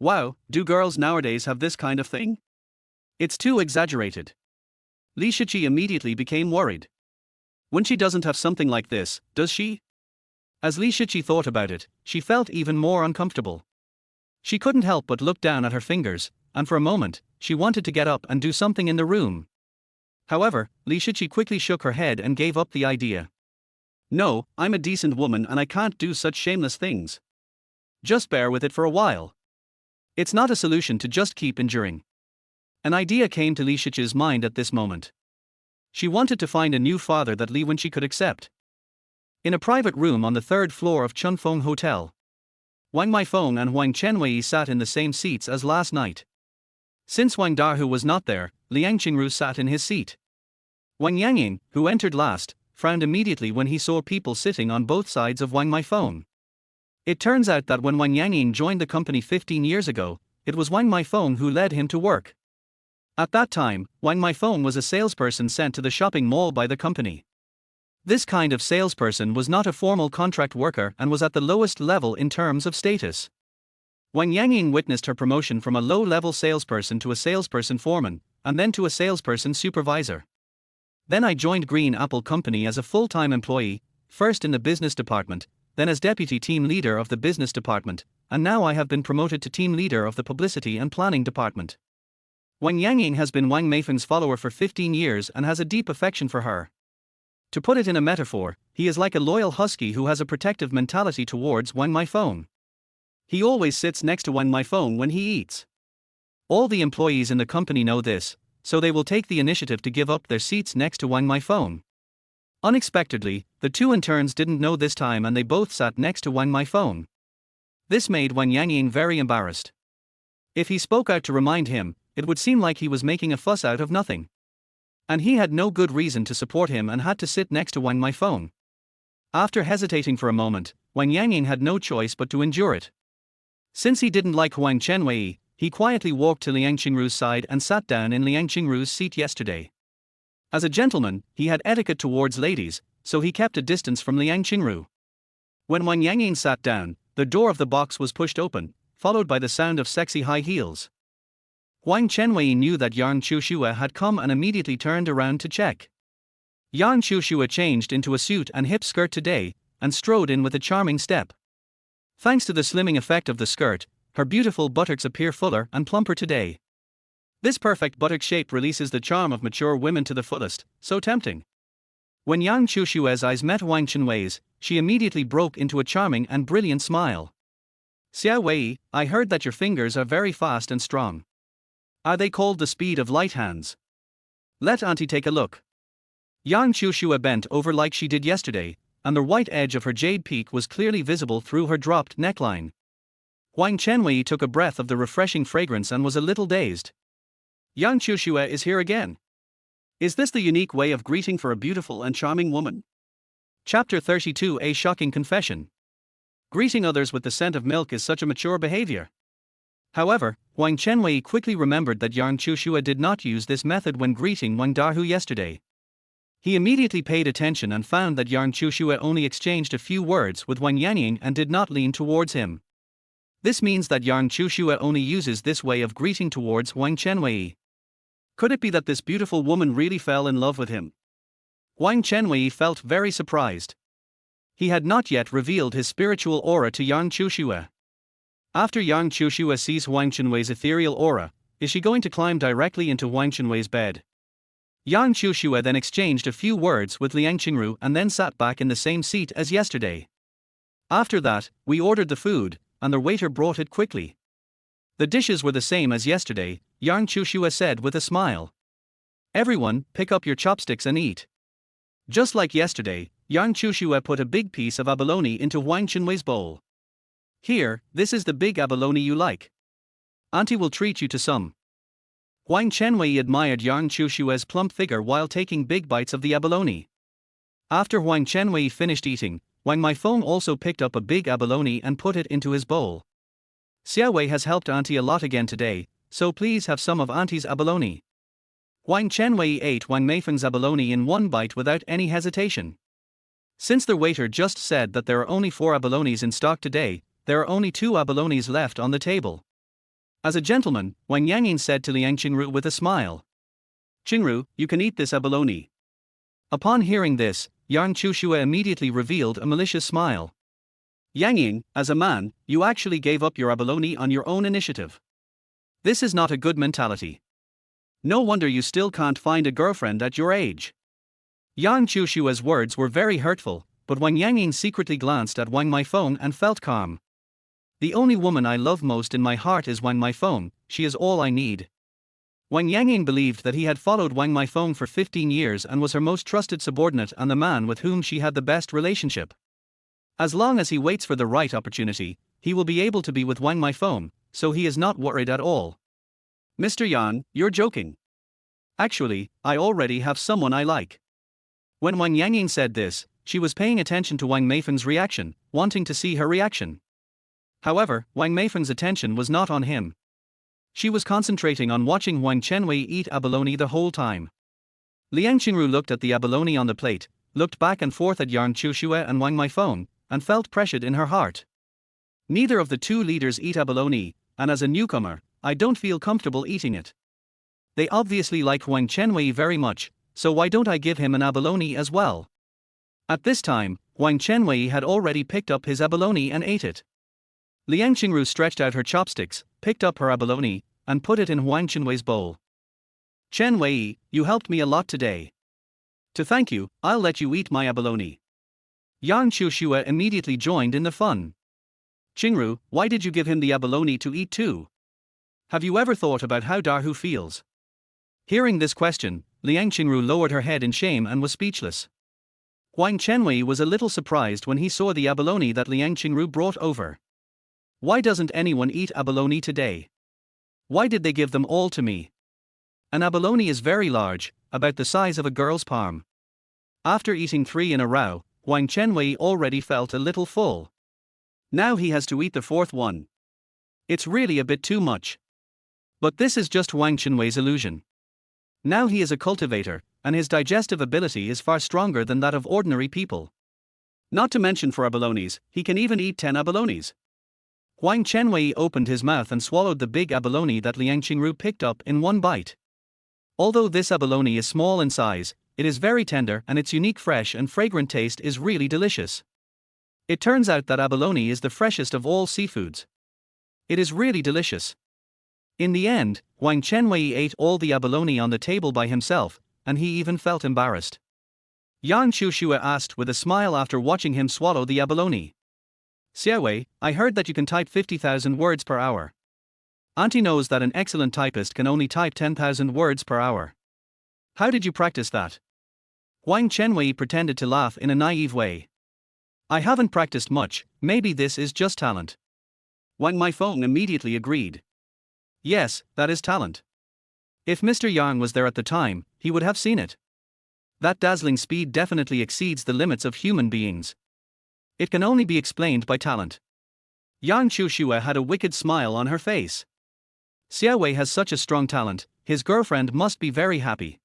Wow, do girls nowadays have this kind of thing? It's too exaggerated. Li Shiqi immediately became worried. When she doesn't have something like this, does she? As Li Shiqi thought about it, she felt even more uncomfortable. She couldn't help but look down at her fingers, and for a moment, she wanted to get up and do something in the room. However, Li Shiqi quickly shook her head and gave up the idea. No, I'm a decent woman and I can't do such shameless things. Just bear with it for a while. It's not a solution to just keep enduring. An idea came to Li Shiqi's mind at this moment. She wanted to find a new father that Li Wenqi could accept. In a private room on the 3rd floor of Chunfeng Hotel, Wang Meifeng and Huang Chenwei sat in the same seats as last night. Since Wang Dahu was not there, Liang Qingru sat in his seat. Wang Yangying, who entered last, frowned immediately when he saw people sitting on both sides of Wang Meifeng. It turns out that when Wang Yangying joined the company 15 years ago, it was Wang Meifeng who led him to work. At that time, Wang Meifeng was a salesperson sent to the shopping mall by the company. This kind of salesperson was not a formal contract worker and was at the lowest level in terms of status. Wang Yangying witnessed her promotion from a low-level salesperson to a salesperson foreman, and then to a salesperson supervisor. Then I joined Green Apple Company as a full-time employee, first in the business department, then as deputy team leader of the business department, and now I have been promoted to team leader of the publicity and planning department. Wang Yangying has been Wang Meifeng's follower for 15 years and has a deep affection for her. To put it in a metaphor, he is like a loyal husky who has a protective mentality towards Wang Meifeng. He always sits next to Wang Meifeng when he eats. All the employees in the company know this, so they will take the initiative to give up their seats next to Wang Meifeng. Unexpectedly, the 2 interns didn't know this time and they both sat next to Wang Meifeng. This made Wang Yangying very embarrassed. If he spoke out to remind him, it would seem like he was making a fuss out of nothing. And he had no good reason to support him and had to sit next to Wang Meifeng. After hesitating for a moment, Wang Yangying had no choice but to endure it. Since he didn't like Huang Chenwei, he quietly walked to Liang Qingru's side and sat down in Liang Qingru's seat yesterday. As a gentleman, he had etiquette towards ladies, so he kept a distance from Liang Qingru. When Wang Yangying sat down, the door of the box was pushed open, followed by the sound of sexy high heels. Huang Chenwei knew that Yang Chushua had come and immediately turned around to check. Yang Chushua changed into a suit and hip skirt today, and strode in with a charming step. Thanks to the slimming effect of the skirt, her beautiful buttocks appear fuller and plumper today. This perfect buttock shape releases the charm of mature women to the fullest, so tempting. When Yang Chushua's eyes met Huang Chenwei's, she immediately broke into a charming and brilliant smile. Xiaowei, I heard that your fingers are very fast and strong. Are they called the speed of light hands? Let auntie take a look. Yang Chushua bent over like she did yesterday, and the white edge of her jade peak was clearly visible through her dropped neckline. Huang Chenwei took a breath of the refreshing fragrance and was a little dazed. Yang Chushua is here again. Is this the unique way of greeting for a beautiful and charming woman? Chapter 32, A Shocking Confession. Greeting others with the scent of milk is such a mature behavior. However, Huang Chenwei quickly remembered that Yang Chushua did not use this method when greeting Wang Dahu yesterday. He immediately paid attention and found that Yang Chushua only exchanged a few words with Wang Yangying and did not lean towards him. This means that Yang Chushua only uses this way of greeting towards Huang Chenwei. Could it be that this beautiful woman really fell in love with him? Huang Chenwei felt very surprised. He had not yet revealed his spiritual aura to Yang Chushua. After Yang Chushua sees Huang Chenwei's ethereal aura, is she going to climb directly into Huang Chenwei's bed? Yang Chushua then exchanged a few words with Liang Qingru and then sat back in the same seat as yesterday. After that, we ordered the food, and the waiter brought it quickly. The dishes were the same as yesterday, Yang Chushua said with a smile. Everyone, pick up your chopsticks and eat. Just like yesterday, Yang Chushua put a big piece of abalone into Huang Chenwei's bowl. Here, this is the big abalone you like. Auntie will treat you to some. Huang Chenwei admired Yang Chushua's plump figure while taking big bites of the abalone. After Huang Chenwei finished eating, Wang Meifeng also picked up a big abalone and put it into his bowl. Xiaowei has helped Auntie a lot again today, so please have some of Auntie's abalone. Huang Chenwei ate Wang Meifeng's abalone in one bite without any hesitation. Since the waiter just said that there are only 4 abalones in stock today, there are only 2 abalones left on the table. As a gentleman, Wang Yangying said to Liang Qingru with a smile. Qingru, you can eat this abalone. Upon hearing this, Yang Chushua immediately revealed a malicious smile. Yangying, as a man, you actually gave up your abalone on your own initiative. This is not a good mentality. No wonder you still can't find a girlfriend at your age. Yang Chushua's words were very hurtful, but Wang Yangying secretly glanced at Wang Meifeng and felt calm. The only woman I love most in my heart is Wang Meifeng, she is all I need. Wang Yangying believed that he had followed Wang Meifeng for 15 years and was her most trusted subordinate and the man with whom she had the best relationship. As long as he waits for the right opportunity, he will be able to be with Wang Meifeng, so he is not worried at all. Mr. Yan, you're joking. Actually, I already have someone I like. When Wang Yangying said this, she was paying attention to Wang Meifeng's reaction, wanting to see her reaction. However, Wang Meifeng's attention was not on him. She was concentrating on watching Huang Chenwei eat abalone the whole time. Liang Qingru looked at the abalone on the plate, looked back and forth at Yang Chushua and Wang Meifeng, and felt pressured in her heart. Neither of the 2 leaders eat abalone, and as a newcomer, I don't feel comfortable eating it. They obviously like Huang Chenwei very much, so why don't I give him an abalone as well? At this time, Huang Chenwei had already picked up his abalone and ate it. Liang Qingru stretched out her chopsticks, picked up her abalone, and put it in Huang Chenwei's bowl. Chenwei, you helped me a lot today. To thank you, I'll let you eat my abalone. Yang Chushua immediately joined in the fun. Qingru, why did you give him the abalone to eat too? Have you ever thought about how Dahu feels? Hearing this question, Liang Qingru lowered her head in shame and was speechless. Huang Chenwei was a little surprised when he saw the abalone that Liang Qingru brought over. Why doesn't anyone eat abalone today? Why did they give them all to me? An abalone is very large, about the size of a girl's palm. After eating 3 in a row, Huang Chenwei already felt a little full. Now he has to eat the 4th one. It's really a bit too much. But this is just Huang Chenwei's illusion. Now he is a cultivator, and his digestive ability is far stronger than that of ordinary people. Not to mention for abalones, he can even eat 10 abalones. Huang Chenwei opened his mouth and swallowed the big abalone that Liang Qingru picked up in one bite. Although this abalone is small in size, it is very tender and its unique fresh and fragrant taste is really delicious. It turns out that abalone is the freshest of all seafoods. It is really delicious. In the end, Huang Chenwei ate all the abalone on the table by himself, and he even felt embarrassed. Yang Chushua asked with a smile after watching him swallow the abalone. Xiaowei, I heard that you can type 50,000 words per hour. Auntie knows that an excellent typist can only type 10,000 words per hour. How did you practice that? Huang Chenwei pretended to laugh in a naive way. I haven't practiced much, maybe this is just talent. Wang Meifeng immediately agreed. Yes, that is talent. If Mr. Yang was there at the time, he would have seen it. That dazzling speed definitely exceeds the limits of human beings. It can only be explained by talent. Yang Chuxue had a wicked smile on her face. Xiaowei has such a strong talent, his girlfriend must be very happy.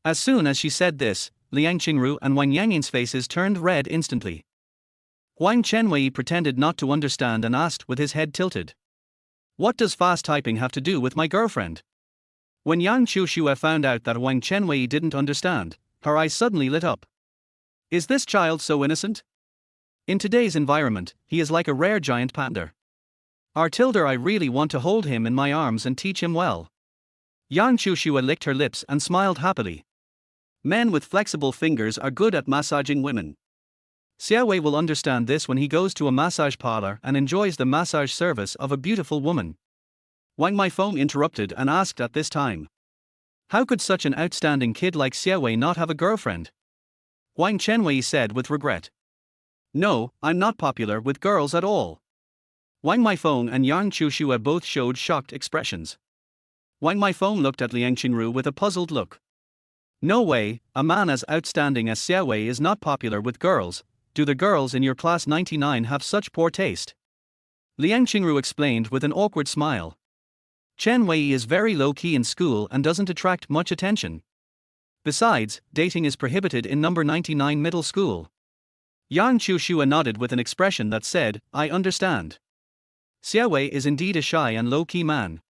As soon as she said this, Liang Qingru and Wang Yangyin's faces turned red instantly. Huang Chenwei pretended not to understand and asked with his head tilted. What does fast typing have to do with my girlfriend? When Yang Chuxue found out that Huang Chenwei didn't understand, her eyes suddenly lit up. Is this child so innocent? In today's environment, he is like a rare giant panda. I really want to hold him in my arms and teach him well. Yang Chuxue licked her lips and smiled happily. Men with flexible fingers are good at massaging women. Xiaowei will understand this when he goes to a massage parlor and enjoys the massage service of a beautiful woman. Wang Meifeng interrupted and asked at this time. How could such an outstanding kid like Xiaowei not have a girlfriend? Huang Chenwei said with regret. No, I'm not popular with girls at all. Wang Meifeng and Yang Chuxue both showed shocked expressions. Wang Meifeng looked at Liang Qingru with a puzzled look. No way, a man as outstanding as Xiaowei is not popular with girls. Do the girls in your class 99 have such poor taste? Liang Qingru explained with an awkward smile. Chen Wei is very low-key in school and doesn't attract much attention. Besides, dating is prohibited in number 99 middle school. Yang Chuxue nodded with an expression that said, I understand. Xiaowei is indeed a shy and low-key man.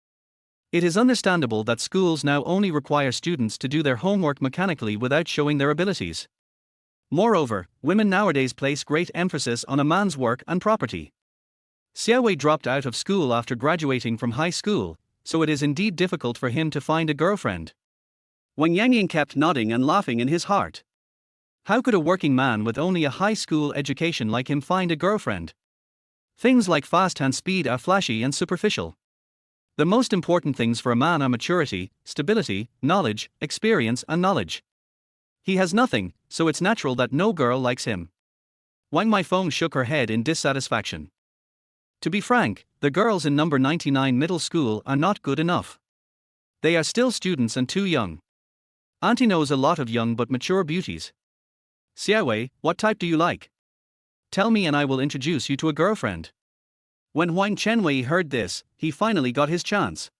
It is understandable that schools now only require students to do their homework mechanically without showing their abilities. Moreover, women nowadays place great emphasis on a man's work and property. Xiaowei dropped out of school after graduating from high school, so it is indeed difficult for him to find a girlfriend. Wang Yangying kept nodding and laughing in his heart. How could a working man with only a high school education like him find a girlfriend? Things like fast hand speed are flashy and superficial. The most important things for a man are maturity, stability, knowledge, experience and knowledge. He has nothing, so it's natural that no girl likes him. Wang Meifeng shook her head in dissatisfaction. To be frank, the girls in number 99 middle school are not good enough. They are still students and too young. Auntie knows a lot of young but mature beauties. Xiaowei, what type do you like? Tell me and I will introduce you to a girlfriend. When Huang Chenwei heard this, he finally got his chance.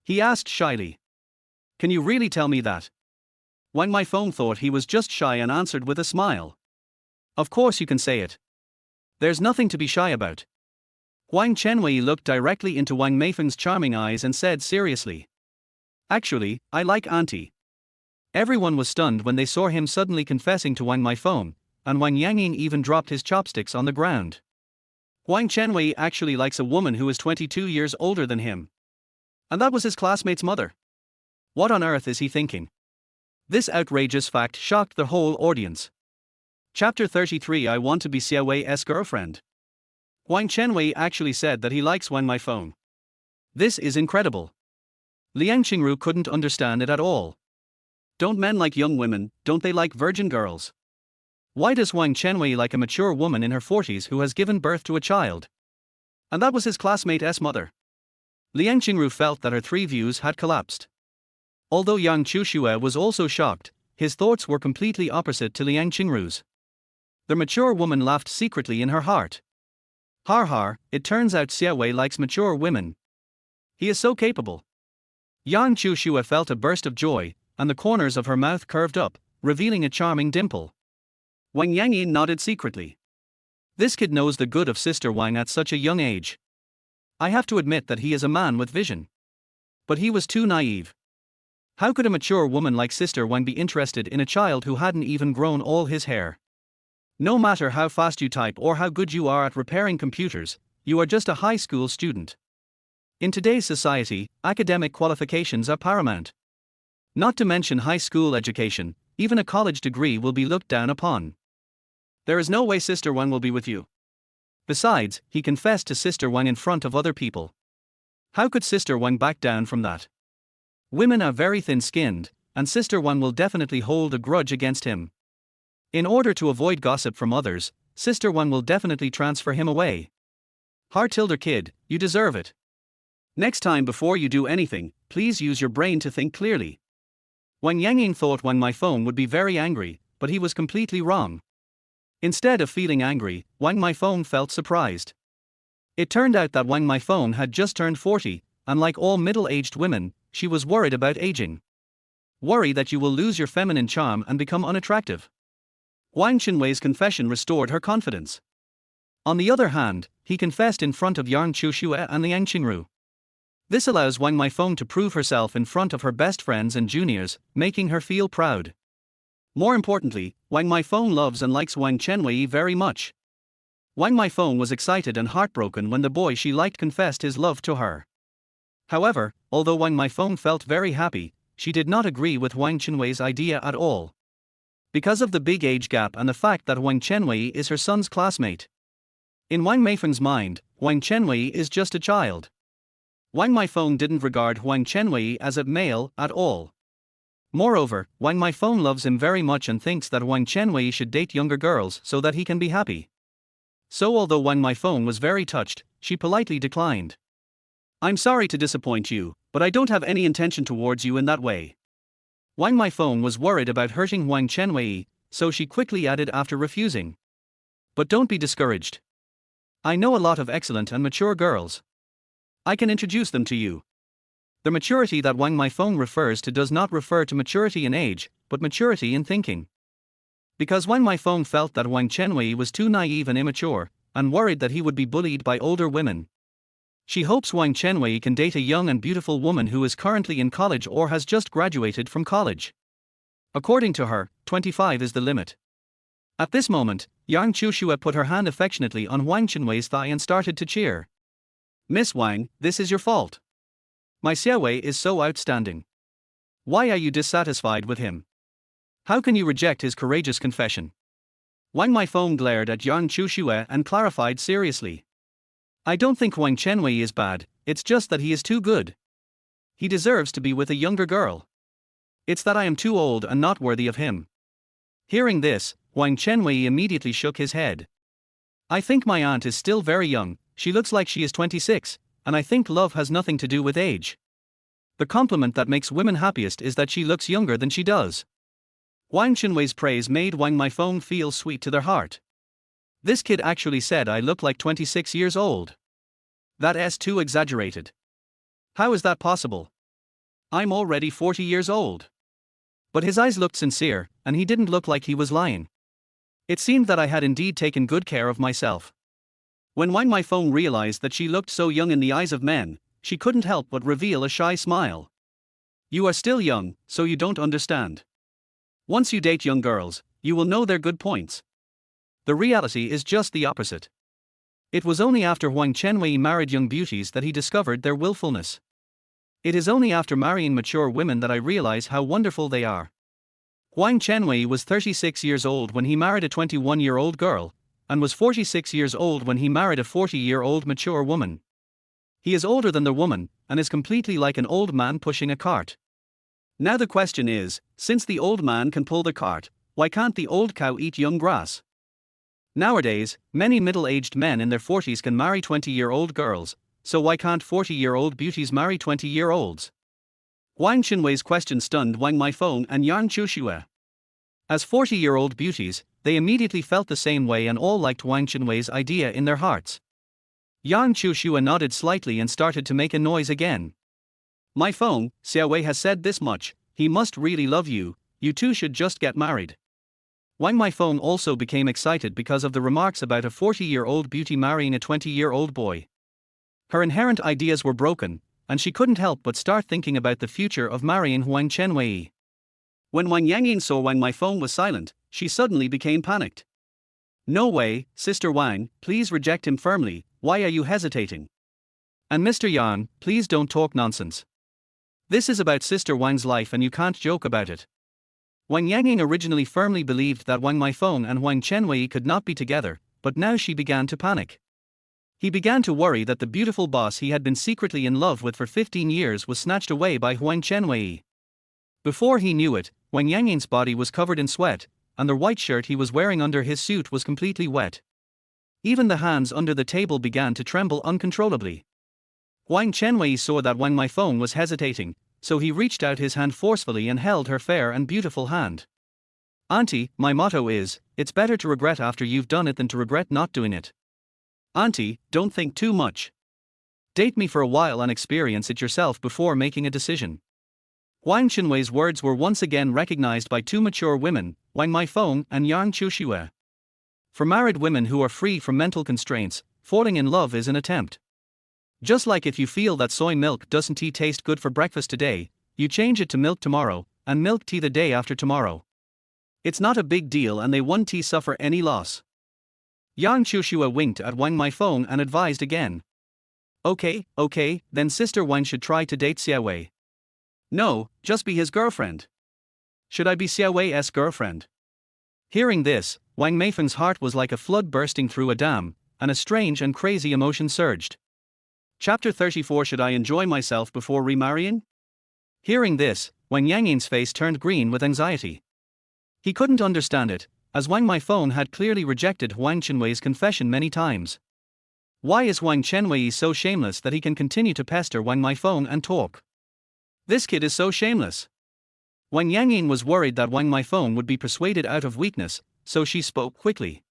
He asked shyly. Can you really tell me that? Wang Meifeng thought he was just shy and answered with a smile. Of course you can say it. There's nothing to be shy about. Huang Chenwei looked directly into Wang Meifeng's charming eyes and said seriously. Actually, I like auntie. Everyone was stunned when they saw him suddenly confessing to Wang Meifeng, and Wang Yangying even dropped his chopsticks on the ground. Huang Chenwei actually likes a woman who is 22 years older than him. And that was his classmate's mother. What on earth is he thinking? This outrageous fact shocked the whole audience. Chapter 33 I Want to be Xiaowei's girlfriend. Huang Chenwei actually said that he likes Wang Meifeng. This is incredible. Liang Qingru couldn't understand it at all. Don't men like young women, don't they like virgin girls? Why does Huang Chenwei like a mature woman in her 40s who has given birth to a child? And that was his classmate's mother. Liang Qingru felt that her three views had collapsed. Although Yang Chuxue was also shocked, his thoughts were completely opposite to Liang Qingru's. The mature woman laughed secretly in her heart. Har har, it turns out Xiaowei likes mature women. He is so capable. Yang Chuxue felt a burst of joy, and the corners of her mouth curved up, revealing a charming dimple. Wang Yangying nodded secretly. This kid knows the good of Sister Wang at such a young age. I have to admit that he is a man with vision. But he was too naive. How could a mature woman like Sister Wang be interested in a child who hadn't even grown all his hair? No matter how fast you type or how good you are at repairing computers, you are just a high school student. In today's society, academic qualifications are paramount. Not to mention high school education, even a college degree will be looked down upon. There is no way Sister Wang will be with you. Besides, he confessed to Sister Wang in front of other people. How could Sister Wang back down from that? Women are very thin-skinned, and Sister Wang will definitely hold a grudge against him. In order to avoid gossip from others, Sister Wang will definitely transfer him away. Har tilder kid, you deserve it. Next time before you do anything, please use your brain to think clearly. Wang Yangying thought Wang Maifeng would be very angry, but he was completely wrong. Instead of feeling angry, Wang Maifeng felt surprised. It turned out that Wang Maifeng had just turned 40, and like all middle-aged women, she was worried about aging. Worry that you will lose your feminine charm and become unattractive. Huang Chenwei's confession restored her confidence. On the other hand, he confessed in front of Yang Chuxue and Liang Qingru. This allows Wang Maifeng to prove herself in front of her best friends and juniors, making her feel proud. More importantly, Wang Maifeng loves and likes Huang Chenwei very much. Wang Maifeng was excited and heartbroken when the boy she liked confessed his love to her. However, although Wang Maifeng felt very happy, she did not agree with Huang Chenwei's idea at all. Because of the big age gap and the fact that Huang Chenwei is her son's classmate. In Wang Maifeng's mind, Huang Chenwei is just a child. Wang Maifeng didn't regard Huang Chenwei as a male at all. Moreover, Wang Maifeng loves him very much and thinks that Huang Chenwei should date younger girls so that he can be happy. So although Wang Maifeng was very touched, she politely declined. I'm sorry to disappoint you, but I don't have any intention towards you in that way. Wang Maifeng was worried about hurting Huang Chenwei, so she quickly added after refusing. But don't be discouraged. I know a lot of excellent and mature girls. I can introduce them to you. The maturity that Wang Maifeng refers to does not refer to maturity in age, but maturity in thinking. Because Wang Maifeng felt that Huang Chenwei was too naive and immature, and worried that he would be bullied by older women. She hopes Huang Chenwei can date a young and beautiful woman who is currently in college or has just graduated from college. According to her, 25 is the limit. At this moment, Yang Chuxue put her hand affectionately on Huang Chenwei's thigh and started to cheer. Miss Wang, this is your fault. My Xiaowei is so outstanding. Why are you dissatisfied with him? How can you reject his courageous confession? Wang Maifeng glared at Yang Chuxue and clarified seriously. I don't think Huang Chenwei is bad, it's just that he is too good. He deserves to be with a younger girl. It's that I am too old and not worthy of him. Hearing this, Huang Chenwei immediately shook his head. I think my aunt is still very young, she looks like she is 26, and I think love has nothing to do with age. The compliment that makes women happiest is that she looks younger than she does. Huang Chenwei's praise made Wang Maifeng feel sweet to their heart. This kid actually said I look like 26 years old. That's too exaggerated. How is that possible? I'm already 40 years old. But his eyes looked sincere, and he didn't look like he was lying. It seemed that I had indeed taken good care of myself. When Wang Maifeng realized that she looked so young in the eyes of men, she couldn't help but reveal a shy smile. You are still young, so you don't understand. Once you date young girls, you will know their good points. The reality is just the opposite. It was only after Huang Chenwei married young beauties that he discovered their willfulness. It is only after marrying mature women that I realize how wonderful they are. Huang Chenwei was 36 years old when he married a 21-year-old girl, and was 46 years old when he married a 40-year-old mature woman. He is older than the woman, and is completely like an old man pushing a cart. Now the question is, since the old man can pull the cart, why can't the old cow eat young grass? Nowadays, many middle-aged men in their 40s can marry 20-year-old girls, so why can't 40-year-old beauties marry 20-year-olds? Huang Chenwei's question stunned Wang Maifeng and Yang Chuxue. As 40-year-old beauties, they immediately felt the same way and all liked Huang Chenwei's idea in their hearts. Yang Chuxue nodded slightly and started to make a noise again. Maifeng, Xiaowei has said this much, he must really love you, you two should just get married. Wang Maifeng also became excited because of the remarks about a 40-year-old beauty marrying a 20-year-old boy. Her inherent ideas were broken, and she couldn't help but start thinking about the future of marrying Huang Chenwei. When Wang Yangying saw Wang Maifeng was silent, she suddenly became panicked. No way, Sister Wang, please reject him firmly, why are you hesitating? And Mr. Yan, please don't talk nonsense. This is about Sister Wang's life and you can't joke about it. Wang Yangying originally firmly believed that Wang Maifeng and Huang Chenwei could not be together, but now she began to panic. He began to worry that the beautiful boss he had been secretly in love with for 15 years was snatched away by Huang Chenwei. Before he knew it, Wang Yangying's body was covered in sweat, and the white shirt he was wearing under his suit was completely wet. Even the hands under the table began to tremble uncontrollably. Huang Chenwei saw that Wang Meifeng was hesitating, so he reached out his hand forcefully and held her fair and beautiful hand. Auntie, my motto is, it's better to regret after you've done it than to regret not doing it. Auntie, don't think too much. Date me for a while and experience it yourself before making a decision. Huang Chenwei's words were once again recognized by two mature women, Wang Meifeng and Yang Qiushui. For married women who are free from mental constraints, falling in love is an attempt. Just like if you feel that soy milk doesn't tea taste good for breakfast today, you change it to milk tomorrow, and milk tea the day after tomorrow. It's not a big deal and they won't tea suffer any loss. Yang Qiushui winked at Wang Meifeng and advised again. Okay, then Sister Wang should try to date Xiaowei. No, just be his girlfriend. Should I be Xiaowei's girlfriend? Hearing this, Wang Meifeng's heart was like a flood bursting through a dam, and a strange and crazy emotion surged. Chapter 34. Should I enjoy myself before remarrying? Hearing this, Wang Yangyin's face turned green with anxiety. He couldn't understand it, as Wang Meifeng had clearly rejected Huang Chenwei's confession many times. Why is Huang Chenwei so shameless that he can continue to pester Wang Meifeng and talk? This kid is so shameless. Wang Yangying was worried that Wang Meifeng would be persuaded out of weakness, so she spoke quickly.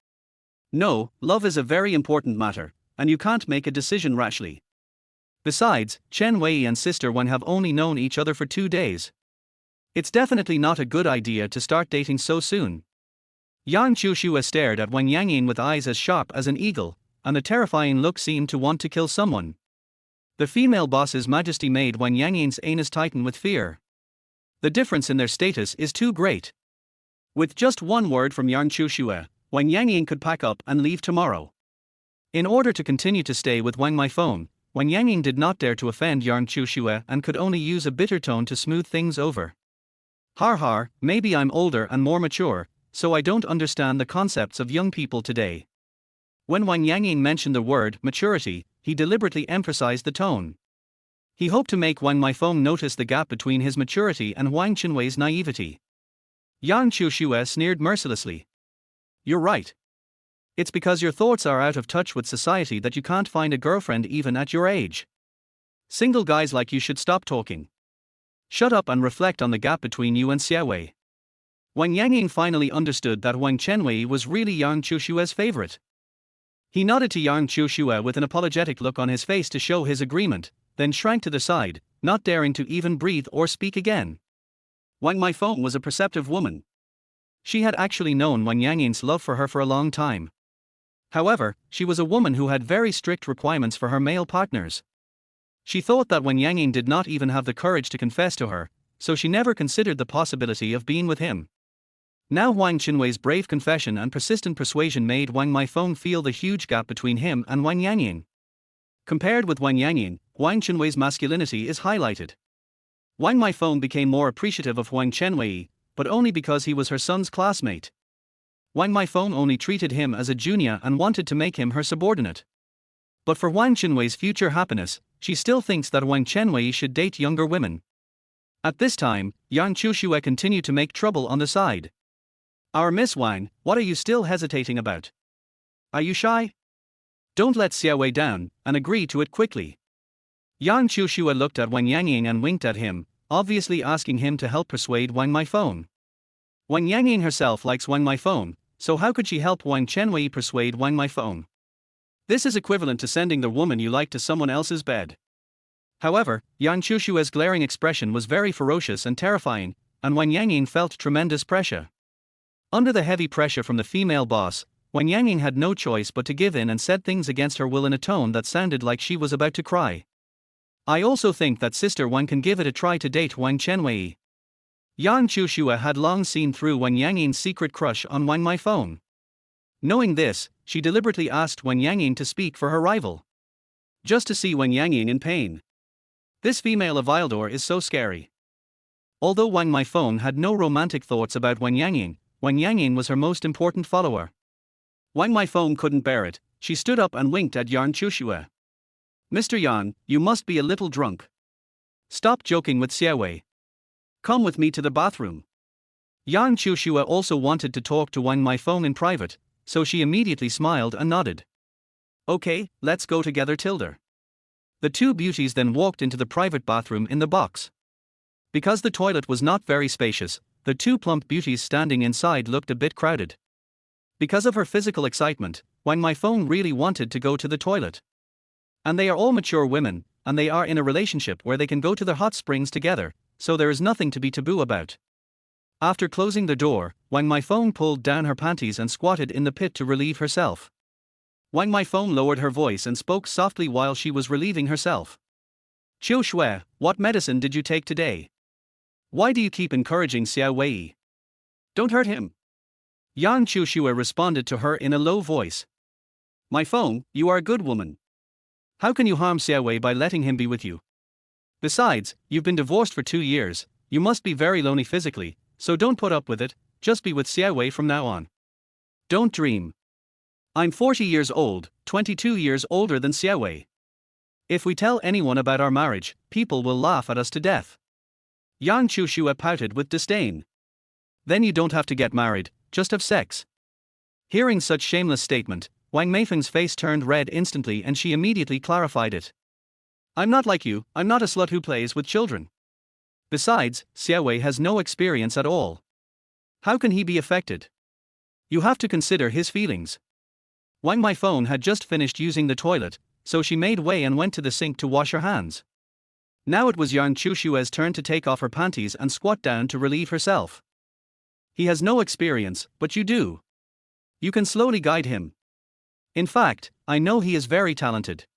No, love is a very important matter, and you can't make a decision rashly. Besides, Chenwei and Sister Wang have only known each other for 2 days. It's definitely not a good idea to start dating so soon. Yang Qiushui stared at Wang Yangying with eyes as sharp as an eagle, and a terrifying look seemed to want to kill someone. The female boss's majesty made Wang Yangying's anus tighten with fear. The difference in their status is too great. With just one word from Yang Qiushui, Wang Yangying could pack up and leave tomorrow. In order to continue to stay with Wang Meifeng, Wang Yangying did not dare to offend Yang Qiushui and could only use a bitter tone to smooth things over. Har, maybe I'm older and more mature, so I don't understand the concepts of young people today. When Wang Yangying mentioned the word maturity, he deliberately emphasized the tone. He hoped to make Wang Meifeng notice the gap between his maturity and Huang Chenwei's naivety. Yang Qiushui sneered mercilessly. You're right. It's because your thoughts are out of touch with society that you can't find a girlfriend even at your age. Single guys like you should stop talking. Shut up and reflect on the gap between you and Xiaowei. Wang Yangying finally understood that Huang Chenwei was really Yang Qiushui's favorite. He nodded to Yang Qiushui with an apologetic look on his face to show his agreement, then shrank to the side, not daring to even breathe or speak again. Wang Meifeng was a perceptive woman. She had actually known Wang Yangying's love for her for a long time. However, she was a woman who had very strict requirements for her male partners. She thought that Wang Yangying did not even have the courage to confess to her, so she never considered the possibility of being with him. Now Huang Chenwei's brave confession and persistent persuasion made Wang Meifeng feel the huge gap between him and Wang Yangying. Compared with Wang Yangying, Huang Chenwei's masculinity is highlighted. Wang Meifeng became more appreciative of Huang Chenwei, but only because he was her son's classmate. Wang Meifeng only treated him as a junior and wanted to make him her subordinate. But for Huang Chenwei's future happiness, she still thinks that Huang Chenwei should date younger women. At this time, Yang Qiushui continued to make trouble on the side. Our Miss Wang, what are you still hesitating about? Are you shy? Don't let Xiaowei down, and agree to it quickly. Yang Qiushui looked at Wang Yangying and winked at him, obviously asking him to help persuade Wang Meifeng. Wang Yangying herself likes Wang Meifeng, so how could she help Huang Chenwei persuade Wang Meifeng? This is equivalent to sending the woman you like to someone else's bed. However, Yang Qiushui's glaring expression was very ferocious and terrifying, and Wang Yangying felt tremendous pressure. Under the heavy pressure from the female boss, Wang Yangying had no choice but to give in and said things against her will in a tone that sounded like she was about to cry. I also think that Sister Wang can give it a try to date Huang Chenwei. Yang Qiushui had long seen through Wang Yangying's secret crush on Wang Meifeng. Knowing this, she deliberately asked Wang Yangying to speak for her rival. Just to see Wang Yangying in pain. This female Avildor is so scary. Although Wang Meifeng had no romantic thoughts about Wang Yangying was her most important follower. Wang Meifeng couldn't bear it, she stood up and winked at Yang Qiushui. Mr. Yang, you must be a little drunk. Stop joking with Xiaowei. Come with me to the bathroom. Yang Qiushui also wanted to talk to Wang Meifeng in private, so she immediately smiled and nodded. Okay, let's go together tilde. The two beauties then walked into the private bathroom in the box. Because the toilet was not very spacious, the two plump beauties standing inside looked a bit crowded. Because of her physical excitement, Wang Meifeng really wanted to go to the toilet. And they are all mature women, and they are in a relationship where they can go to the hot springs together, so there is nothing to be taboo about. After closing the door, Wang Meifeng pulled down her panties and squatted in the pit to relieve herself. Wang Meifeng lowered her voice and spoke softly while she was relieving herself. "Qiu Shui, what medicine did you take today? Why do you keep encouraging Xiaowei? Don't hurt him." Yang Qiushui responded to her in a low voice. "Meifeng, you are a good woman. How can you harm Xiaowei by letting him be with you? Besides, you've been divorced for 2 years, you must be very lonely physically, so don't put up with it, just be with Xiaowei from now on. Don't dream. I'm 40 years old, 22 years older than Xiaowei. If we tell anyone about our marriage, people will laugh at us to death." Yang Qiushui pouted with disdain. "Then you don't have to get married, just have sex." Hearing such shameless statement, Wang Meifeng's face turned red instantly and she immediately clarified it. "I'm not like you, I'm not a slut who plays with children. Besides, Xiaowei has no experience at all. How can he be affected? You have to consider his feelings." Wang Meifeng had just finished using the toilet, so she made way and went to the sink to wash her hands. Now it was Yang Qiushui's turn to take off her panties and squat down to relieve herself. "He has no experience, but you do. You can slowly guide him. In fact, I know he is very talented.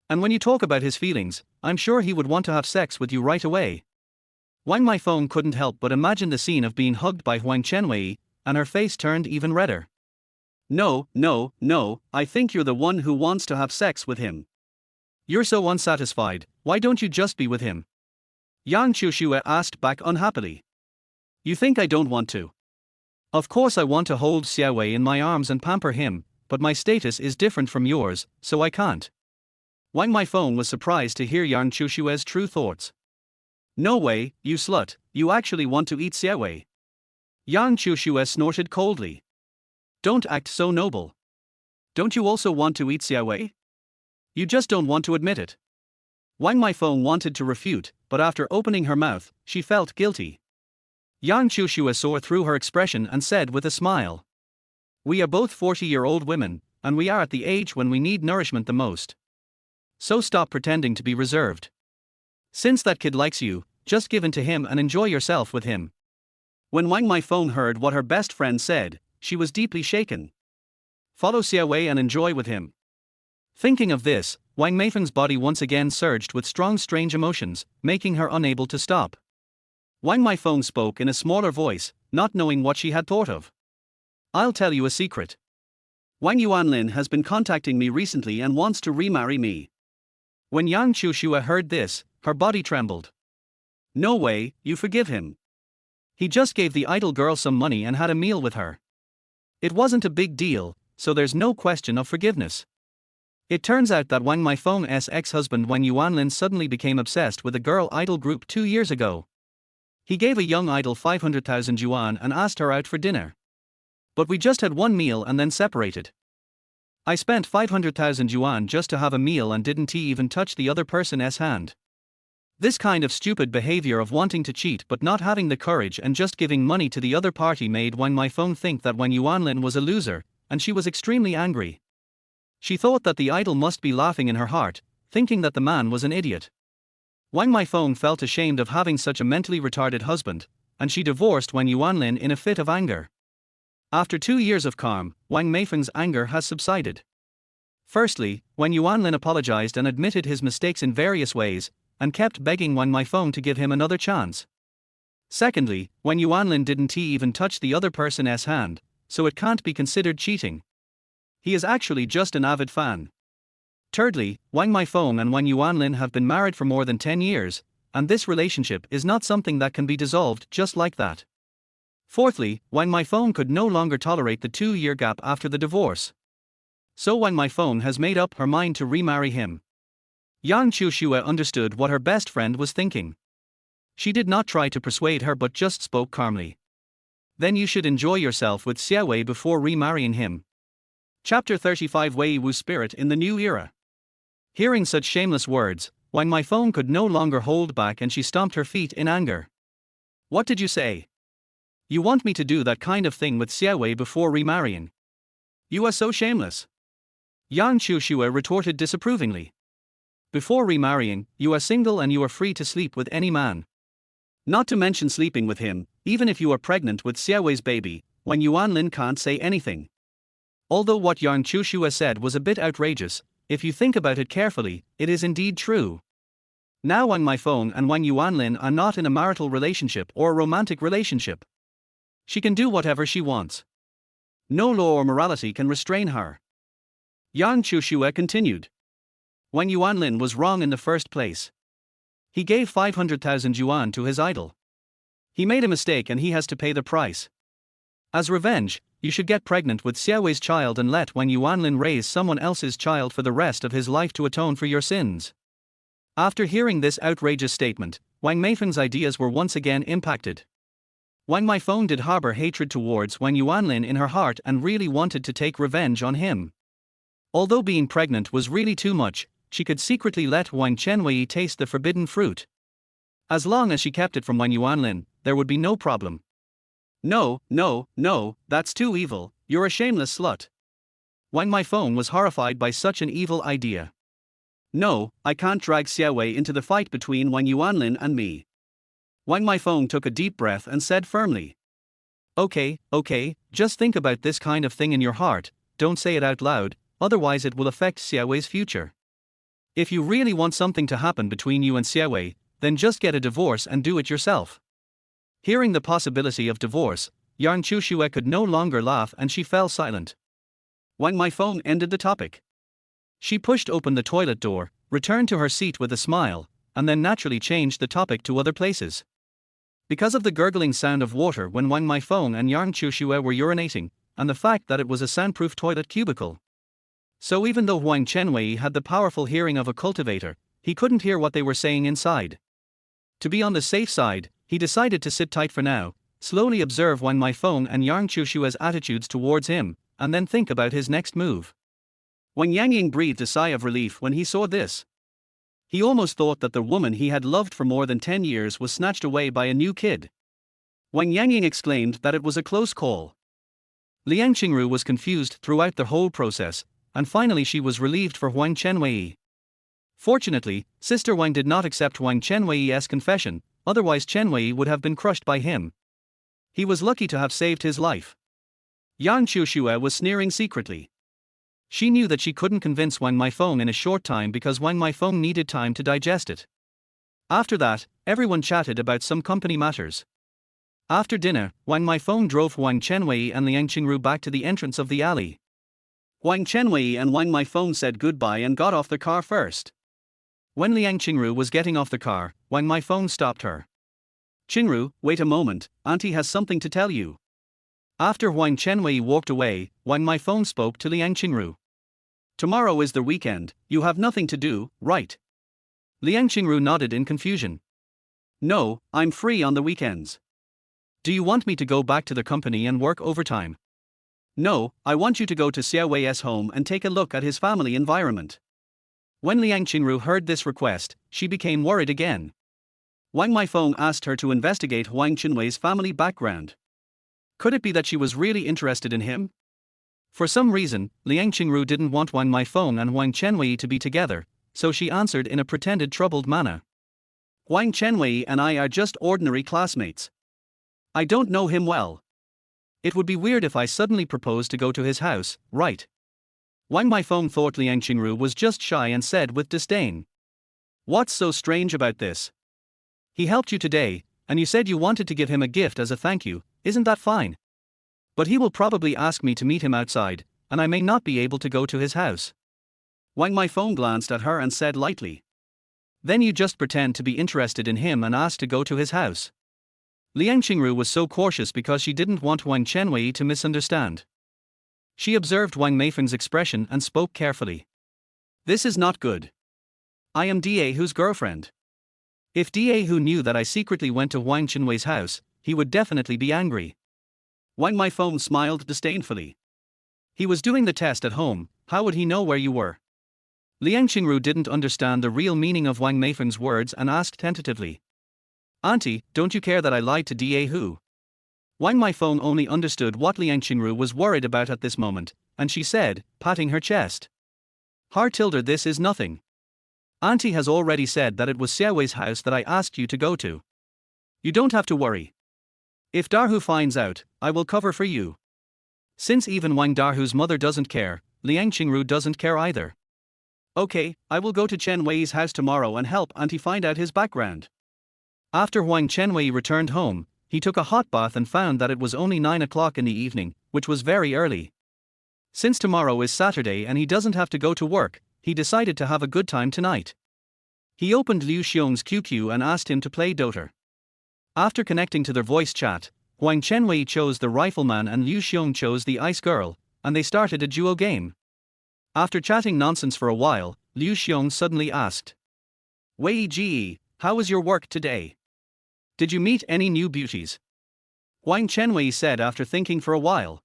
And when you talk about his feelings, I'm sure he would want to have sex with you right away." Wang Meifeng couldn't help but imagine the scene of being hugged by Huang Chenwei, and her face turned even redder. No, I think you're the one who wants to have sex with him. You're so unsatisfied, why don't you just be with him?" Yang Qiushui asked back unhappily. "You think I don't want to? Of course I want to hold Xiaowei in my arms and pamper him, but my status is different from yours, so I can't." Wang Meifeng was surprised to hear Yang Qiushui's true thoughts. "No way, you slut, you actually want to eat Xiaowei." Yang Qiushui snorted coldly. "Don't act so noble. Don't you also want to eat Xiaowei? You just don't want to admit it." Wang Meifeng wanted to refute, but after opening her mouth, she felt guilty. Yang Qiushui saw through her expression and said with a smile, "We are both 40-year-old women, and we are at the age when we need nourishment the most. So stop pretending to be reserved. Since that kid likes you, just give in to him and enjoy yourself with him." When Wang Meifeng heard what her best friend said, she was deeply shaken. Follow Xiaowei and enjoy with him. Thinking of this, Wang Meifeng's body once again surged with strong strange emotions, making her unable to stop. Wang Meifeng spoke in a smaller voice, not knowing what she had thought of. "I'll tell you a secret. Wang Yuanlin has been contacting me recently and wants to remarry me." When Yang Qiushui heard this, her body trembled. "No way, you forgive him. He just gave the idol girl some money and had a meal with her. It wasn't a big deal, so there's no question of forgiveness." It turns out that Wang Meifeng's ex-husband Wang Yuanlin suddenly became obsessed with a girl idol group 2 years ago. He gave a young idol 500,000 yuan and asked her out for dinner. "But we just had one meal and then separated. I spent 500,000 yuan just to have a meal and didn't even touch the other person's hand." This kind of stupid behavior of wanting to cheat but not having the courage and just giving money to the other party made Wang Meifeng think that Wang Yuanlin was a loser, and she was extremely angry. She thought that the idol must be laughing in her heart, thinking that the man was an idiot. Wang Meifeng felt ashamed of having such a mentally retarded husband, and she divorced Wang Yuanlin in a fit of anger. After 2 years of calm, Wang Meifeng's anger has subsided. Firstly, Wang Yuanlin apologized and admitted his mistakes in various ways, and kept begging Wang Meifeng to give him another chance. Secondly, Wang Yuanlin didn't even touch the other person's hand, so it can't be considered cheating. He is actually just an avid fan. Thirdly, Wang Meifeng and Wang Yuanlin have been married for more than 10 years, and this relationship is not something that can be dissolved just like that. Fourthly, Wang Meifeng could no longer tolerate the 2-year gap after the divorce. So Wang Meifeng has made up her mind to remarry him. Yang Qiushui understood what her best friend was thinking. She did not try to persuade her but just spoke calmly. "Then you should enjoy yourself with Xiaowei before remarrying him." Chapter 35 Wei Wu's Spirit in the New Era. Hearing such shameless words, Wang Meifeng could no longer hold back and she stomped her feet in anger. What did you say? You want me to do that kind of thing with Xiaowei before remarrying? You are so shameless. Yang Qiushue retorted disapprovingly. Before remarrying, you are single and you are free to sleep with any man. Not to mention sleeping with him, even if you are pregnant with Xiaowei's baby, Wang Yuanlin can't say anything. Although what Yang Qiushue said was a bit outrageous, if you think about it carefully, it is indeed true. Now Wang Meifeng and Wang Yuanlin are not in a marital relationship or a romantic relationship. She can do whatever she wants. No law or morality can restrain her. Yang Qiushue continued. Wang Yuanlin was wrong in the first place. He gave 500,000 yuan to his idol. He made a mistake and he has to pay the price. As revenge, you should get pregnant with Xiaowei's child and let Wang Yuanlin raise someone else's child for the rest of his life to atone for your sins. After hearing this outrageous statement, Wang Meifeng's ideas were once again impacted. Wang Meifeng did harbor hatred towards Wang Yuanlin in her heart and really wanted to take revenge on him. Although being pregnant was really too much, she could secretly let Huang Chenwei taste the forbidden fruit. As long as she kept it from Wang Yuanlin, there would be no problem. No, that's too evil, you're a shameless slut. Wang Meifeng was horrified by such an evil idea. No, I can't drag Xiaowei into the fight between Wang Yuanlin and me. Wang Meifeng took a deep breath and said firmly. Okay, just think about this kind of thing in your heart, don't say it out loud, otherwise it will affect Xiaowei's future. If you really want something to happen between you and Xiaowei, then just get a divorce and do it yourself. Hearing the possibility of divorce, Yang Qiushue could no longer laugh and she fell silent. Wang Meifeng ended the topic. She pushed open the toilet door, returned to her seat with a smile, and then naturally changed the topic to other places. Because of the gurgling sound of water when Wang Meifeng and Yang Qiushue were urinating, and the fact that it was a soundproof toilet cubicle. So even though Huang Chenwei had the powerful hearing of a cultivator, he couldn't hear what they were saying inside. To be on the safe side, he decided to sit tight for now, slowly observe Wang Meifeng and Yang Qiushue's attitudes towards him, and then think about his next move. Wang Yangying breathed a sigh of relief when he saw this. He almost thought that the woman he had loved for more than 10 years was snatched away by a new kid. Wang Yangying exclaimed that it was a close call. Liang Qingru was confused throughout the whole process, and finally she was relieved for Huang Chenwei. Fortunately, Sister Wang did not accept Huang Chenwei's confession, otherwise Chenwei would have been crushed by him. He was lucky to have saved his life. Yang Qiushue was sneering secretly. She knew that she couldn't convince Wang Meifeng in a short time because Wang Meifeng needed time to digest it. After that, everyone chatted about some company matters. After dinner, Wang Meifeng drove Huang Chenwei and Liang Qingru back to the entrance of the alley. Huang Chenwei and Wang Meifeng said goodbye and got off the car first. When Liang Qingru was getting off the car, Wang Meifeng stopped her. Qingru, wait a moment, Auntie has something to tell you. After Huang Chenwei walked away, Wang Meifeng spoke to Liang Qingru. Tomorrow is the weekend, you have nothing to do, right? Liang Qingru nodded in confusion. No, I'm free on the weekends. Do you want me to go back to the company and work overtime? No, I want you to go to Xiaowei's home and take a look at his family environment. When Liang Qingru heard this request, she became worried again. Wang Meifeng asked her to investigate Huang Chenwei's family background. Could it be that she was really interested in him? For some reason, Liang Qingru didn't want Wang Meifeng and Huang Chenwei to be together, so she answered in a pretended troubled manner. Huang Chenwei and I are just ordinary classmates. I don't know him well. It would be weird if I suddenly proposed to go to his house, right? Wang Meifeng thought Liang Qingru was just shy and said with disdain. What's so strange about this? He helped you today, and you said you wanted to give him a gift as a thank you, isn't that fine? But he will probably ask me to meet him outside, and I may not be able to go to his house. Wang Meifeng glanced at her and said lightly. Then you just pretend to be interested in him and ask to go to his house. Liang Qingru was so cautious because she didn't want Huang Chenwei to misunderstand. She observed Wang Meifeng's expression and spoke carefully. This is not good. I am Daehu's girlfriend. If Daehu knew that I secretly went to Huang Chenwei's house, he would definitely be angry. Wang Meifeng smiled disdainfully. He was doing the test at home, how would he know where you were? Liang Qingru didn't understand the real meaning of Wang Meifeng's words and asked tentatively. Auntie, don't you care that I lied to Da Hu? Wang Meifeng only understood what Liang Qingru was worried about at this moment, and she said, patting her chest. Har tilde, this is nothing. Auntie has already said that it was Xiaowei's house that I asked you to go to. You don't have to worry. If Darhu finds out, I will cover for you. Since even Wang Darhu's mother doesn't care, Liang Qingru doesn't care either. Okay, I will go to Chenwei's house tomorrow and help Auntie find out his background. After Huang Chenwei returned home, he took a hot bath and found that it was only 9 o'clock in the evening, which was very early. Since tomorrow is Saturday and he doesn't have to go to work, he decided to have a good time tonight. He opened Liu Xiong's QQ and asked him to play Dota. After connecting to their voice chat, Huang Chenwei chose the rifleman and Liu Xiong chose the ice girl, and they started a duo game. After chatting nonsense for a while, Liu Xiong suddenly asked, Wei Ji, how was your work today? Did you meet any new beauties? Huang Chenwei said after thinking for a while.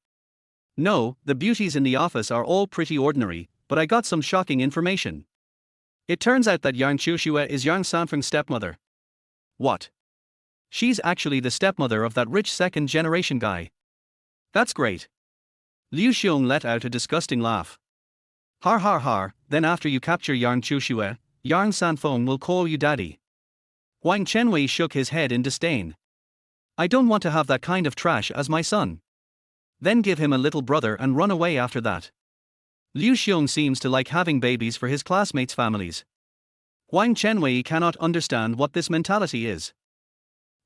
No, the beauties in the office are all pretty ordinary, but I got some shocking information. It turns out that Yang Chuxue is Yang Sanfeng's stepmother. What? She's actually the stepmother of that rich second-generation guy. That's great. Liu Xiong let out a disgusting laugh. Har har har, then after you capture Yang Chuxue, Yang Sanfeng will call you daddy. Huang Chenwei shook his head in disdain. I don't want to have that kind of trash as my son. Then give him a little brother and run away after that. Liu Xiong seems to like having babies for his classmates' families. Huang Chenwei cannot understand what this mentality is.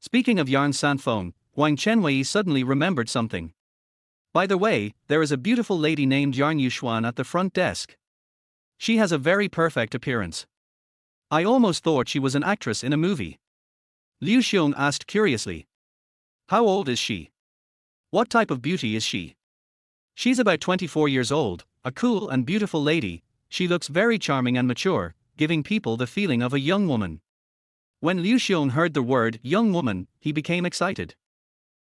Speaking of Yang Sanfeng, Huang Chenwei suddenly remembered something. By the way, there is a beautiful lady named Yang Yuxuan at the front desk. She has a very perfect appearance. I almost thought she was an actress in a movie. Liu Xiong asked curiously. How old is she? What type of beauty is she? She's about 24 years old, a cool and beautiful lady. She looks very charming and mature, giving people the feeling of a young woman. When Liu Xiong heard the word young woman, he became excited.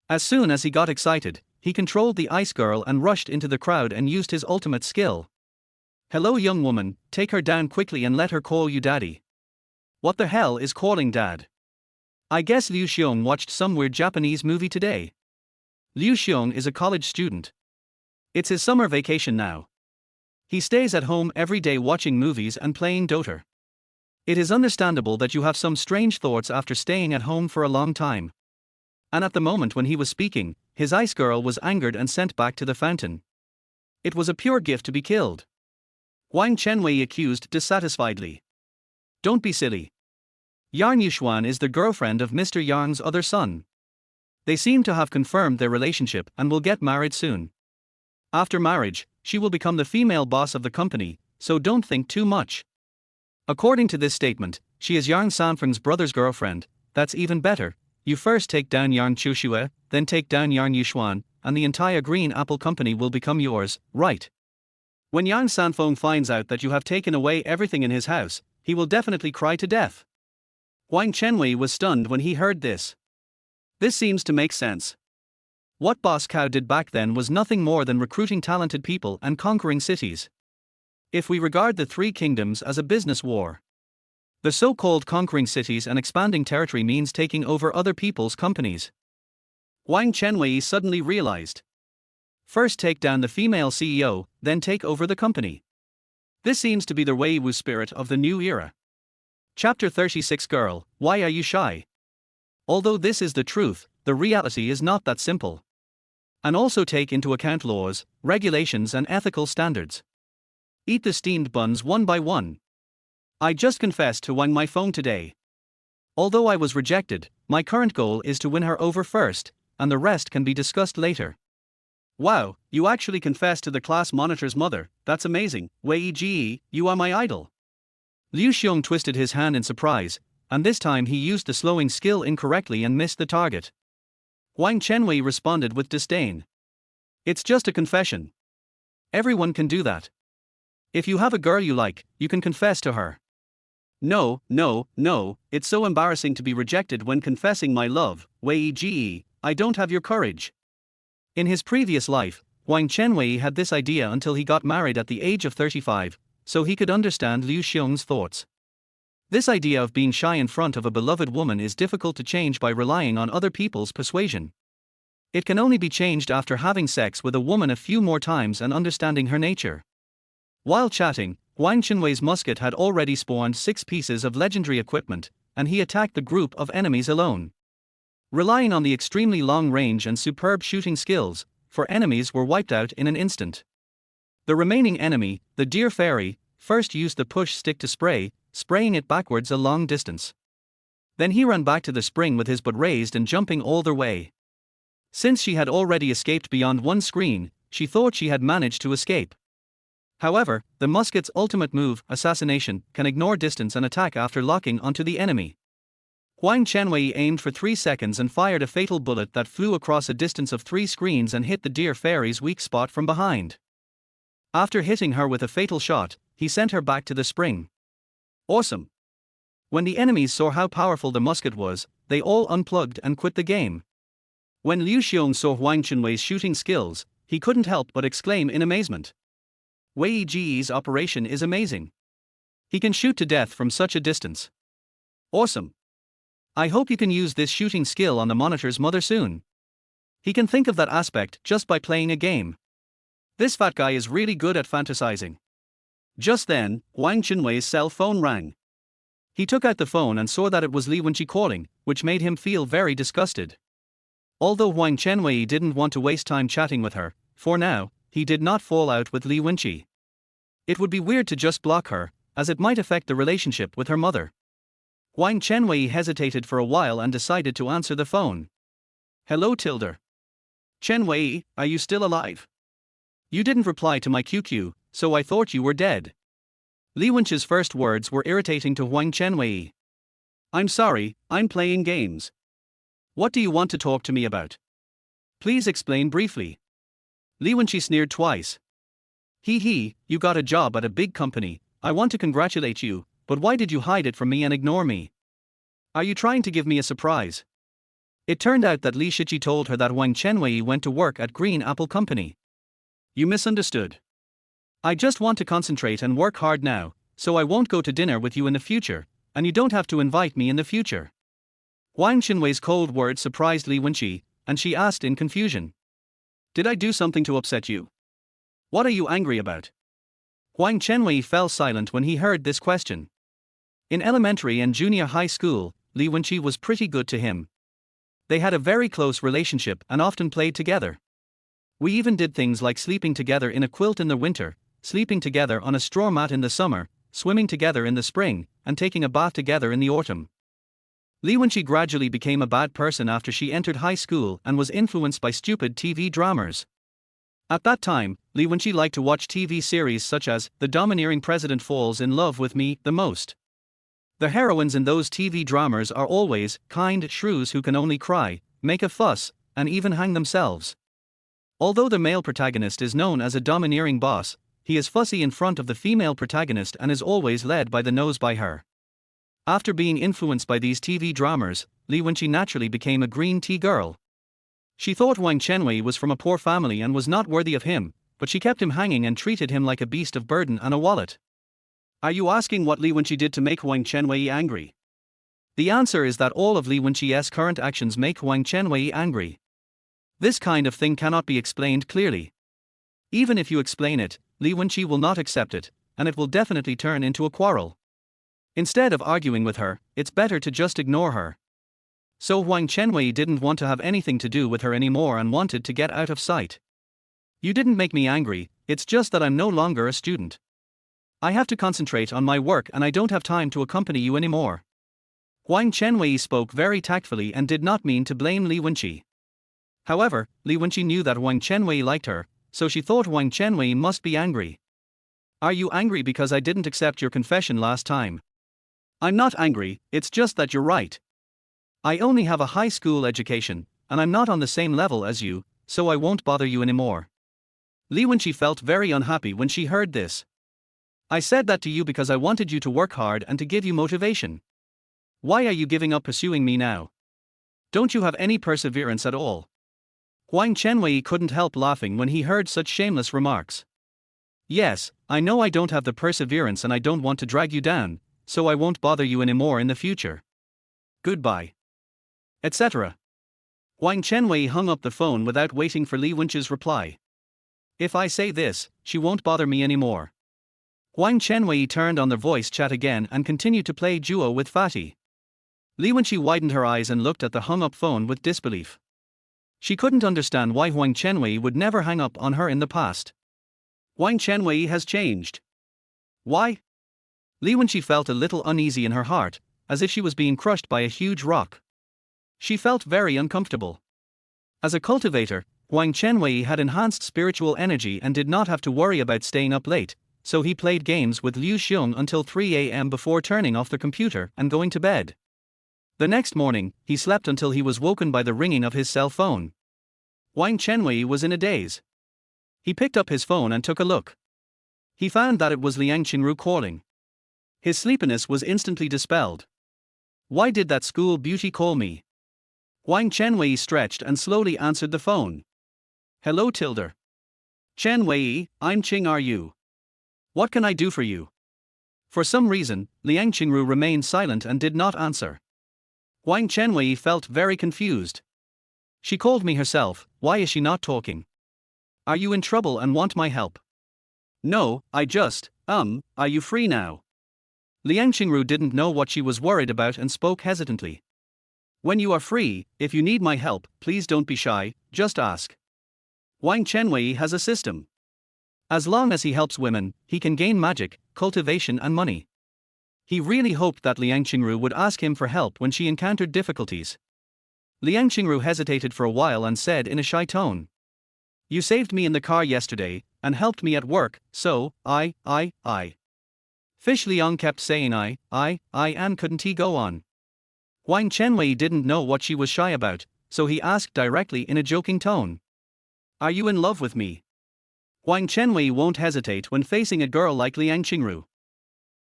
As soon as he got excited, he controlled the ice girl and rushed into the crowd and used his ultimate skill. Hello young woman, take her down quickly and let her call you daddy. What the hell is calling dad? I guess Liu Xiong watched some weird Japanese movie today. Liu Xiong is a college student. It's his summer vacation now. He stays at home every day watching movies and playing Dota. It is understandable that you have some strange thoughts after staying at home for a long time. And at the moment when he was speaking, his ice girl was angered and sent back to the fountain. It was a pure gift to be killed. Huang Chenwei accused dissatisfiedly. Don't be silly. Yang Yuxuan is the girlfriend of Mr. Yang's other son. They seem to have confirmed their relationship and will get married soon. After marriage, she will become the female boss of the company, so don't think too much. According to this statement, she is Yang Sanfeng's brother's girlfriend. That's even better. You first take down Yang Chuxue, then take down Yang Yuxuan, and the entire Green Apple Company will become yours, right? When Yang Sanfeng finds out that you have taken away everything in his house, he will definitely cry to death. Huang Chenwei was stunned when he heard this. This seems to make sense. What Boss Cow did back then was nothing more than recruiting talented people and conquering cities. If we regard the Three Kingdoms as a business war, the so-called conquering cities and expanding territory means taking over other people's companies. Huang Chenwei suddenly realized. First take down the female CEO, then take over the company. This seems to be the Wei Wu spirit of the new era. Chapter 36 Girl, why are you shy? Although this is the truth, the reality is not that simple. And also take into account laws, regulations and ethical standards. Eat the steamed buns one by one. I just confessed to Wang Meifeng today. Although I was rejected, my current goal is to win her over first, and the rest can be discussed later. Wow, you actually confessed to the class monitor's mother, that's amazing. Wei Ji, you are my idol. Liu Xiong twisted his hand in surprise, and this time he used the slowing skill incorrectly and missed the target. Huang Chenwei responded with disdain. It's just a confession. Everyone can do that. If you have a girl you like, you can confess to her. No, it's so embarrassing to be rejected when confessing my love, Wei Ji, I don't have your courage. In his previous life, Huang Chenwei had this idea until he got married at the age of 35, so he could understand Liu Xiong's thoughts. This idea of being shy in front of a beloved woman is difficult to change by relying on other people's persuasion. It can only be changed after having sex with a woman a few more times and understanding her nature. While chatting, Huang Chenwei's musket had already spawned 6 pieces of legendary equipment, and he attacked the group of enemies alone. Relying on the extremely long range and superb shooting skills, 4 enemies were wiped out in an instant. The remaining enemy, the deer fairy, first used the push stick to spraying it backwards a long distance. Then he ran back to the spring with his butt raised and jumping all the way. Since she had already escaped beyond one screen, she thought she had managed to escape. However, the musket's ultimate move, assassination, can ignore distance and attack after locking onto the enemy. Huang Chenwei aimed for 3 seconds and fired a fatal bullet that flew across a distance of 3 screens and hit the deer fairy's weak spot from behind. After hitting her with a fatal shot, he sent her back to the spring. Awesome! When the enemies saw how powerful the musket was, they all unplugged and quit the game. When Liu Xiong saw Huang Chenwei's shooting skills, he couldn't help but exclaim in amazement. Wei Ji's operation is amazing. He can shoot to death from such a distance. Awesome! I hope you can use this shooting skill on the monitor's mother soon. He can think of that aspect just by playing a game. This fat guy is really good at fantasizing. Just then, Huang Chenwei's cell phone rang. He took out the phone and saw that it was Li Wenqi calling, which made him feel very disgusted. Although Huang Chenwei didn't want to waste time chatting with her, for now, he did not fall out with Li Wenqi. It would be weird to just block her, as it might affect the relationship with her mother. Huang Chenwei hesitated for a while and decided to answer the phone. Hello Tilder. Chenwei, are you still alive? You didn't reply to my QQ, so I thought you were dead. Li Wenqi's first words were irritating to Huang Chenwei. I'm sorry, I'm playing games. What do you want to talk to me about? Please explain briefly. Li Wenqi sneered twice. You got a job at a big company, I want to congratulate you, but why did you hide it from me and ignore me? Are you trying to give me a surprise? It turned out that Li Shiqi told her that Huang Chenwei went to work at Green Apple Company. You misunderstood. I just want to concentrate and work hard now, so I won't go to dinner with you in the future, and you don't have to invite me in the future. Huang Chenwei's cold words surprised Li Wenqi, and she asked in confusion. Did I do something to upset you? What are you angry about? Huang Chenwei fell silent when he heard this question. In elementary and junior high school, Li Wenqi was pretty good to him. They had a very close relationship and often played together. We even did things like sleeping together in a quilt in the winter, sleeping together on a straw mat in the summer, swimming together in the spring, and taking a bath together in the autumn. Li Wenqi gradually became a bad person after she entered high school and was influenced by stupid TV dramas. At that time, Li Wenqi liked to watch TV series such as The Domineering President Falls in Love with Me the most. The heroines in those TV dramas are always kind shrews who can only cry, make a fuss, and even hang themselves. Although the male protagonist is known as a domineering boss, he is fussy in front of the female protagonist and is always led by the nose by her. After being influenced by these TV dramas, Li Wenqi naturally became a green tea girl. She thought Huang Chenwei was from a poor family and was not worthy of him, but she kept him hanging and treated him like a beast of burden and a wallet. Are you asking what Li Wenqi did to make Huang Chenwei angry? The answer is that all of Li Wenqi's current actions make Huang Chenwei angry. This kind of thing cannot be explained clearly. Even if you explain it, Li Wenqi will not accept it, and it will definitely turn into a quarrel. Instead of arguing with her, it's better to just ignore her. So Huang Chenwei didn't want to have anything to do with her anymore and wanted to get out of sight. You didn't make me angry, it's just that I'm no longer a student. I have to concentrate on my work and I don't have time to accompany you anymore. Huang Chenwei spoke very tactfully and did not mean to blame Li Wenqi. However, Li Wenqi knew that Huang Chenwei liked her, so she thought Huang Chenwei must be angry. Are you angry because I didn't accept your confession last time? I'm not angry, it's just that you're right. I only have a high school education, and I'm not on the same level as you, so I won't bother you anymore. Li Wenqi felt very unhappy when she heard this. I said that to you because I wanted you to work hard and to give you motivation. Why are you giving up pursuing me now? Don't you have any perseverance at all? Huang Chenwei couldn't help laughing when he heard such shameless remarks. Yes, I know I don't have the perseverance and I don't want to drag you down, so I won't bother you anymore in the future. Goodbye. Etc. Huang Chenwei hung up the phone without waiting for Li Wenqi's reply. If I say this, she won't bother me anymore. Huang Chenwei turned on the voice chat again and continued to play duo with Fatty. Li Wenqi widened her eyes and looked at the hung-up phone with disbelief. She couldn't understand why Huang Chenwei would never hang up on her in the past. Huang Chenwei has changed. Why? Li Wenqi felt a little uneasy in her heart, as if she was being crushed by a huge rock. She felt very uncomfortable. As a cultivator, Huang Chenwei had enhanced spiritual energy and did not have to worry about staying up late, so he played games with Liu Xiong until 3 a.m. before turning off the computer and going to bed. The next morning, he slept until he was woken by the ringing of his cell phone. Huang Chenwei was in a daze. He picked up his phone and took a look. He found that it was Liang Qingru calling. His sleepiness was instantly dispelled. Why did that school beauty call me? Huang Chenwei stretched and slowly answered the phone. Hello Tilda. Chenwei, I'm Qing, are you? What can I do for you? For some reason, Liang Qingru remained silent and did not answer. Huang Chenwei felt very confused. She called me herself, why is she not talking? Are you in trouble and want my help? No, are you free now? Liang Qingru didn't know what she was worried about and spoke hesitantly. When you are free, if you need my help, please don't be shy, just ask. Huang Chenwei has a system. As long as he helps women, he can gain magic, cultivation and money. He really hoped that Liang Qingru would ask him for help when she encountered difficulties. Liang Qingru hesitated for a while and said in a shy tone. You saved me in the car yesterday, and helped me at work, so, I. Fish Liang kept saying I, and couldn't he go on? Huang Chenwei didn't know what she was shy about, so he asked directly in a joking tone. Are you in love with me? Huang Chenwei won't hesitate when facing a girl like Liang Qingru.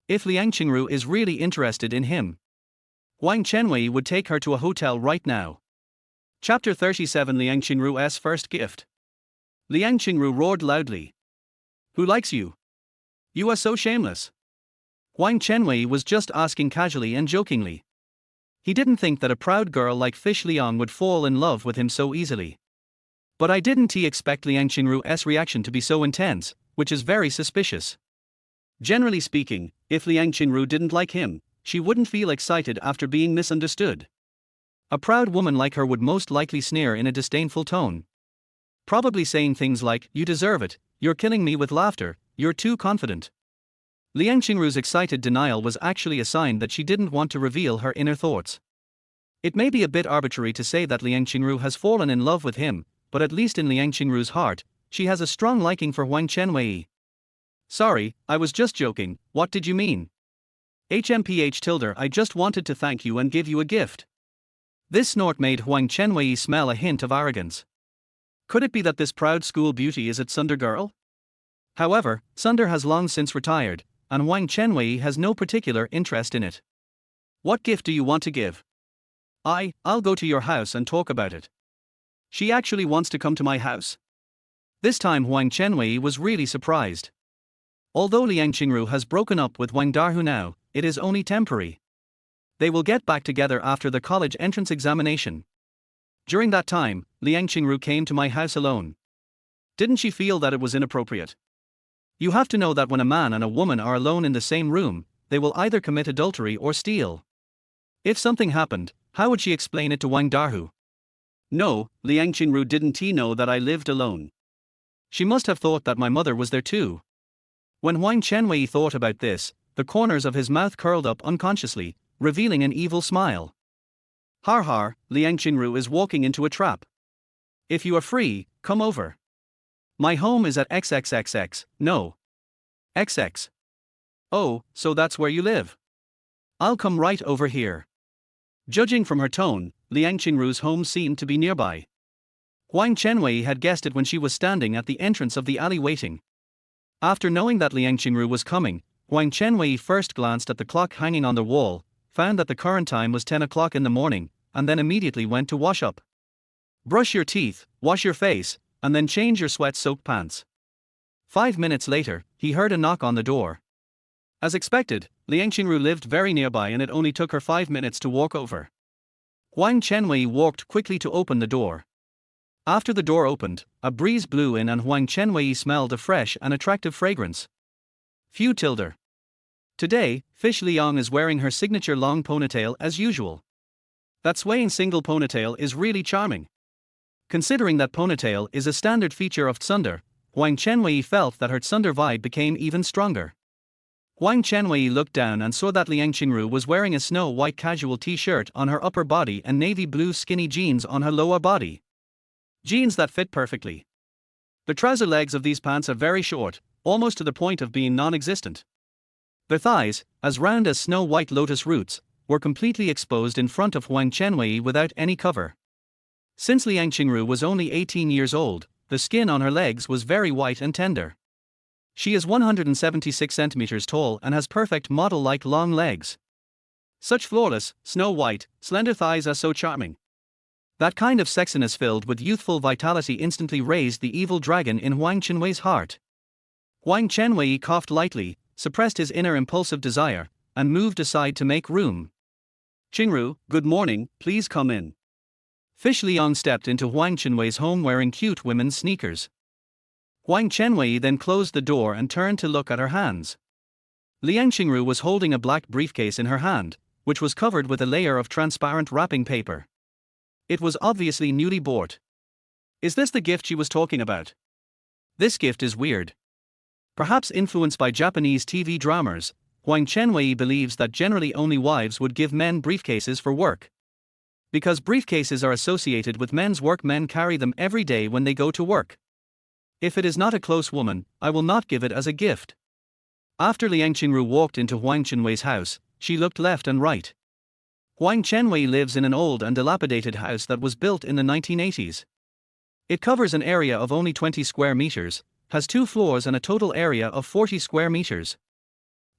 If Liang Qingru is really interested in him, Huang Chenwei would take her to a hotel right now. Chapter 37 Liang Qingru's first gift. Liang Qingru roared loudly. Who likes you? You are so shameless. Huang Chenwei was just asking casually and jokingly. He didn't think that a proud girl like Fish Liang would fall in love with him so easily. But I didn't expect Liang Qingru's reaction to be so intense, which is very suspicious. Generally speaking, if Liang Qingru didn't like him, she wouldn't feel excited after being misunderstood. A proud woman like her would most likely sneer in a disdainful tone. Probably saying things like, you deserve it, you're killing me with laughter, you're too confident. Liang Qingru's excited denial was actually a sign that she didn't want to reveal her inner thoughts. It may be a bit arbitrary to say that Liang Qingru has fallen in love with him, but at least in Liang Qingru's heart, she has a strong liking for Huang Chenwei. Sorry, I was just joking, what did you mean? HMPH Tilder, I just wanted to thank you and give you a gift. This snort made Huang Chenwei smell a hint of arrogance. Could it be that this proud school beauty is a Sunder girl? However, Sunder has long since retired, and Huang Chenwei has no particular interest in it. What gift do you want to give? I'll go to your house and talk about it. She actually wants to come to my house? This time Huang Chenwei was really surprised. Although Liang Qingru has broken up with Wang Darhu now, it is only temporary. They will get back together after the college entrance examination. During that time, Liang Qingru came to my house alone. Didn't she feel that it was inappropriate? You have to know that when a man and a woman are alone in the same room, they will either commit adultery or steal. If something happened, how would she explain it to Wang Darhu? No, Liang Qingru didn't know that I lived alone. She must have thought that my mother was there too. When Huang Chenwei thought about this, the corners of his mouth curled up unconsciously, revealing an evil smile. Har har, Liang Qingru is walking into a trap. If you are free, come over. My home is at XXXX, no. XX. Oh, so that's where you live. I'll come right over here. Judging from her tone, Liang Qingru's home seemed to be nearby. Huang Chenwei had guessed it when she was standing at the entrance of the alley waiting. After knowing that Liang Qingru was coming, Huang Chenwei first glanced at the clock hanging on the wall, found that the current time was 10 o'clock in the morning, and then immediately went to wash up. Brush your teeth, wash your face, and then change your sweat-soaked pants. 5 minutes later, he heard a knock on the door. As expected, Li Wenqi lived very nearby and it only took her 5 minutes to walk over. Huang Chenwei walked quickly to open the door. After the door opened, a breeze blew in and Huang Chenwei smelled a fresh and attractive fragrance. Few tilder. Today, Fish Liang is wearing her signature long ponytail as usual. That swaying single ponytail is really charming. Considering that ponytail is a standard feature of tsundere, Huang Chenwei felt that her tsundere vibe became even stronger. Huang Chenwei looked down and saw that Li Wenqi was wearing a snow-white casual t-shirt on her upper body and navy blue skinny jeans on her lower body. Jeans that fit perfectly. The trouser legs of these pants are very short, almost to the point of being non-existent. Their thighs, as round as snow-white lotus roots, were completely exposed in front of Huang Chenwei without any cover. Since Li Wenqi was only 18 years old, the skin on her legs was very white and tender. She is 176 centimeters tall and has perfect model-like long legs. Such flawless, snow-white, slender thighs are so charming. That kind of sexiness filled with youthful vitality instantly raised the evil dragon in Huang Chenwei's heart. Huang Chenwei coughed lightly, suppressed his inner impulsive desire, and moved aside to make room. "Qingru, good morning, please come in." Fish Liang stepped into Huang Chenwei's home wearing cute women's sneakers. Huang Chenwei then closed the door and turned to look at her hands. Li Wenqi was holding a black briefcase in her hand, which was covered with a layer of transparent wrapping paper. It was obviously newly bought. Is this the gift she was talking about? This gift is weird. Perhaps influenced by Japanese TV dramas, Huang Chenwei believes that generally only wives would give men briefcases for work. Because briefcases are associated with men's work, men carry them every day when they go to work. If it is not a close woman, I will not give it as a gift. After Li Wenqi walked into Huang Chenwei's house, she looked left and right. Huang Chenwei lives in an old and dilapidated house that was built in the 1980s. It covers an area of only 20 square meters, has 2 floors and a total area of 40 square meters.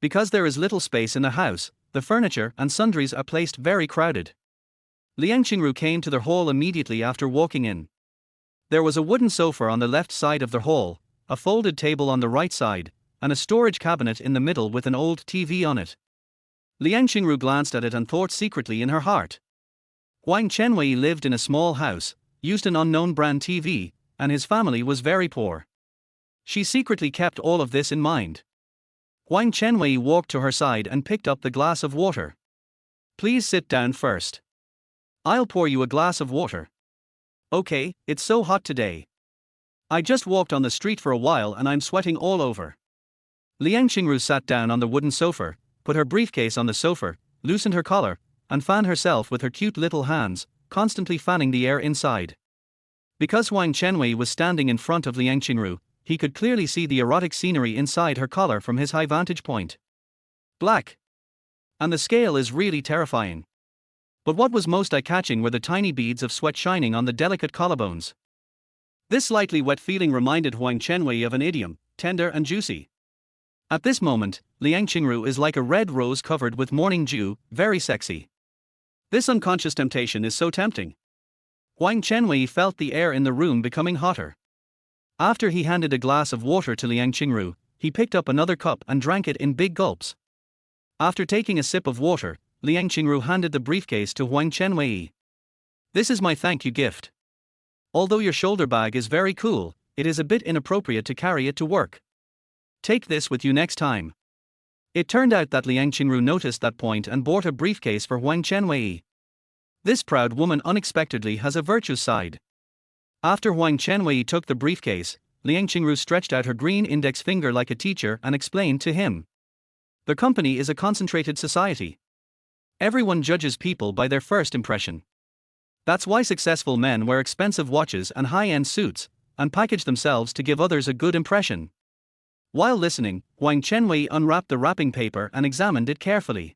Because there is little space in the house, the furniture and sundries are placed very crowded. Li Wenqi came to their hall immediately after walking in. There was a wooden sofa on the left side of the hall, a folded table on the right side, and a storage cabinet in the middle with an old TV on it. Li Wenqi glanced at it and thought secretly in her heart. Huang Chenwei lived in a small house, used an unknown brand TV, and his family was very poor. She secretly kept all of this in mind. Huang Chenwei walked to her side and picked up the glass of water. "Please sit down first. I'll pour you a glass of water." "Okay, it's so hot today. I just walked on the street for a while and I'm sweating all over." Li Wenqi sat down on the wooden sofa, put her briefcase on the sofa, loosened her collar, and fanned herself with her cute little hands, constantly fanning the air inside. Because Huang Chenwei was standing in front of Li Wenqi, he could clearly see the erotic scenery inside her collar from his high vantage point. Black. And the scale is really terrifying. But what was most eye-catching were the tiny beads of sweat shining on the delicate collarbones. This slightly wet feeling reminded Huang Chenwei of an idiom, tender and juicy. At this moment, Li Wenqi is like a red rose covered with morning dew, very sexy. This unconscious temptation is so tempting. Huang Chenwei felt the air in the room becoming hotter. After he handed a glass of water to Li Wenqi, he picked up another cup and drank it in big gulps. After taking a sip of water, Li Wenqi handed the briefcase to Huang Chenwei. "This is my thank you gift. Although your shoulder bag is very cool, it is a bit inappropriate to carry it to work. Take this with you next time." It turned out that Li Wenqi noticed that point and bought a briefcase for Huang Chenwei. This proud woman unexpectedly has a virtuous side. After Huang Chenwei took the briefcase, Li Wenqi stretched out her green index finger like a teacher and explained to him. The company is a concentrated society. Everyone judges people by their first impression. That's why successful men wear expensive watches and high-end suits, and package themselves to give others a good impression. While listening, Huang Chenwei unwrapped the wrapping paper and examined it carefully.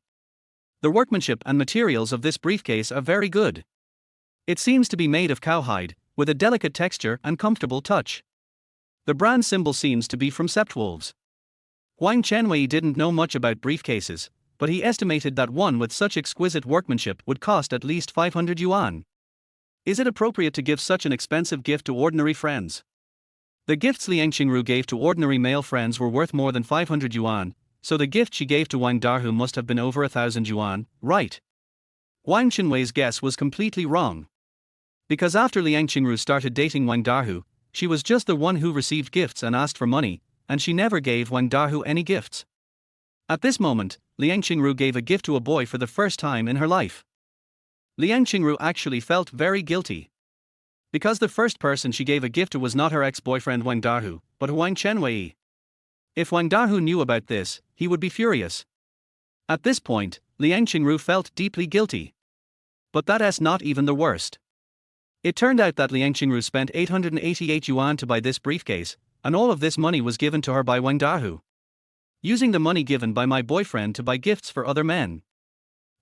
The workmanship and materials of this briefcase are very good. It seems to be made of cowhide, with a delicate texture and comfortable touch. The brand symbol seems to be from Septwolves. Huang Chenwei didn't know much about briefcases, but he estimated that one with such exquisite workmanship would cost at least 500 yuan. Is it appropriate to give such an expensive gift to ordinary friends? The gifts Liang Qingru gave to ordinary male friends were worth more than 500 yuan, so the gift she gave to Wang Dahu must have been over 1,000 yuan, right? Huang Chenwei's guess was completely wrong. Because after Liang Qingru started dating Wang Dahu, she was just the one who received gifts and asked for money, and she never gave Wang Dahu any gifts. At this moment, Liang Qingru gave a gift to a boy for the first time in her life. Liang Qingru actually felt very guilty. Because the first person she gave a gift to was not her ex-boyfriend Wang Dahu, but Huang Chenwei. If Wang Dahu knew about this, he would be furious. At this point, Liang Qingru felt deeply guilty. But that's not even the worst. It turned out that Liang Qingru spent 888 yuan to buy this briefcase, and all of this money was given to her by Wang Dahu. Using the money given by my boyfriend to buy gifts for other men.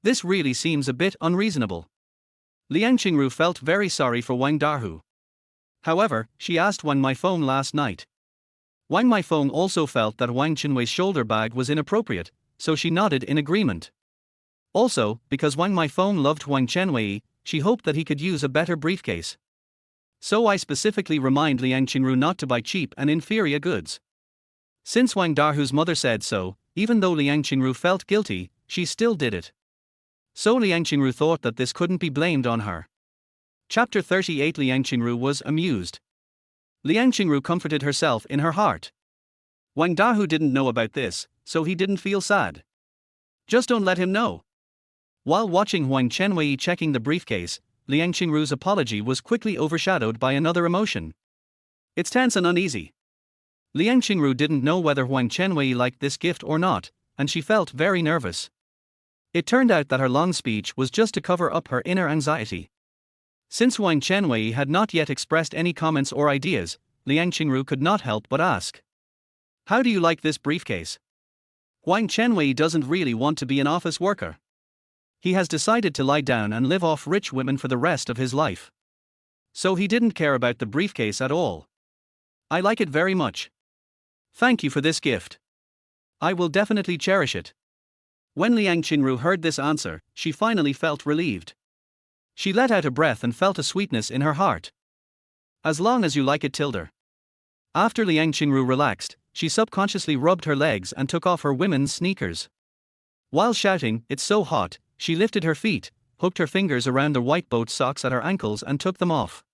This really seems a bit unreasonable. Liang Qingru felt very sorry for Wang Dahu. However, she asked Wang Meifeng last night. Wang Meifeng also felt that Huang Chenwei's shoulder bag was inappropriate, so she nodded in agreement. Also, because Wang Meifeng loved Huang Chenwei, she hoped that he could use a better briefcase. So I specifically remind Liang Qingru not to buy cheap and inferior goods. Since Wang Dahu's mother said so, even though Liang Qingru felt guilty, she still did it. So Liang Qingru thought that this couldn't be blamed on her. Chapter 38. Liang Qingru was amused. Liang Qingru comforted herself in her heart. Wang Dahu didn't know about this, so he didn't feel sad. Just don't let him know. While watching Huang Chenwei checking the briefcase, Liang Qingru's apology was quickly overshadowed by another emotion. It's tense and uneasy. Liang Qingru didn't know whether Huang Chenwei liked this gift or not, and she felt very nervous. It turned out that her long speech was just to cover up her inner anxiety. Since Huang Chenwei had not yet expressed any comments or ideas, Liang Qingru could not help but ask. How do you like this briefcase? Huang Chenwei doesn't really want to be an office worker. He has decided to lie down and live off rich women for the rest of his life. So he didn't care about the briefcase at all. I like it very much. Thank you for this gift. I will definitely cherish it. When Liang Qingru heard this answer, she finally felt relieved. She let out a breath and felt a sweetness in her heart. As long as you like it, Tilder. After Liang Qingru relaxed, she subconsciously rubbed her legs and took off her women's sneakers. While shouting, "It's so hot," she lifted her feet, hooked her fingers around the white boat socks at her ankles and took them off.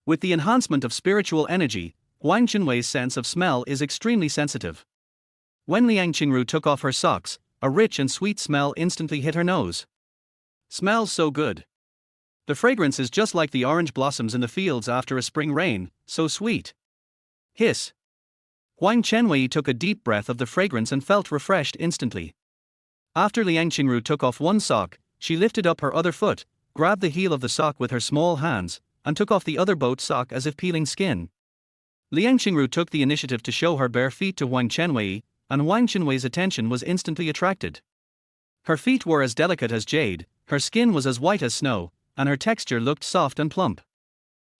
With the enhancement of spiritual energy, Huang Chenwei's sense of smell is extremely sensitive. When Liang Qingru took off her socks, a rich and sweet smell instantly hit her nose. Smells so good. The fragrance is just like the orange blossoms in the fields after a spring rain, so sweet. Hiss. Huang Chenwei took a deep breath of the fragrance and felt refreshed instantly. After Liang Qingru took off one sock, she lifted up her other foot, grabbed the heel of the sock with her small hands, and took off the other boat sock as if peeling skin. Liang Qingru took the initiative to show her bare feet to Huang Chenwei, and Huang Chenwei's attention was instantly attracted. Her feet were as delicate as jade, her skin was as white as snow, and her texture looked soft and plump.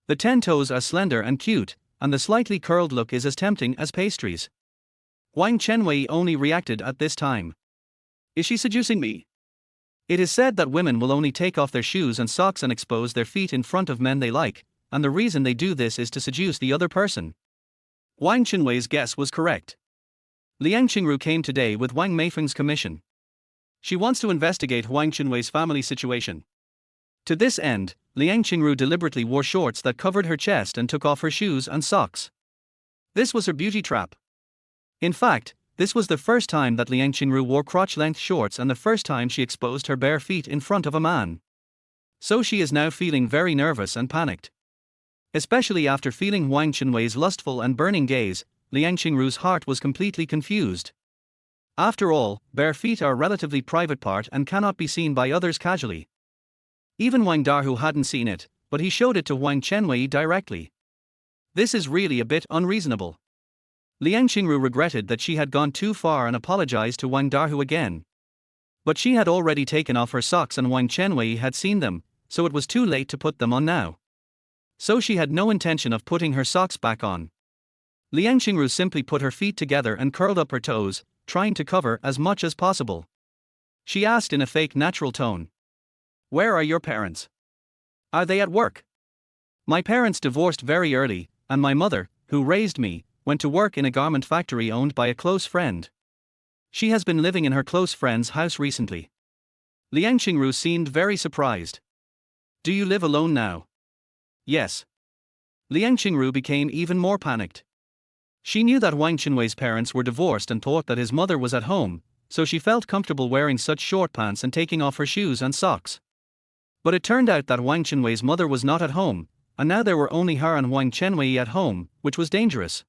The 10 toes are slender and cute, and the slightly curled look is as tempting as pastries. Huang Chenwei only reacted at this time. Is she seducing me? It is said that women will only take off their shoes and socks and expose their feet in front of men they like, and the reason they do this is to seduce the other person. Huang Chenwei's guess was correct. Liang Qingru came today with Wang Meifeng's commission. She wants to investigate Huang Chenwei's family situation. To this end, Liang Qingru deliberately wore shorts that covered her chest and took off her shoes and socks. This was her beauty trap. In fact, this was the first time that Liang Qingru wore crotch-length shorts and the first time she exposed her bare feet in front of a man. So she is now feeling very nervous and panicked. Especially after feeling Huang Chenwei's lustful and burning gaze, Liang Qingru's heart was completely confused. After all, bare feet are a relatively private part and cannot be seen by others casually. Even Wang Dahu hadn't seen it, but he showed it to Huang Chenwei directly. This is really a bit unreasonable. Liang Qingru regretted that she had gone too far and apologized to Wang Dahu again. But she had already taken off her socks and Huang Chenwei had seen them, so it was too late to put them on now. So she had no intention of putting her socks back on. Liang Qingru simply put her feet together and curled up her toes, trying to cover as much as possible. She asked in a fake natural tone. Where are your parents? Are they at work? My parents divorced very early, and my mother, who raised me, went to work in a garment factory owned by a close friend. She has been living in her close friend's house recently. Liang Qingru seemed very surprised. Do you live alone now? Yes. Liang Qingru became even more panicked. She knew that Huang Chenwei's parents were divorced and thought that his mother was at home, so she felt comfortable wearing such short pants and taking off her shoes and socks. But it turned out that Huang Chenwei's mother was not at home, and now there were only her and Huang Chenwei at home, which was dangerous.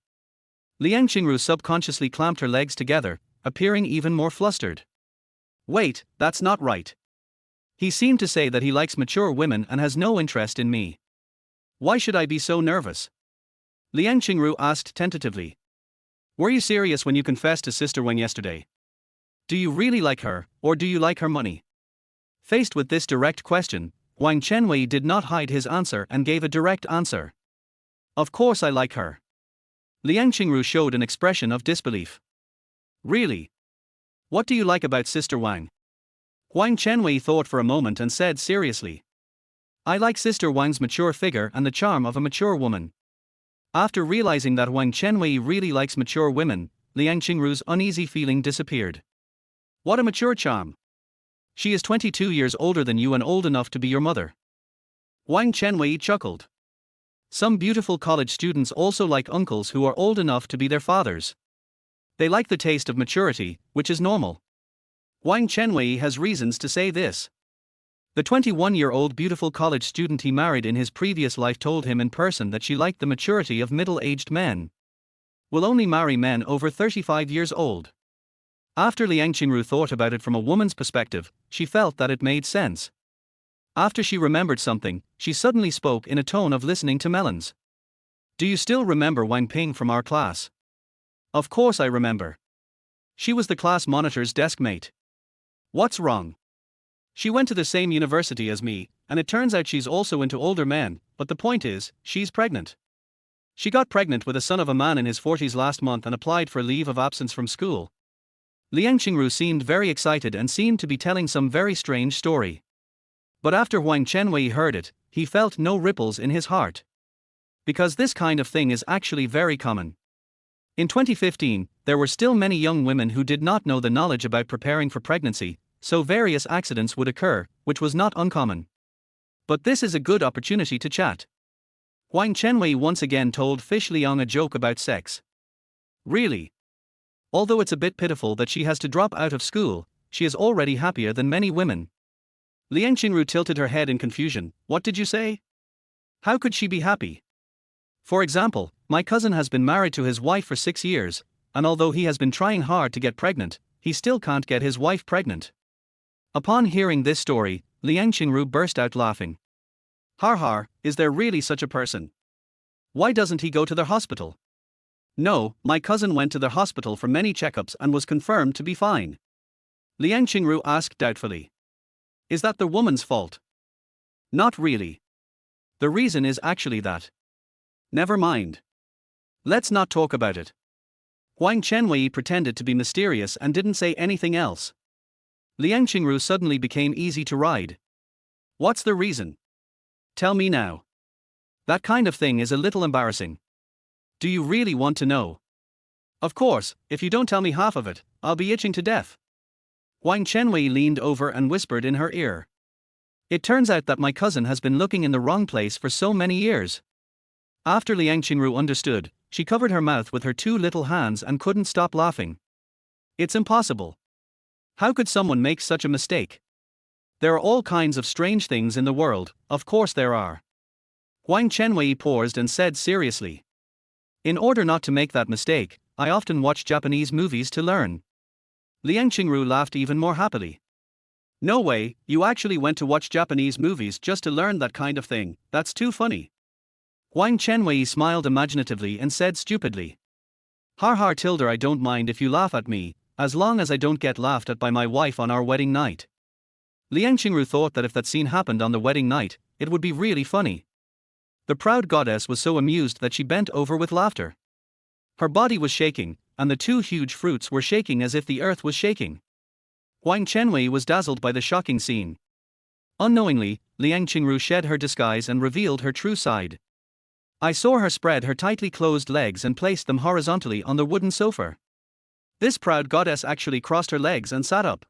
Liang Qingru subconsciously clamped her legs together, appearing even more flustered. Wait, that's not right. He seemed to say that he likes mature women and has no interest in me. Why should I be so nervous? Liang Qingru asked tentatively. Were you serious when you confessed to Sister Wang yesterday? Do you really like her, or do you like her money? Faced with this direct question, Huang Chenwei did not hide his answer and gave a direct answer. Of course I like her. Liang Qingru showed an expression of disbelief. Really? What do you like about Sister Wang? Huang Chenwei thought for a moment and said seriously. I like Sister Wang's mature figure and the charm of a mature woman. After realizing that Huang Chenwei really likes mature women, Liang Qingru's uneasy feeling disappeared. What a mature charm. She is 22 years older than you and old enough to be your mother. Huang Chenwei chuckled. Some beautiful college students also like uncles who are old enough to be their fathers. They like the taste of maturity, which is normal. Huang Chenwei has reasons to say this. The 21-year-old beautiful college student he married in his previous life told him in person that she liked the maturity of middle-aged men. Will only marry men over 35 years old. After Liang Qingru thought about it from a woman's perspective, she felt that it made sense. After she remembered something, she suddenly spoke in a tone of listening to melons. Do you still remember Wang Ping from our class? Of course I remember. She was the class monitor's desk mate. What's wrong? She went to the same university as me, and it turns out she's also into older men, but the point is, she's pregnant. She got pregnant with a son of a man in his 40s last month and applied for leave of absence from school. Liang Qingru seemed very excited and seemed to be telling some very strange story. But after Huang Chenwei heard it, he felt no ripples in his heart. Because this kind of thing is actually very common. In 2015, there were still many young women who did not know the knowledge about preparing for pregnancy, so various accidents would occur, which was not uncommon. But this is a good opportunity to chat. Huang Chenwei once again told Fish Liang a joke about sex. Really? Although it's a bit pitiful that she has to drop out of school, she is already happier than many women. Liang Qingru tilted her head in confusion. What did you say? How could she be happy? For example, my cousin has been married to his wife for 6 years, and although he has been trying hard to get pregnant, he still can't get his wife pregnant. Upon hearing this story, Liang Qingru burst out laughing. Har har, is there really such a person? Why doesn't he go to the hospital? No, my cousin went to the hospital for many checkups and was confirmed to be fine. Liang Qingru asked doubtfully. Is that the woman's fault? Not really. The reason is actually that. Never mind. Let's not talk about it. Huang Chenwei pretended to be mysterious and didn't say anything else. Liang Qingru suddenly became easy to ride. What's the reason? Tell me now. That kind of thing is a little embarrassing. Do you really want to know? Of course, if you don't tell me half of it, I'll be itching to death. Huang Chenwei leaned over and whispered in her ear. It turns out that my cousin has been looking in the wrong place for so many years. After Liang Qingru understood, she covered her mouth with her 2 little hands and couldn't stop laughing. It's impossible. How could someone make such a mistake? There are all kinds of strange things in the world, of course there are. Huang Chenwei paused and said seriously. In order not to make that mistake, I often watch Japanese movies to learn. Liang Qingru laughed even more happily. No way, you actually went to watch Japanese movies just to learn that kind of thing, that's too funny. Huang Chenwei smiled imaginatively and said stupidly. Har har tilde, I don't mind if you laugh at me, as long as I don't get laughed at by my wife on our wedding night. Liang Qingru thought that if that scene happened on the wedding night, it would be really funny. The proud goddess was so amused that she bent over with laughter. Her body was shaking, and the 2 huge fruits were shaking as if the earth was shaking. Huang Chenwei was dazzled by the shocking scene. Unknowingly, Liang Qingru shed her disguise and revealed her true side. I saw her spread her tightly closed legs and placed them horizontally on the wooden sofa. This proud goddess actually crossed her legs and sat up.